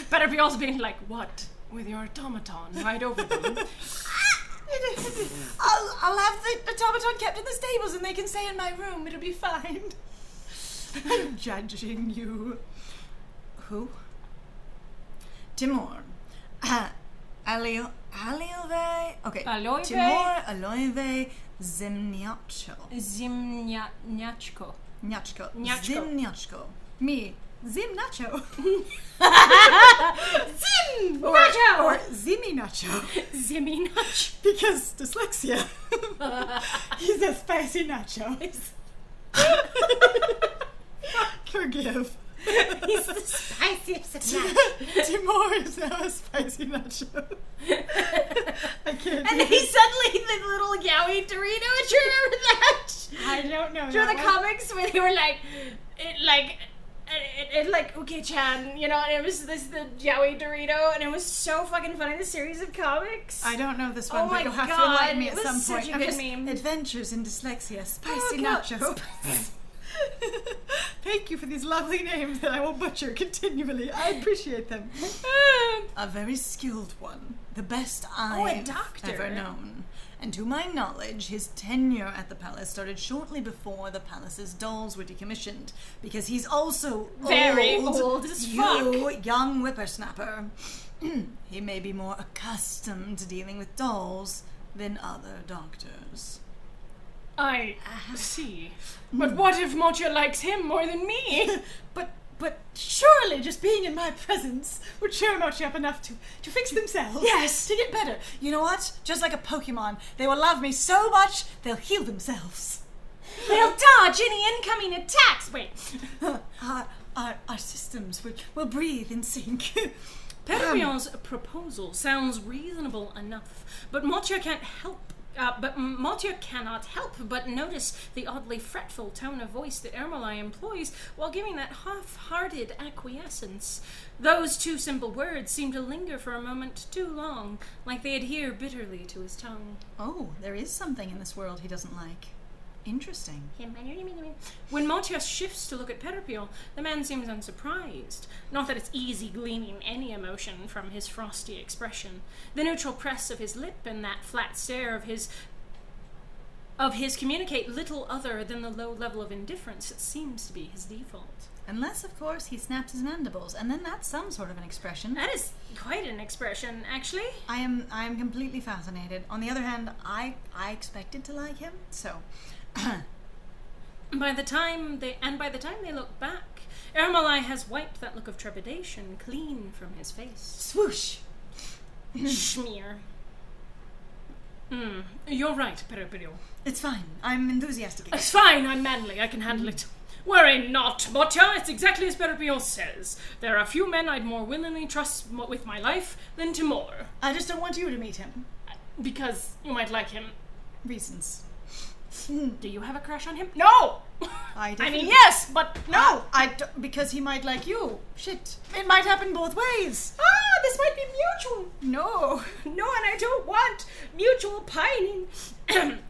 Better be also being like, what? With your automaton right over them. I'll have the automaton kept in the stables and they can stay in my room. It'll be fine. I'm judging you. Who? Timur. Aliove. Okay. Aloive. Timur Aloive Zimniaczko. Zimniaczko. Niaczko. Niaczko. Zimniaczko. Me. Zim Nacho. Zim Nacho. Or Zimmy Nacho. Zimmy Nacho. Because dyslexia. He's a spicy nacho. Forgive. He's the spiciest of nacho. Timur is now a spicy nacho. I can't. And he suddenly the little Yowie Dorito. Do you remember that? I don't know. Do you remember the comics where they were like, Uke-chan, you know, and it was the Yowie Dorito, and it was so fucking funny, the series of comics. I don't know this one, Oh but my you'll have to God, enlighten me it at was some such point. a good meme. Adventures in Dyslexia, Spicy God. Nacho. Thank you for these lovely names that I will butcher continually. I appreciate them. A very skilled one. The best I've doctor. ever known. And to my knowledge, his tenure at the palace started shortly before the palace's dolls were decommissioned, because he's also Very old as fuck. Young whippersnapper. He may be more accustomed to dealing with dolls than other doctors. I see. But what if Mocha likes him more than me? But But surely just being in my presence would cheer Mochi up enough to fix themselves. Yes. To get better. You know what? Just like a Pokemon, they will love me so much, they'll heal themselves. They'll dodge any incoming attacks. Wait. Our systems will breathe in sync. Peripion's proposal sounds reasonable enough, but Motia cannot help but notice the oddly fretful tone of voice that Ermolai employs while giving that half-hearted acquiescence. Those two simple words seem to linger for a moment too long, like they adhere bitterly to his tongue. Oh, there is something in this world he doesn't like. Interesting. When Motias shifts to look at Peripion, the man seems unsurprised. Not that it's easy gleaning any emotion from his frosty expression. The neutral press of his lip and that flat stare of his communicate little other than the low level of indifference that seems to be his default. Unless, of course, he snaps his mandibles, and then that's some sort of an expression. That is quite an expression, actually. I am completely fascinated. On the other hand, I expected to like him, so... By the time they look back, Ermolai has wiped that look of trepidation clean from his face. Swoosh! Schmear. You're right, Peripio. It's fine. I'm enthusiastic again. It's fine, I'm manly, I can handle it. Worry not, Motia, it's exactly as Peripio says. There are few men I'd more willingly trust with my life than Timur. I just don't want you to meet him. Because you might like him. Reasons. Do you have a crush on him? No! I mean, yes, but no! Because he might like you. Shit. It might happen both ways. This might be mutual. No, and I don't want mutual pining.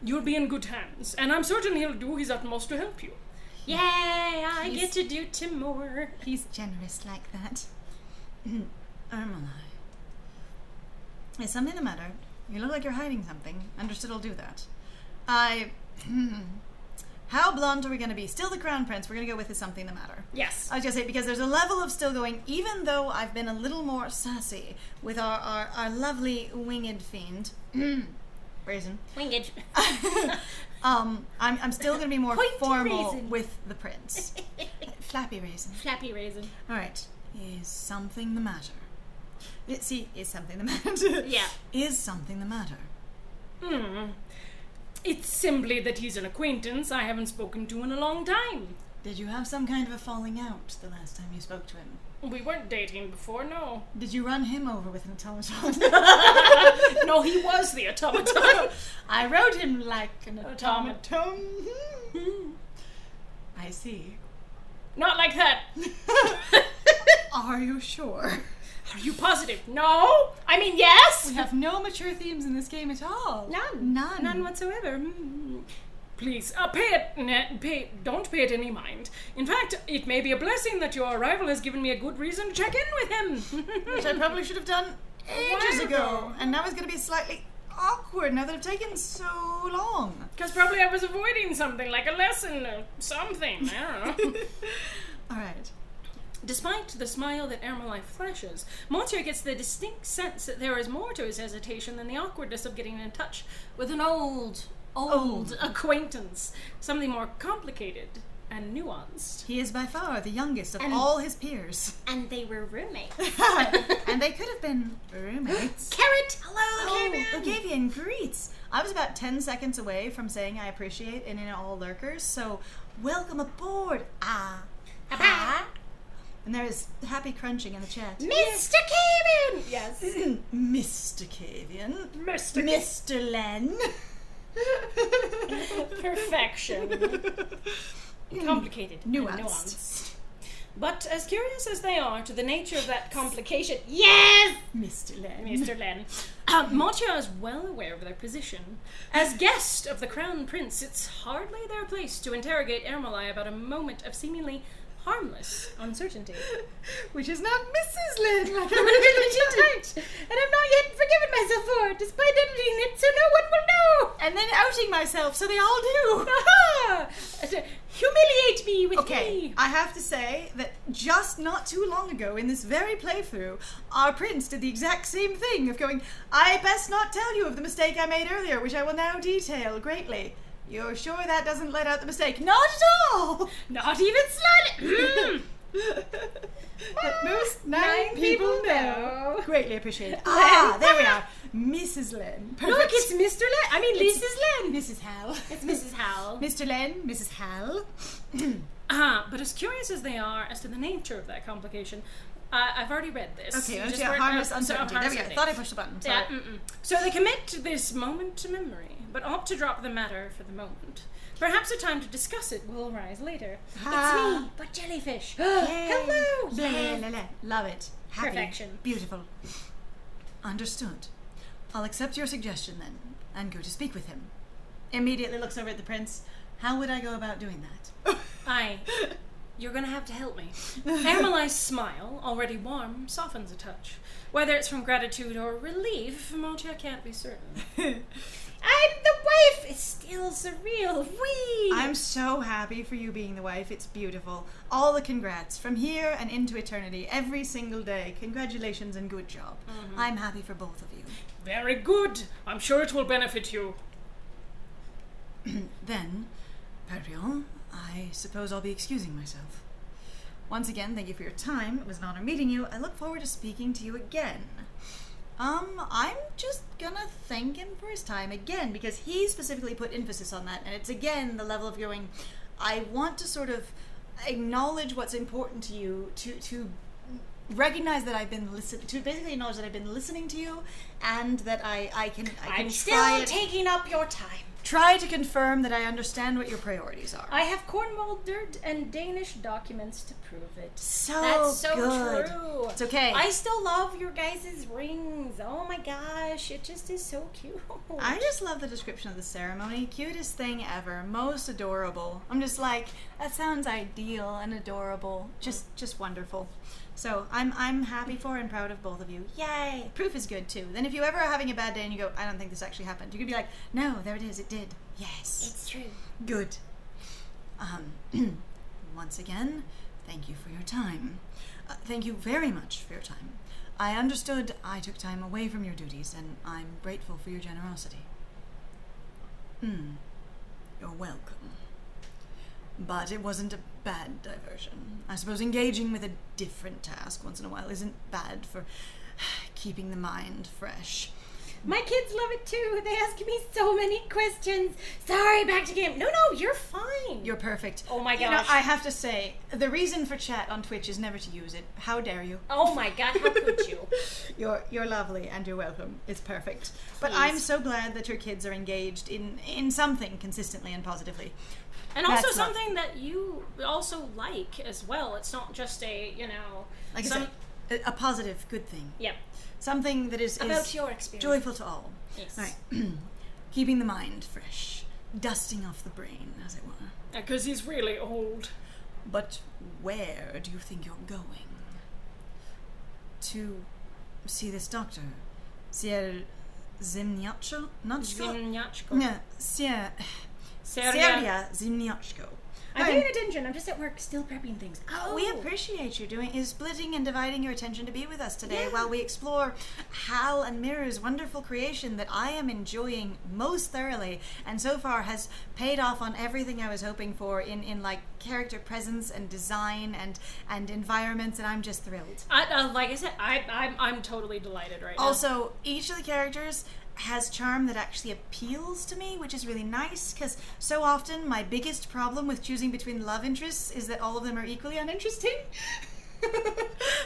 You'll be in good hands, and I'm certain he'll do his utmost to help you. Yay, I get to do Timur. He's generous like that. Ermolai. Is something the matter? You look like you're hiding something. Understood, I'll do that. How blunt are we going to be? Still the Crown Prince. We're going to go with is something the matter. Yes. I was going to say, because there's a level of still going, even though I've been a little more sassy with our lovely winged fiend. Raisin. Winged. I'm still going to be more Pointy formal raisin. with the prince. Flappy Raisin. Flappy Raisin. All right. Is something the matter? Is something the matter? Yeah. Is something the matter? It's simply that he's an acquaintance I haven't spoken to in a long time. Did you have some kind of a falling out the last time you spoke to him? We weren't dating before, no. Did you run him over with an automaton? No, he was the automaton. I rode him like an automaton. I see. Not like that. Are you sure? Are you positive? No? I mean, yes? We have no mature themes in this game at all. None whatsoever. Please, don't pay it any mind. In fact, it may be a blessing that your arrival has given me a good reason to check in with him. Which I probably should have done ages ago. And now it's going to be slightly awkward now that it's taken so long. Because probably I was avoiding something, like a lesson or something. I don't know. All right. Despite the smile that Ermolai flashes, Monsieur gets the distinct sense that there is more to his hesitation than the awkwardness of getting in touch with an old acquaintance. Something more complicated and nuanced. He is by far the youngest of all his peers. And they were roommates. And they could have been roommates. Carrot! Hello, Lucavian, greets! I was about 10 seconds away from saying I appreciate in all lurkers, so welcome aboard. And there is happy crunching in the chat. Mr. Cavian! Yes. Mr. Cavian. Mr. Len. Perfection. Complicated. Nuanced. But as curious as they are to the nature of that complication, Yes! Mr. Len. Mr. Len, Motia is well aware of their position. As guest of the Crown Prince, it's hardly their place to interrogate Ermolai about a moment of seemingly harmless uncertainty. Which is not Mrs. Len, like I Right. And I've not yet forgiven myself for it, despite editing it so no one will know. And then outing myself, so they all do. Aha! Humiliate me with me. I have to say that just not too long ago in this very playthrough, our prince did the exact same thing of going, I best not tell you of the mistake I made earlier, which I will now detail greatly. You're sure that doesn't let out the mistake? Not at all! Not even slightly. That most 9 people know. Greatly appreciated. There we are. Mrs. Len. Perfect. Look, it's Mr. Len. I mean, Lisa's Len. Mrs. Hal. It's Mrs. Hal. Mr. Len, Mrs. Hal. But as curious as they are as to the nature of that complication, I've already read this. Okay, let's Just do where- harness so uncertainty. There we go. uncertainty. Thought I pushed the button. Sorry. Yeah, So they commit this moment to memory, but opt to drop the matter for the moment. Perhaps a time to discuss it will arise later. It's me, but jellyfish. Hello. Blah, blah, blah. Love it. Happy. Perfection. Beautiful. Understood. I'll accept your suggestion then, and go to speak with him. Immediately looks over at the prince. How would I go about doing that? You're gonna have to help me. Ermeli's smile, already warm, softens a touch. Whether it's from gratitude or relief, Motia can't be certain. I'm the wife. It's still surreal. Whee! I'm so happy for you being the wife. It's beautiful. All the congrats. From here and into eternity, every single day. Congratulations and good job. I'm happy for both of you. Very good. I'm sure it will benefit you. Then, Perrion, I suppose I'll be excusing myself. Once again, thank you for your time. It was an honor meeting you. I look forward to speaking to you again. I'm just gonna thank him for his time again, because he specifically put emphasis on that, and it's again the level of going, I want to sort of acknowledge what's important to you, to recognize that I've been listening, to basically acknowledge that I've been listening to you, and that I can I'm try still taking up your time. try to confirm that I understand what your priorities are. I have Cornwall dirt and Danish documents to prove it. So That's so good. true. It's okay. I still love your guys' rings. Oh my gosh, it just is so cute. I just love the description of the ceremony. Cutest thing ever. Most adorable. I'm just like, that sounds ideal and adorable. Just wonderful. So I'm happy for and proud of both of you. Yay! Proof is good too. Then if you ever are having a bad day and you go, I don't think this actually happened, you could be like, no, there it is, it did. Yes. It's true. Good. Once again, thank you for your time. Thank you very much for your time. I understood I took time away from your duties, and I'm grateful for your generosity. You're welcome. But it wasn't a bad diversion. I suppose engaging with a different task once in a while isn't bad for keeping the mind fresh. My kids love it too. They ask me so many questions. Sorry, back to game. No, you're fine. You're perfect. Oh my You know, gosh. I have to say, the reason for chat on Twitch is never to use it. How dare you? Oh my god, how could you? You're lovely and you're welcome. It's perfect. But Please. I'm so glad that your kids are engaged in something consistently and positively. And also That's not- something that you also like as well. It's not just a, Like I said, a positive, good thing. Yep. Something that is About your experience. joyful to all. Yes. All right. Keeping the mind fresh. Dusting off the brain, as it were. Because he's really old. But where do you think you're going? To see this doctor. Sier Zimniaczko? Zimniaczko. Yeah, Sier... Seria. Zimniaczko. I'm paying attention. I'm just at work still prepping things. We appreciate you splitting and dividing your attention to be with us today while we explore Hal and Miru's wonderful creation that I am enjoying most thoroughly, and so far has paid off on everything I was hoping for in like character presence and design and environments, and I'm just thrilled. Like I said, I'm totally delighted right now. Also, each of the characters has charm that actually appeals to me, which is really nice, because so often my biggest problem with choosing between love interests is that all of them are equally uninteresting.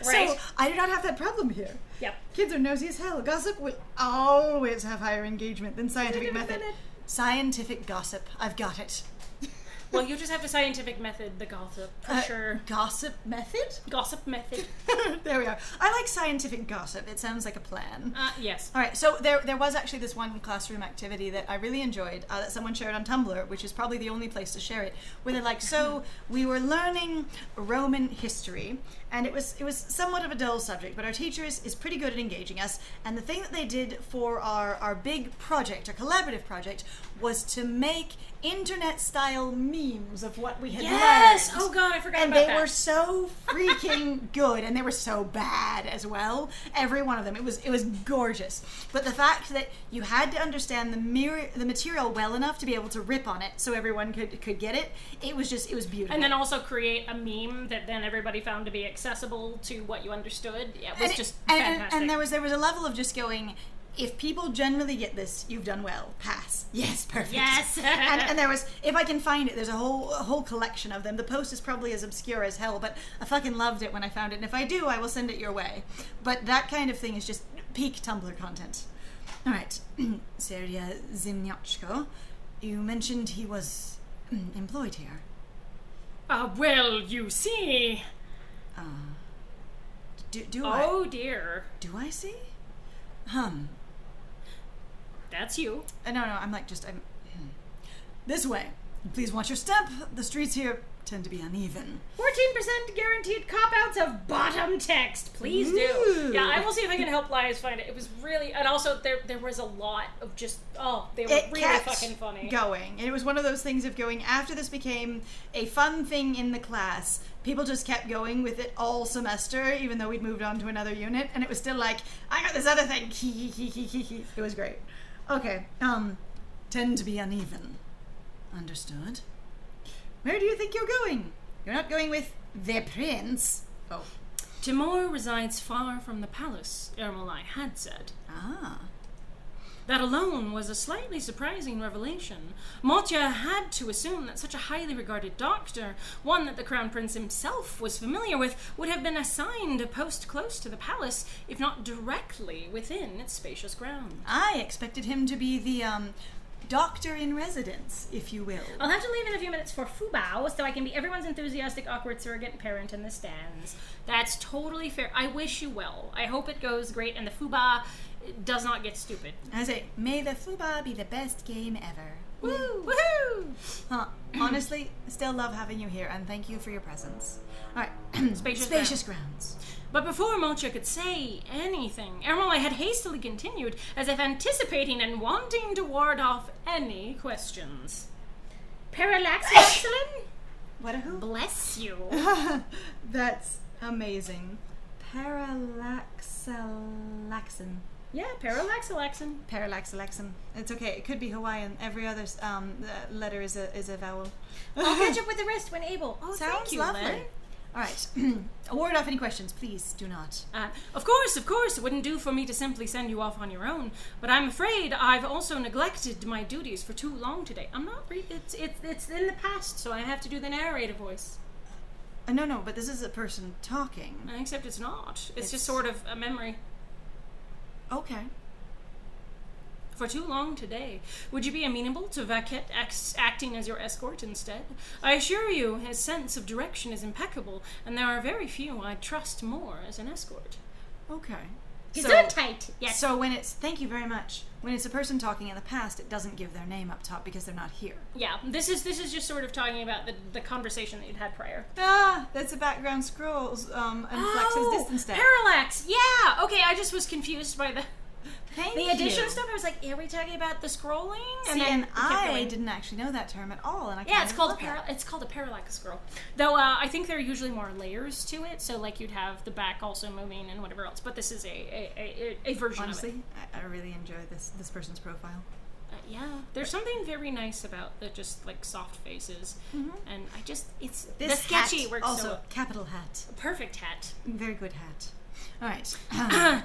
Right. So I do not have that problem here. Yep. Kids are nosy as hell. Gossip will always have higher engagement than scientific method. Scientific gossip. I've got it. Well, you just have to scientific method the gossip, for sure. Gossip method? Gossip method. There we are. I like scientific gossip. It sounds like a plan. Yes. All right, so there was actually this one classroom activity that I really enjoyed that someone shared on Tumblr, which is probably the only place to share it, where they're like, so we were learning Roman history, and it was somewhat of a dull subject, but our teacher is pretty good at engaging us, and the thing that they did for our big project, our collaborative project, was to make internet-style memes of what we had Yes! learned. Oh god, I forgot And about they that. were so freaking good, and they were so bad as well. Every one of them. It was gorgeous. But the fact that you had to understand the material well enough to be able to rip on it so everyone could get it, it was beautiful. And then also create a meme that then everybody found to be accessible to what you understood. Yeah, it was just fantastic. And there was a level of just going, if people generally get this, you've done well. Pass. Yes, perfect. Yes. and there was, if I can find it, there's a whole collection of them. The post is probably as obscure as hell, but I fucking loved it when I found it. And if I do, I will send it your way. But that kind of thing is just peak Tumblr content. All right. Seria Zimnyachko, you mentioned he was employed here. Well, you see... Do Oh dear. Do I see? That's you. No, I'm this way. Please watch your step. The streets here tend to be uneven. 14% guaranteed cop-outs of bottom text. Please do. Ooh. Yeah, I will see if I can help Lies find it. It was really... And also, there was a lot of just... Oh, they were really kept fucking funny. Going. And it was one of those things of going, after this became a fun thing in the class, people just kept going with it all semester, even though we'd moved on to another unit, and it was still like, I got this other thing. It was great. Okay. Tend to be uneven. Understood. Where do you think you're going? You're not going with the prince. Oh. Timur resides far from the palace, Ermolai had said. Ah. That alone was a slightly surprising revelation. Motya had to assume that such a highly regarded doctor, one that the Crown Prince himself was familiar with, would have been assigned a post close to the palace, if not directly within its spacious grounds. I expected him to be the, doctor in residence, if you will. I'll have to leave in a few minutes for Fubao, so I can be everyone's enthusiastic, awkward surrogate parent in the stands. That's totally fair. I wish you well. I hope it goes great and the Fuba does not get stupid. I say, may the Fuba be the best game ever. Woo! Woohoo! Honestly, still love having you here, and thank you for your presence. All right, Spacious grounds. But before Mocha could say anything, Ermolai had hastily continued, as if anticipating and wanting to ward off any questions. Parallaxin? What a who? Bless you. That's amazing. Parallaxalaxin. Yeah, parallaxin. Parallaxalaxin. It's okay. It could be Hawaiian. Every other letter is a vowel. I'll catch up with the rest when able. Oh, Sounds thank you, lovely. Len. All right. Ward off any questions, please. Do not. Of course, it wouldn't do for me to simply send you off on your own, but I'm afraid I've also neglected my duties for too long today. I'm not it's in the past, so I have to do the narrator voice. No, but this is a person talking. Except it's not. It's just sort of a memory. Okay. For too long today. Would you be amenable to Vaquette acting as your escort instead? I assure you, his sense of direction is impeccable, and there are very few I'd trust more as an escort. Okay. He's done tight. Yes. So when it's, thank you very much. When it's a person talking in the past, it doesn't give their name up top because they're not here. Yeah, this is just sort of talking about the conversation that you'd had prior. That's a background scrolls and flex his distance stat. Parallax. Yeah. Okay, I just was confused by the addition you. stuff. I was like, are we talking about the scrolling? See, then and it kept I going. didn't actually know that term at all, and I Yeah, it's called a parallax scroll. Though I think there are usually more layers to it, so like you'd have the back also moving and whatever else. But this is a version Honestly, of it. I really enjoy this person's profile. Yeah, there's something very nice about the just like soft faces, and it's This the sketchy hat, works also so well. capital hat, Perfect hat. very good hat. All right.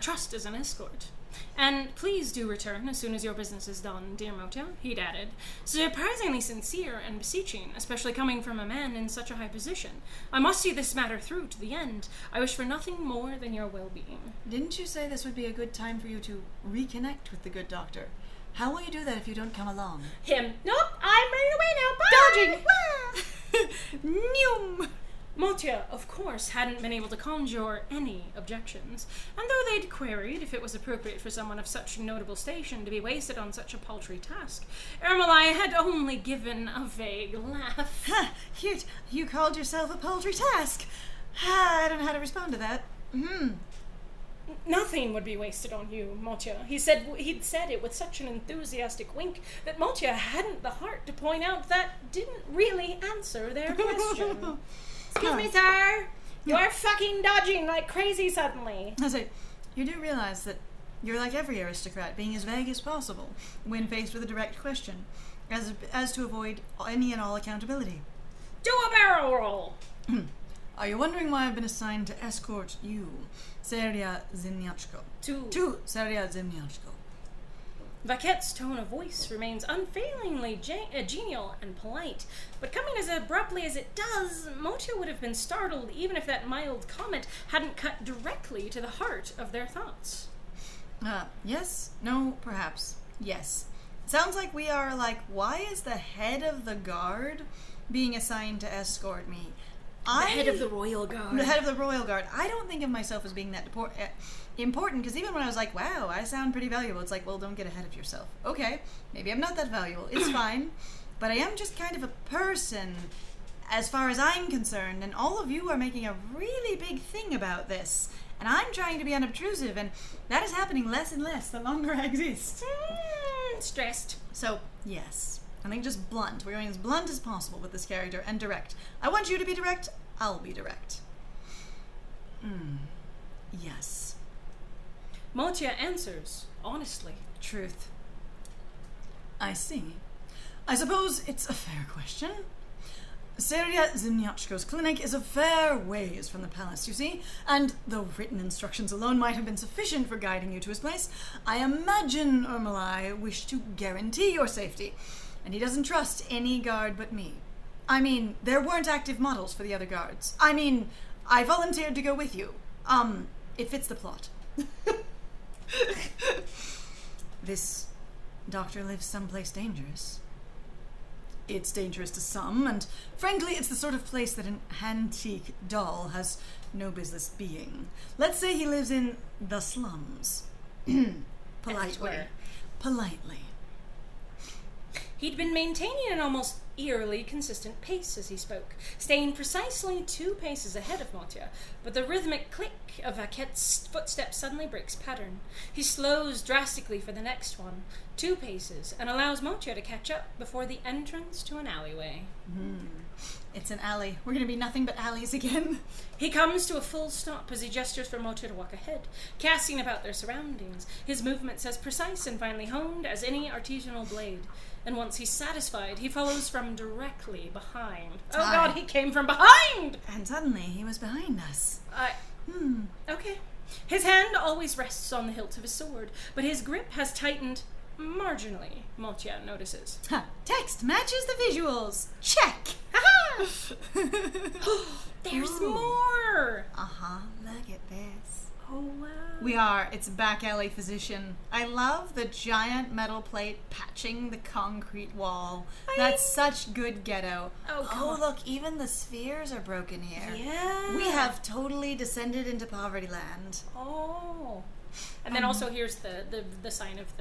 Trust as an escort. And please do return as soon as your business is done, dear Motya, he'd added, surprisingly sincere and beseeching, especially coming from a man in such a high position. I must see this matter through to the end. I wish for nothing more than your well-being. Didn't you say this would be a good time for you to reconnect with the good doctor? How will you do that if you don't come along? Him. Nope, I'm running away now. Bye. Dodging! Noom! Motya, of course, hadn't been able to conjure any objections, and though they'd queried if it was appropriate for someone of such notable station to be wasted on such a paltry task, Ermolai had only given a vague laugh. Ha! Cute. You called yourself a paltry task. I don't know how to respond to that. Nothing would be wasted on you, Motya. He'd said it with such an enthusiastic wink that Motya hadn't the heart to point out that didn't really answer their question. Excuse me, sir. You are fucking dodging like crazy suddenly. I say, you do realize that you're like every aristocrat, being as vague as possible when faced with a direct question, as to avoid any and all accountability. Do a barrel roll. Are you wondering why I've been assigned to escort you, Seria Zimnyachko? To Seria Zimnyachko. Vaquette's tone of voice remains unfailingly genial and polite, but coming as abruptly as it does, Motya would have been startled even if that mild comment hadn't cut directly to the heart of their thoughts. Yes, no, perhaps. Yes. Sounds like we are why is the head of the guard being assigned to escort me? The head of the royal guard. The head of the royal guard. I don't think of myself as being that important, because even when I was like, wow, I sound pretty valuable, it's like, well, don't get ahead of yourself. Okay, maybe I'm not that valuable. It's fine. But I am just kind of a person, as far as I'm concerned, and all of you are making a really big thing about this. And I'm trying to be unobtrusive, and that is happening less and less the longer I exist. Stressed. So, yes. I think just blunt. We're going as blunt as possible with this character, and direct. I want you to be direct. I'll be direct. Yes. Motya answers, honestly. Truth. I see. I suppose it's a fair question. Seria Zimnyachko's clinic is a fair ways from the palace, you see, and though written instructions alone might have been sufficient for guiding you to his place, I imagine Ermalai wished to guarantee your safety, and he doesn't trust any guard but me. I mean, there weren't active models for the other guards. I mean, I volunteered to go with you. It fits the plot. This doctor lives someplace dangerous. It's dangerous to some, and frankly, it's the sort of place that an antique doll has no business being. Let's say he lives in the slums. Politely. He'd been maintaining an almost eerily consistent pace as he spoke, staying precisely 2 paces ahead of Motya, but the rhythmic click of Vaquette's footsteps suddenly breaks pattern. He slows drastically for the next one, 2 paces, and allows Motya to catch up before the entrance to an alleyway. It's an alley. We're going to be nothing but alleys again. He comes to a full stop as he gestures for Motya to walk ahead, casting about their surroundings, his movements as precise and finely honed as any artisanal blade. And once he's satisfied, he follows from directly behind. Oh God, he came from behind! And suddenly, he was behind us. Okay. His hand always rests on the hilt of his sword, but his grip has tightened marginally, Motya notices. Text matches the visuals. Check! There's more! Look at this. Oh, wow. We are. It's back alley physician. I love the giant metal plate patching the concrete wall. That's such good ghetto. Oh, look, even the spheres are broken here. Yeah. We have totally descended into poverty land. Oh. And then also here's the sign of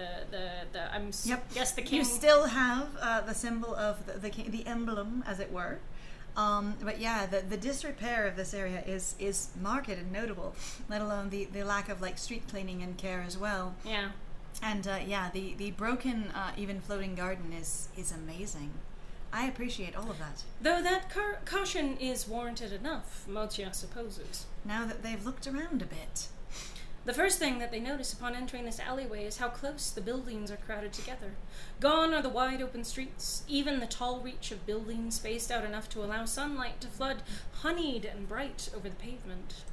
guess the king. You still have the symbol of the king, the emblem, as it were. But yeah, the disrepair of this area is marked and notable, let alone the lack of street cleaning and care as well. Yeah. And the broken, even floating garden is amazing. I appreciate all of that. Though that caution is warranted enough, Motya supposes. Now that they've looked around a bit. The first thing that they notice upon entering this alleyway is how close the buildings are crowded together. Gone are the wide open streets, even the tall reach of buildings spaced out enough to allow sunlight to flood honeyed and bright over the pavement.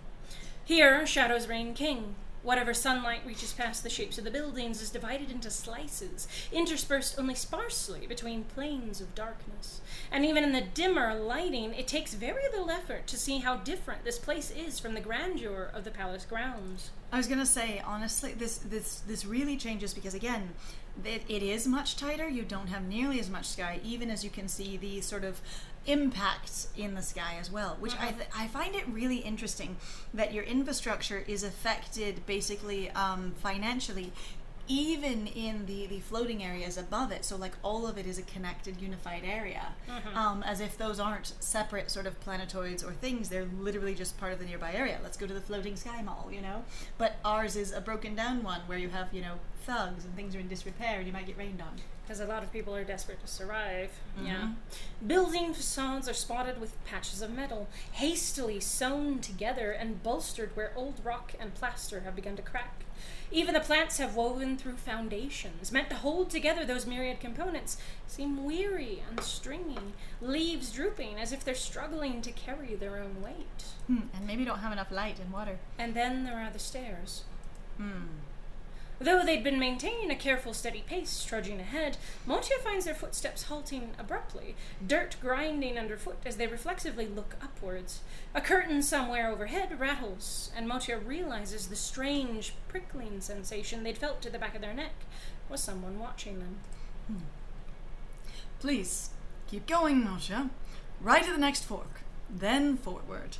Here, shadows reign king. Whatever sunlight reaches past the shapes of the buildings is divided into slices, interspersed only sparsely between planes of darkness. And even in the dimmer lighting, it takes very little effort to see how different this place is from the grandeur of the palace grounds. I was going to say, honestly, this really changes because, again, it is much tighter. You don't have nearly as much sky, even as you can see the sort of impact in the sky as well, which I find it really interesting that your infrastructure is affected basically financially even in the floating areas above it, so like all of it is a connected, unified area, as if those aren't separate sort of planetoids or things. They're literally just part of the nearby area. Let's go to the floating sky mall, you know? But ours is a broken down one where you have, you know, thugs and things are in disrepair and you might get rained on. Because a lot of people are desperate to survive. Yeah. Building facades are spotted with patches of metal, hastily sewn together and bolstered where old rock and plaster have begun to crack. Even the plants have woven through foundations, meant to hold together those myriad components, seem weary and stringy, leaves drooping as if they're struggling to carry their own weight. And maybe don't have enough light and water. And then there are the stairs. Though they'd been maintaining a careful, steady pace, trudging ahead, Motia finds their footsteps halting abruptly, dirt grinding underfoot as they reflexively look upwards. A curtain somewhere overhead rattles, and Motia realizes the strange, prickling sensation they'd felt to the back of their neck was someone watching them. Please, keep going, Motia. Right at the next fork, then forward.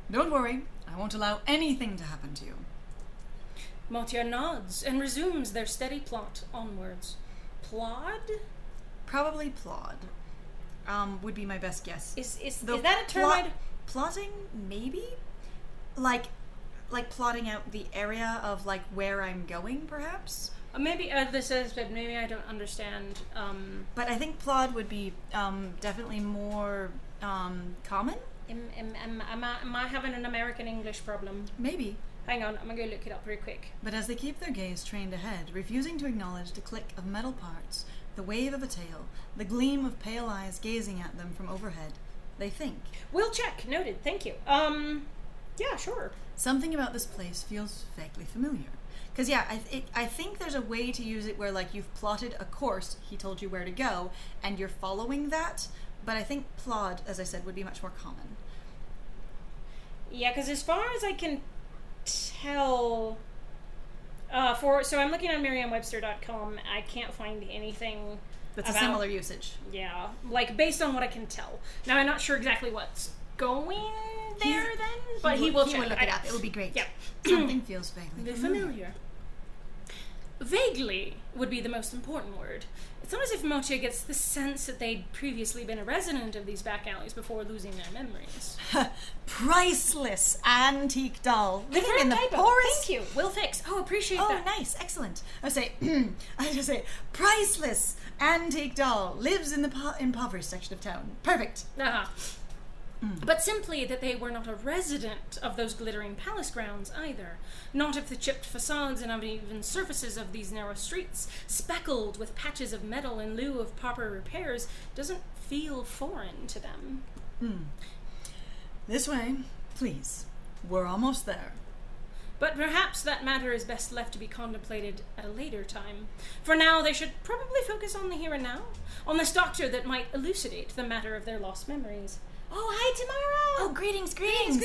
Don't worry, I won't allow anything to happen to you. Motia nods and resumes their steady plot onwards. Plod? Probably plod. Would be my best guess. Is that a term? Plotting, maybe? Like plotting out the area of like where I'm going, perhaps? Maybe this is, but maybe I don't understand. But I think plod would be definitely more common. Am I having an American English problem? Maybe. Hang on, I'm gonna go look it up real quick. But as they keep their gaze trained ahead, refusing to acknowledge the click of metal parts, the wave of a tail, the gleam of pale eyes gazing at them from overhead, they think. We'll check. Noted. Thank you. Yeah, sure. Something about this place feels vaguely familiar. Because, yeah, I think there's a way to use it where, like, you've plotted a course, he told you where to go, and you're following that, but I think plod, as I said, would be much more common. Yeah, because as far as I can tell, so I'm looking on Merriam-Webster.com, I can't find anything That's about, a similar usage. Yeah, like, based on what I can tell. Now, I'm not sure exactly what's going there but he will check. Look it up. It will be great. Yeah. Something feels vaguely familiar. Vaguely would be the most important word. It's not as if Motia gets the sense that they'd previously been a resident of these back alleys before losing their memories. Priceless antique doll. Living in the typo. poorest... Thank you. We'll fix. Oh, appreciate that. Oh, nice. Excellent. I just say, priceless antique doll lives in the impoverished section of town. Perfect. Uh-huh. But simply that they were not a resident of those glittering palace grounds either. Not if the chipped facades and uneven surfaces of these narrow streets, speckled with patches of metal in lieu of proper repairs, doesn't feel foreign to them. This way, please. We're almost there. But perhaps that matter is best left to be contemplated at a later time. For now, they should probably focus on the here and now, on this doctor that might elucidate the matter of their lost memories. Oh, hi, Tamara! Oh, greetings! Greetings!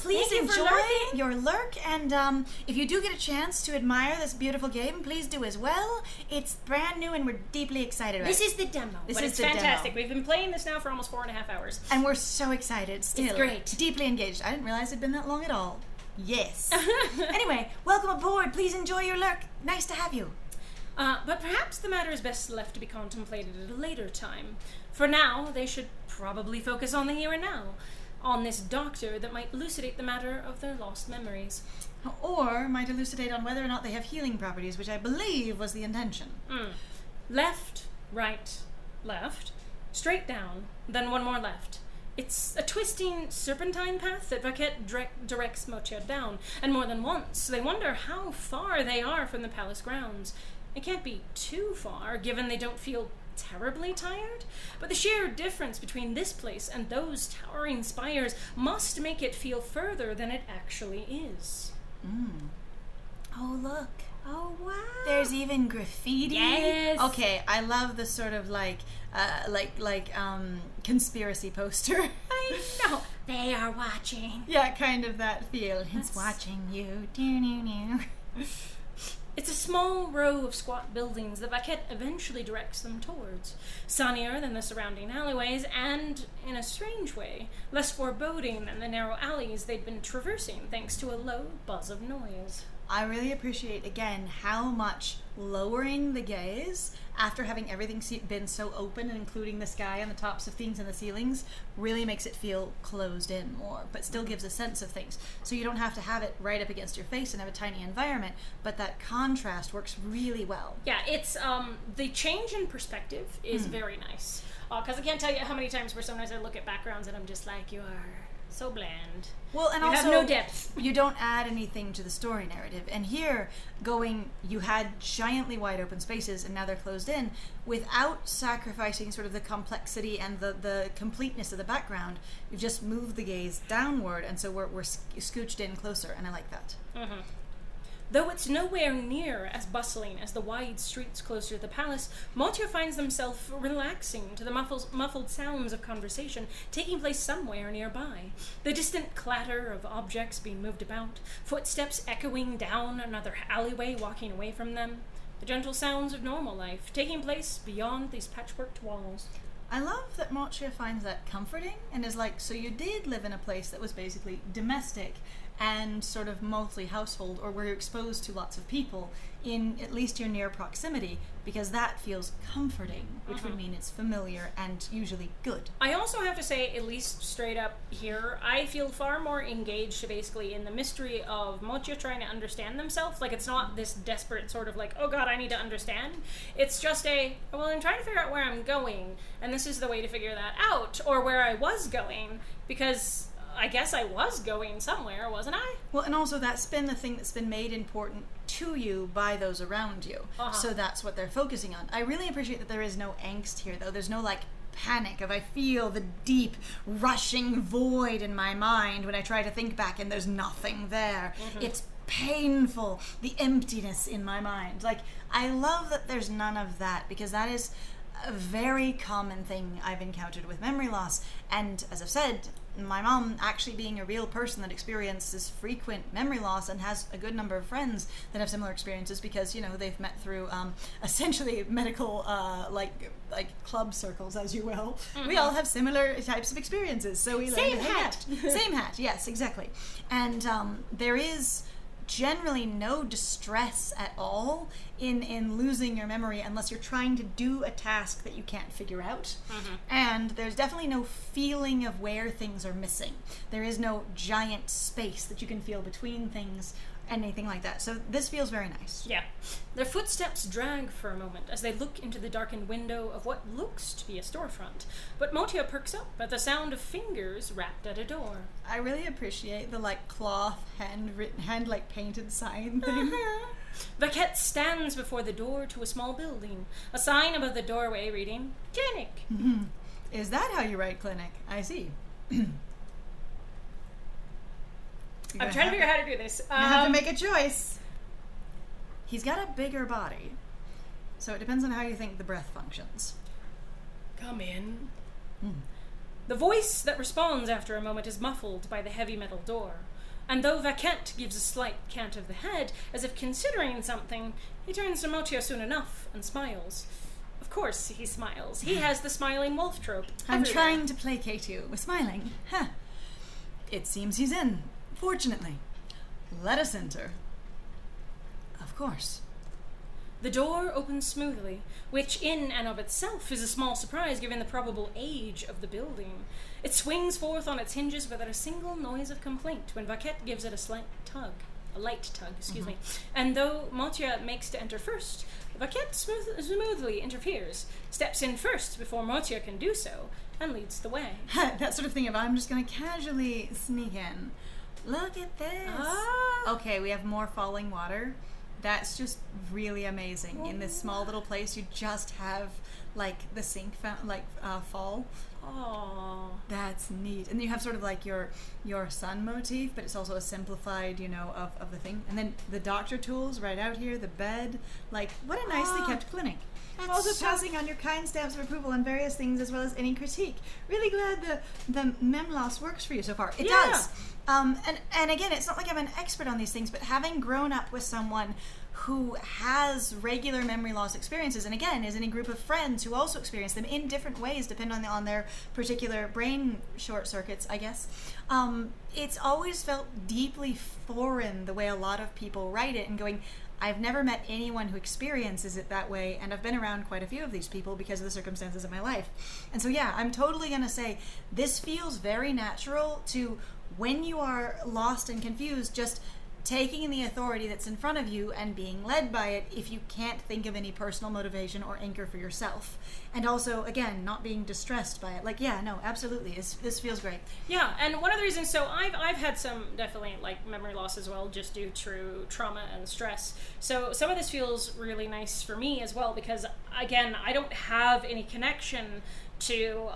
Please Thank you for enjoy lurking. your lurk, and if you do get a chance to admire this beautiful game, please do as well. It's brand new, and we're deeply excited about it. This is the demo. This but is it's the fantastic. demo. We've been playing this now for almost 4.5 hours. And we're so excited still. It's great. Deeply engaged. I didn't realize it'd been that long at all. Yes. Anyway, welcome aboard. Please enjoy your lurk. Nice to have you. But perhaps the matter is best left to be contemplated at a later time. For now, they should probably focus on the here and now, on this doctor that might elucidate the matter of their lost memories. Or might elucidate on whether or not they have healing properties, which I believe was the intention. Left, right, left, straight down, then one more left. It's a twisting serpentine path that Vaquette directs Motia down, and more than once they wonder how far they are from the palace grounds. It can't be too far, given they don't feel terribly tired, but the sheer difference between this place and those towering spires must make it feel further than it actually is. Oh, look. Oh, wow. There's even graffiti. Yes. Okay, I love the sort of like conspiracy poster. I know. They are watching. Yeah, kind of that feel. It's watching you. It's a small row of squat buildings that Vaquette eventually directs them towards, sunnier than the surrounding alleyways, and, in a strange way, less foreboding than the narrow alleys they'd been traversing thanks to a low buzz of noise. I really appreciate, again, how much lowering the gaze after having everything been so open, and including the sky and the tops of things and the ceilings, really makes it feel closed in more, but still gives a sense of things. So you don't have to have it right up against your face and have a tiny environment, but that contrast works really well. Yeah, it's the change in perspective is very nice. Because I can't tell you how many times where sometimes I look at backgrounds and I'm just like, you are so bland. Well, and you also, have no depth. You don't add anything to the story narrative. And here, you had giantly wide open spaces, and now they're closed in, without sacrificing sort of the complexity and the completeness of the background. You've just moved the gaze downward, and so we're scooched in closer, and I like that. Mm-hmm. Though it's nowhere near as bustling as the wide streets closer to the palace, Motia finds himself relaxing to the muffled sounds of conversation taking place somewhere nearby. The distant clatter of objects being moved about, footsteps echoing down another alleyway walking away from them. The gentle sounds of normal life taking place beyond these patchworked walls. I love that Motia finds that comforting and is like, so you did live in a place that was basically domestic and sort of mostly household, or where you're exposed to lots of people in at least your near proximity, because that feels comforting, which would mean it's familiar and usually good. I also have to say, at least straight up here, I feel far more engaged basically in the mystery of Motia trying to understand themselves. Like, it's not this desperate sort of like, oh god, I need to understand. It's just well, I'm trying to figure out where I'm going, and this is the way to figure that out, or where I was going, because I guess I was going somewhere, wasn't I? Well, and also that's been the thing that's been made important to you by those around you. So that's what they're focusing on. I really appreciate that there is no angst here, though. There's no, like, panic of I feel the deep, rushing void in my mind when I try to think back and there's nothing there. It's painful, the emptiness in my mind. Like, I love that there's none of that, because that is a very common thing I've encountered with memory loss. And as I've said, my mom actually being a real person that experiences frequent memory loss and has a good number of friends that have similar experiences, because, you know, they've met through essentially medical like club circles, as you will. We all have similar types of experiences, so we learn to hang out. Same hat, yes, exactly. And there is generally no distress at all in losing your memory unless you're trying to do a task that you can't figure out. And there's definitely no feeling of where things are missing. There is no giant space that you can feel between things, anything like that. So this feels very nice. Yeah. Their footsteps drag for a moment as they look into the darkened window of what looks to be a storefront. But Motia perks up at the sound of fingers rapped at a door. I really appreciate the, like, cloth hand like painted sign thing. Vaquette stands before the door to a small building, a sign above the doorway reading, Clinic. Is that how you write clinic? I see. I'm trying to figure out how to do this. You have to make a choice. He's got a bigger body, so it depends on how you think the breath functions. Come in. The voice that responds after a moment is muffled by the heavy metal door. And though Vaquette gives a slight cant of the head, as if considering something, he turns to Motia soon enough and smiles. Of course he smiles. He has the smiling wolf trope. I'm trying to placate you with smiling. Huh. It seems he's in. Fortunately. Let us enter. Of course. The door opens smoothly, which in and of itself is a small surprise given the probable age of the building. It swings forth on its hinges without a single noise of complaint when Vaquette gives it a light tug, excuse me. And though Motia makes to enter first, Vaquette smoothly interferes, steps in first before Motia can do so, and leads the way. That sort of thing of, I'm just going to casually sneak in. Look at this. Okay, we have more falling water. That's just really amazing. In this small little place, you just have, like, the sink fall. Aww. That's neat. And you have sort of like your sun motif, but it's also a simplified, you know, of the thing. And then the doctor tools right out here, the bed. Like, what a nicely kept clinic. Also passing on your kind stamps of approval on various things, as well as any critique. Really glad the mem loss works for you so far. It does. And again, it's not like I'm an expert on these things, but having grown up with someone who has regular memory loss experiences, and again is in a group of friends who also experience them in different ways depending on their particular brain short circuits, I guess, it's always felt deeply foreign the way a lot of people write it, and going, I've never met anyone who experiences it that way, and I've been around quite a few of these people because of the circumstances of my life. And so yeah, I'm totally gonna say this feels very natural to, when you are lost and confused, just taking the authority that's in front of you and being led by it if you can't think of any personal motivation or anchor for yourself. And also, again, not being distressed by it. Like, yeah, no, absolutely, this feels great. Yeah, and one of the reasons, so I've had some definitely like memory loss as well, just due to trauma and stress. So some of this feels really nice for me as well, because again, I don't have any connection to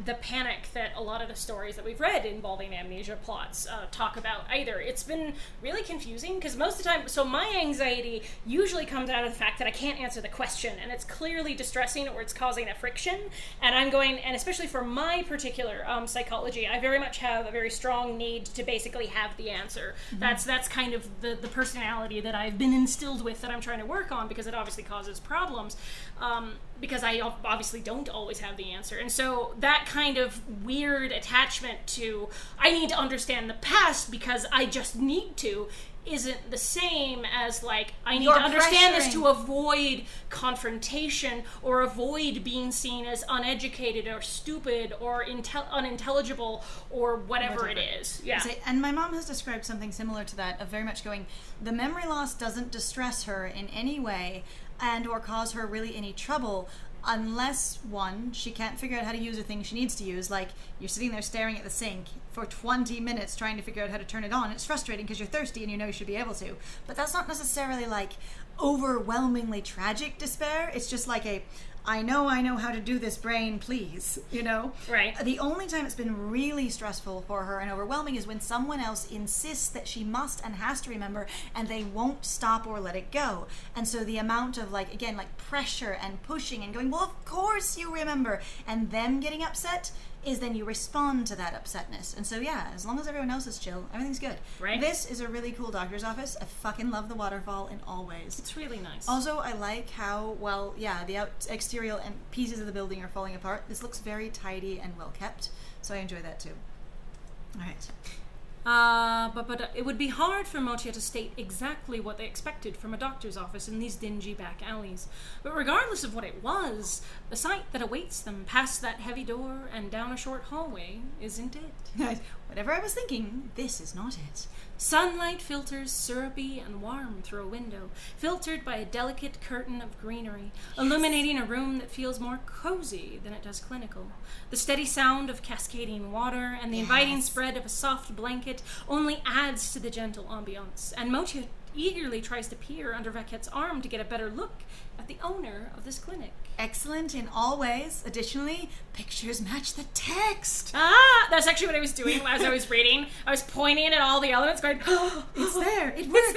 the panic that a lot of the stories that we've read involving amnesia plots talk about either. It's been really confusing because most of the time, so my anxiety usually comes out of the fact that I can't answer the question, and it's clearly distressing or it's causing a friction, and I'm going, and especially for my particular psychology, I very much have a very strong need to basically have the answer. Mm-hmm. That's kind of the personality that I've been instilled with, that I'm trying to work on, because it obviously causes problems. Because I obviously don't always have the answer. And so that kind of weird attachment to, I need to understand the past because I just need to, isn't the same as like, I need to understand this to avoid confrontation or avoid being seen as uneducated or stupid or unintelligible or whatever it is. Yeah. And my mom has described something similar to that, of very much going, the memory loss doesn't distress her in any way and or cause her really any trouble, unless, one, she can't figure out how to use a thing she needs to use. Like, you're sitting there staring at the sink for 20 minutes trying to figure out how to turn it on. It's frustrating because you're thirsty and you know you should be able to. But that's not necessarily like overwhelmingly tragic despair. It's just like a, I know how to do this, brain, please, you know? Right. The only time it's been really stressful for her and overwhelming is when someone else insists that she must and has to remember, and they won't stop or let it go. And so the amount of, like, again, like pressure and pushing and going, well, of course you remember, and them getting upset is then you respond to that upsetness. And so yeah, as long as everyone else is chill, everything's good. Right. This is a really cool doctor's office. I fucking love the waterfall in all ways. It's really nice. Also, I like how, well, yeah, the exterior and pieces of the building are falling apart. This looks very tidy and well kept, so I enjoy that too. All right. But it would be hard for Motia to state exactly what they expected from a doctor's office in these dingy back alleys. But regardless of what it was, the sight that awaits them past that heavy door and down a short hallway isn't it. Whatever I was thinking, this is not it. Sunlight filters syrupy and warm through a window, filtered by a delicate curtain of greenery, illuminating a room that feels more cozy than it does clinical. The steady sound of cascading water and the inviting spread of a soft blanket only adds to the gentle ambiance, and Motia eagerly tries to peer under Vaket's arm to get a better look at the owner of this clinic. Excellent in all ways. Additionally, pictures match the text. That's actually what I was doing as I was reading. I was pointing at all the elements going, oh, it's there. It works.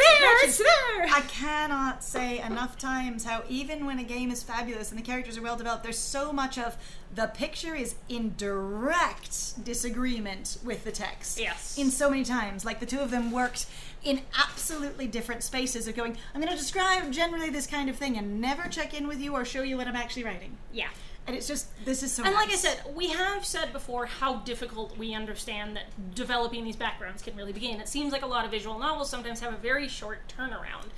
It's there. I cannot say enough times how even when a game is fabulous and the characters are well developed, there's so much of the picture is in direct disagreement with the text. Yes. In so many times. Like the two of them worked in absolutely different spaces of going, I'm going to describe generally this kind of thing and never check in with you or show you what I'm actually writing. Yeah. And it's just, this is so And nice. like I said, we have said before how difficult we understand that developing these backgrounds can really begin. It seems like a lot of visual novels sometimes have a very short turnaround.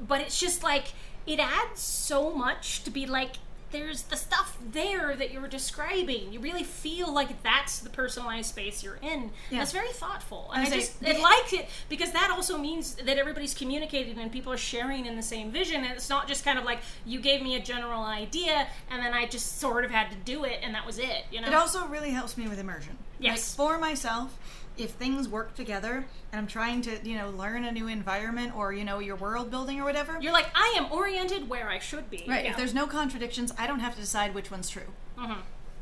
But it's just like, it adds so much to be like, there's the stuff there that you're describing. You really feel like that's the personalized space you're in. Yeah. It's very thoughtful. And I like it because that also means that everybody's communicating and people are sharing in the same vision. And it's not just kind of like, you gave me a general idea and then I just sort of had to do it and that was it, you know? It also really helps me with immersion. Yes. Like for myself, if things work together and I'm trying to, learn a new environment or, your world building or whatever. You're like, I am oriented where I should be. Right. Yeah. If there's no contradictions, I don't have to decide which one's true. Mm-hmm.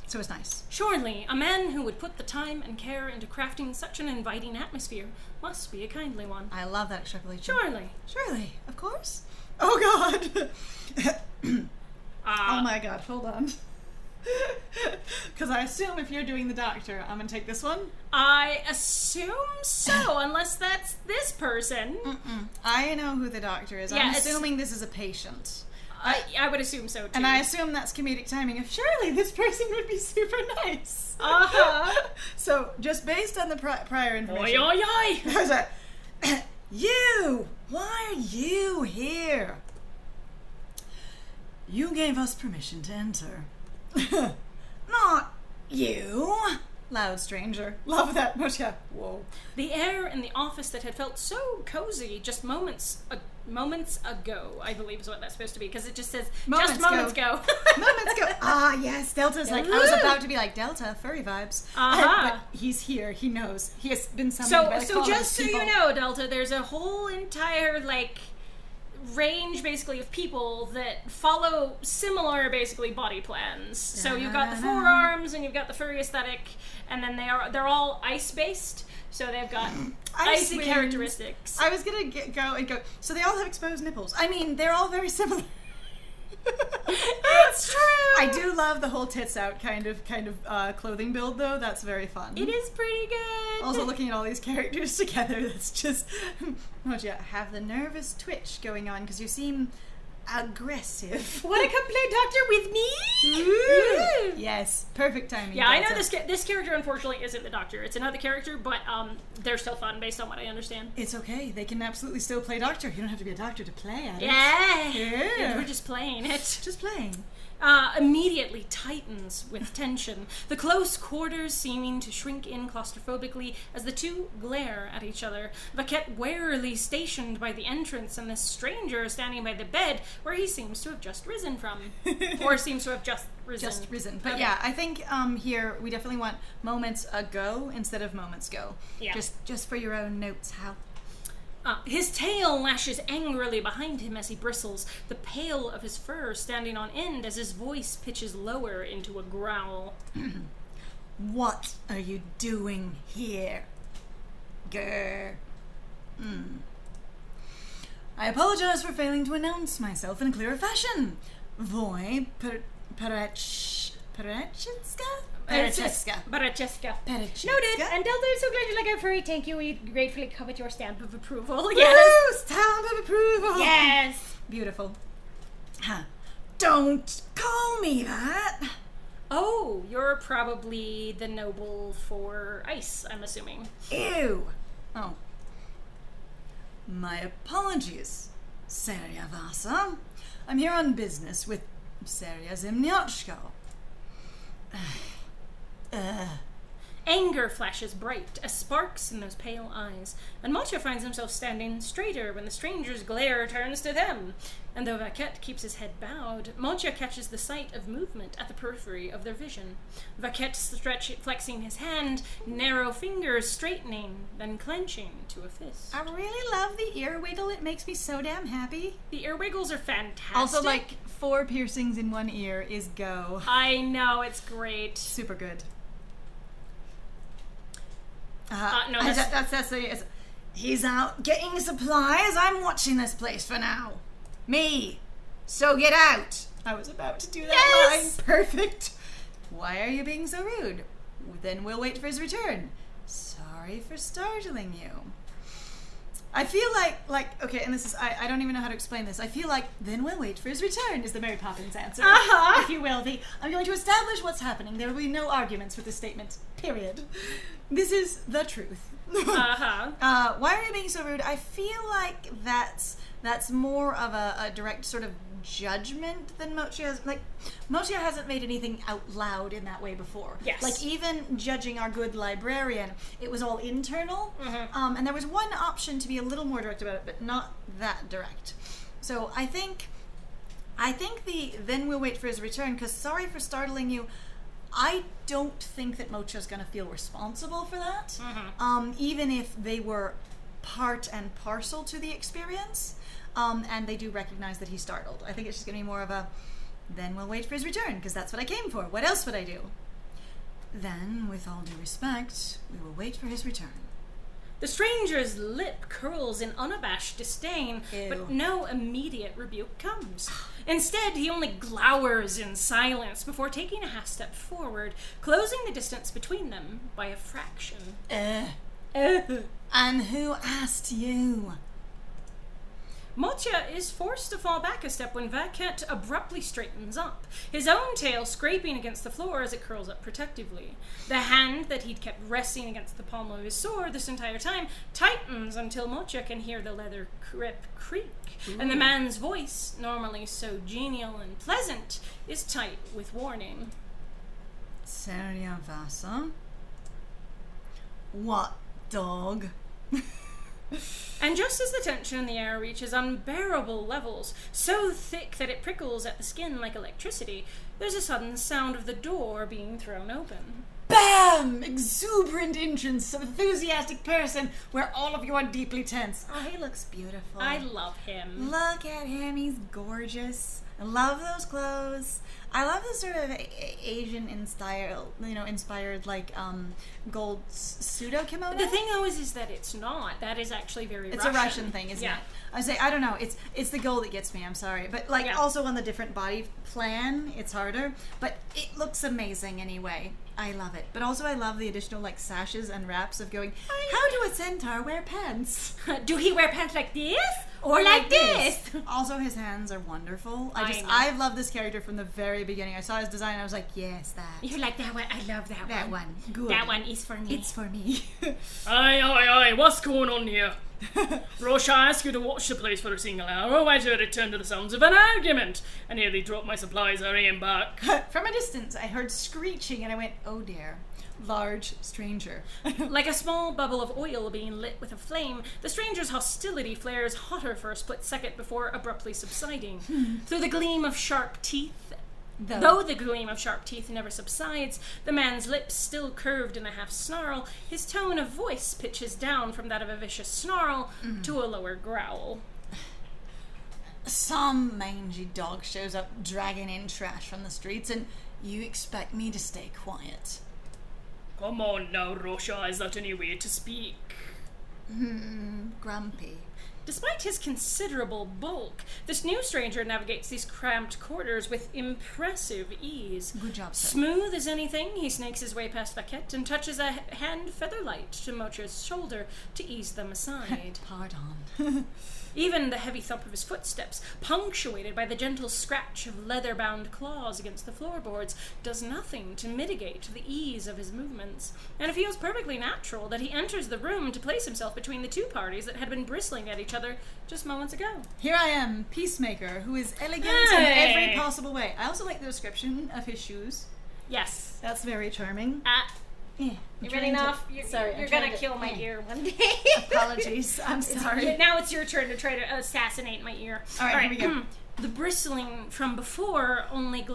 So it's nice. Surely, a man who would put the time and care into crafting such an inviting atmosphere must be a kindly one. I love that extrapolation. Surely. Of course. Oh, God. Oh, my God. Hold on. Because I assume if you're doing the doctor, I'm gonna take this one. I assume so, unless that's this person. I know who the doctor is. Yeah, I'm it's- assuming this is a patient. I would assume so too. And I assume that's comedic timing of surely this person would be super nice. So, just based on the prior Oi, information. oi, oi! There's a you! Why are you here? You gave us permission to enter. Not you! Loud stranger. Love that much. Yeah. Whoa. The air in the office that had felt so cozy just moments ago, I believe is what that's supposed to be, because it just says just moments ago. Moments ago. Ah, yes. Delta's like, I was about to be like, Delta, furry vibes. But he's here. He knows. He has been summoned by the So just so people. you know, Delta, there's a whole entire, like, range, basically, of people that follow similar, basically, body plans. So you've got the forearms, and you've got the furry aesthetic, and then they're all ice-based, so they've got icy wings. characteristics. I was gonna go. So they all have exposed nipples. I mean, they're all very similar. It's true! I do love the whole tits out kind of clothing build, though. That's very fun. It is pretty good! Also, looking at all these characters together, that's just... Don't you have the nervous twitch going on, because you seem aggressive. Wanna come play doctor with me? Ooh. Yes, perfect timing. Yeah, I know Delta. this character, unfortunately, isn't the doctor. It's another character, but they're still fun, based on what I understand. It's okay. They can absolutely still play doctor. You don't have to be a doctor to play at it. Yeah! We're just playing it. Just playing. Immediately tightens with tension, the close quarters seeming to shrink in claustrophobically as the two glare at each other. Vaquette warily stationed by the entrance, and this stranger standing by the bed where he seems to have just risen from. Or seems to have just risen. Just risen. But Okay. yeah, I think here we definitely want moments ago instead of moments go. Yeah. Just for your own notes, Hal. His tail lashes angrily behind him as he bristles, the pale of his fur standing on end as his voice pitches lower into a growl. What are you doing here? Grr. I apologize for failing to announce myself in a clearer fashion. Voi Parachitska? Baracheska. Parachitska. Noted. And Delta, I'm so glad you like our furry. Thank you. We gratefully covet your stamp of approval. Woo! Stamp of approval. Yes. Beautiful. Huh. Don't call me that. Oh, you're probably the noble for ice, I'm assuming. Ew. Oh. My apologies, Seria Vasa. I'm here on business with Seria Zimnyotchko. Anger flashes bright as sparks in those pale eyes, and Mocha finds himself standing straighter when the stranger's glare turns to them. And though Vaquette keeps his head bowed, Mocha catches the sight of movement at the periphery of their vision. Vaquette flexing his hand, narrow fingers straightening, then clenching to a fist. I really love the ear wiggle. It makes me so damn happy. The ear wiggles are fantastic. Also, like, 4 piercings in 1 ear is go. I know, it's great. Super good. No, that's the... He's out getting supplies. I'm watching this place for now. Me. So get out. I was about to do that line. Perfect. Why are you being so rude? Then we'll wait for his return. Sorry for startling you. I feel like, okay, and this is, I don't even know how to explain this. I feel like, then we'll wait for his return is the Mary Poppins answer. If you will. I'm going to establish what's happening. There will be no arguments with this statement. Period. This is the truth. Why are you being so rude? I feel like that's more of a direct sort of judgment than Mochi has. Like, Mochi hasn't made anything out loud in that way before. Yes. Like, even judging our good librarian, it was all internal. And there was one option to be a little more direct about it, but not that direct. So I think the then we'll wait for his return, because sorry for startling you, I don't think that Mocha's going to feel responsible for that, even if they were part and parcel to the experience, and they do recognize that he's startled. I think it's just going to be more of a, then we'll wait for his return, because that's what I came for. What else would I do? Then, with all due respect, we will wait for his return. The stranger's lip curls in unabashed disdain, but no immediate rebuke comes. Instead, he only glowers in silence before taking a half step forward, closing the distance between them by a fraction. And who asked you? Mocha is forced to fall back a step when Vaquette abruptly straightens up, his own tail scraping against the floor as it curls up protectively. The hand that he'd kept resting against the pommel of his sword this entire time tightens until Mocha can hear the leather grip creak, and the man's voice, normally so genial and pleasant, is tight with warning. Seria Vasa? What dog? And just as the tension in the air reaches unbearable levels, so thick that it prickles at the skin like electricity, there's a sudden sound of the door being thrown open. Bam! Exuberant entrance of enthusiastic person where all of you are deeply tense. Oh, he looks beautiful. I love him. Look at him, he's gorgeous. I love those clothes. I love the sort of Asian inspired like gold pseudo kimono. The thing though is that it's not. That is actually very It's Russian. a Russian thing, isn't it? I say I don't know. It's the gold that gets me. I'm sorry, but also on the different body plan, it's harder. But it looks amazing anyway. I love it. But also I love the additional like sashes and wraps of going. How do a centaur wear pants? Do he wear pants like this? Or like this. Also, his hands are wonderful. I love this character from the very beginning. I saw his design and I was like, yes, that. You like that one? I love that one. That one. Good. That one is for me. It's for me. Aye, what's going on here? Roche, I ask you to watch the place for a single hour, while I return to the sounds of an argument. I nearly dropped my supplies, I ran back. From a distance, I heard screeching and I went, oh dear. Large stranger. Like a small bubble of oil being lit with a flame, the stranger's hostility flares hotter for a split second before abruptly subsiding. Through the gleam of sharp teeth, though the gleam of sharp teeth never subsides, the man's lips still curved in a half snarl, his tone of voice pitches down from that of a vicious snarl to a lower growl. Some mangy dog shows up dragging in trash from the streets and you expect me to stay quiet. Come on now, Rocha, is that any way to speak? Grumpy. Despite his considerable bulk, this new stranger navigates these cramped quarters with impressive ease. Good job, sir. Smooth as anything, he snakes his way past Vaquette and touches a hand featherlight to Mocha's shoulder to ease them aside. Pardon. Even the heavy thump of his footsteps, punctuated by the gentle scratch of leather-bound claws against the floorboards, does nothing to mitigate the ease of his movements, and it feels perfectly natural that he enters the room to place himself between the two parties that had been bristling at each other just moments ago. Here I am, peacemaker, who is elegant in every possible way. I also like the description of his shoes. Yes. That's very charming. You ready now? You're gonna kill my ear one day. Apologies. I'm sorry. Now it's your turn to try to assassinate my ear. All right, here we go. The bristling from before only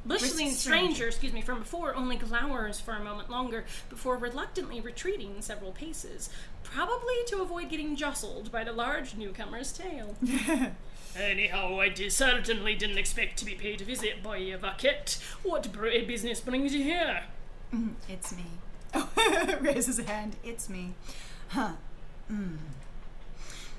bristling stranger, from before only glowers for a moment longer before reluctantly retreating several paces, probably to avoid getting jostled by the large newcomer's tail. Anyhow, I certainly didn't expect to be paid a visit by Vaquette. What business brings you here? It's me. Raises a hand. It's me.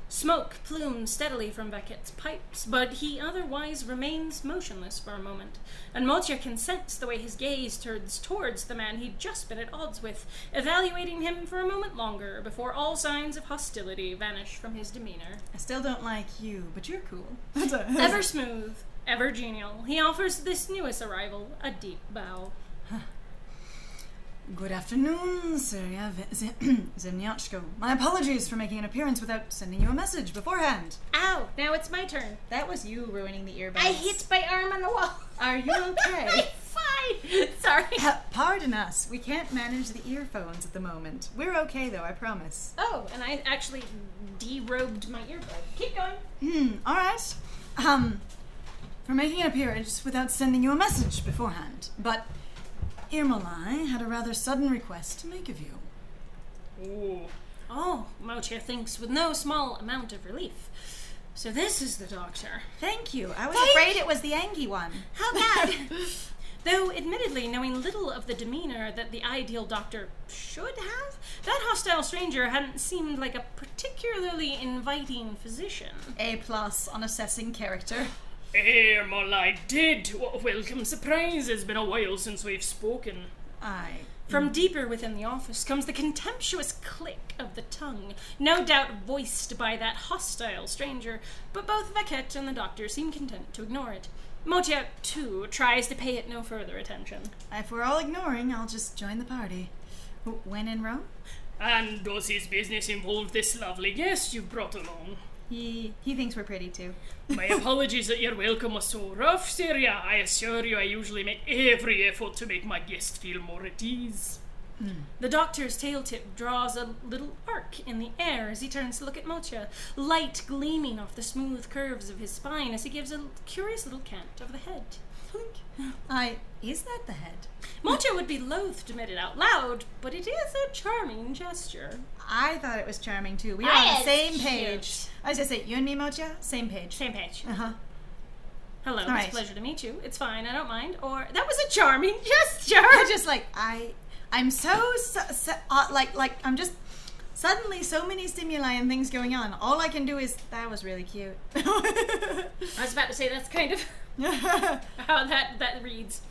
Smoke plumes steadily from Vaquette's pipes, but he otherwise remains motionless for a moment, and Mocha can sense the way his gaze turns towards the man he'd just been at odds with, evaluating him for a moment longer before all signs of hostility vanish from his demeanor. I still don't like you, but you're cool. Ever smooth, ever genial, he offers this newest arrival a deep bow. Good afternoon, Seria Zemniachko. My apologies for making an appearance without sending you a message beforehand. Ow, now it's my turn. That was you ruining the earbuds. I hit my arm on the wall. Are you okay? I'm fine. Sorry. Pardon us. We can't manage the earphones at the moment. We're okay, though, I promise. Oh, and I actually derobed my earbud. Keep going. All right. For making an appearance without sending you a message beforehand. But Irmalai had a rather sudden request to make of you. Ooh. Oh, Mocha thinks with no small amount of relief. So this is the doctor. Thank you. I was afraid it was the Angy one. How bad? Though, admittedly, knowing little of the demeanor that the ideal doctor should have, that hostile stranger hadn't seemed like a particularly inviting physician. A+ on assessing character. Well, I did. Welcome surprise. It's been a while since we've spoken. From deeper within the office comes the contemptuous click of the tongue, no doubt voiced by that hostile stranger, but both Vaquette and the doctor seem content to ignore it. Motia, too, tries to pay it no further attention. If we're all ignoring, I'll just join the party. When in Rome? And does his business involve this lovely guest you've brought along? He thinks we're pretty, too. My apologies that your welcome was so rough, Syria. I assure you I usually make every effort to make my guest feel more at ease. The doctor's tail tip draws a little arc in the air as he turns to look at Motia, light gleaming off the smooth curves of his spine as he gives a curious little cant of the head. Is that the head? Motia would be loath to admit it out loud, but it is a charming gesture. I thought it was charming, too. We are on the same page. I was going to say, you and me, Motia, same page. Same page. Uh-huh. Hello, All it's right. a pleasure to meet you. It's fine, I don't mind. Or, that was a charming gesture! I'm just like, I'm I'm just suddenly so many stimuli and things going on. All I can do is, that was really cute. I was about to say that's kind of how that reads.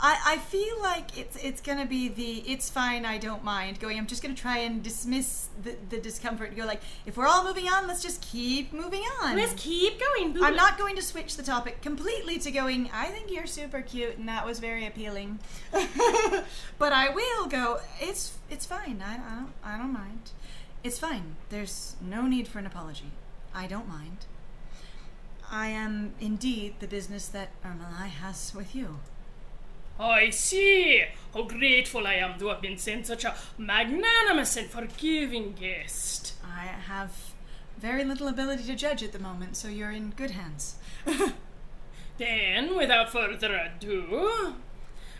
I feel like it's gonna be it's fine, I don't mind going. I'm just gonna try and dismiss the discomfort and go like, if we're all moving on, let's just keep moving on. Let's keep going, boo. I'm not going to switch the topic completely to going, I think you're super cute and that was very appealing. But I will go, it's fine. I don't mind. It's fine. There's no need for an apology. I don't mind. I am indeed the business that Ermelai has with you. I see. How grateful I am to have been sent such a magnanimous and forgiving guest. I have very little ability to judge at the moment, so you're in good hands. Then, without further ado,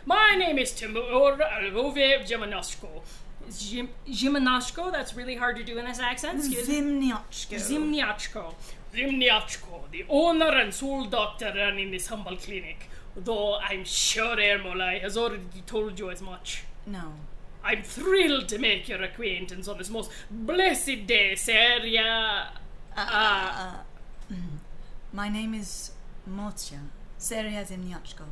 my name is Timur Lvove Zimniachko. Zimniachko, that's really hard to do in this accent. Excuse me. Zimniachko. Zimniachko, the owner and sole doctor running this humble clinic. Though I'm sure Ermolai has already told you as much. No. I'm thrilled to make your acquaintance on this most blessed day, Seria. My name is Motia. Seria Zimniachko.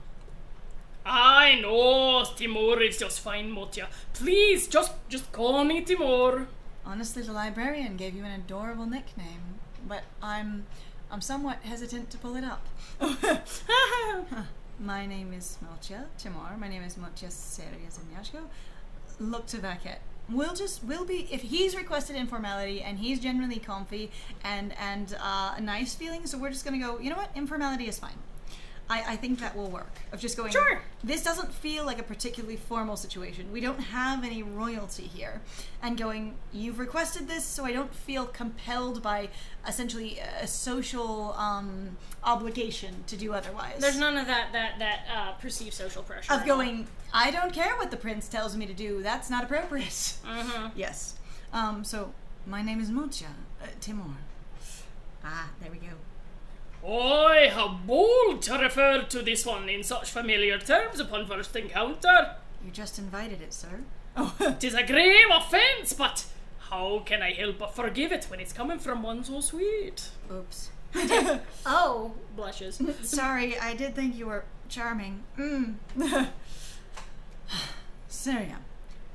I know, Timur is just fine, Motia. Please, just call me Timur. Honestly, the librarian gave you an adorable nickname, but I'm somewhat hesitant to pull it up. My name is Motia Timur. My name is Motia Seria Zimniachko. Look to Vaquette. We'll be, if he's requested informality and he's generally comfy and nice feeling, so we're just gonna go, you know what, informality is fine. I think that will work. Of just going, sure. This doesn't feel like a particularly formal situation. We don't have any royalty here. And going, you've requested this, so I don't feel compelled by essentially a social obligation to do otherwise. There's none of that perceived social pressure. Of going, I don't care what the prince tells me to do. That's not appropriate. Mm-hmm. Yes. So, my name is Motia Timur. There we go. Oi, how bold to refer to this one in such familiar terms upon first encounter. You just invited it, sir. Oh, 'tis a grave offence, but how can I help but forgive it when it's coming from one so sweet? Oops. Oh, blushes. Sorry, I did think you were charming. Syria,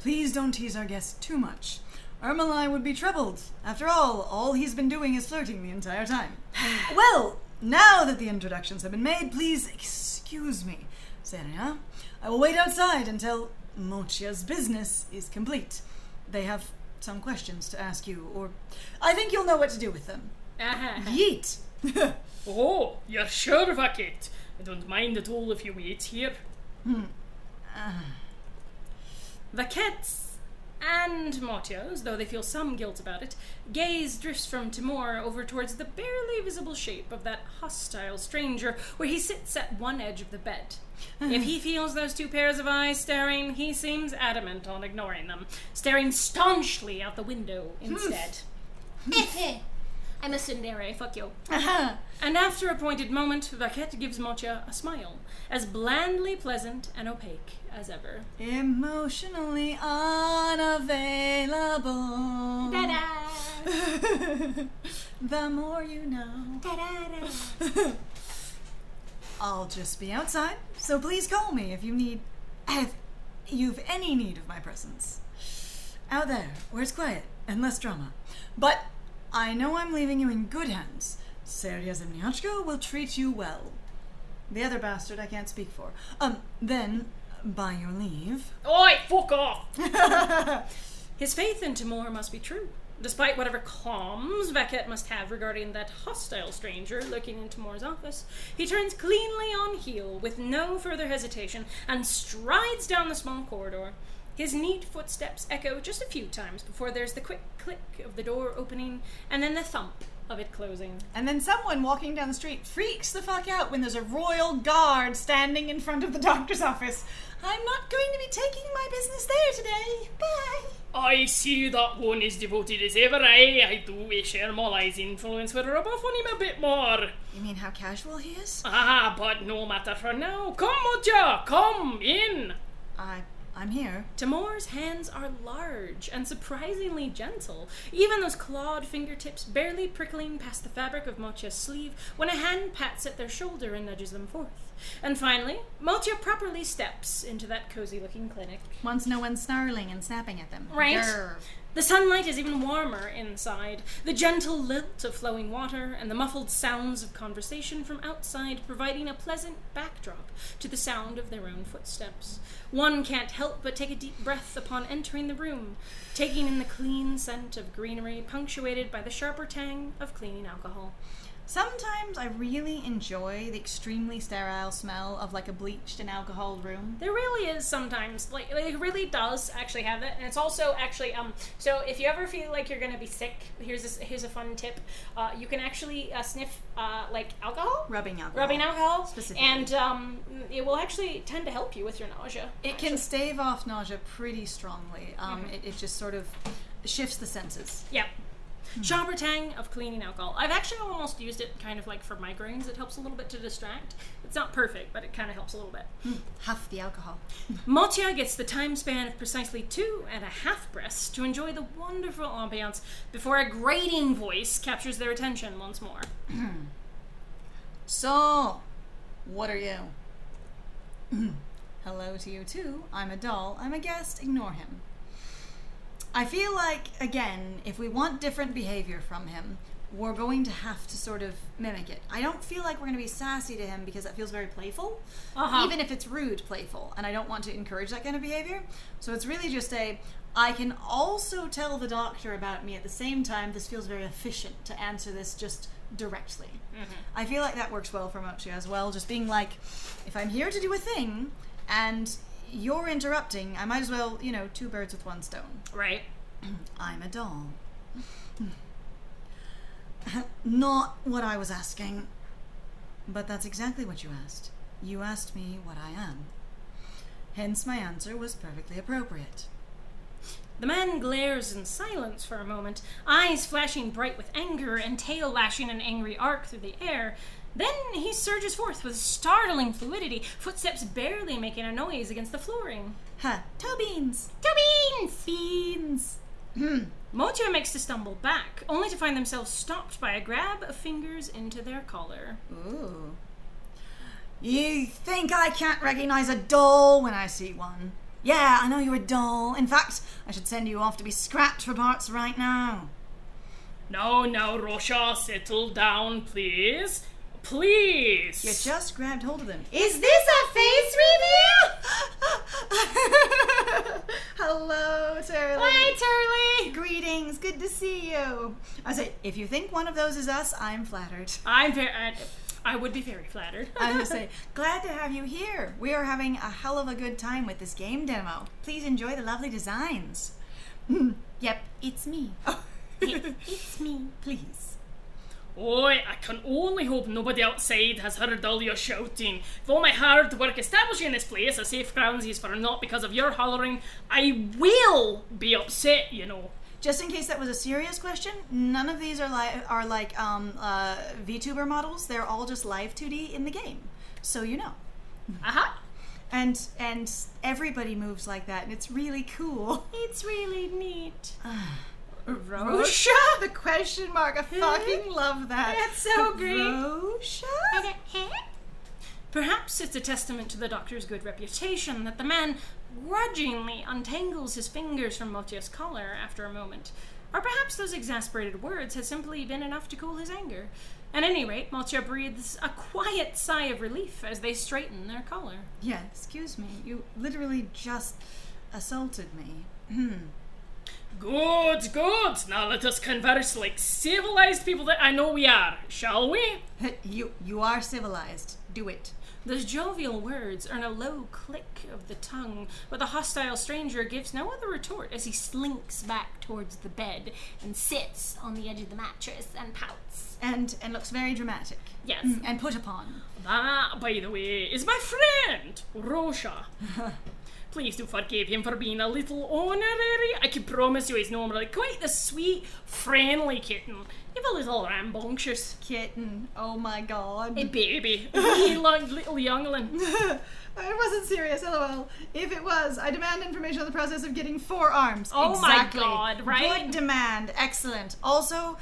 please don't tease our guest too much. Ermelai would be troubled. After all he's been doing is flirting the entire time. Well, now that the introductions have been made, please excuse me, Syria. I will wait outside until Motia's business is complete. They have some questions to ask you, or I think you'll know what to do with them. Yeet! Oh, you're sure, Vaquette? I don't mind at all if you wait here. Vaquette's and Motia's, though they feel some guilt about it, gaze drifts from Timur over towards the barely visible shape of that hostile stranger where he sits at one edge of the bed. If he feels those two pairs of eyes staring, he seems adamant on ignoring them, staring staunchly out the window instead. I I'm a tsundere, fuck you. And after a pointed moment, Vaquette gives Mocha a smile, as blandly pleasant and opaque as ever. Emotionally unavailable. Da-da! The more you know. Da-da-da! I'll just be outside, so please call me if you've any need of my presence. Out there, where it's quiet and less drama. But I know I'm leaving you in good hands. Seria Zemniachko will treat you well. The other bastard I can't speak for. Then, by your leave... Oi, fuck off! His faith in Timur must be true. Despite whatever qualms Vaquette must have regarding that hostile stranger lurking in Timur's office, he turns cleanly on heel with no further hesitation and strides down the small corridor. His neat footsteps echo just a few times before there's the quick click of the door opening and then the thump of it closing. And then someone walking down the street freaks the fuck out when there's a royal guard standing in front of the doctor's office. I'm not going to be taking my business there today. Bye. I see that one is devoted as ever. I do wish Ermolai's influence would rub off on him a bit more. You mean how casual he is? But no matter for now. Come, Mocha, come in. I'm here. Timur's hands are large and surprisingly gentle, even those clawed fingertips barely prickling past the fabric of Mocha's sleeve when a hand pats at their shoulder and nudges them forth. And finally, Mocha properly steps into that cozy-looking clinic. Once no one's snarling and snapping at them. Right? Grr. The sunlight is even warmer inside. The gentle lilt of flowing water and the muffled sounds of conversation from outside providing a pleasant backdrop to the sound of their own footsteps. One can't help but take a deep breath upon entering the room, taking in the clean scent of greenery punctuated by the sharper tang of cleaning alcohol. Sometimes I really enjoy the extremely sterile smell of like a bleached and alcoholed room. There really is sometimes, like it really does actually have it, and it's also actually so if you ever feel like you're gonna be sick, here's a fun tip. You can actually sniff like alcohol, Rubbing alcohol specifically, and it will actually tend to help you with your nausea. it can stave off nausea pretty strongly. It just sort of shifts the senses. Yep. Sharper tang of cleaning alcohol. I've actually almost used it kind of like for migraines. It helps a little bit to distract. It's not perfect, but it kind of helps a little bit. Huff the alcohol. Mocha gets the time span of precisely 2.5 breaths to enjoy the wonderful ambiance before a grating voice captures their attention once more. So, what are you? Hello to you too. I'm a doll. I'm a guest. Ignore him. I feel like, again, if we want different behavior from him, we're going to have to sort of mimic it. I don't feel like we're going to be sassy to him because that feels very playful, even if it's rude playful, and I don't want to encourage that kind of behavior. So it's really just I can also tell the doctor about me at the same time. This feels very efficient to answer this just directly. I feel like that works well for Mochi as well, just being like, if I'm here to do a thing, and you're interrupting, I might as well, two birds with one stone. Right. I'm a doll. Not what I was asking. But that's exactly what you asked. You asked me what I am. Hence my answer was perfectly appropriate. The man glares in silence for a moment, eyes flashing bright with anger and tail lashing an angry arc through the air. Then he surges forth with startling fluidity, footsteps barely making a noise against the flooring. Toe beans! Toe beans! Beans! Mocha makes to stumble back, only to find themselves stopped by a grab of fingers into their collar. Ooh. You think I can't recognize a doll when I see one? Yeah, I know you're a doll. In fact, I should send you off to be scrapped for parts right now. Now, Rosha, settle down, please. Please! You just grabbed hold of them. Is this a face reveal? Hello, Turley. Hi, Turley. Greetings. Good to see you. I say, if you think one of those is us, I'm flattered. I would be very flattered. I would say, glad to have you here. We are having a hell of a good time with this game demo. Please enjoy the lovely designs. Yep, it's me. It's me. Please. Oi, I can only hope nobody outside has heard all your shouting. If all my hard work establishing this place a safe grounds is for naught because of your hollering, I will be upset, just in case that was a serious question, none of these are like VTuber models. They're all just live 2D in the game. So you know. Aha. And everybody moves like that, and it's really cool. It's really neat. Rosha? The question mark. I fucking love that. That's so great. Rosha? Perhaps it's a testament to the doctor's good reputation that the man grudgingly untangles his fingers from Motia's collar after a moment. Or perhaps those exasperated words had simply been enough to cool his anger. At any rate, Motia breathes a quiet sigh of relief as they straighten their collar. Yeah, excuse me. You literally just assaulted me. Good. Now let us converse like civilized people that I know we are, shall we? You are civilized. Do it. Those jovial words earn a low click of the tongue, but the hostile stranger gives no other retort as he slinks back towards the bed and sits on the edge of the mattress and pouts. And looks very dramatic. Yes. And put upon. That, by the way, is my friend, Rosha. Please do forgive him for being a little honorary. I can promise you he's normally quite the sweet, friendly kitten. If a little rambunctious. Kitten. Oh my god. A baby. A wee little youngling. I wasn't serious, lol. If it was, I demand information on the process of getting 4 arms. Oh exactly. my god, right? Good demand. Excellent. Also,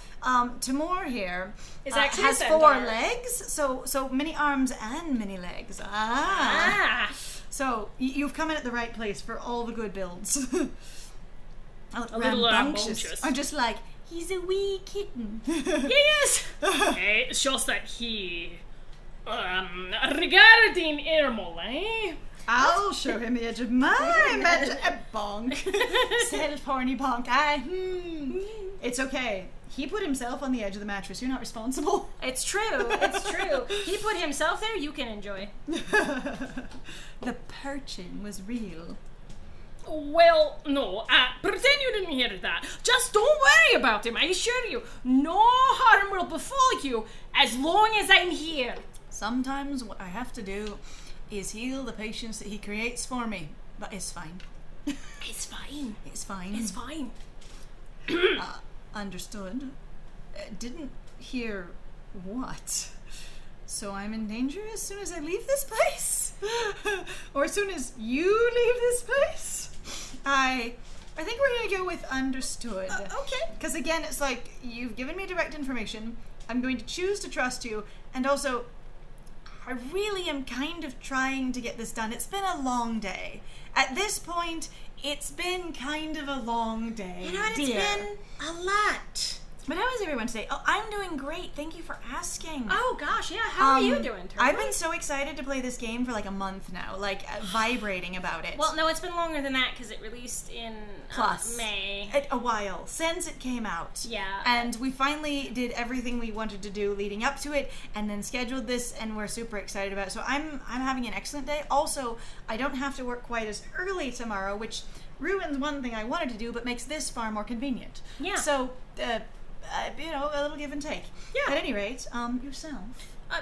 Timur here Is actually has a 4 centaur. legs, so many arms and many legs. Ah. So, you've come in at the right place for all the good builds. A little rambunctious. I'm just like, he's a wee kitten. Yes! It's just that he... regarding Ermol, eh? I'll show him the edge of my magic. Bonk. Self-horny bonk. It's okay. He put himself on the edge of the mattress. You're not responsible. It's true. He put himself there, you can enjoy. The perching was real. Well, no, pretend you didn't hear that. Just don't worry about him, I assure you. No harm will befall you as long as I'm here. Sometimes what I have to do is heal the patients that he creates for me. But it's fine. It's fine. It's fine. It's fine. Understood. Didn't hear what? So I'm in danger as soon as I leave this place? Or as soon as you leave this place? I think we're gonna go with understood. Okay. Because again, it's like, you've given me direct information, I'm going to choose to trust you, and also, I really am kind of trying to get this done. It's been a long day. At this point, it's been kind of a long day. You know what? It's dear. been a lot. But how is everyone today? Oh, I'm doing great. Thank you for asking. Oh gosh, yeah. How are you doing, Turbo? I've been so excited to play this game for like a month now, like vibrating about it. Well, no, it's been longer than that because it released in Plus. May. A while since it came out. Yeah. And we finally did everything we wanted to do leading up to it, and then scheduled this, and we're super excited about it. So I'm having an excellent day. Also, I don't have to work quite as early tomorrow, which ruins one thing I wanted to do, but makes this far more convenient. Yeah. So, a little give and take. Yeah. At any rate, yourself.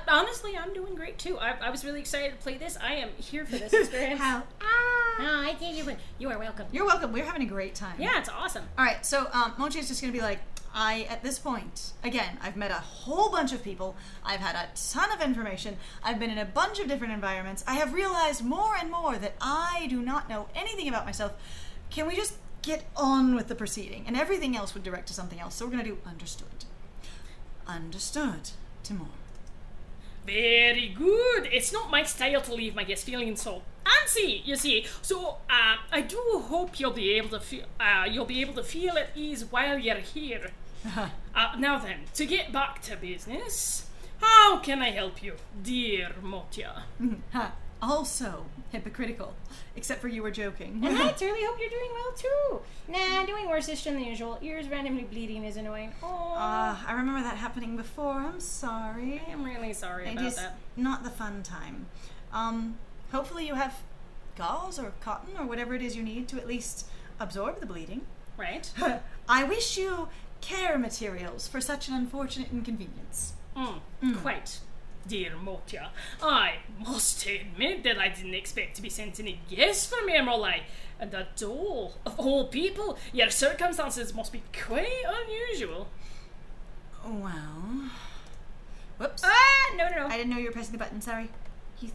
Honestly, I'm doing great too. I was really excited to play this. I am here for this experience. How? No, I think you are welcome. You're welcome. We're having a great time. Yeah, it's awesome. All right, so Mochi is just going to be like, at this point, again, I've met a whole bunch of people. I've had a ton of information. I've been in a bunch of different environments. I have realized more and more that I do not know anything about myself. Can we just get on with the proceeding? And everything else would direct to something else. So we're going to do understood. Understood. Timur. Very good. It's not my style to leave my guests feeling so antsy, you see. So I do hope you'll be able to feel at ease while you're here. Now then, to get back to business, how can I help you, dear Motia? Also hypocritical, except for you were joking. And I truly hope you're doing well too. Nah, I'm doing worse than usual. Ears randomly bleeding is annoying. Oh, I remember that happening before. I'm sorry. I am really sorry It about is that. not the fun time. Hopefully you have gauze or cotton or whatever it is you need to at least absorb the bleeding. Right? I wish you care materials for such an unfortunate inconvenience. Quite, dear Motia. I must admit that I didn't expect to be sent any guests from Emerald. And that doll, of all people, your circumstances must be quite unusual. Well... Whoops. No. I didn't know you were pressing the button, sorry.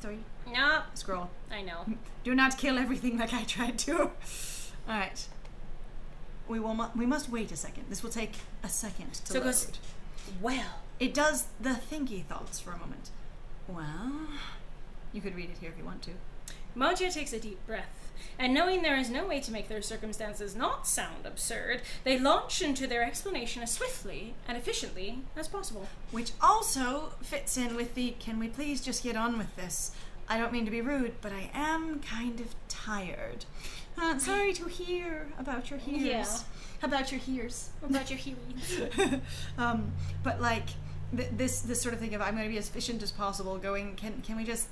Sorry. No. Scroll. I know. Do not kill everything like I tried to. Alright. We must wait a second. This will take a second to So it load. goes, well. It does the thinky thoughts for a moment. Well... You could read it here if you want to. Mojo takes a deep breath, and knowing there is no way to make their circumstances not sound absurd, they launch into their explanation as swiftly and efficiently as possible. Which also fits in with the, can we please just get on with this? I don't mean to be rude, but I am kind of tired. Sorry to hear about your hears. Yeah. About your hears. What about your hearings? But like, this sort of thing of I'm going to be as efficient as possible going, can we just...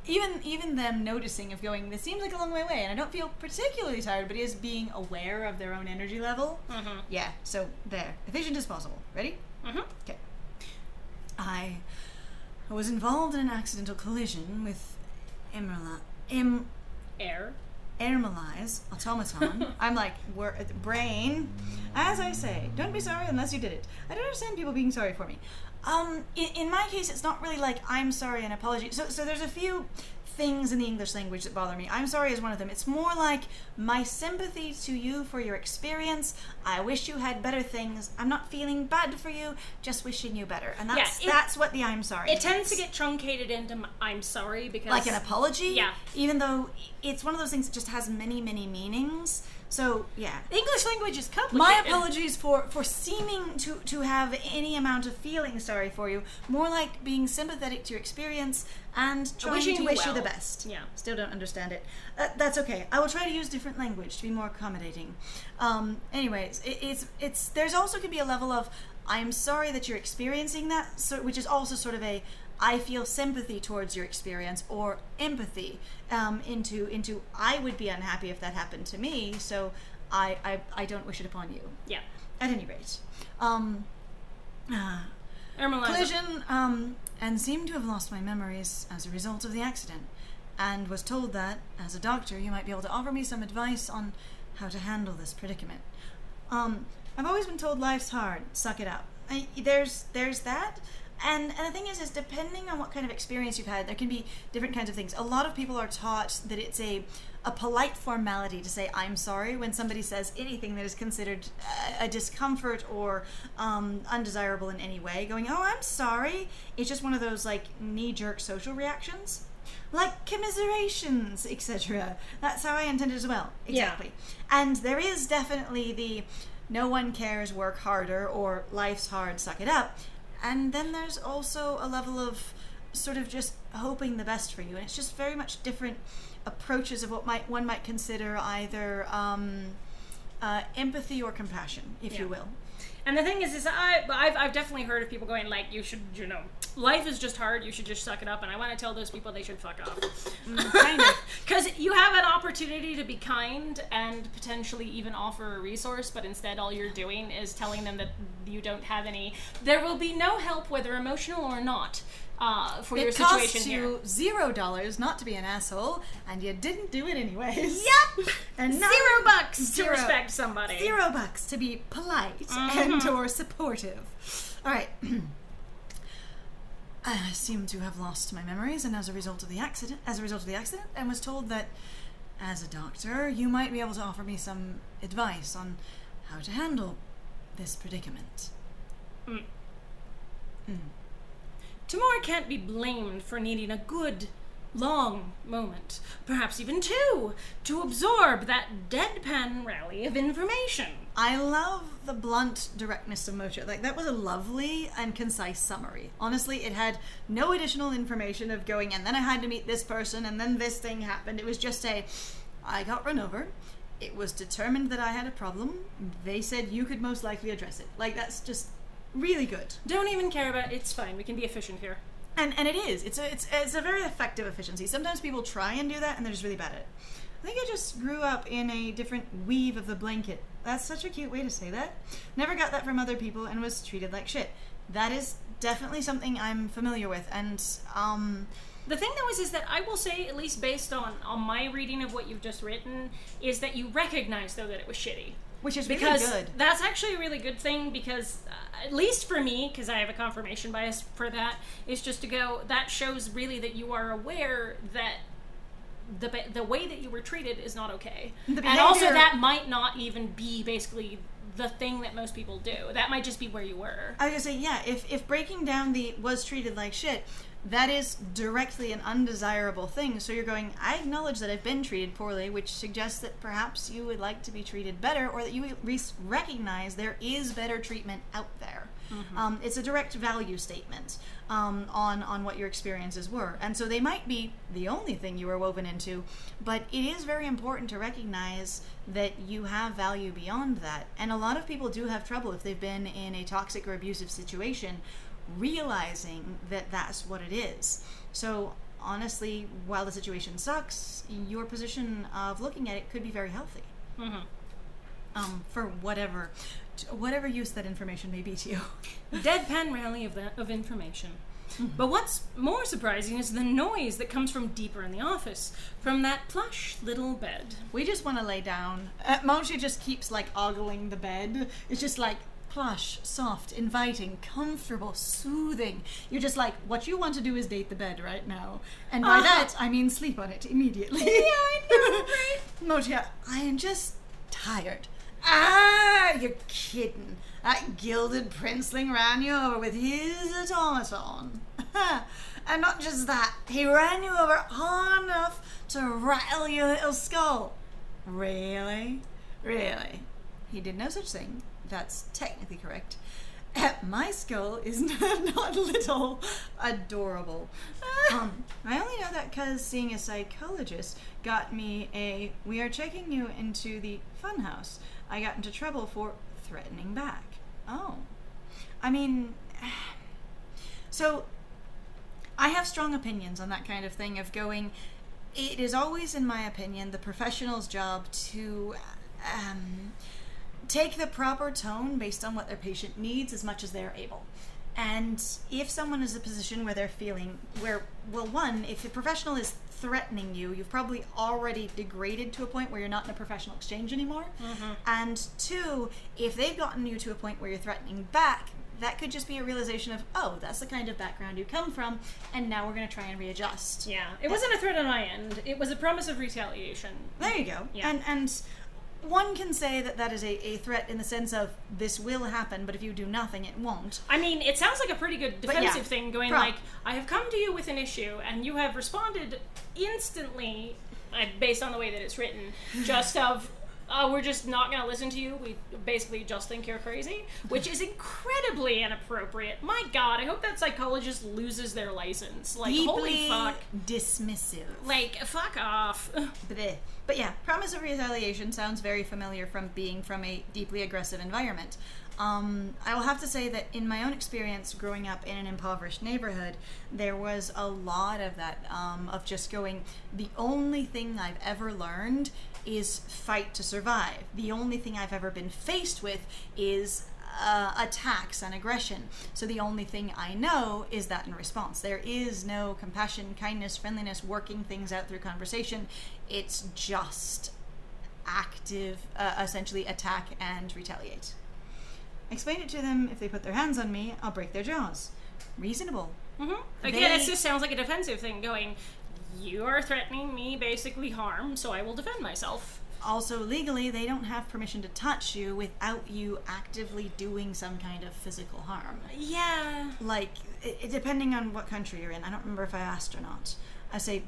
Even them noticing of going, this seems like a long way away, and I don't feel particularly tired, but is being aware of their own energy level. Mm-hmm. Yeah, so there. Efficient as possible. Ready? Mm-hmm. Okay. I was involved in an accidental collision with Ermalize automaton. I'm like, brain. As I say, don't be sorry unless you did it. I don't understand people being sorry for me. In my case, it's not really like I'm sorry and apology. So there's a few things in the English language that bother me. I'm sorry is one of them. It's more like my sympathy to you for your experience. I wish you had better things. I'm not feeling bad for you, just wishing you better. And that's what the I'm sorry It tends to get truncated into I'm sorry because... like an apology? Yeah. Even though it's one of those things that just has many, many meanings. So, yeah. The English language is complicated. My apologies for seeming to have any amount of feeling sorry for you. More like being sympathetic to your experience and trying to wish you the best. Yeah. Still don't understand it. That's okay. I will try to use different language to be more accommodating. Anyways, it's there's also can be a level of I'm sorry that you're experiencing that, which is also sort of a I feel sympathy towards your experience, or empathy into I would be unhappy if that happened to me, so I don't wish it upon you. Yeah. At any rate. Ermalize. Collision, and seemed to have lost my memories as a result of the accident, and was told that, as a doctor, you might be able to offer me some advice on how to handle this predicament. I've always been told life's hard, suck it up. There's that. And the thing is depending on what kind of experience you've had, there can be different kinds of things. A lot of people are taught that it's a polite formality to say I'm sorry when somebody says anything that is considered a discomfort or undesirable in any way. Going, oh, I'm sorry. It's just one of those like knee-jerk social reactions. Like commiserations, etc. That's how I intend it as well. Exactly. Yeah. And there is definitely the no one cares, work harder, or life's hard, suck it up. And then there's also a level of sort of just hoping the best for you. And it's just very much different approaches of what one might consider either empathy or compassion, if you will. And the thing is I've definitely heard of people going like, you should, life is just hard, you should just suck it up. And I want to tell those people they should fuck off. Kind of. Because you have an opportunity to be kind and potentially even offer a resource, but instead all you're doing is telling them that you don't have any, there will be no help, whether emotional or not, for your situation here. It costs you $0 not to be an asshole, and you didn't do it anyways. Yep! And $0 to respect somebody. $0 to be polite and or supportive. All right. I seem to have lost my memories, and as a result of the accident, and was told that, as a doctor, you might be able to offer me some advice on how to handle this predicament. Tamora can't be blamed for needing a good, long moment, perhaps even two, to absorb that deadpan rally of information. I love the blunt directness of Mocha. Like, that was a lovely and concise summary. Honestly, it had no additional information of going, and then I had to meet this person, and then this thing happened. It was just I got run over. It was determined that I had a problem. They said you could most likely address it. Like, that's just really good. Don't even care about it. It's fine. We can be efficient here. And it is. It's a very effective efficiency. Sometimes people try and do that, and they're just really bad at it. I think I just grew up in a different weave of the blanket. That's such a cute way to say that. Never got that from other people and was treated like shit. That is definitely something I'm familiar with. And The thing, though, is that I will say, at least based on my reading of what you've just written, is that you recognize, though, that it was shitty. Which is really Because good. that's actually a really good thing, because, at least for me, because I have a confirmation bias for that, is just to go, that shows really that you are aware that the way that you were treated is not okay. And also that might not even be basically the thing that most people do. That might just be where you were. I was gonna say, yeah, if breaking down the was treated like shit, that is directly an undesirable thing. So you're going, I acknowledge that I've been treated poorly, which suggests that perhaps you would like to be treated better, or that you recognize there is better treatment out there. Mm-hmm. It's a direct value statement on what your experiences were. And so they might be the only thing you were woven into, but it is very important to recognize that you have value beyond that. And a lot of people do have trouble if they've been in a toxic or abusive situation, realizing that that's what it is. So honestly, while the situation sucks, your position of looking at it could be very healthy. Mm-hmm. For whatever use that information may be to you. Deadpan rally of information. Mm-hmm. But what's more surprising is the noise that comes from deeper in the office, from that plush little bed. We just want to lay down. Mochi just keeps like ogling the bed. It's just like plush, soft, inviting, comfortable, soothing. You're just like, what you want to do is date the bed right now. And by that, I mean sleep on it immediately. Yeah, I know, right? Mochi, I am just tired. Ah, you're kidding. That gilded princeling ran you over with his automaton. And not just that, he ran you over hard enough to rattle your little skull. Really? Really? He did no such thing. That's technically correct. My skull is not little, adorable. I only know that because seeing a psychologist got me we are checking you into the funhouse. I got into trouble for threatening back. Oh. I mean, so I have strong opinions on that kind of thing of going, it is always, in my opinion, the professional's job to take the proper tone based on what their patient needs as much as they're able. And if someone is in a position where they're feeling, one, if the professional is threatening you, you've probably already degraded to a point where you're not in a professional exchange anymore. Mm-hmm. And two, if they've gotten you to a point where you're threatening back, that could just be a realization of, oh, that's the kind of background you come from, and now we're going to try and readjust. Yeah, it wasn't a threat on my end. It was a promise of retaliation. There you go. Yeah. And one can say that is a threat in the sense of this will happen, but if you do nothing, it won't. I mean, it sounds like a pretty good defensive thing, going like, I have come to you with an issue, and you have responded instantly, based on the way that it's written, just of, we're just not going to listen to you. We basically just think you're crazy, which is incredibly inappropriate. My God, I hope that psychologist loses their license. Like, deeply holy fuck. dismissive. Like, fuck off. But yeah, promise of retaliation sounds very familiar from being from a deeply aggressive environment. I will have to say that in my own experience growing up in an impoverished neighborhood, there was a lot of that, of just going, the only thing I've ever learned is fight to survive. The only thing I've ever been faced with is attacks and aggression. So the only thing I know is that in response. There is no compassion, kindness, friendliness, working things out through conversation. It's just active, essentially attack and retaliate. Explain it to them. If they put their hands on me, I'll break their jaws. Reasonable. Mm-hmm. Again, it just sounds like a defensive thing going, you are threatening me basically harm, so I will defend myself. Also, legally, they don't have permission to touch you without you actively doing some kind of physical harm. Yeah. Like, depending on what country you're in. I don't remember if I asked or not.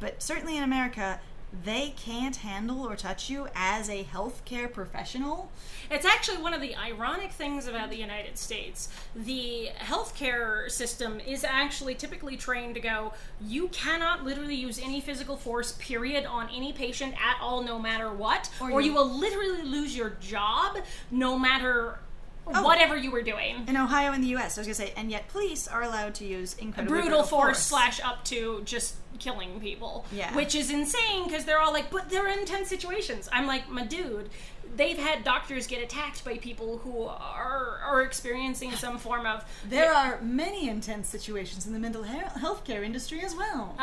But certainly in America, they can't handle or touch you as a healthcare professional. It's actually one of the ironic things about the United States. The healthcare system is actually typically trained to go, you cannot literally use any physical force, period, on any patient at all, no matter what, or you will literally lose your job, no matter whatever you were doing. In Ohio and the U.S., I was going to say, and yet police are allowed to use incredibly brutal force / up to just killing people. Yeah. Which is insane, because they're all like, but they're in tense situations. I'm like, my dude, they've had doctors get attacked by people who are experiencing some form of... There are many intense situations in the mental healthcare industry as well.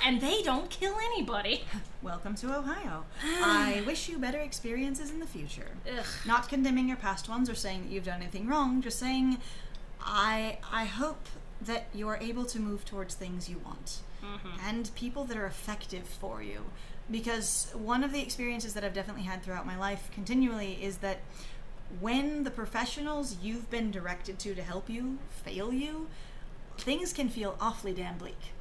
And they don't kill anybody. Welcome to Ohio. I wish you better experiences in the future. Ugh. Not condemning your past ones or saying that you've done anything wrong, just saying I hope that you are able to move towards things you want and people that are effective for you. Because one of the experiences that I've definitely had throughout my life continually is that when the professionals you've been directed to help you fail you, things can feel awfully damn bleak.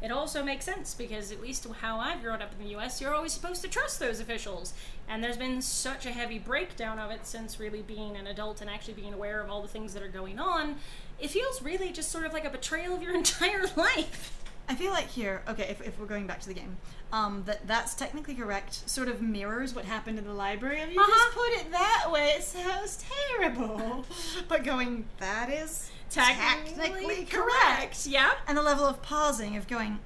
It also makes sense, because at least how I've grown up in the US, you're always supposed to trust those officials. And there's been such a heavy breakdown of it since really being an adult and actually being aware of all the things that are going on. It feels really just sort of like a betrayal of your entire life. I feel like here, okay, if we're going back to the game, that's technically correct, sort of mirrors what happened in the library. If you just put it that way, it sounds terrible. But going, that is technically correct. Yeah. And the level of pausing, of going,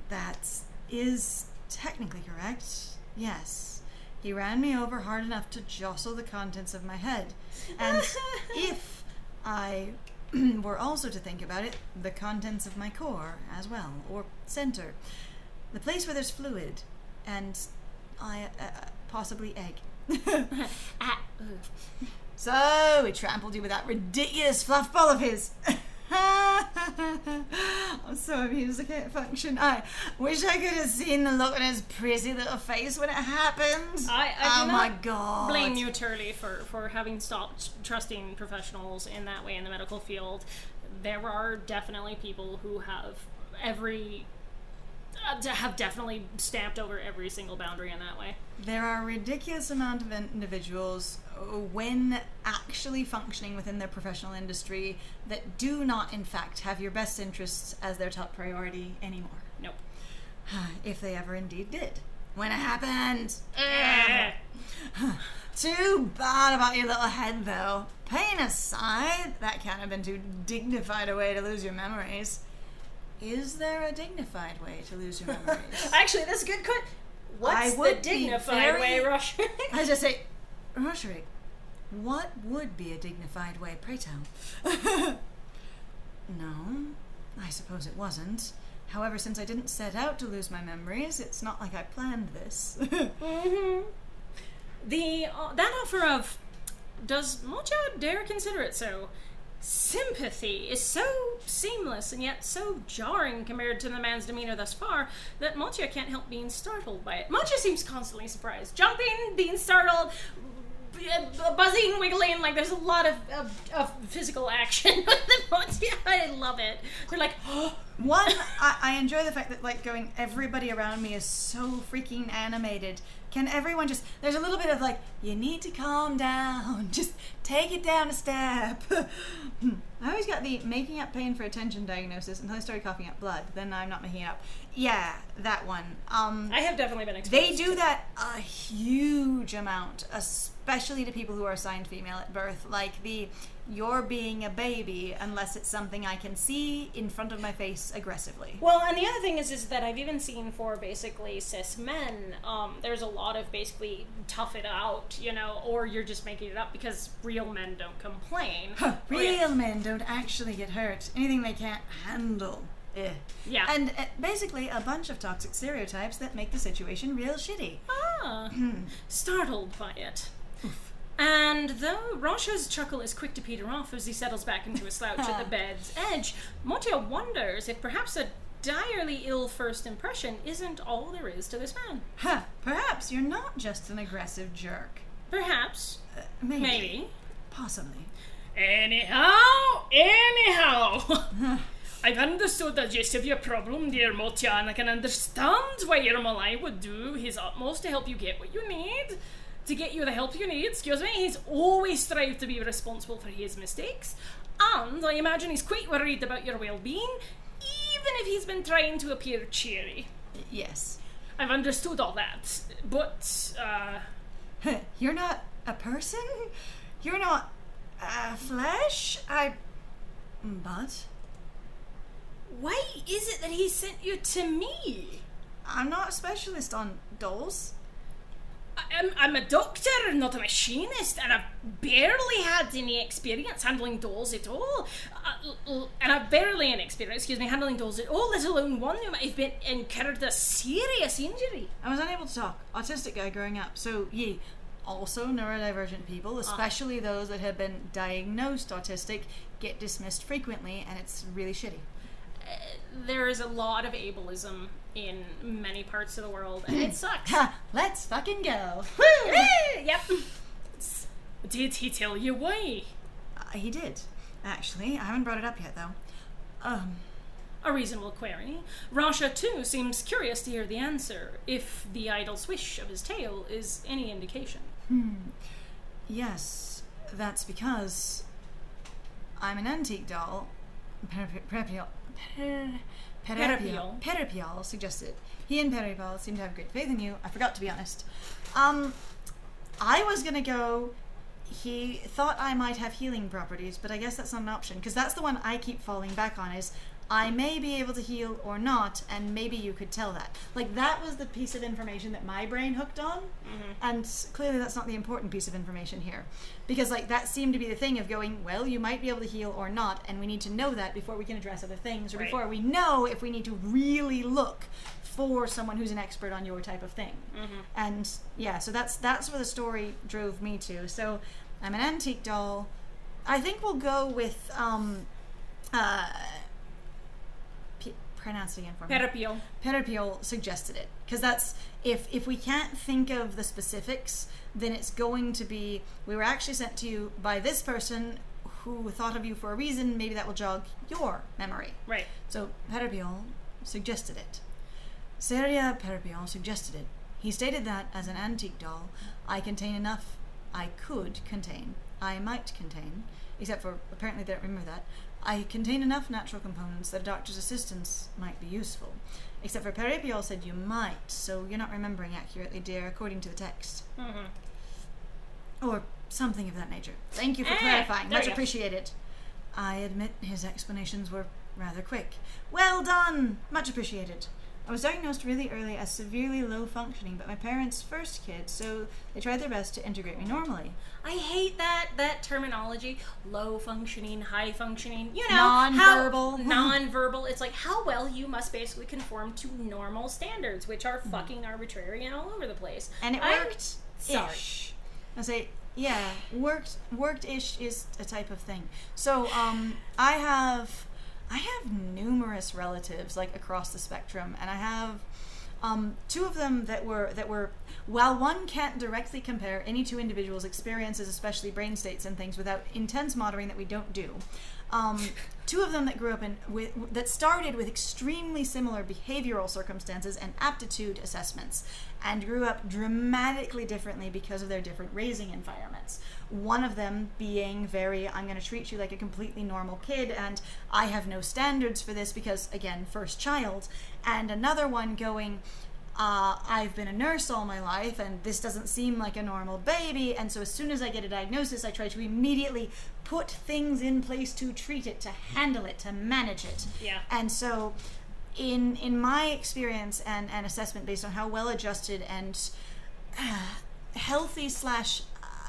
that is technically correct. Yes. He ran me over hard enough to jostle the contents of my head. And if I were also to think about it, the contents of my core as well, or center. The place where there's fluid, and possibly egg. So, he trampled you with that ridiculous fluffball of his. I'm so amused I can't function. I wish I could have seen the look on his pretty little face when it happened. I oh my god. Blame you, Turley, for having stopped trusting professionals in that way in the medical field. There are definitely people who have definitely stamped over every single boundary in that way. There are a ridiculous amount of individuals when actually functioning within their professional industry that do not in fact have your best interests as their top priority anymore. Nope. If they ever indeed did. When it happened. Too bad about your little head though. Pain aside, that can't have been too dignified a way to lose your memories. Is there a dignified way to lose your memories? Actually, that's a good question. What's the dignified way, Rushrick? I just say, Rushrick, what would be a dignified way, pray tell? No, I suppose it wasn't. However, since I didn't set out to lose my memories, it's not like I planned this. That offer of, does Mocha dare consider it so? Sympathy is so seamless and yet so jarring compared to the man's demeanor thus far that Mocha can't help being startled by it. Mocha seems constantly surprised, jumping, being startled, buzzing, wiggling, like there's a lot of physical action with Mocha. I love it. They're like, One, I enjoy the fact that, like, going, everybody around me is so freaking animated. Can everyone just, there's a little bit of, like, you need to calm down. Just take it down a step. I always got the making up pain for attention diagnosis until I started coughing up blood. Then I'm not making it up. Yeah, that one. I have definitely been exposed They do that a huge amount, especially to people who are assigned female at birth. Like you're being a baby unless it's something I can see in front of my face aggressively. Well, and the other thing is that I've even seen for basically cis men, there's a lot of basically tough it out, you know, or you're just making it up because real men don't complain. Real men don't actually get hurt. Anything they can't handle. Yeah. And basically a bunch of toxic stereotypes that make the situation real shitty. Startled by it. And though Rasha's chuckle is quick to peter off as he settles back into a slouch at the bed's edge, Motia wonders if perhaps a direly ill first impression isn't all there is to this man. Perhaps you're not just an aggressive jerk. Perhaps. Maybe. Possibly. Anyhow, I've understood the gist of your problem, dear Motia, and I can understand why your Malai would do his utmost to help you get what you need. To get you the help you need, he's always strived to be responsible for his mistakes, and I imagine he's quite worried about your well-being, even if he's been trying to appear cheery. Yes. I've understood all that, but, You're not a person? You're not flesh? But? Why is it that he sent you to me? I'm not a specialist on dolls. I'm a doctor, not a machinist, and I've barely had any experience handling dolls at all. And I've barely any experience, handling dolls at all, let alone one who might have been incurred a serious injury. I was unable to talk. Autistic guy growing up. So, also neurodivergent people, especially those that have been diagnosed autistic, get dismissed frequently, and it's really shitty. There is a lot of ableism in many parts of the world, and it sucks. Let's fucking go. Woo! Yep. Did he tell you why? He did, actually. I haven't brought it up yet, though. A reasonable query. Rasha, too, seems curious to hear the answer, if the idle swish of his tail is any indication. Yes, that's because I'm an antique doll. Peripial suggested. He and Peripial seem to have great faith in you. I forgot, to be honest. I was gonna go, he thought I might have healing properties, but I guess that's not an option, because that's the one I keep falling back on, is I may be able to heal or not, and maybe you could tell that. Like, that was the piece of information that my brain hooked on, and clearly that's not the important piece of information here. Because, like, that seemed to be the thing of going, well, you might be able to heal or not, and we need to know that before we can address other things, or before we know if we need to really look for someone who's an expert on your type of thing. And, yeah, so that's where the story drove me to. So, I'm an antique doll. I think we'll go with, pronounce it again for me. Peripial. Peripial suggested it, because that's, if we can't think of the specifics, then it's going to be, we were actually sent to you by this person who thought of you for a reason, maybe that will jog your memory. Right. So Peripial suggested it. Seria Peripial suggested it. He stated that, as an antique doll, I contain enough, I could contain, I might contain, except for, apparently they don't remember that, I contain enough natural components that a doctor's assistance might be useful. Except for Peripial said you might, so you're not remembering accurately, dear, according to the text. Or something of that nature. Thank you for clarifying. Much appreciated. I admit his explanations were rather quick. Well done! Much appreciated. I was diagnosed really early as severely low functioning, but my parents' first kid, so they tried their best to integrate me normally. I hate that terminology. Low functioning, high functioning. You know, non-verbal. Non-verbal. It's like how well you must basically conform to normal standards, which are fucking arbitrary and all over the place. And it worked. Sorry. Ish. I say, yeah, worked-ish is a type of thing. So, I have numerous relatives, like, across the spectrum, and I have two of them that were, while one can't directly compare any two individuals' experiences, especially brain states and things, without intense monitoring that we don't do, two of them that grew up that started with extremely similar behavioral circumstances and aptitude assessments, and grew up dramatically differently because of their different raising environments. One of them being very, I'm going to treat you like a completely normal kid, and I have no standards for this because, again, first child. And another one going, I've been a nurse all my life, and this doesn't seem like a normal baby, and so as soon as I get a diagnosis, I try to immediately put things in place to treat it, to handle it, to manage it. Yeah. And so, in my experience and assessment based on how well adjusted and healthy /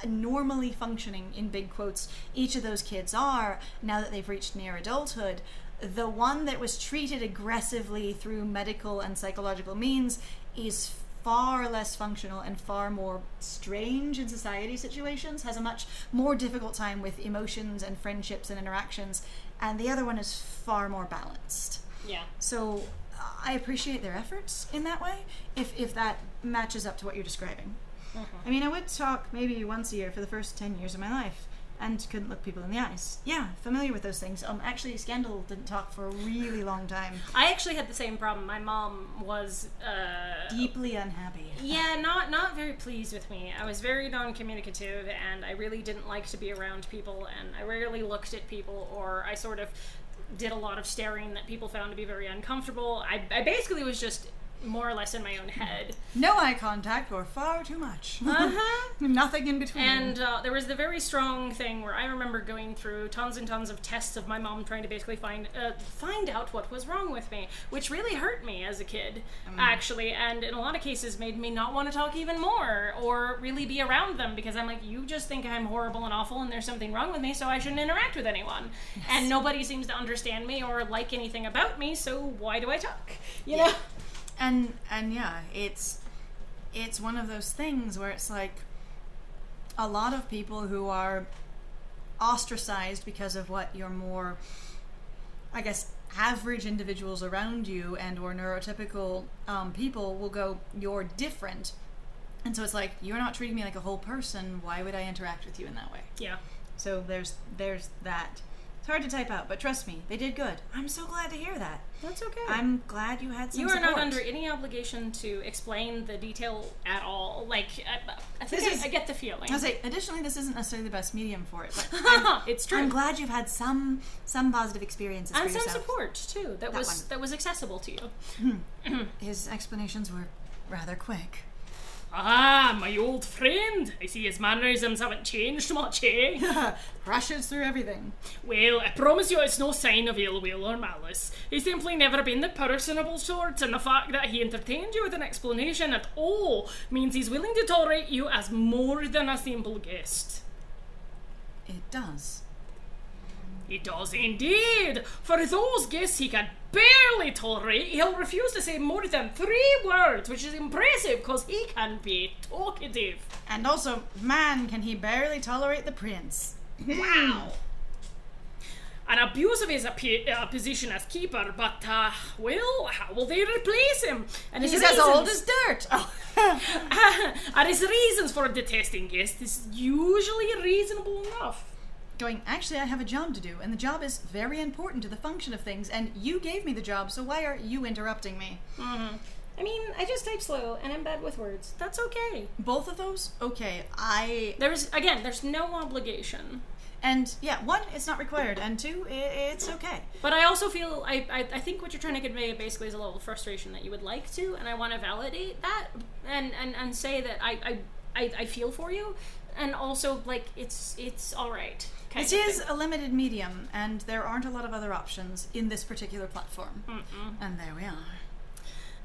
normally functioning, in big quotes, each of those kids are, now that they've reached near adulthood, the one that was treated aggressively through medical and psychological means is far less functional and far more strange in society situations, has a much more difficult time with emotions and friendships and interactions, and the other one is far more balanced. Yeah. So I appreciate their efforts in that way, if that matches up to what you're describing. I mean, I would talk maybe once a year for the first 10 years of my life, and couldn't look people in the eyes. Yeah, familiar with those things. Actually, Scandal didn't talk for a really long time. I actually had the same problem. My mom was deeply unhappy. Yeah, not very pleased with me. I was very non-communicative, and I really didn't like to be around people, and I rarely looked at people, or I sort of did a lot of staring that people found to be very uncomfortable. I basically was just more or less in my own head. No eye contact or far too much. Nothing in between. And there was the very strong thing where I remember going through tons and tons of tests of my mom trying to basically find out what was wrong with me, which really hurt me as a kid, actually, and in a lot of cases made me not want to talk even more or really be around them, because I'm like, you just think I'm horrible and awful and there's something wrong with me, so I shouldn't interact with anyone. Yes. And nobody seems to understand me or like anything about me, so why do I talk? You know? And yeah, it's one of those things where it's like a lot of people who are ostracized because of what your more, I guess, average individuals around you and or neurotypical people will go, you're different. And so it's like, you're not treating me like a whole person, why would I interact with you in that way? Yeah. So there's that. It's hard to type out, but trust me, they did good. I'm so glad to hear that. That's okay. I'm glad you had some You are support. not under any obligation to explain the detail at all. Like, I think I get the feeling. I'll say, additionally, this isn't necessarily the best medium for it, but it's true. I'm glad you've had some positive experiences and for some yourself. support too. That was accessible to you. His explanations were rather quick. Ah, my old friend. I see his mannerisms haven't changed much, eh? Rushes through everything. Well, I promise you it's no sign of ill will or malice. He's simply never been the personable sort, and the fact that he entertained you with an explanation at all means he's willing to tolerate you as more than a simple guest. It does. It does indeed. For those guests he can barely tolerate, he'll refuse to say more than 3 words, which is impressive because he can be talkative. And also, man, can he barely tolerate the prince. Wow. An abuse of his position as keeper, but, well, how will they replace him? And He's as old as dirt. Oh. And his reasons for detesting guests is usually reasonable enough. Going, actually, I have a job to do, and the job is very important to the function of things, and you gave me the job, so why are you interrupting me? Mm-hmm. I mean, I just type slow, and I'm bad with words. That's okay. Both of those? Okay, There's no obligation. And, yeah, 1, it's not required, and 2, it's okay. But I also feel, I think what you're trying to convey basically is a level of frustration that you would like to, and I want to validate that, and say that I feel for you, and also, like, it's alright. It is a limited medium, and there aren't a lot of other options in this particular platform. And there we are.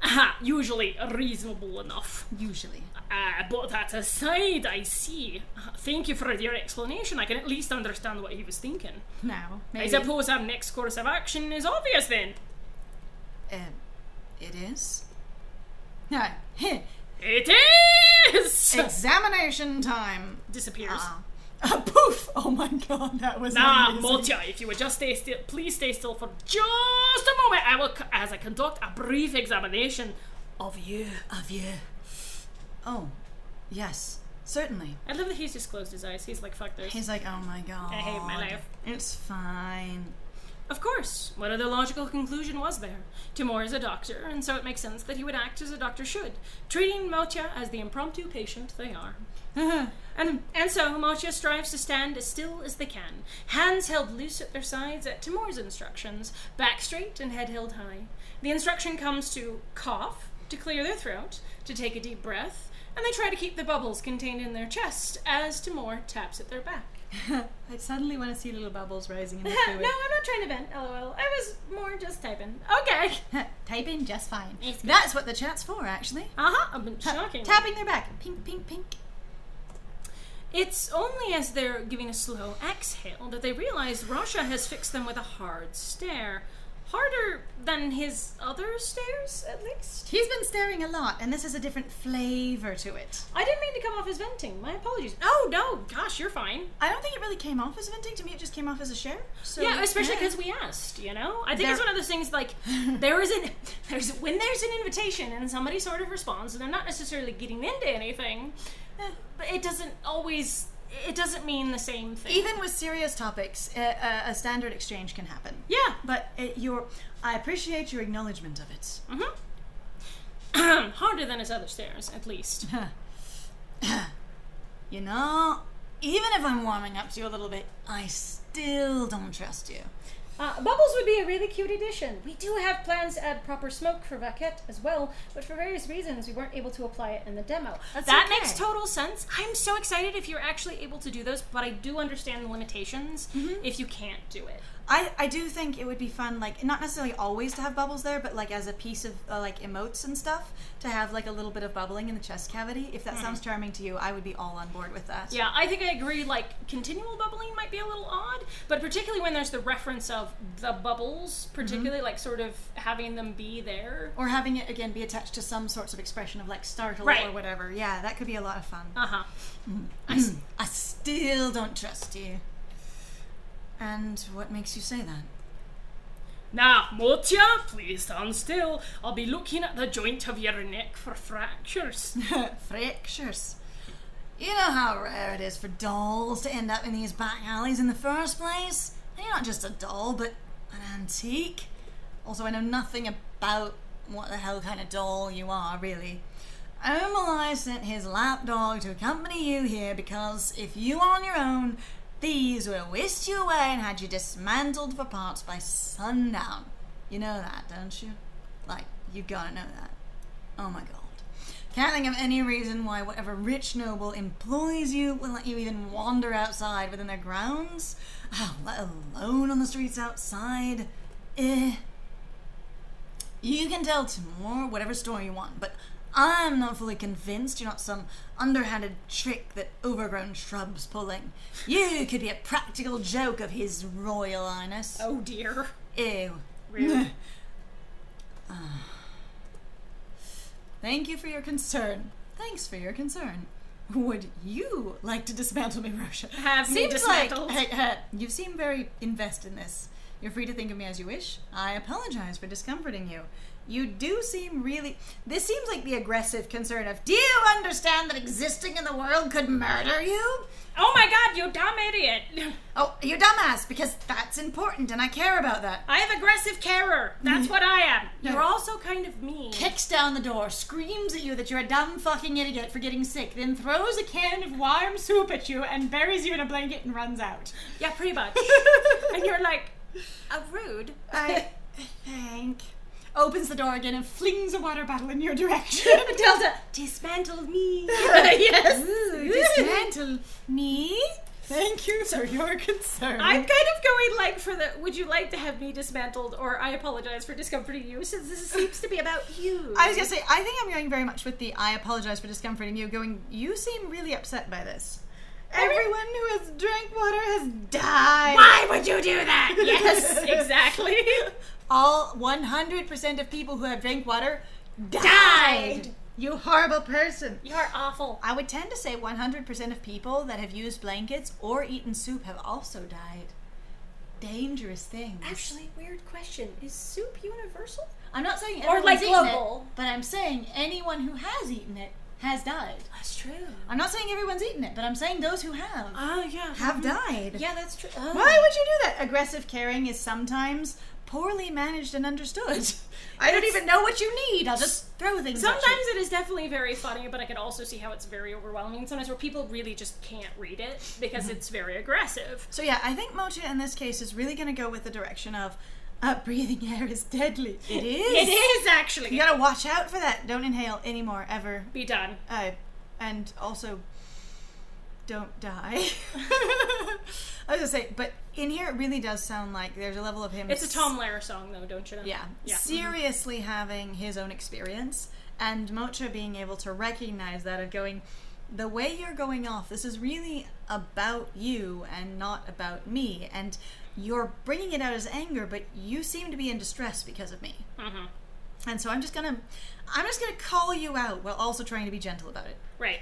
Aha, usually reasonable enough. Usually. But that aside, I see. Thank you for your explanation. I can at least understand what he was thinking. Now, maybe... I suppose our next course of action is obvious then. It is? It is! Examination time. Disappears. Poof! Oh my god, that was amazing. Motya, if you would just stay still, please stay still for just a moment. I will, as I conduct a brief examination of you. Oh, yes, certainly. I love that he's just closed his eyes. He's like, fuck this. He's like, oh my god. I hate my life. It's fine. Of course, what other logical conclusion was there? Timur is a doctor, and so it makes sense that he would act as a doctor should, treating Motya as the impromptu patient they are. And so Motya strives to stand as still as they can, hands held loose at their sides at Timur's instructions, back straight and head held high. The instruction comes to cough, to clear their throat, to take a deep breath, and they try to keep the bubbles contained in their chest as Timur taps at their back. I suddenly want to see little bubbles rising in the No, fluid. I'm not trying to vent, lol. I was more just typing. Okay. Typing just fine. It's good. That's what the chat's for, actually. Uh-huh, shocking. Tapping their back. Pink, pink, pink. It's only as they're giving a slow exhale that they realize Rasha has fixed them with a hard stare. Harder than his other stares, at least. He's been staring a lot, and this is a different flavor to it. I didn't mean to come off as venting. My apologies. Oh, no. Gosh, you're fine. I don't think it really came off as venting. To me, it just came off as a share. So, yeah, especially because we asked, you know? I think it's one of those things, like, when there's an invitation and somebody sort of responds, and they're not necessarily getting into anything, but it doesn't mean the same thing. Even with serious topics, a standard exchange can happen. Yeah. But I appreciate your acknowledgement of it. Mm-hmm. Harder than his other stares, at least. You know, even if I'm warming up to you a little bit, I still don't trust you. Bubbles would be a really cute addition. We do have plans to add proper smoke for Vaquette as well, but for various reasons we weren't able to apply it in the demo. That makes total sense. I'm so excited if you're actually able to do those, but I do understand the limitations if you can't do it. I do think it would be fun, like, not necessarily always to have bubbles there, but, like, as a piece of, like, emotes and stuff, to have, like, a little bit of bubbling in the chest cavity. If that sounds charming to you, I would be all on board with that. Yeah, I think I agree, like, continual bubbling might be a little odd, but particularly when there's the reference of the bubbles, particularly, like, sort of having them be there. Or having it, again, be attached to some sorts of expression of, like, startle or whatever. Yeah, that could be a lot of fun. I still don't trust you. And what makes you say that? Now, Motia, please stand still. I'll be looking at the joint of your neck for fractures. Fractures. You know how rare it is for dolls to end up in these back alleys in the first place? And you're not just a doll, but an antique. Also, I know nothing about what the hell kind of doll you are, really. Omalai sent his lapdog to accompany you here because if you were on your own, thieves would have whisked you away and had you dismantled for parts by sundown. You know that, don't you? Like, you gotta know that. Oh my god. Can't think of any reason why whatever rich noble employs you will let you even wander outside within their grounds, let alone on the streets outside. You can tell Timur whatever story you want, but I'm not fully convinced you're not some underhanded trick that overgrown shrub's pulling. You could be a practical joke of his royal highness. Oh dear. Ew. Rude. Thank you for your concern. Thanks for your concern. Would you like to dismantle me, Rosha? Have me dismantled. You seem very invested in this. You're free to think of me as you wish. I apologize for discomforting you. You do seem really... This seems like the aggressive concern of, do you understand that existing in the world could murder you? Oh my god, you dumb idiot. Oh, you dumbass, because that's important and I care about that. I have aggressive carer. That's what I am. You're also kind of mean. Kicks down the door, screams at you that you're a dumb fucking idiot for getting sick, then throws a can of warm soup at you and buries you in a blanket and runs out. Yeah, pretty much. And you're like, rude. I think... Opens the door again and flings a water bottle in your direction. Delta, dismantle me. Yes. Ooh, dismantle me? Thank you for your concern. I'm kind of going like for the, would you like to have me dismantled, or I apologize for discomforting you, since this seems to be about you. I was going to say, I think I'm going very much with the I apologize for discomforting you, going, you seem really upset by this. Everyone who has drank water has died. Why would you do that? Yes, exactly. All 100% of people who have drank water died. You horrible person. You're awful. I would tend to say 100% of people that have used blankets or eaten soup have also died. Dangerous things. Actually, weird question. Is soup universal? I'm not saying Or like everyone's eaten global. it, but I'm saying anyone who has eaten it has died. That's true. I'm not saying everyone's eaten it, but I'm saying those who have Yeah. have died. Yeah, that's true. Why would you do that? Aggressive caring is sometimes poorly managed and understood. I don't even know what you need. I'll just throw things at Sometimes you. it is definitely very funny, but I can also see how it's very overwhelming. Sometimes where people really just can't read it because it's very aggressive. So yeah, I think Mocha in this case is really going to go with the direction of breathing air is deadly. It is. It is, actually. You gotta watch out for that. Don't inhale anymore, ever. Be done. And also, don't die. I was gonna say, but in here it really does sound like there's a level of him. It's a Tom Lehrer song, though, don't you know? Yeah. Seriously having his own experience, and Mocha being able to recognize that and going, the way you're going off, this is really about you and not about me, and you're bringing it out as anger, but you seem to be in distress because of me. Mm-hmm. And so I'm just gonna call you out while also trying to be gentle about it. Right.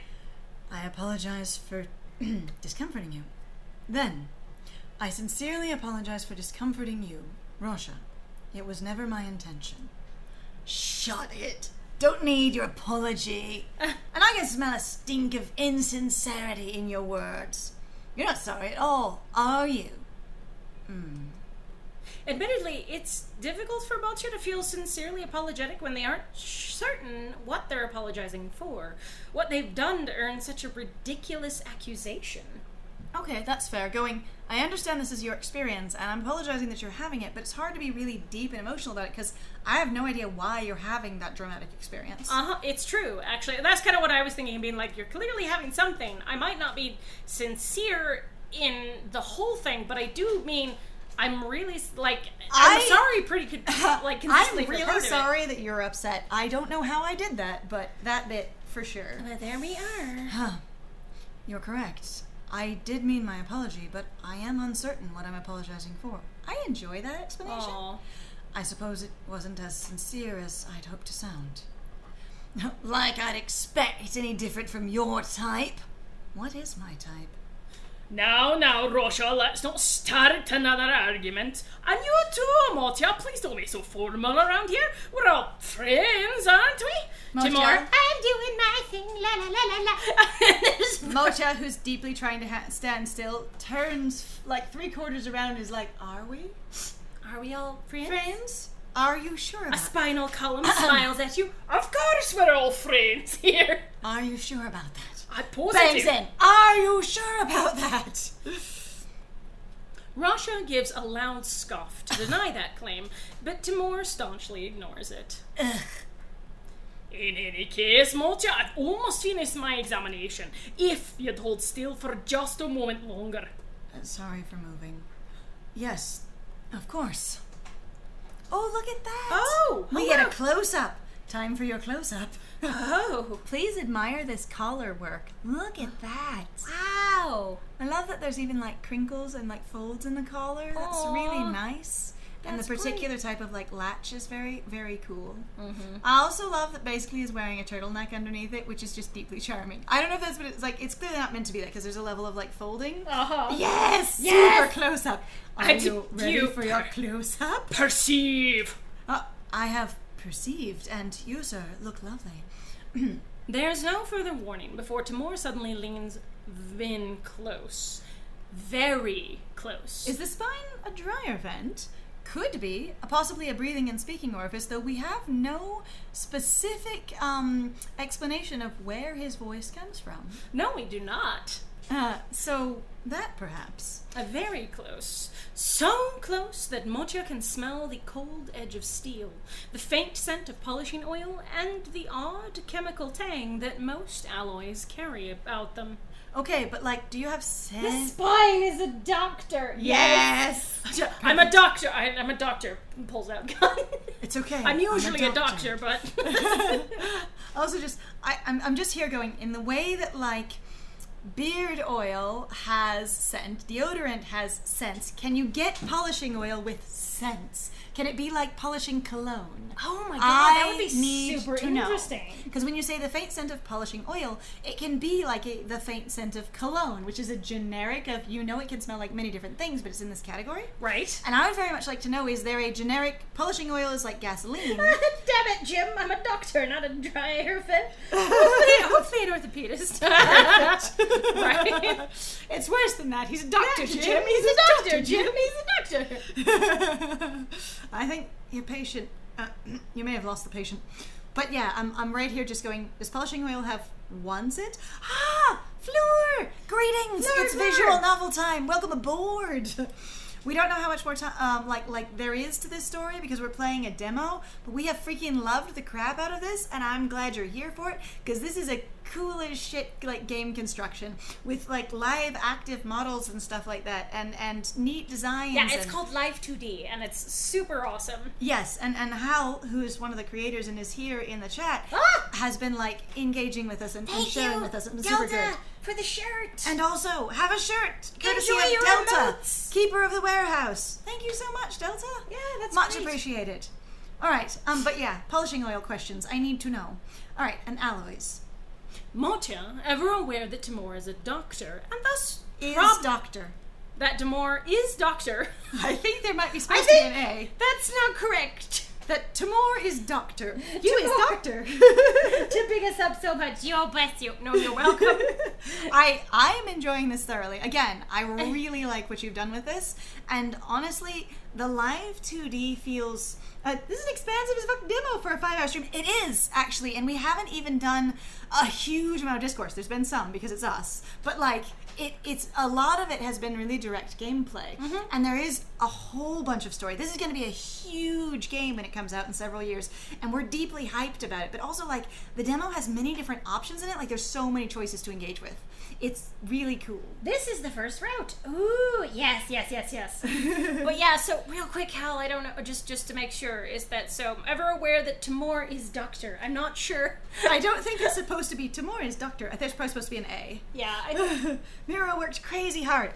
I apologize for discomforting you. Then, I sincerely apologize for discomforting you, Rosha. It was never my intention. Shut it. Don't need your apology. And I can smell a stink of insincerity in your words. You're not sorry at all, are you? Admittedly, it's difficult for Belcher to feel sincerely apologetic when they aren't certain what they're apologizing for, what they've done to earn such a ridiculous accusation. Okay, that's fair. I understand this is your experience, and I'm apologizing that you're having it, but it's hard to be really deep and emotional about it, because I have no idea why you're having that dramatic experience. It's true, actually. That's kind of what I was thinking, being like, you're clearly having something. I might not be sincere in the whole thing, but I do mean, I'm really, I'm sorry consistently I'm for really part of it. sorry that you're upset. I don't know how I did that, but that bit, for sure. But there we are. Huh. You're correct. I did mean my apology, but I am uncertain what I'm apologizing for. I enjoy that explanation. Aw. I suppose it wasn't as sincere as I'd hoped to sound. Like I'd expect any different from your type. What is my type? Now, Rosha, let's not start another argument. And you too, Motya, please don't be so formal around here. We're all friends, aren't we? Motya? Timur, I'm doing my thing, la la la la la. Mocha, who's deeply trying to stand still, turns like 3/4 around and is like, are we? Are we all friends? Friends? Are you sure A about spinal column smiles at you. of course we're all friends here. Are you sure about that? I'm positive. Bangs in. Are you sure about that? Rasha gives a loud scoff to deny that claim, but Timur staunchly ignores it. Ugh. In any case, Motya, I've almost finished my examination. If you'd hold still for just a moment longer. Sorry for moving. Yes, of course. Oh, look at that. Oh, we get a close-up. Time for your close-up. Oh. Please admire this collar work. Look at that. Wow. I love that there's even like crinkles and like folds in the collar. That's Aw. really nice. And the That's particular type of like latch is very, very cool. Mm-hmm. I also love that basically he's wearing a turtleneck underneath it, which is just deeply charming. I don't know if that's what it's like. It's clearly not meant to be that because there's a level of like folding. Uh-huh. Yes! Yes! Super close-up. Are And you ready you- for your close-up? Perceive. I have perceived, and you, sir, look lovely. There's no further warning before Timur suddenly leans in close. Very close. Is the spine a dryer vent? Could be, possibly a breathing and speaking orifice, though we have no specific explanation of where his voice comes from. No, we do not. So that perhaps. Very close. So close that Mocha can smell the cold edge of steel, the faint scent of polishing oil, and the odd chemical tang that most alloys carry about them. Okay, but like, do you have The sense? spine is a doctor. Yes! I'm a doctor. I'm a doctor. Pulls out gun. It's okay. I'm usually a doctor, but Also, I'm just here going, in the way that like beard oil has scent, deodorant has scent, can you get polishing oil with scents? Can it be like polishing cologne? Oh my god, that would I be need super to know. interesting. Because when you say the faint scent of polishing oil, it can be like the faint scent of cologne, which is a generic of, it can smell like many different things, but it's in this category. right. And I would very much like to know, is there a generic polishing oil is like gasoline? Damn it, Jim, I'm a doctor, not a dryer vent. Hopefully an orthopedist. Right? It's worse than that. He's a doctor, Jim. He's a doctor, Jim. He's a doctor. I think your patient, you may have lost the patient. But yeah, I'm right here just going, does polishing oil have one scent? Ah! Fleur! Greetings! Fleur, It's Fleur. visual novel time. Welcome aboard. We don't know how much more time, like there is to this story because we're playing a demo, but we have freaking loved the crap out of this, and I'm glad you're here for it because this is a cool as shit like game construction with like live active models and stuff like that, and neat designs. Yeah, it's and- called Live 2D, and it's super awesome. Yes, and Hal, who is one of the creators and is here in the chat, has been like engaging with us and sharing with us. It's super good. For the shirt. And also, have a shirt, courtesy Enjoy of your Delta, emotes. keeper of the warehouse. Thank you so much, Delta. Yeah, that's much great. appreciated. All right, but yeah, polishing oil questions. I need to know. All right, and alloys Mocha, ever aware that Timur is a doctor, and thus is doctor. that Timur is doctor. I think there might be supposed to be an A. That's not correct. That Timur is doctor. You is doctor. To big us up so much. Oh, bless you. No, you're welcome. I am enjoying this thoroughly. Again, I really like what you've done with this, and honestly, the live 2D feels. This is an expansive as fuck demo for a 5-hour stream. It is, actually, and we haven't even done a huge amount of discourse. There's been some because it's us, but like it's a lot of it has been really direct gameplay, and there is a whole bunch of story. This is going to be a huge game when it comes out in several years, and we're deeply hyped about it. But also, like, the demo has many different options in it. Like, there's so many choices to engage with. It's really cool. This is the first route. Ooh, yes. But yeah, so real quick, Hal, I don't know, just to make sure, is that, so I'm ever aware that Timur is doctor? I'm not sure. I don't think it's supposed to be Timur is doctor. I think it's probably supposed to be an A. Yeah, Miru worked crazy hard.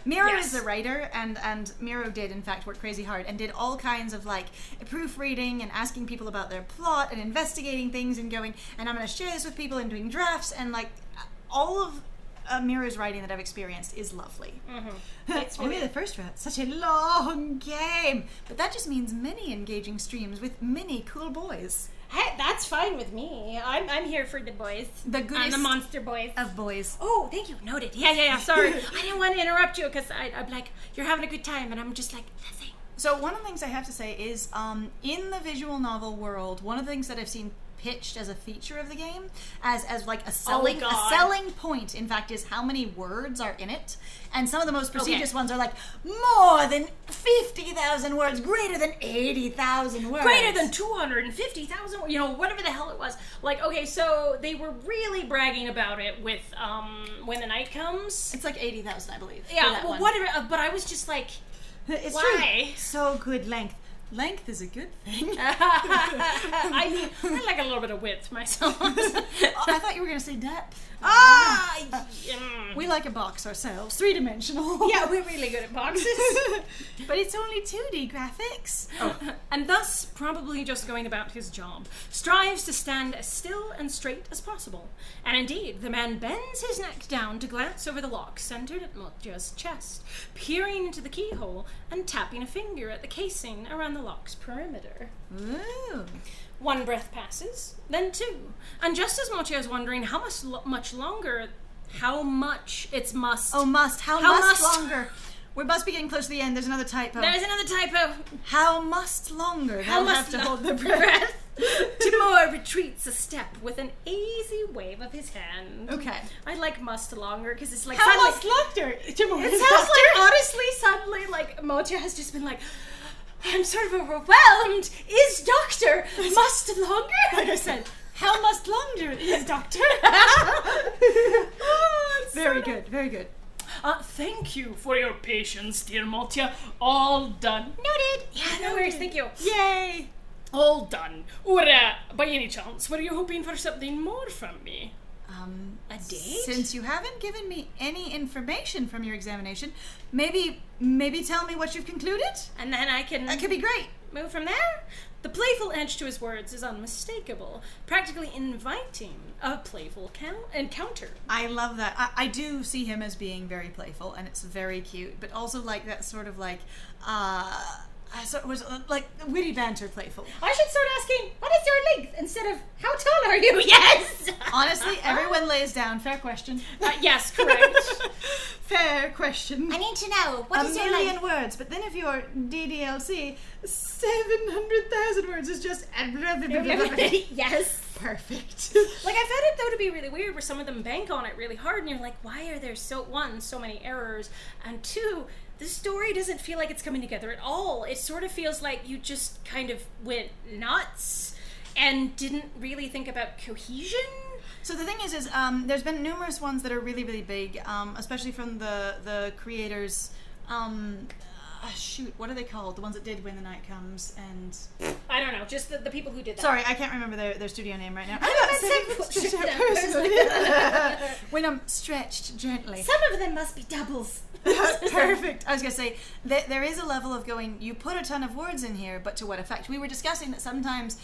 Miru is the writer, and Miru did in fact work crazy hard and did all kinds of like proofreading and asking people about their plot and investigating things and going, and I'm going to share this with people and doing drafts, and like all of Miru's writing that I've experienced is lovely. It's really Only the first route. Such a long game, but that just means many engaging streams with many cool boys. Hey, that's fine with me. I'm here for the boys. The goodest and the monster boys. of boys. Oh, thank you. Noted. Yeah. Sorry. I didn't want to interrupt you because I'm like, you're having a good time, and I'm just like, nothing. So one of the things I have to say is, in the visual novel world, one of the things that I've seen pitched as a feature of the game, as like a selling point, in fact, is how many words are in it. And some of the most prestigious ones are like more than 50,000 words, greater than 80,000 words, greater than 250,000. You know, whatever the hell it was. Like, okay, so they were really bragging about it with When the Night Comes. It's like 80,000, I believe. Yeah, well, whatever. But I was just like, it's why? True. So good length. Length is a good thing. I mean, I like a little bit of width myself. I thought you were going to say depth. We like a box ourselves, 3-dimensional. Yeah, we're really good at boxes. But it's only 2D graphics. And thus, probably just going about his job, strives to stand as still and straight as possible. And indeed, the man bends his neck down to glance over the lock centered at Motya's chest, peering into the keyhole and tapping a finger at the casing around the lock's perimeter. Ooh. One breath passes, then two, and just as Motya is wondering how much longer, how much it's must. Oh, must. How must longer? We must be getting close to the end. There's another typo. There's another typo. How must longer? How They'll must have to hold their breath. Timur retreats a step with an easy wave of his hand. Okay. I like must longer because it's like How suddenly, must longer? Timur it is sounds doctor. like honestly suddenly like Motya has just been like, I'm sort of overwhelmed. Is doctor must longer? Like I said, how must longer is doctor? Very good, very good. Thank you for your patience, dear Motya. All done. Noted. Yeah, no worries. Thank you. Yay! All done. Or, by any chance, were you hoping for something more from me? A date? Since you haven't given me any information from your examination, maybe tell me what you've concluded? And then I can That could be great. move from there? The playful edge to his words is unmistakable, practically inviting a playful encounter. I love that. I do see him as being very playful, and it's very cute, but also like that sort of like, so it was like witty banter playful. I should start asking, what is your length? Instead of, how tall are you? Yes! Honestly, everyone lays down. Fair question. Yes, correct. Fair question. I need to know, what is a your million length? words, but then if you're DDLC, 700,000 words is just Yes. perfect. Like, I found it, though, to be really weird where some of them bank on it really hard, and you're like, why are there so many errors, and two, the story doesn't feel like it's coming together at all. It sort of feels like you just kind of went nuts and didn't really think about cohesion. So the thing is there's been numerous ones that are really, really big, especially from the creators. What are they called? The ones that did When the Night Comes and... I don't know, just the people who did that. Sorry, I can't remember their studio name right now. When I'm stretched gently. Some of them must be doubles. Perfect. I was going to say, there is a level of going, you put a ton of words in here, but to what effect? We were discussing that sometimes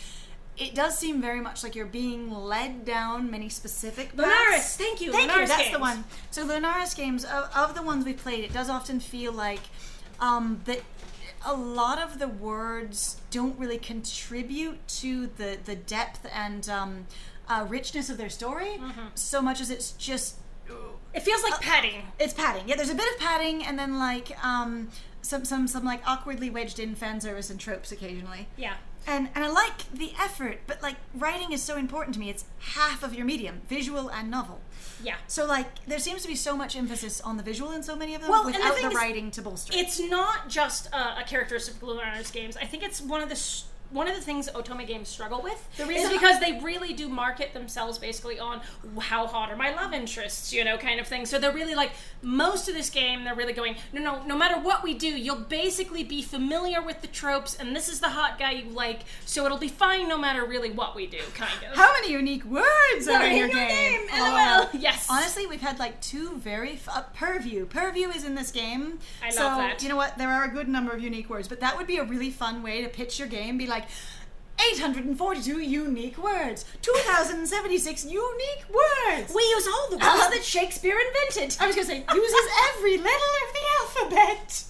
it does seem very much like you're being led down many specific paths. Lunaris, thank you. Thank Lunaris you, that's games. the one. So Lunaris games, of the ones we've played, it does often feel like that a lot of the words don't really contribute to the depth and richness of their story, so much as it's just... It feels like padding. It's padding. Yeah, there's a bit of padding, and then like some like awkwardly wedged in fan service and tropes occasionally. Yeah. And I like the effort, but like writing is so important to me. It's half of your medium, visual and novel. Yeah. So, like, there seems to be so much emphasis on the visual in so many of them Well, and the without thing the is, writing to bolster it. It's not just a characteristic of Luminar's games. I think it's one of the things Otome games struggle with is because they really do market themselves basically on how hot are my love interests, kind of thing. So they're really like, most of this game, they're really going, no matter what we do, you'll basically be familiar with the tropes, and this is the hot guy you like, so it'll be fine no matter really what we do, kind of. How many unique words are in your game? LOL. Yes. Honestly, we've had like two very Purview. Purview is in this game. I love so, that. You know what? There are a good number of unique words, but that would be a really fun way to pitch your game. Be like, 842 unique words, 2,076 unique words. We use all the words that Shakespeare invented. I was going to say, uses every letter of the alphabet.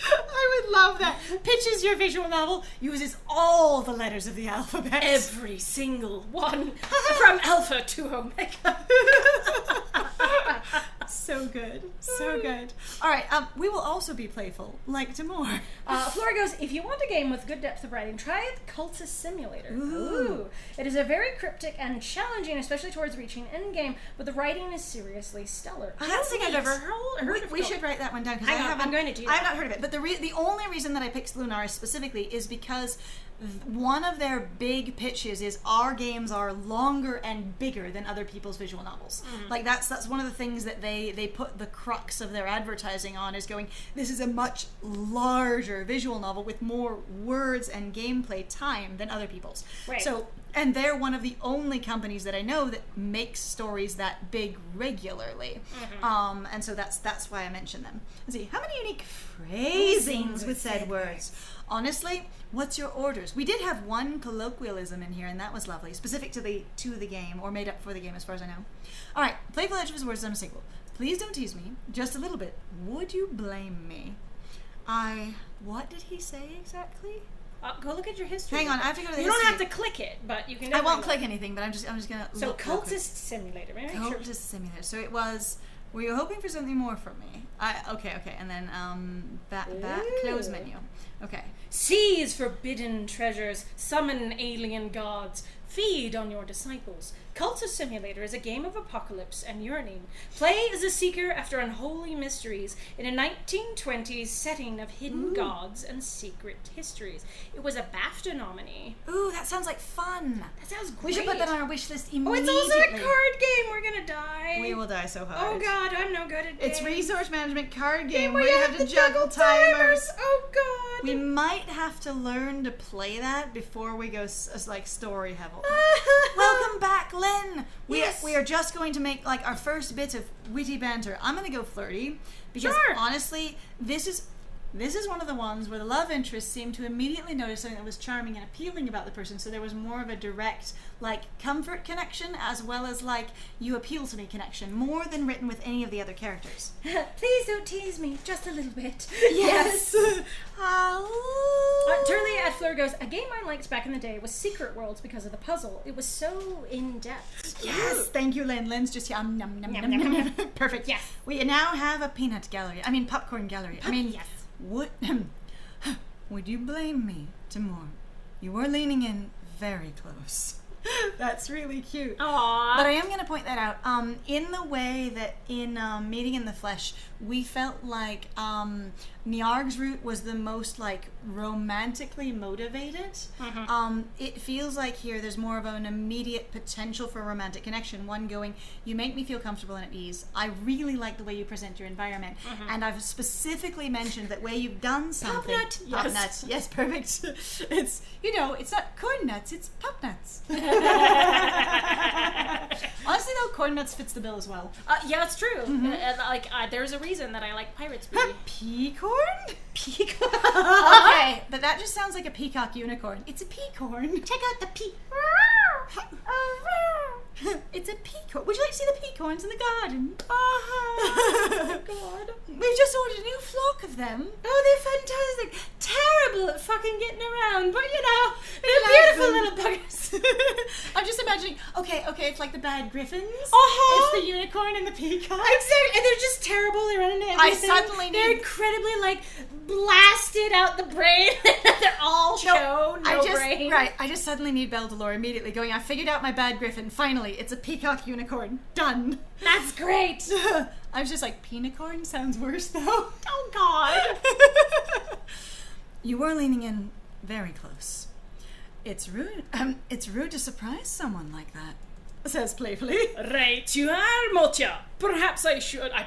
I would love that. Pitches your visual novel, uses all the letters of the alphabet. Every single one. From alpha to omega. So good. So good. All right, we will also be playful, like Timur. Flora goes, if you want a game with good depth of writing, try the Cultist Simulator. Ooh. It is a very cryptic and challenging, especially towards reaching endgame, but the writing is seriously stellar. I don't think I've ever heard of We should write that one down, because I'm going to do that. I have not heard of it, but the only reason that I picked Lunaris specifically is because one of their big pitches is our games are longer and bigger than other people's visual novels. Like that's one of the things that they put the crux of their advertising on, is going, this is a much larger visual novel with more words and gameplay time than other people's. Right. So, and they're one of the only companies that I know that makes stories that big regularly. And so that's why I mentioned them. Let's see, how many unique phrasings with said words? Honestly, what's your orders? We did have one colloquialism in here, and that was lovely, specific to the game, or made up for the game as far as I know. All right, playful edge of his words on a sequel. Please don't tease me, just a little bit. Would you blame me? What did he say exactly? Go look at your history. Hang on, I have to go to the You history. don't have to click it, but you can. I won't click anything, but I'm just gonna. So look real quick. Cultist Simulator. Maybe Cultist Simulator. So it was. Were you hoping for something more from me? Okay, and then back close menu. Okay. Seize forbidden treasures, summon alien gods, feed on your disciples. Cultist Simulator is a game of apocalypse and yearning. Play as a seeker after unholy mysteries in a 1920s setting of hidden gods and secret histories. It was a BAFTA nominee. Ooh, that sounds like fun. That sounds great. We should put that on our wish list Oh, immediately. it's also a card game. We're gonna die. We will die so hard. Oh God, I'm no good at It's games. resource management card game where where you you have to juggle timers. Oh God. We might have to learn to play that before we go like story heavy. Welcome back, Lynn. We are just going to make like our first bit of witty banter. I'm going to go flirty because honestly, this is one of the ones where the love interest seemed to immediately notice something that was charming and appealing about the person. So there was more of a direct like comfort connection as well as like you appeal to me connection, more than written with any of the other characters. Please don't tease me, just a little bit. Yes. Turley at Fleur goes, a game I liked back in the day was Secret Worlds because of the puzzle. It was so in-depth. Yes, thank you, Lynn. Lynn's just here. Perfect. Yes. We now have a peanut gallery. I mean, popcorn gallery. Yes. Would you blame me, Timur? You were leaning in very close. That's really cute. Aww. But I am going to point that out. In the way that in Meeting in the Flesh, we felt like Niarg's route was the most like romantically motivated. It feels like here there's more of an immediate potential for romantic connection. One going, you make me feel comfortable and at ease. I really like the way you present your environment. And I've specifically mentioned that way you've done something. Pop nuts. Yes, perfect. It's, it's not corn nuts, it's pop nuts. Honestly though, corn nuts fits the bill as well. Yeah, it's true. There's a reason that I like Pirates Movie. Peacorn? Okay, but that just sounds like a peacock unicorn. It's a peacorn. Check out the It's a peacorn. Would you like to see the peacorns in the garden? Oh, God. We've just ordered a new flock of them. Oh, they're fantastic. Terrible at fucking getting around, but they're beautiful little buggers. I'm just imagining, okay, it's like the bad griffins. Uh-huh. It's the unicorn and the peacock. Exactly, and they're just terrible. They run into They're incredibly, like, blasted out the brain. They're all show, no brain. Right, I just suddenly need Beldalore immediately going, I figured out my bad griffin. Finally, it's a peacock unicorn. Done. That's great. I was just like, peanicorn sounds worse, though. Oh, God. You were leaning in very close. It's rude to surprise someone like that, says playfully. Right, you are, Motya. Perhaps I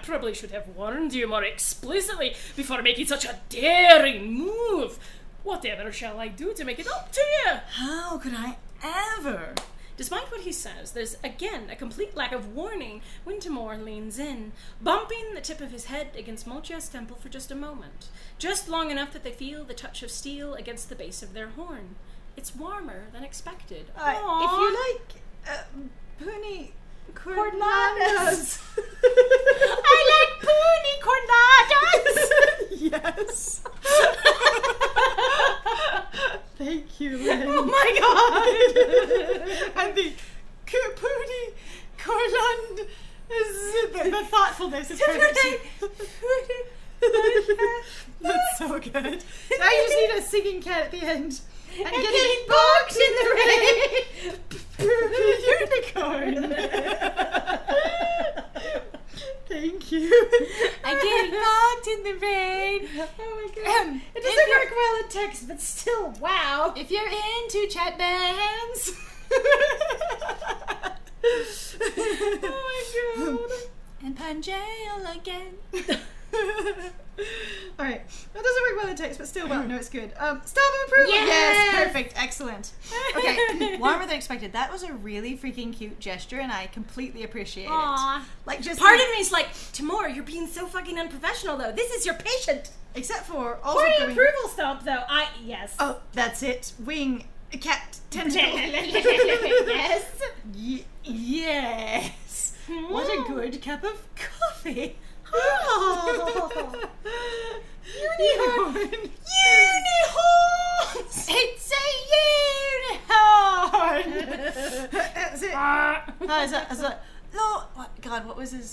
probably should have warned you more explicitly before making such a daring move. Whatever shall I do to make it up to you? How could I ever? Despite what he says, there's again a complete lack of warning when Timur leans in, bumping the tip of his head against Motya's temple for just a moment, just long enough that they feel the touch of steel against the base of their horn. It's warmer than expected. If you like Puni Cornadas. I like Puni Cornadas. Yes. Thank you, Lynn. Oh my God. And the Puni Corland is the thoughtfulness is perfect. That's so good. Now you just need a singing cat at the end. And getting bogged in the rain. Unicorn. Thank you. I get bogged in the rain. Oh my God. It doesn't work well in text, but still, wow. If you're into chat bands. Oh my God. And Panjail again. Alright, that doesn't work well in text, but still well. No, it's good. Stamp of approval! Yes! Perfect, excellent. Okay, warmer than expected. That was a really freaking cute gesture, and I completely appreciate it. Like, just part of me is like, Timur, you're being so fucking unprofessional, though. This is your patient. Except for also For the going, approval stomp, though. Yes. Oh, that's it. Wing, cat, tentacle. Yes. Yes. What a good cup of coffee. Oh. Unicorn! Unicorns! It's a unicorn! That's it.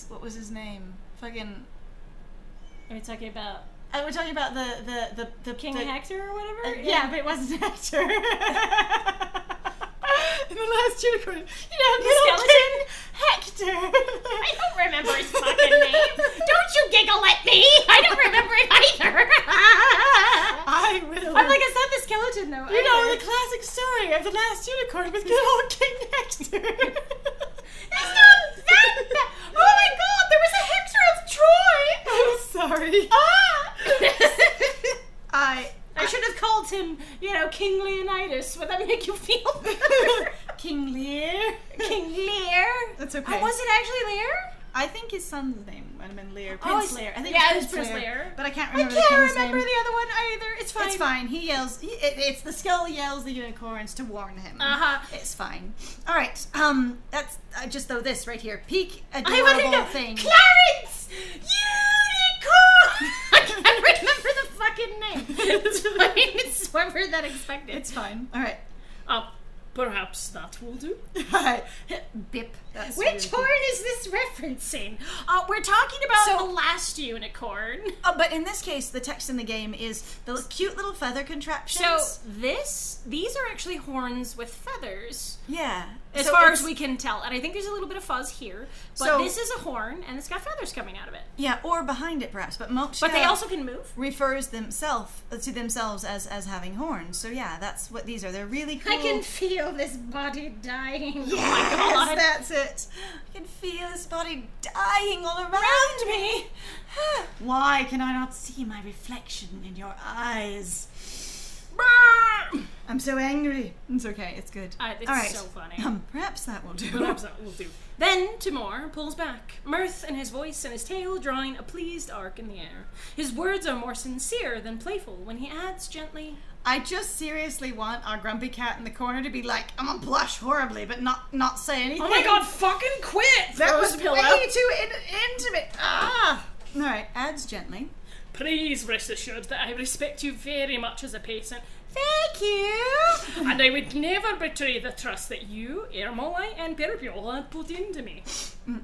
What was his name? Fucking. Are we talking about We're talking about the King Hector or whatever? Yeah, but it wasn't Hector. In the last unicorn, the skeleton Hector. I don't remember his fucking name. Don't you giggle at me. I don't remember it either. I will. I'm like, it's not the skeleton though. You know the classic story of the last unicorn with good old King Hector. It's not that bad. Oh my God, there was a Hector of Troy. I'm sorry. I should have called him, King Leonidas. Would that make you feel better? King Lear. King Lear. That's okay. Oh, was it actually Lear? I think his son's name might have been Lear. Prince Lear. I think it's Prince Lear. Lear. But I can't I remember can't the king's remember name. the other one either. It's fine. It's fine. He yells. It's the skull yells the unicorns to warn him. It's fine. All right. That's just though this right here. Peak adorable thing. Clarence! Unicorn! I can't remember the fucking name. It's fine. It's whoever that expected. It's fine. All right. Perhaps that will do. Bip. That's Which really horn is this referencing? We're talking about the last unicorn. But in this case, the text in the game is the cute little feather contraptions. So these are actually horns with feathers. Yeah. As far as we can tell. And I think there's a little bit of fuzz here. But this is a horn, and it's got feathers coming out of it. Yeah, or behind it perhaps. But Moksha But they also can move. refers to themselves as having horns. So yeah, that's what these are. They're really cool. I can feel this body dying. Yes, Oh my God. that's it. I can feel this body dying all around me. Why can I not see my reflection in your eyes? I'm so angry. It's okay. It's good. It's all right. so funny. Perhaps that will do. Perhaps that will do. Then Timur pulls back, mirth in his voice and his tail drawing a pleased arc in the air. His words are more sincere than playful when he adds gently, I just seriously want our grumpy cat in the corner to be like, I'm gonna blush horribly, but not say anything. Oh my God, fucking quit! That Throws was a pillow. way too intimate. All right, adds gently. Please rest assured that I respect you very much as a patient. Thank you! And I would never betray the trust that you, Ermolai, and Peripule had put into me.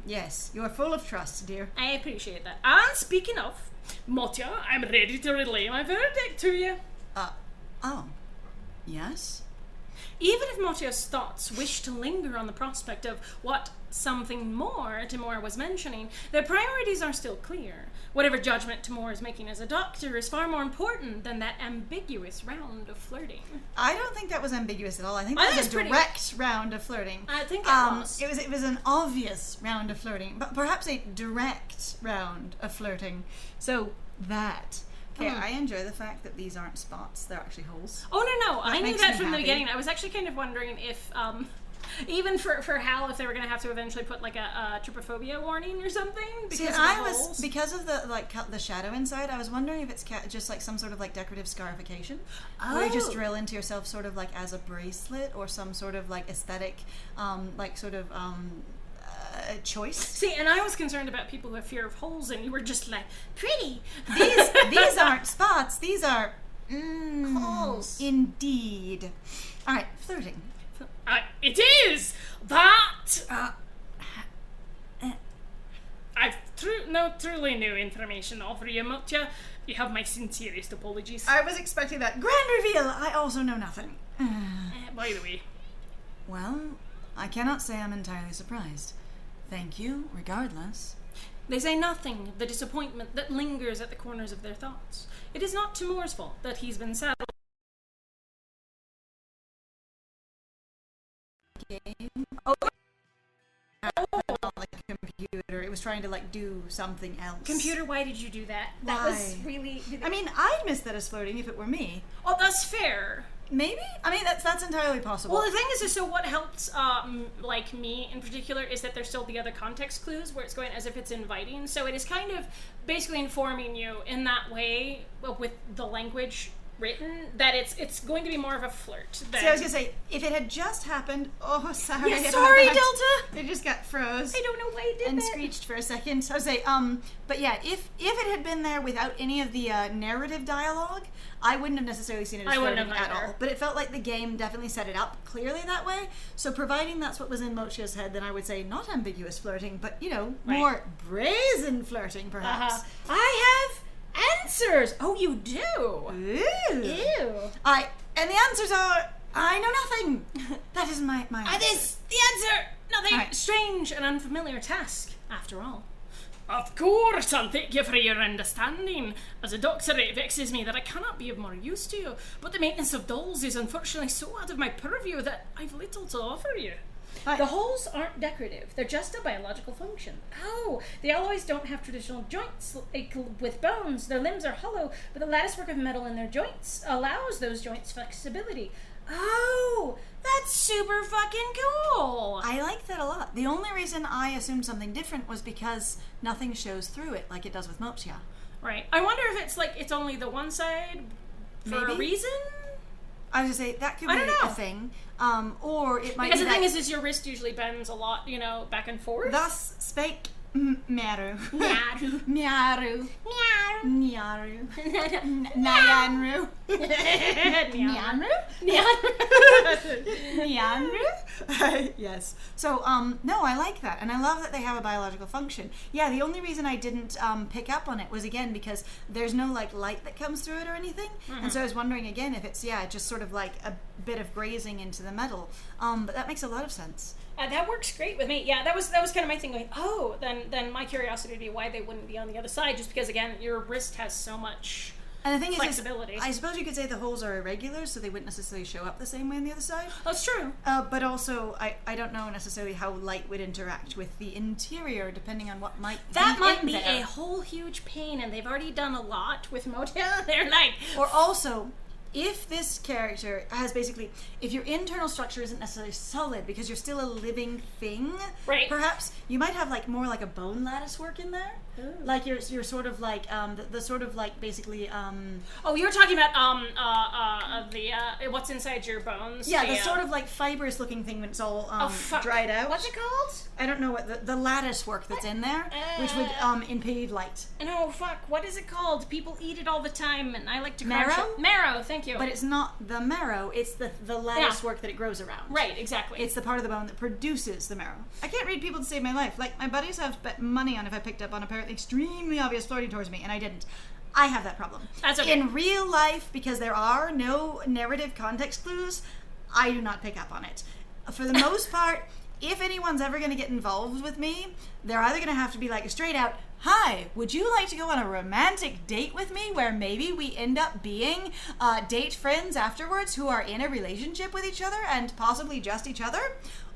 Yes, you're full of trust, dear. I appreciate that. And speaking of, Motya, I'm ready to relay my verdict to you. Oh. Yes? Even if Motya's thoughts wish to linger on the prospect of what something more Timur was mentioning, their priorities are still clear. Whatever judgment Timur is making as a doctor is far more important than that ambiguous round of flirting. I don't think that was ambiguous at all. I think I that think was a it's direct round of flirting. I think it was. It was an obvious round of flirting, but perhaps a direct round of flirting. So that. Okay, I enjoy the fact that these aren't spots; they're actually holes. Oh, no. I knew makes that me from the happy. beginning. I was actually kind of wondering if, even for Hal, if they were going to have to eventually put like a trypophobia warning or something. Because See, of the I was holes. because of the shadow inside. I was wondering if it's just like some sort of like decorative scarification, where you just drill into yourself, sort of like as a bracelet, or some sort of like aesthetic, choice. See, and I was concerned about people who have fear of holes, and you were just like, pretty. These aren't spots. These are Holes. Indeed. All right, flirting. It is that I've truly new information to offer you, Motya. You have my sincerest apologies. I was expecting that grand reveal. I also know nothing. By the way, Well, I cannot say I'm entirely surprised. Thank you, regardless. They say nothing of the disappointment that lingers at the corners of their thoughts. It is not Timur's fault that he's been saddled. On the computer, it was trying to like do something else. Computer, why did you do that? That Why? was really... I mean, I'd miss that as flirting if it were me. Oh, that's fair. Maybe. I mean, that's entirely possible. Well, the thing is so what helped, like me in particular, is that there's still the other context clues where it's going as if it's inviting. So it is kind of basically informing you in that way, with the language written, that it's going to be more of a flirt. See, I was gonna say, if it had just happened, sorry. Yeah, about sorry, that. Delta. It just got froze. I don't know why I did and that. screeched for a second. So I would say, but yeah, if it had been there without any of the narrative dialogue, I wouldn't have necessarily seen it as I wouldn't flirting have at either. all. But it felt like the game definitely set it up clearly that way. So providing that's what was in Mochia's head, then I would say not ambiguous flirting, but Right. more brazen flirting, perhaps. I have answers. Oh, you do. Ooh. Ew. And the answers are, I know nothing. That is my answer. The answer! Nothing! Right. Strange and unfamiliar task, after all. of course, and thank you for your understanding. As a doctor, it vexes me that I cannot be of more use to you, but the maintenance of dolls is unfortunately so out of my purview that I've little to offer you. The holes aren't decorative. They're just a biological function. Oh, the alloys don't have traditional joints with bones. Their limbs are hollow, but the latticework of metal in their joints allows those joints flexibility. Oh, That's super fucking cool! I like that a lot. The only reason I assumed something different was because nothing shows through it like it does with Mochia. Right. I wonder if it's like it's only the one side for a Maybe. reason? I was gonna say that could I be don't know. a thing, or it might Because be the thing that is your wrist usually bends a lot, back and forth. thus spake Miru. Miru. Miru. Miru. Nyanru. Nyanru. Yes. So, no, I like that. And I love that they have a biological function. Yeah, the only reason I didn't pick up on it was, again, because there's no, like, light that comes through it or anything. And so I was wondering, again, if it's, just sort of like a bit of grazing into the metal. But that makes a lot of sense. That works great with me. Yeah, that was kind of my thing. Going, oh, then my curiosity would be why they wouldn't be on the other side, just because again, your wrist has so much And the thing flexibility. is, I suppose you could say the holes are irregular, so they wouldn't necessarily show up the same way on the other side. That's true. But also, I don't know necessarily how light would interact with the interior, depending on what might That be might in be there. a whole huge pain, and they've already done a lot with Motel. They're like, Or also, if this character has basically, if your internal structure isn't necessarily solid because you're still a living thing, Right. perhaps you might have like more like a bone lattice work in there. Like you're sort of like the sort of like basically Oh, you're talking about the what's inside your bones. yeah, the sort of like fibrous looking thing that's all dried out. What's it called? I don't know what the lattice work that's in there, which would impede light. No, fuck. What is it called? People eat it all the time, and I like to Marrow? crunch it. Marrow, thank you. But it's not the marrow; it's the lattice work that it grows around. Right, exactly. It's the part of the bone that produces the marrow. I can't read people to save my life. Like my buddies have bet money on if I picked up on apparently extremely obvious flirting towards me, and I didn't. I have that problem. That's okay. In real life, because there are no narrative context clues, I do not pick up on it. For the most part, if anyone's ever going to get involved with me, they're either going to have to be like straight out, "Hi, would you like to go on a romantic date with me where maybe we end up being date friends afterwards who are in a relationship with each other and possibly just each other?"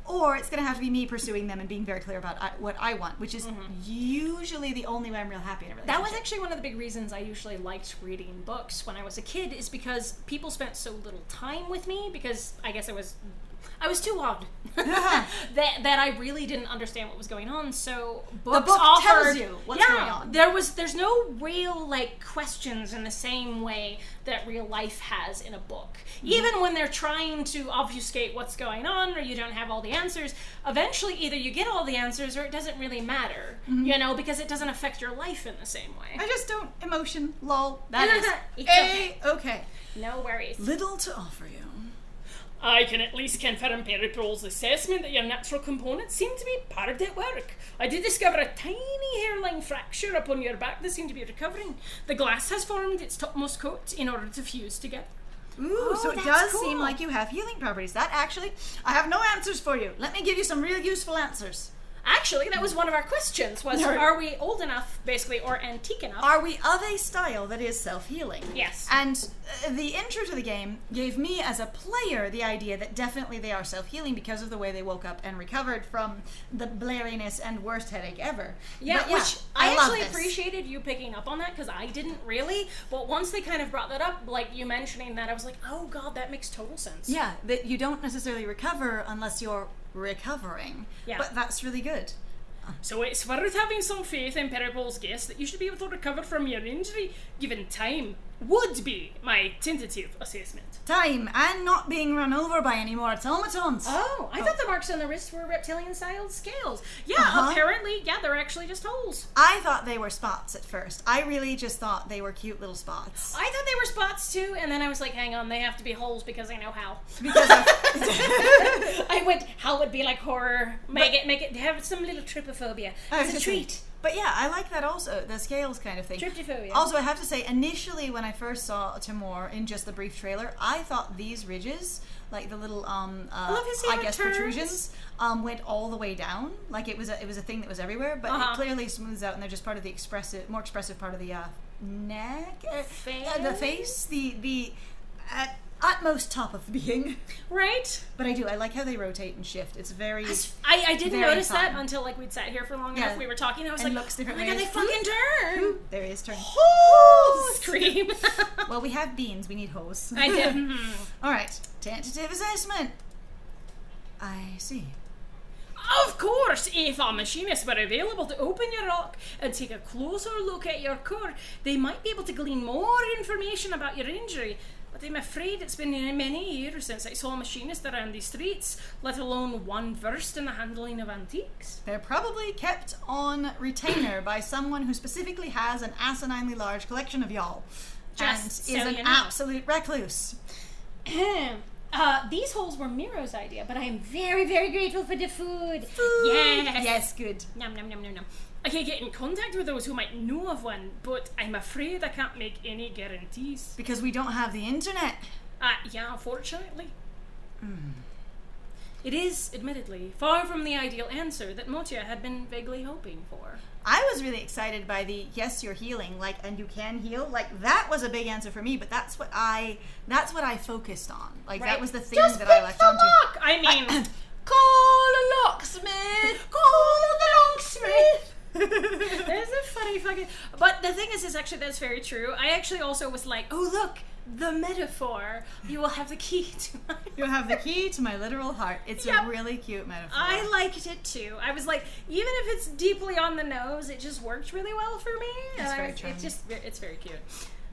Or it's going to have to be me pursuing them and being very clear about what I want, which is usually the only way I'm real happy in a relationship. That was actually one of the big reasons I usually liked reading books when I was a kid, is because people spent so little time with me, because I guess I was too odd that I really didn't understand what was going on. So books the book offered, tells you what's going on. There's no real like questions in the same way that real life has in a book. Even when they're trying to obfuscate what's going on, or you don't have all the answers, eventually either you get all the answers or it doesn't really matter, you know, because it doesn't affect your life in the same way. I just don't emotion, lol. That is It's okay. No worries. Little to offer you. I can at least confirm Peripol's assessment that your natural components seem to be paired at work. I did discover a tiny hairline fracture upon your back that seemed to be recovering. The glass has formed its topmost coat in order to fuse together. Ooh, so it that's does cool. seem like you have healing properties. That actually, I have no answers for you. Let me give you some real useful answers. Actually, that was one of our questions, was No. are we old enough, basically, or antique enough? Are we of a style that is self-healing? Yes. And the intro to the game gave me as a player the idea that definitely they are self-healing because of the way they woke up and recovered from the blariness and worst headache ever. Yeah, But which I love actually this. appreciated you picking up on that, because I didn't really. But once they kind of brought that up, like you mentioning that, I was like, oh god, that makes total sense. Yeah, that you don't necessarily recover unless you're recovering. Yeah. But that's really good. So it's worth having some faith in Peripol's guess that you should be able to recover from your injury, given time, would be my tentative assessment. Time, and not being run over by any more automatons. Oh, I thought the marks on the wrist were reptilian-styled scales. Yeah, Uh-huh. apparently, yeah, they're actually just holes. I thought they were spots at first. I really just thought they were cute little spots. I thought they were spots too, and then I was like, hang on, they have to be holes because I know how. Because of, I went, how would be like horror? Make it have some little trypophobia. It's a treat. But yeah, I like that also, the scales kind of thing. Tryptophobia. Also, I have to say, initially when I first saw Timor in just the brief trailer, I thought these ridges, like the little, love his I hair guess turns. protrusions, went all the way down. Like it was a thing that was everywhere, but it clearly smooths out, and they're just part of the more expressive part of the neck, the face, the utmost top of being. Right? But I like how they rotate and shift. It's very. I didn't very notice that fun. until like we'd sat here for long Yeah. enough. We were talking. I was And like, looks oh different my god, they ways. fucking turn. There he is turning. Scream. Well, we have beans. We need hose. I did. All right. Tentative assessment. I see. Of course, if a machinist were available to open your lock and take a closer look at your core, they might be able to glean more information about your injury. But I'm afraid it's been many years since I saw a machinist around the streets, let alone one versed in the handling of antiques. They're probably kept on retainer by someone who specifically has an asininely large collection of y'all. Just and so is an you know. absolute recluse. These holes were Miru's idea, but I am very, very grateful for the food. Yes. Yes, good. Nom nom nom nom nom. I can get in contact with those who might know of one, but I'm afraid I can't make any guarantees. Because we don't have the internet. Yeah, unfortunately. It is, admittedly, far from the ideal answer that Motia had been vaguely hoping for. I was really excited by the yes, you're healing, like, and you can heal. Like, that was a big answer for me, but that's what I focused on. Like, that was the thing Just that I pick latched the onto. lock. I mean, Call a locksmith! Call the locksmith! There's a funny fucking... But the thing is actually, that's very true. I actually also was like, oh, look, the metaphor. You will have the key to my... You'll have the key to my literal heart. It's Yep. a really cute metaphor. I liked it too. I was like, even if it's deeply on the nose, it just worked really well for me. It's very charming. It's very cute.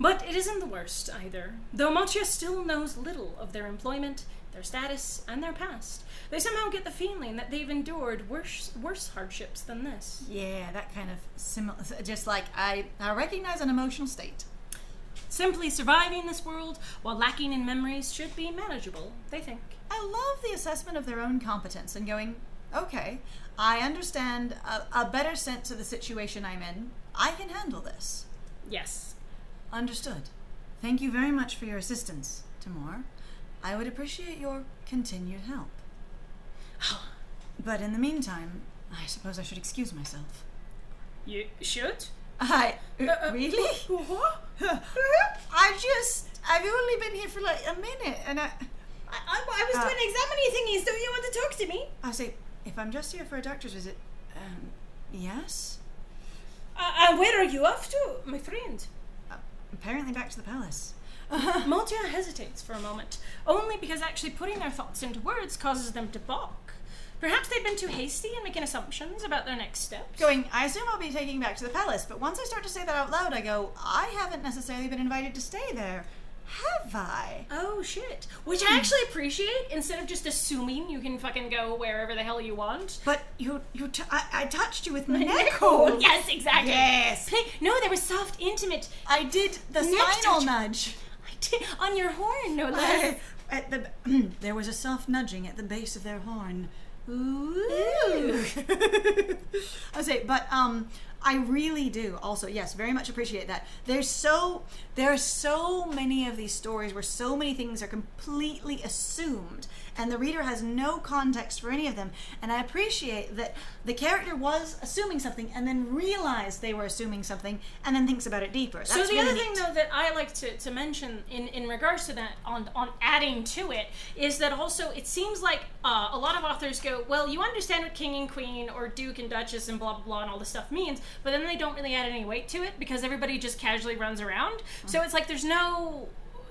But it isn't the worst either. Though Motia still knows little of their employment, their status, and their past, they somehow get the feeling that they've endured worse hardships than this. Yeah, that kind of similar. Just like I recognize an emotional state. Simply surviving this world while lacking in memories should be manageable, they think. I love the assessment of their own competence and going, okay, I understand a better sense of the situation I'm in. I can handle this. Yes. Understood. Thank you very much for your assistance, Timur. I would appreciate your continued help. But in the meantime, I suppose I should excuse myself. You should? Really? What? I've only been here for like a minute, and I was doing examining thingies. Don't you want to talk to me? I say, if I'm just here for a doctor's visit, yes? Where are you off to, my friend? Apparently back to the palace. Motia hesitates for a moment, only because actually putting their thoughts into words causes them to balk. Perhaps they've been too hasty in making assumptions about their next steps. Going, I assume I'll be taking back to the palace, but once I start to say that out loud, I go, I haven't necessarily been invited to stay there. Have I? Oh shit. Which I actually appreciate, instead of just assuming you can fucking go wherever the hell you want. But I touched you with my neck hole. Yes, exactly. Yes. No, there was soft, intimate. I did the Neck spinal touch. nudge. I did, on your horn, no less. There was a soft nudging at the base of their horn. Ooh. I say, but I really do also, yes, very much appreciate that. There are so many of these stories where so many things are completely assumed and the reader has no context for any of them. And I appreciate that the character was assuming something and then realized they were assuming something and then thinks about it deeper. That's So the really other neat. thing, though, that I like to mention in regards to that, on adding to it, is that also it seems like a lot of authors go, well, you understand what king and queen or duke and duchess and blah, blah, blah, and all this stuff means, but then they don't really add any weight to it because everybody just casually runs around. Mm-hmm. So it's like there's no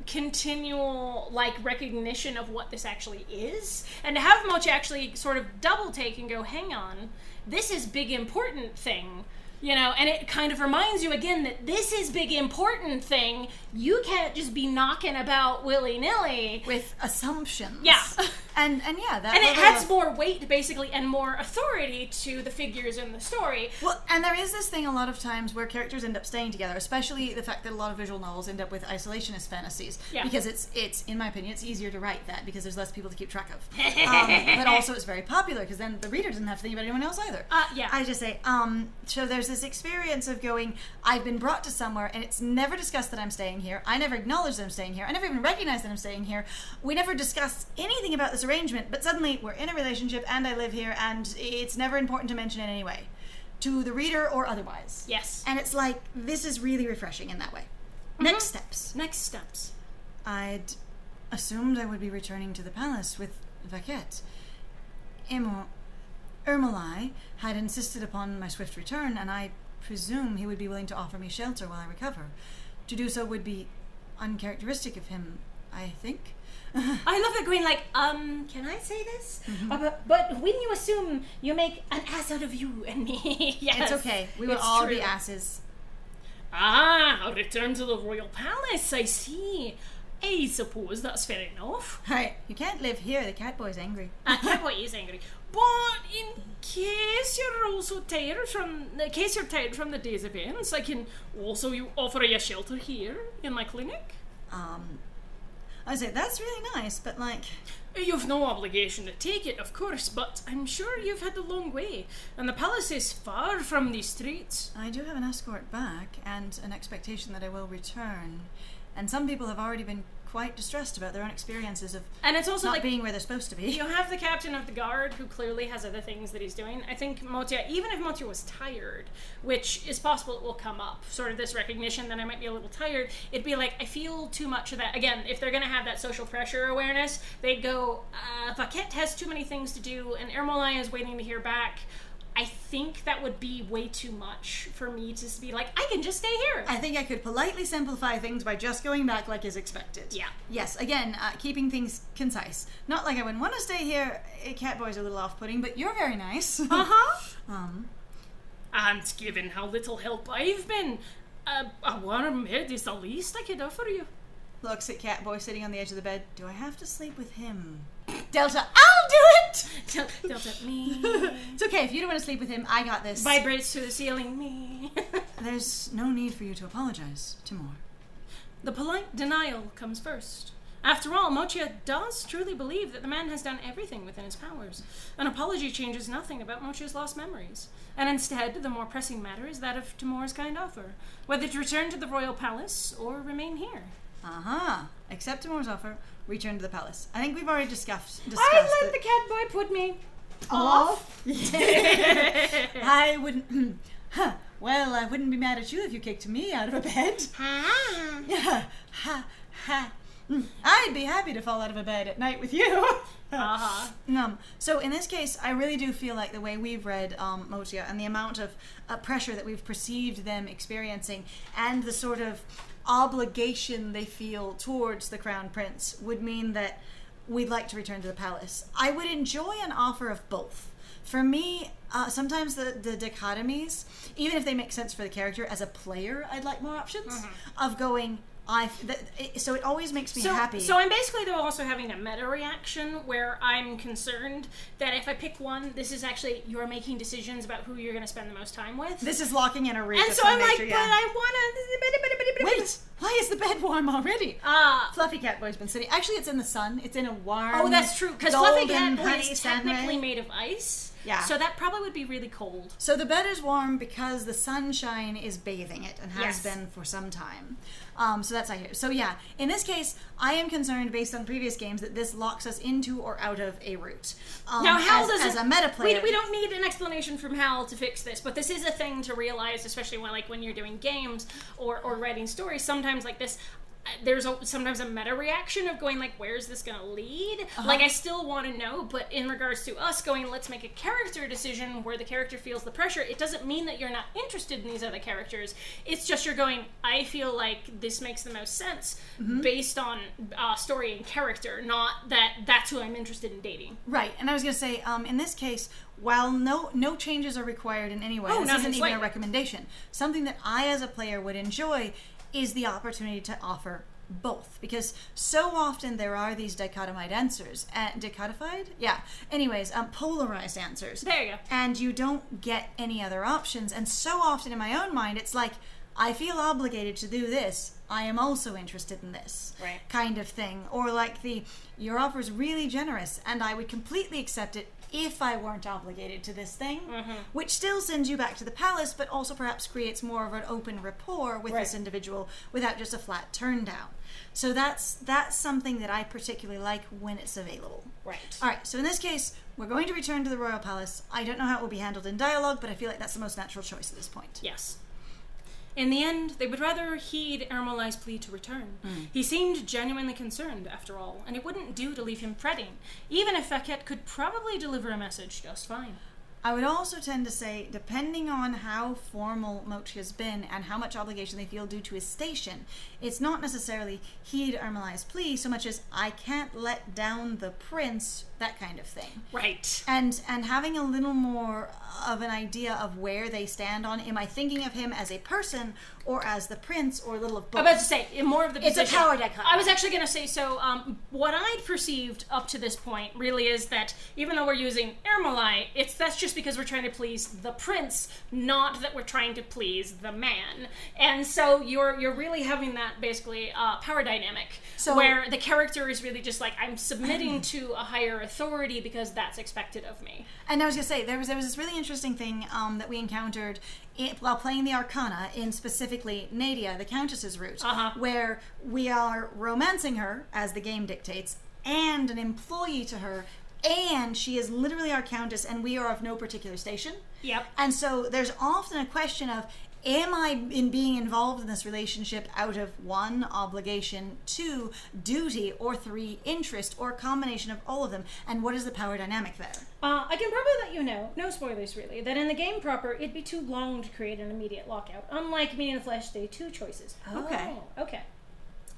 continual like recognition of what this actually is, and to have Mochi actually sort of double take and go, hang on, this is big important thing, you know, and it kind of reminds you again that this is big important thing. You can't just be knocking about willy-nilly with assumptions. Yeah. And yeah, that and it level adds of- more weight basically and more authority to the figures in the story. Well, and there is this thing a lot of times where characters end up staying together, especially the fact that a lot of visual novels end up with isolationist fantasies. Yeah. Because it's in my opinion, it's easier to write that because there's less people to keep track of. But also it's very popular because then the reader doesn't have to think about anyone else either. Yeah. I just say, so there's this experience of going, I've been brought to somewhere and it's never discussed that I'm staying here. I never acknowledge that I'm staying here. I never even recognize that I'm staying here. We never discuss anything about this arrangement, but suddenly we're in a relationship and I live here and it's never important to mention it anyway, to the reader or otherwise. Yes. And it's like, this is really refreshing in that way. Mm-hmm. Next steps. I'd assumed I would be returning to the palace with Vaquette. Ermolai had insisted upon my swift return, and I presume he would be willing to offer me shelter while I recover. To do so would be uncharacteristic of him, I think. I love that going like, can I say this? Mm-hmm. But when you assume, you make an ass out of you and me. Yes. It's okay. We will It's all true. be asses. Ah, a return to the royal palace, I see. I suppose that's fair enough. Hey, you can't live here. The cat boy's angry. Catboy is angry. But in case you're tired from the day's events, I can also offer you shelter here in my clinic. I say, that's really nice, but like... You've no obligation to take it, of course, but I'm sure you've had a long way, and the palace is far from these streets. I do have an escort back, and an expectation that I will return. And some people have already been quite distressed about their own experiences of And it's also not like, being where they're supposed to be. you have the captain of the guard who clearly has other things that he's doing. I think Motia, even if Motia was tired, which is possible it will come up, sort of this recognition that I might be a little tired, it'd be like, I feel too much of that. Again, if they're going to have that social pressure awareness, they'd go, Vaquette has too many things to do, and Ermolai is waiting to hear back. I think that would be way too much for me to be like, I can just stay here. I think I could politely simplify things by just going back like is expected. Yeah. Yes, again, keeping things concise. Not like I wouldn't want to stay here. Catboy's a little off-putting, but you're very nice. And given how little help I've been, a warm bed is the least I could offer you. Looks at Catboy sitting on the edge of the bed. Do I have to sleep with him? Delta, I'll do it! Delta, me. It's okay, if you don't want to sleep with him, I got this. Vibrates to the ceiling, me. There's no need for you to apologize, Timur. The polite denial comes first. After all, Mochia does truly believe that the man has done everything within his powers. An apology changes nothing about Mochia's lost memories. And instead, the more pressing matter is that of Timur's kind offer, whether to return to the royal palace or remain here. Accept Timur's offer, return to the palace. I think we've already discussed I let the Catboy put me off. I wouldn't... Well, I wouldn't be mad at you if you kicked me out of a bed. I'd be happy to fall out of a bed at night with you. So in this case, I really do feel like the way we've read Mochia and the amount of pressure that we've perceived them experiencing and the sort of obligation they feel towards the Crown Prince would mean that we'd like to return to the palace. I would enjoy an offer of both. For me, sometimes the dichotomies, even if they make sense for the character, as a player, I'd like more options of going... so it always makes me happy. So I'm basically though also having a meta reaction where I'm concerned that if I pick one, this is actually you're making decisions about who you're going to spend the most time with. This is locking in a route. And so I'm like, but I want to... Wait, why is the bed warm already? Fluffy Catboy's been sitting. Actually, it's in the sun. It's in a warm. Oh, that's true. Because Fluffy golden, Catboy honey is sunray. technically made of ice. Yeah. So that probably would be really cold. So the bed is warm because the sunshine is bathing it and has been for some time. So that's I hear. So yeah, in this case, I am concerned based on previous games that this locks us into or out of a route. Now, Hal as a meta player, we don't need an explanation from Hal to fix this, but this is a thing to realize, especially when you're doing games or writing stories. Sometimes like this. There's sometimes a meta reaction of going like, where's this gonna lead? Like I still want to know, but in regards to us going, let's make a character decision where the character feels the pressure, it doesn't mean that you're not interested in these other characters. It's just you're going, I feel like this makes the most sense based on story and character, not that that's who I'm interested in dating. Right, and I was gonna say, in this case, while no changes are required in any way, this isn't even a recommendation. Something that I as a player would enjoy is the opportunity to offer both, because so often there are these dichotomized answers, polarized answers. There you go. And you don't get any other options, and so often in my own mind it's like, I feel obligated to do this, I am also interested in this, right, kind of thing. Or like your offer is really generous and I would completely accept it if I weren't obligated to this thing, which still sends you back to the palace, but also perhaps creates more of an open rapport with this individual without just a flat turn down. So that's something that I particularly like when it's available. Right. All right, so in this case, we're going to return to the royal palace. I don't know how it will be handled in dialogue, but I feel like that's the most natural choice at this point. Yes. In the end, they would rather heed Ermolai's plea to return. He seemed genuinely concerned, after all, and it wouldn't do to leave him fretting, even if Faket could probably deliver a message just fine. I would also tend to say, depending on how formal Mochi has been and how much obligation they feel due to his station, it's not necessarily heed Ermolai's plea so much as I can't let down the prince, that kind of thing. Right. And having a little more of an idea of where they stand on, am I thinking of him as a person or as the prince or a little of both? I'm about to say, more of the position. It's a power dichotomy. I was actually going to say, so what I'd perceived up to this point really is that even though we're using Ermolai, that's just because we're trying to please the prince, not that we're trying to please the man. And so you're really having that basically power dynamic, where the character is really just like, I'm submitting to a higher authority because that's expected of me. And I was going to say, there was this really interesting thing that we encountered while playing the Arcana in specifically Nadia, the Countess's route, where we are romancing her, as the game dictates, and an employee to her, and she is literally our Countess, and we are of no particular station. Yep. And so there's often a question of, am I in being involved in this relationship out of 1, obligation, 2, duty, or 3, interest, or a combination of all of them? And what is the power dynamic there? I can probably let you know, no spoilers really, that in the game proper, it'd be too long to create an immediate lockout, unlike Me in the Flesh Day 2 choices. Okay. Oh, okay.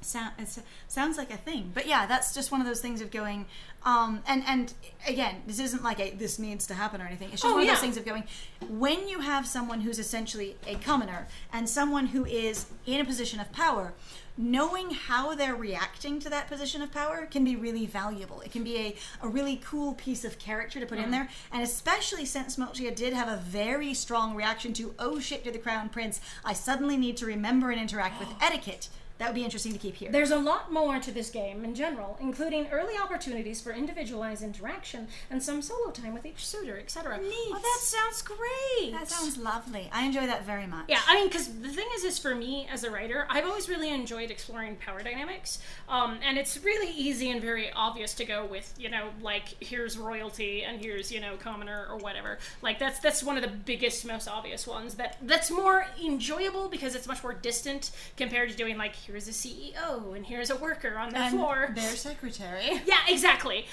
It sounds like a thing, but yeah, that's just one of those things of going, and again, this isn't like this needs to happen or anything. It's just one of those things of going, when you have someone who's essentially a commoner and someone who is in a position of power, knowing how they're reacting to that position of power can be really valuable. It can be a really cool piece of character to put in there, and especially since Mochia did have a very strong reaction to, oh shit, you're the crown prince, I suddenly need to remember and interact with etiquette. That would be interesting to keep here. There's a lot more to this game in general, including early opportunities for individualized interaction and some solo time with each suitor, etc. Neat. Oh, that sounds great. That sounds lovely. I enjoy that very much. Yeah, I mean, because the thing is for me as a writer, I've always really enjoyed exploring power dynamics, and it's really easy and very obvious to go with, like, here's royalty and here's, commoner or whatever. Like, that's one of the biggest, most obvious ones. That's more enjoyable because it's much more distant compared to doing, like, here's a CEO and here's a worker on the floor. Their secretary. Yeah, exactly.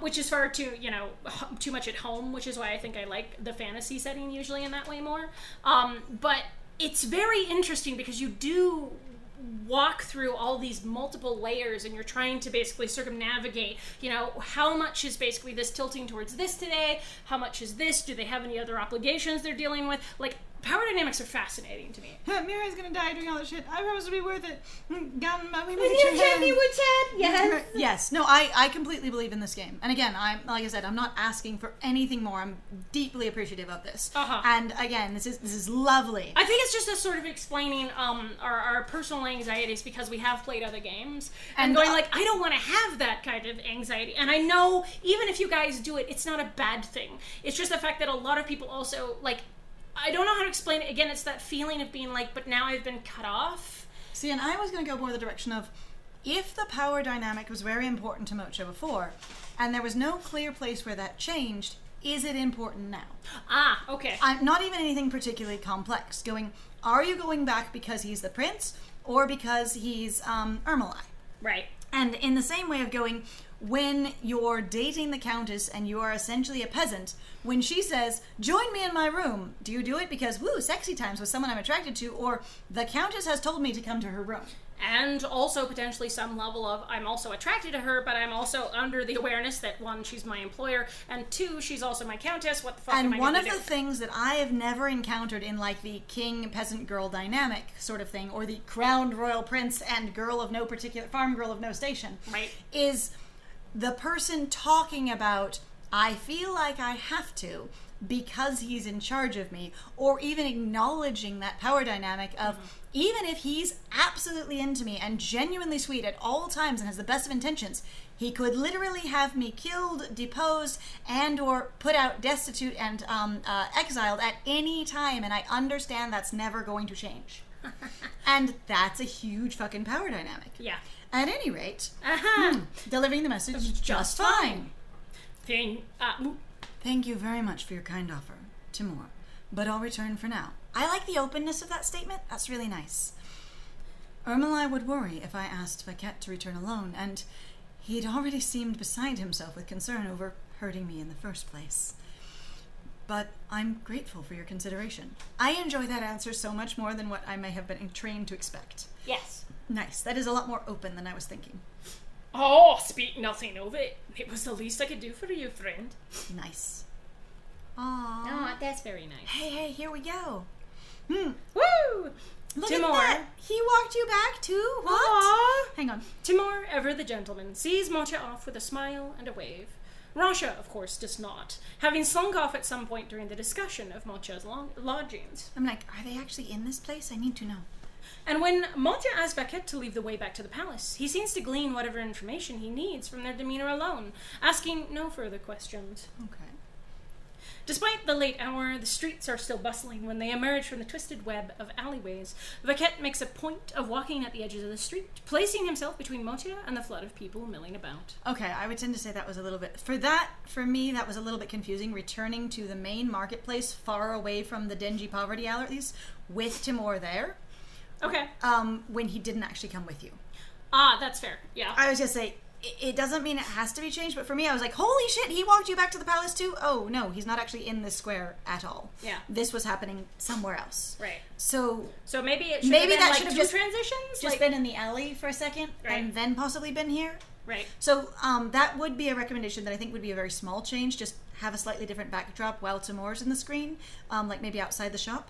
Which is far too much at home, which is why I think I like the fantasy setting usually in that way more. But it's very interesting because you do walk through all these multiple layers and you're trying to basically circumnavigate, how much is basically this tilting towards this today? How much is this? Do they have any other obligations they're dealing with? Like, power dynamics are fascinating to me. Miru's gonna die doing all that shit. I promise to be worth it. Yes. Yes. No, I completely believe in this game. And again, like I said, I'm not asking for anything more. I'm deeply appreciative of this. And again, this is lovely. I think it's just a sort of explaining our personal anxieties because we have played other games and going like, I don't want to have that kind of anxiety. And I know even if you guys do it, it's not a bad thing. It's just the fact that a lot of people also like. I don't know how to explain it. Again, it's that feeling of being like, but now I've been cut off. See, and I was going to go more the direction of, if the power dynamic was very important to Mocha before, and there was no clear place where that changed, is it important now? Ah, okay. I'm not even anything particularly complex. Going, are you going back because he's the prince, or because he's Ermelai? Right. And in the same way of going, when you're dating the Countess and you are essentially a peasant, when she says, join me in my room, do you do it because, woo, sexy times with someone I'm attracted to, or the Countess has told me to come to her room? And also potentially some level of, I'm also attracted to her, but I'm also under the awareness that, 1, she's my employer, and 2, she's also my countess. What the fuck am I And one gonna of do? the things that I have never encountered in like the king-peasant girl dynamic sort of thing, or the crowned royal prince and girl of no particular, farm girl of no station, right, is the person talking about, I feel like I have to because he's in charge of me, or even acknowledging that power dynamic of, even if he's absolutely into me and genuinely sweet at all times and has the best of intentions, he could literally have me killed, deposed, and or put out destitute and exiled at any time, and I understand that's never going to change. And that's a huge fucking power dynamic. Yeah. At any rate, Uh-huh. delivering the message just fine. Thing. Thank you very much for your kind offer, Timur, but I'll return for now. I like the openness of that statement. That's really nice. Ermelai would worry if I asked Paquette to return alone, and he'd already seemed beside himself with concern over hurting me in the first place. But I'm grateful for your consideration. I enjoy that answer so much more than what I may have been trained to expect. Yes. Nice. That is a lot more open than I was thinking. Oh, speak nothing of it. It was the least I could do for you, friend. Nice. Aww. Oh, that's very nice. Hey, here we go. Woo! Look Timur. at that. He walked you back too? What? Aww. Hang on. Timur, ever the gentleman, sees Mocha off with a smile and a wave. Rasha, of course, does not, having slunk off at some point during the discussion of Mocha's lodgings. I'm like, are they actually in this place? I need to know. And when Mocha asks Paquette to lead the way back to the palace, he seems to glean whatever information he needs from their demeanor alone, asking no further questions. Okay. Despite the late hour, the streets are still bustling when they emerge from the twisted web of alleyways. Vaquette makes a point of walking at the edges of the street, placing himself between Motia and the flood of people milling about. Okay, I would tend to say that was a little bit... For me, that was a little bit confusing, returning to the main marketplace far away from the dingy poverty alleys with Timur there. Okay. When he didn't actually come with you. Ah, that's fair. Yeah. I was just say, it doesn't mean it has to be changed, but for me, I was like, holy shit, he walked you back to the palace too? Oh, no, he's not actually in this square at all. Yeah. This was happening somewhere else. Right. So maybe it should have been that like should have two transitions? just been in the alley for a second, Right. and then possibly been here. Right. So that would be a recommendation that I think would be a very small change. Just have a slightly different backdrop while Timur's in the screen, like maybe outside the shop,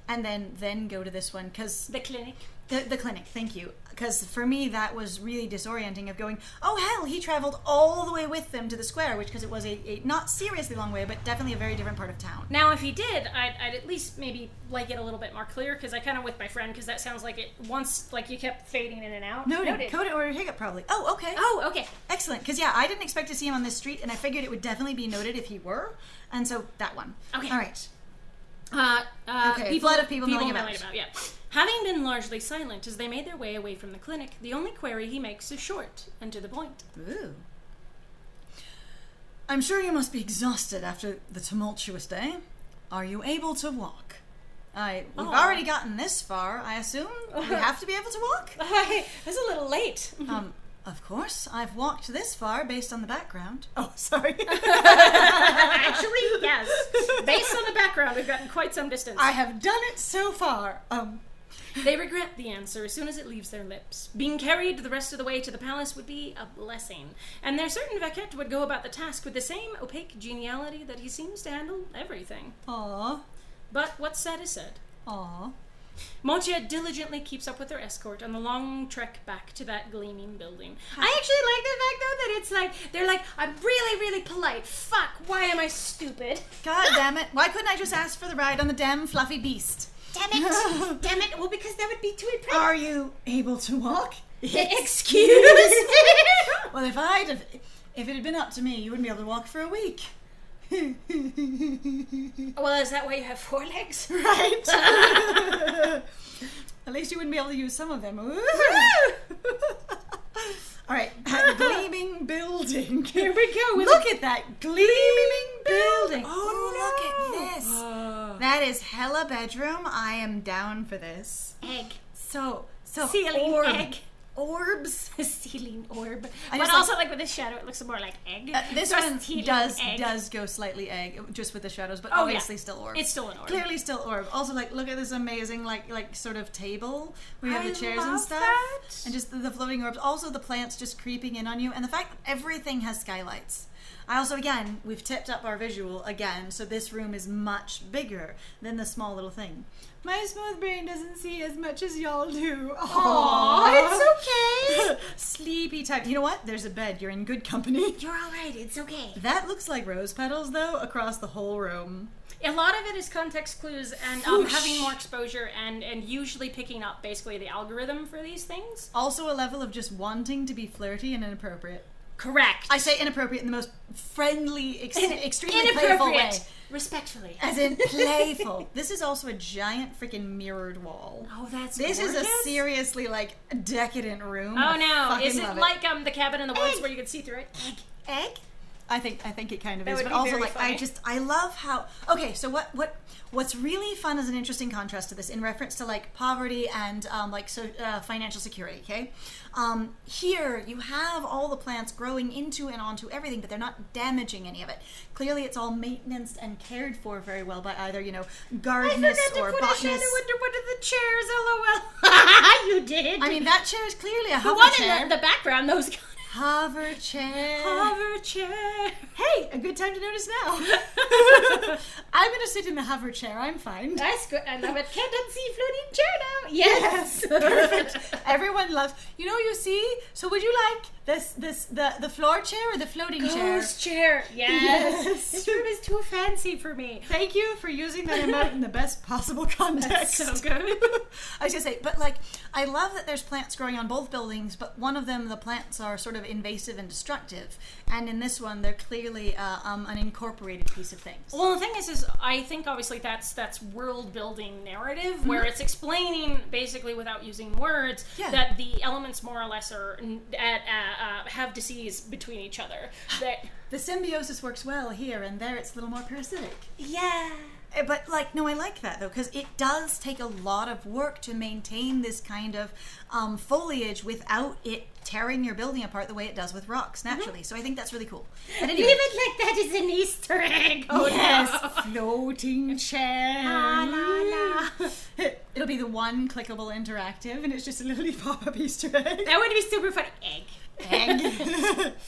and then go to this one, because... The clinic. The clinic, thank you. Because for me, that was really disorienting of going, oh hell, he traveled all the way with them to the square, because it was a not seriously long way, but definitely a very different part of town. Now, if he did, I'd at least maybe like it a little bit more clear, because I kind of with my friend, because that sounds like it once, like you kept fading in and out. Noted. Code it or hiccup probably. Oh, okay. Oh, okay. Excellent. Because yeah, I didn't expect to see him on this street, and I figured it would definitely be noted if he were, and so that one. Okay. All right. Okay, flood of people milling about. Yeah. Having been largely silent as they made their way away from the clinic, the only query he makes is short and to the point. Ooh. I'm sure you must be exhausted after the tumultuous day. Are you able to walk? We've already gotten this far, I assume. We have to be able to walk? That's a little late. Of course. I've walked this far based on the background. Oh, sorry. Actually, yes. Based on the background, we've gotten quite some distance. I have done it so far. They regret the answer as soon as it leaves their lips. Being carried the rest of the way to the palace would be a blessing, and they're certain Vaquette would go about the task with the same opaque geniality that he seems to handle everything. Aw. But what's said is said. Aw. Motia diligently keeps up with her escort on the long trek back to that gleaming building. I actually like the fact, though, that it's like, they're like, I'm really, really polite. Fuck, why am I stupid? God damn it. Why couldn't I just ask for the ride on the damn fluffy beast? Damn it! Damn it! Well, because that would be too impressive. Are you able to walk? Excuse me. Well, if it had been up to me, you wouldn't be able to walk for a week. Well, is that why you have 4 legs? Right. At least you wouldn't be able to use some of them. All right, that gleaming building. Here we go. Look at that gleaming building. Oh, look at this. That is hella bedroom. I am down for this. Egg. So Ceiling egg. Orbs. Ceiling orb. I But just also, like with this shadow, it looks more like egg. This So one ceiling egg. does go slightly egg, just with the shadows, but Oh, obviously yeah. still orb. It's still an orb. Clearly still orb. Also, like, look at this amazing, like sort of table where you have I the chairs and love stuff, that. and just the floating orbs. Also, the plants just creeping in on you, and the fact that everything has skylights. I also, again, we've tipped up our visual again, so this room is much bigger than the small little thing. My smooth brain doesn't see as much as y'all do. Aw, it's okay. Sleepy time. You know what? There's a bed. You're in good company. You're all right. It's okay. That looks like rose petals, though, across the whole room. A lot of it is context clues and Whoosh. having more exposure and usually picking up basically the algorithm for these things. Also a level of just wanting to be flirty and inappropriate. Correct. I say inappropriate in the most friendly, extremely playful way. Inappropriate. Respectfully. As in playful. This is also a giant freaking mirrored wall. Oh, that's This is a gorgeous. seriously, like, decadent room. Oh I no! fucking Is it love like the cabin in the woods Egg. where you could see through it? Egg? I think it kind of That is, would but be also very like funny. I love how. Okay, so what's really fun as an interesting contrast to this, in reference to like poverty and financial security. Okay, here you have all the plants growing into and onto everything, but they're not damaging any of it. Clearly, it's all maintenance and cared for very well by either gardenists or botanists. under one of the chairs. LOL. You did. I mean, that chair is clearly a The hover one chair. in the background, those Hover chair. hover chair. Hey, a good time to notice now. I'm gonna sit in the hover chair. I'm fine. That's good. I love it. Can't unsee floating chair now. Yes. Perfect. Everyone loves. You see. So would you like the floor chair or the floating chair? Ghost chair. Yes. Yes. This room is too fancy for me. Thank you for using that emote in the best possible context. So good. I was gonna say, but like, I love that there's plants growing on both buildings, but one of them, the plants are sort of of invasive and destructive. And in this one, they're clearly an incorporated piece of things. Well, the thing is I think obviously that's world building narrative where it's explaining basically without using words that the elements more or less are have disease between each other. That the symbiosis works well here, and there it's a little more parasitic. yeah. But, like, no, I like that, though, because it does take a lot of work to maintain this kind of foliage without it tearing your building apart the way it does with rocks, naturally. So I think that's really cool. But anyway. Leave it like that is an Easter egg. Oh, yes. Floating chair. La, la. It'll be the one clickable interactive, and it's just a little pop-up Easter egg. That would be super funny. Egg.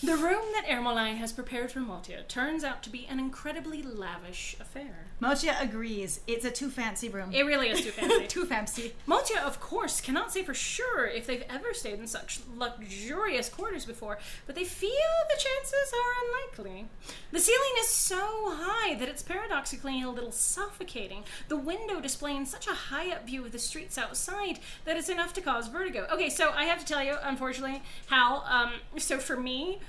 The room that Ermolai has prepared for Motia turns out to be an incredibly lavish affair. Motia agrees. It's a too fancy room. It really is too fancy. Too fancy. Motia, of course, cannot say for sure if they've ever stayed in such luxurious quarters before, but they feel the chances are unlikely. The ceiling is so high that it's paradoxically a little suffocating, the window displaying such a high-up view of the streets outside that it's enough to cause vertigo. Okay, so I have to tell you, unfortunately, how, so for me,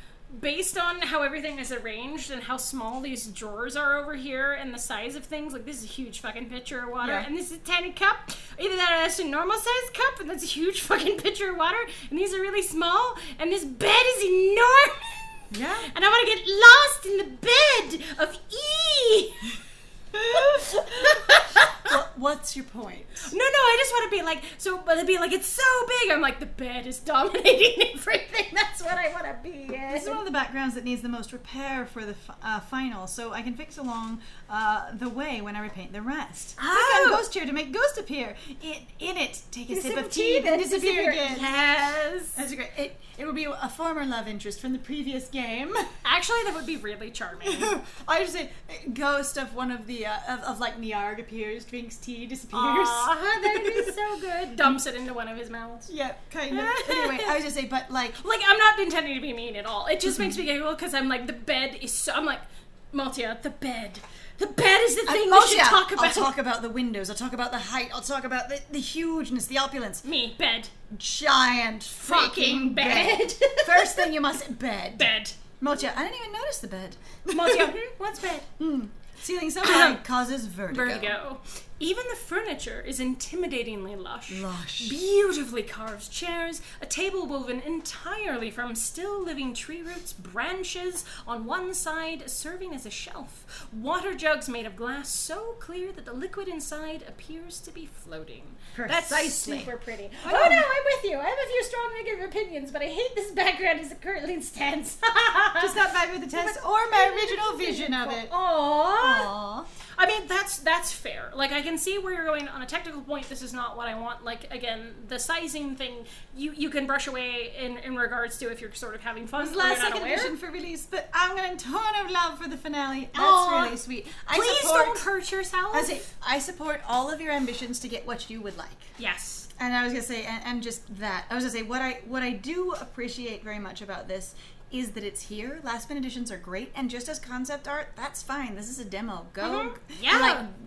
based on how everything is arranged and how small these drawers are over here and the size of things, like this is a huge fucking pitcher of water and this is a tiny cup. Either that or that's a normal sized cup and that's a huge fucking pitcher of water and these are really small and this bed is enormous. Yeah. And I want to get lost in the bed of E. What's your point? No, I just want to be like, but it'd be like, it's so big. I'm like, the bed is dominating everything. That's what I want to be in. This is one of the backgrounds that needs the most repair for the final, so I can fix along the way when I repaint the rest. Click on Ghost Chair to make Ghost appear. In it, take a sip of tea, then disappear again. Yes. That's great. It will be a former love interest from the previous game. Actually, that would be really charming. I just say, ghost of one of the, of like Niarg appears, drinks tea, disappears. Aw, that is so good. Dumps it into one of his mouths. Yeah, kind of. Anyway, I was just say, but like I'm not intending to be mean at all. It just makes me giggle because I'm like, the bed is so, I'm like, Maltia, the bed. The bed is the thing we should talk about. I'll talk about the windows, I'll talk about the height, I'll talk about the hugeness, the opulence. Me, bed. Giant fucking bed. First thing you must, bed. Bed. Mocha, I didn't even notice the bed. Maltia, what's bed? Ceiling so high causes vertigo. Even the furniture is intimidatingly lush. Lush. Beautifully carved chairs, a table woven entirely from still living tree roots, branches on one side serving as a shelf. Water jugs made of glass so clear that the liquid inside appears to be floating. Precisely. That's super pretty. Oh no, I'm with you. I have a few strong negative opinions, but I hate this background as it currently stands. Just not back with the test or my original vision of it. Aww. I mean, that's fair. Like, I can see where you're going on a technical point. This is not what I want. Like, again, the sizing thing, you can brush away in regards to if you're sort of having fun. It was last second edition for release, but I'm going to ton of love for the finale. That's really sweet. Please don't hurt yourself. I support all of your ambitions to get what you would like. Yes. And I was going to say, and just that, I was going to say, what I do appreciate very much about this is that it's here. Last minute editions are great, and just as concept art, that's fine. This is a demo. Go,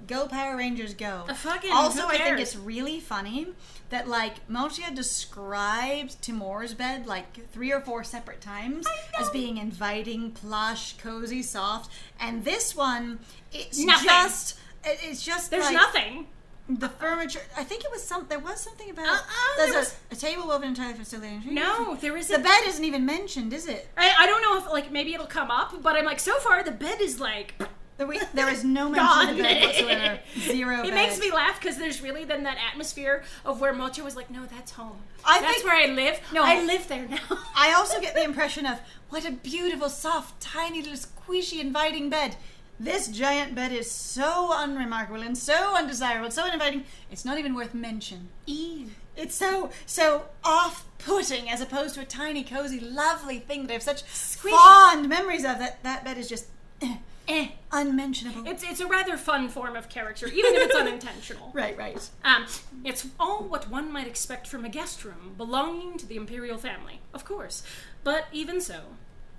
go Power Rangers, go. Also, I think it's really funny that Mochia described Timur's bed 3 or 4 separate times as being inviting, plush, cozy, soft, and this one, it's just there's nothing. The furniture, I think it was there was something about there's a table woven entirely from still living trees. No, there isn't. The bed isn't even mentioned, is it? I don't know if maybe it'll come up, but I'm so far the bed is there is no mention of the bed whatsoever. Zero bed. It makes me laugh because there's really then that atmosphere of where Mocha was like, no, that's home. That's where I live. No, I live there now. I also get the impression of what a beautiful, soft, tiny, little squishy, inviting bed. This giant bed is so unremarkable and so undesirable, so uninviting, it's not even worth mention. It's so off-putting as opposed to a tiny, cozy, lovely thing that I have such fond memories of. That bed is just unmentionable. It's a rather fun form of character, even if it's unintentional. Right. It's all what one might expect from a guest room belonging to the imperial family, of course. But even so,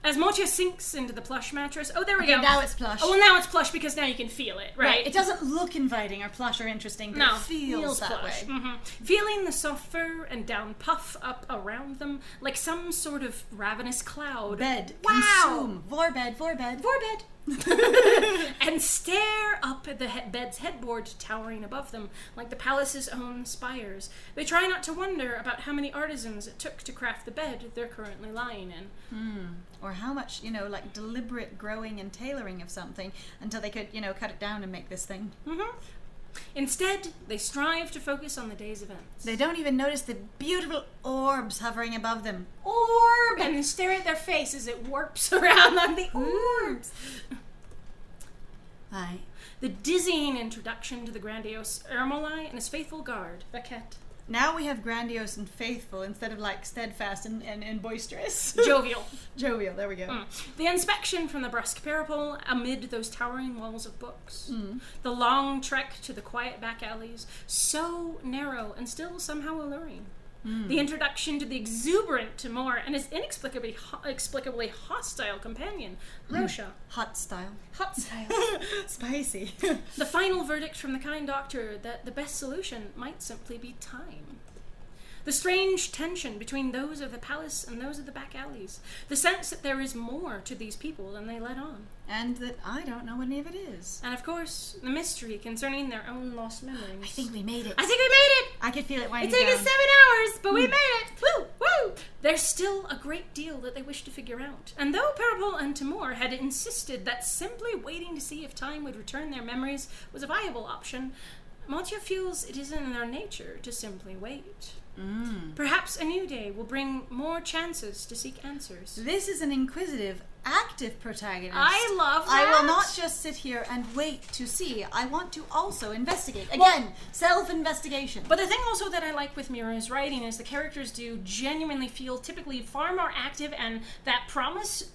As Motia sinks into the plush mattress... Oh, there we Okay, go. now it's plush. Oh, well, now it's plush because now you can feel it, right? It doesn't look inviting or plush or interesting, but No, it feels that plush. way. Mm-hmm. Feeling the soft fur and down puff up around them like some sort of ravenous cloud. Bed. Wow! Consume. Vorbed. Vorbed. And stare up at the bed's headboard towering above them like the palace's own spires. They try not to wonder about how many artisans it took to craft the bed they're currently lying in. Or how much, like deliberate growing and tailoring of something until they could, cut it down and make this thing. Mm-hmm. Instead, they strive to focus on the day's events. They don't even notice the beautiful orbs hovering above them. Orb! And then stare at their face as it warps around on the orbs. Aye. The dizzying introduction to the grandiose Ermolai and his faithful guard, Vaquette. Now we have grandiose and faithful instead of steadfast and boisterous. Jovial. Jovial, there we go. The inspection from the brusque parapet amid those towering walls of books. The long trek to the quiet back alleys, so narrow and still somehow alluring. The introduction to the exuberant Timur and his inexplicably hostile companion, Rosha. Hot style. Spicy. The final verdict from the kind doctor that the best solution might simply be time. The strange tension between those of the palace and those of the back alleys. The sense that there is more to these people than they let on. And that I don't know what any of it is. And of course, the mystery concerning their own lost memories. I think we made it. I could feel it winding It took down. us 7 hours, but we made it! Woo! Woo! There's still a great deal that they wish to figure out. And though Parapol and Timur had insisted that simply waiting to see if time would return their memories was a viable option, Motia feels it isn't in their nature to simply wait. Perhaps a new day will bring more chances to seek answers. This is an inquisitive, active protagonist. I love that! I will not just sit here and wait to see. I want to also investigate. Again, self-investigation. But the thing also that I like with Miru's writing is the characters do genuinely feel typically far more active, and that promise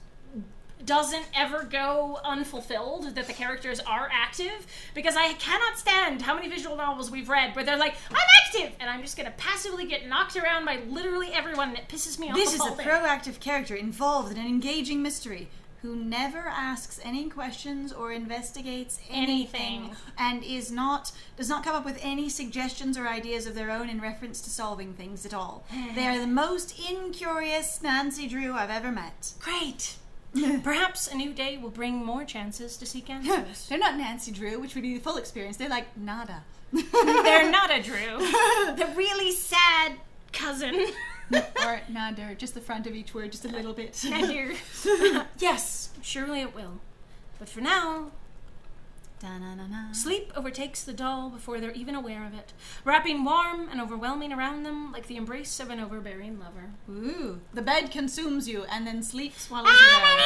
doesn't ever go unfulfilled that the characters are active, because I cannot stand how many visual novels we've read where they're like, I'm active, and I'm just going to passively get knocked around by literally everyone, and it pisses me off. This is a proactive character involved in an engaging mystery who never asks any questions or investigates anything and does not come up with any suggestions or ideas of their own in reference to solving things at all. They are the most incurious Nancy Drew I've ever met. Great. Perhaps a new day will bring more chances to seek answers. They're not Nancy Drew, which would be the full experience. They're like Nada. They're not a Drew. The really sad cousin. Or Nader, just the front of each word, just a little bit. Nader. Yes, surely it will. But for now, sleep overtakes the doll before they're even aware of it, wrapping warm and overwhelming around them like the embrace of an overbearing lover. Ooh, the bed consumes you and then sleep swallows you down.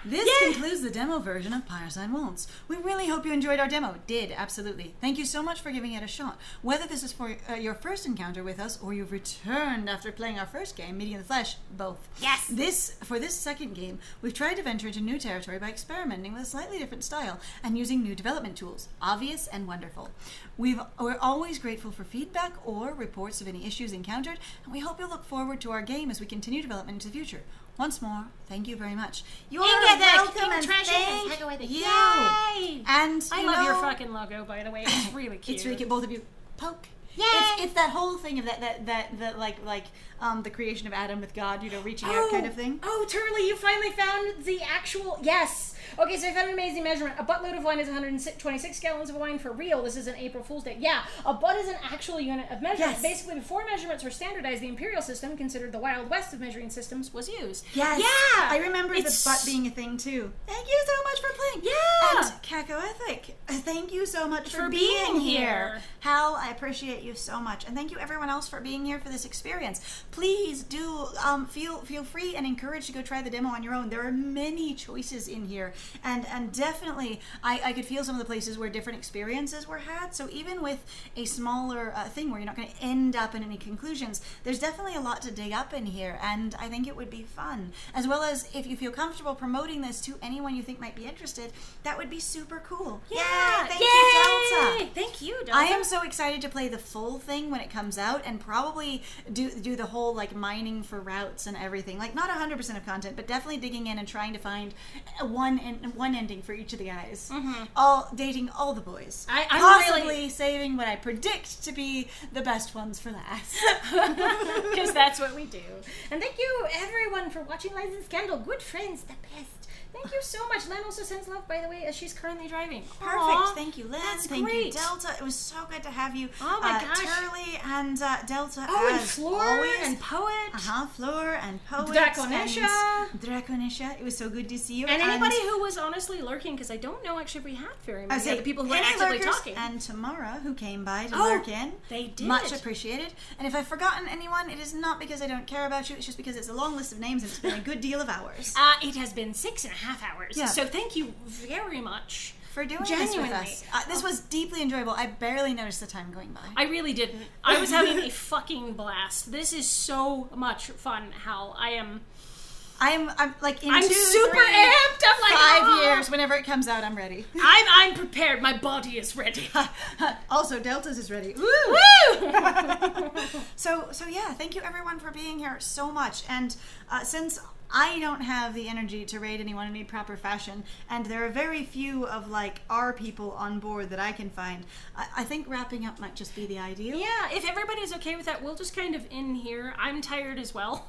This concludes the demo version of Pyreside Waltz. We really hope you enjoyed our demo. Did, absolutely. Thank you so much for giving it a shot. Whether this is for your first encounter with us or you've returned after playing our first game, Meeting in the Flesh, both. Yes! For this second game, we've tried to venture into new territory by experimenting with a slightly different style and using new development tools. Obvious and wonderful. We're always grateful for feedback or reports of any issues encountered, and we hope you'll look forward to our game as we continue development into the future. Once more, thank you very much. You are welcome, and thank you. Yay! And I love your fucking logo, by the way. It's really cute. It's really cute. Both of you poke. Yay! It's that whole thing of that like the creation of Adam with God, reaching out kind of thing. Oh, Turley, you finally found the actual... Yes! Okay, so I found an amazing measurement. A buttload of wine is 126 gallons of wine for real. This is an April Fool's Day. Yeah, a butt is an actual unit of measurement. Yes. Basically, before measurements were standardized, the imperial system, considered the Wild West of measuring systems, was used. Yes. Yeah! I remember the It's- butt being a thing too. Thank you so much for playing. Yeah! And CacoEthicArt, thank you so much for being being here. here. Hal, I appreciate you so much. And thank you everyone else for being here for this experience. Please do feel free and encouraged to go try the demo on your own. There are many choices in here and definitely I could feel some of the places where different experiences were had. So even with a smaller thing where you're not going to end up in any conclusions, there's definitely a lot to dig up in here, and I think it would be fun. As well as if you feel comfortable promoting this to anyone you think might be interested, that would be super cool. Yeah! Thank you, Delta. Thank you, Delta. I am so excited to play the full thing when it comes out, and probably do the whole like mining for routes and everything. Like not 100% of content, but definitely digging in and trying to find one ending for each of the guys. All dating all the boys. I'm possibly really saving what I predict to be the best ones for last. because that's what we do. And thank you everyone for watching Lights and Scandal. Good friends, the best. Thank you so much. Len also sends love, by the way, as she's currently driving. Perfect. Aww, Thank you, Len. that's Thank great. you, Delta. It was so good to have you. Oh my gosh. Turley and Delta. Oh, and as Floor always. and Poet. Floor and Poet. Draconisha. And Draconisha. It was so good to see you. And anybody who was honestly lurking, because I don't know actually if we had very many say other people who are any actively lurkers talking. and Tamara, who came by to Oh, lurk in. they did. Much appreciated. And if I've forgotten anyone, it is not because I don't care about you. It's just because it's a long list of names and it's been a good deal of hours. It has been 6.5 hours. Yeah. So thank you very much. For doing Genuinely. this with us. This was deeply enjoyable. I barely noticed the time going by. I really didn't. I was having a fucking blast. This is so much fun, Hal. I'm like in I'm 2, super 3, amped. I'm like 5 oh. years. Whenever it comes out, I'm ready. I'm prepared. My body is ready. Also, Delta's is ready. Woo! Woo! So yeah, thank you everyone for being here so much. And since I don't have the energy to raid anyone in any proper fashion, and there are very few of like our people on board that I can find, I think wrapping up might just be the ideal. Yeah, if everybody's okay with that, we'll just kind of end here. I'm tired as well.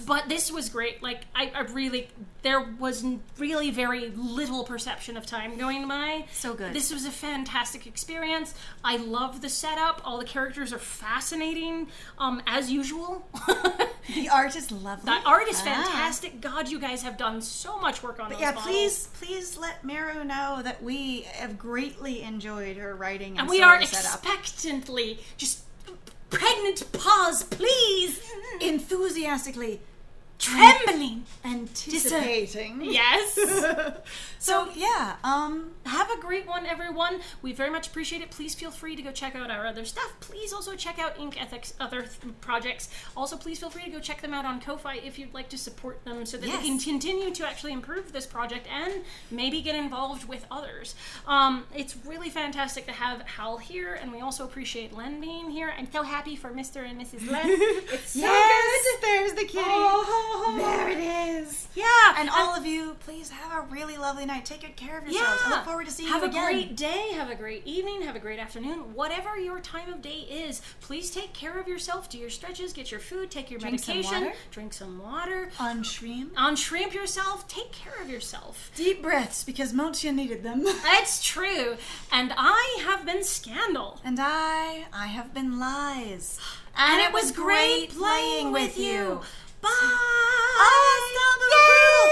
But this was great. Like, I really, there was really very little perception of time going by. So good. This was a fantastic experience. I love the setup. All the characters are fascinating, as usual. The art is lovely. The art is fantastic. God, you guys have done so much work on those Yeah, models. please let Miru know that we have greatly enjoyed her writing and we are setup. expectantly, just pregnant pause, please. Enthusiastically Trembling. anticipating. Yes. So yeah, Have a great one, everyone. We very much appreciate it. Please feel free to go check out our other stuff. Please also check out InkEthic's other projects. Also, please feel free to go check them out on Ko-fi if you'd like to support them so that they can continue to actually improve this project and maybe get involved with others. It's really fantastic to have Hal here, and we also appreciate Len being here. I'm so happy for Mr. and Mrs. Len. It's so good. There's the kitty. Oh. There it is. Yeah. And all of you, please have a really lovely night. Take good care of yourselves. I look forward to seeing you again. Have a great day, have a great evening, have a great afternoon. Whatever your time of day is, please take care of yourself. Do your stretches, get your food, take your medication, drink some water. Unshrimp yourself. Take care of yourself. Deep breaths, because Moncia needed them. That's true. And I have been Scandal. And I have been Lies. And it was great playing with you. Bye!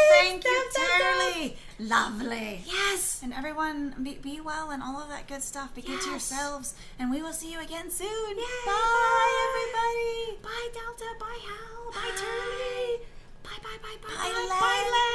Thank you, Turley. Lovely. Yes. And everyone, be well and all of that good stuff. Be good to yourselves. And we will see you again soon. Yay. Bye, everybody. Bye, Delta. Bye, Hal. Bye, Turley. Bye, bye, bye, bye, Bye, bye, Len.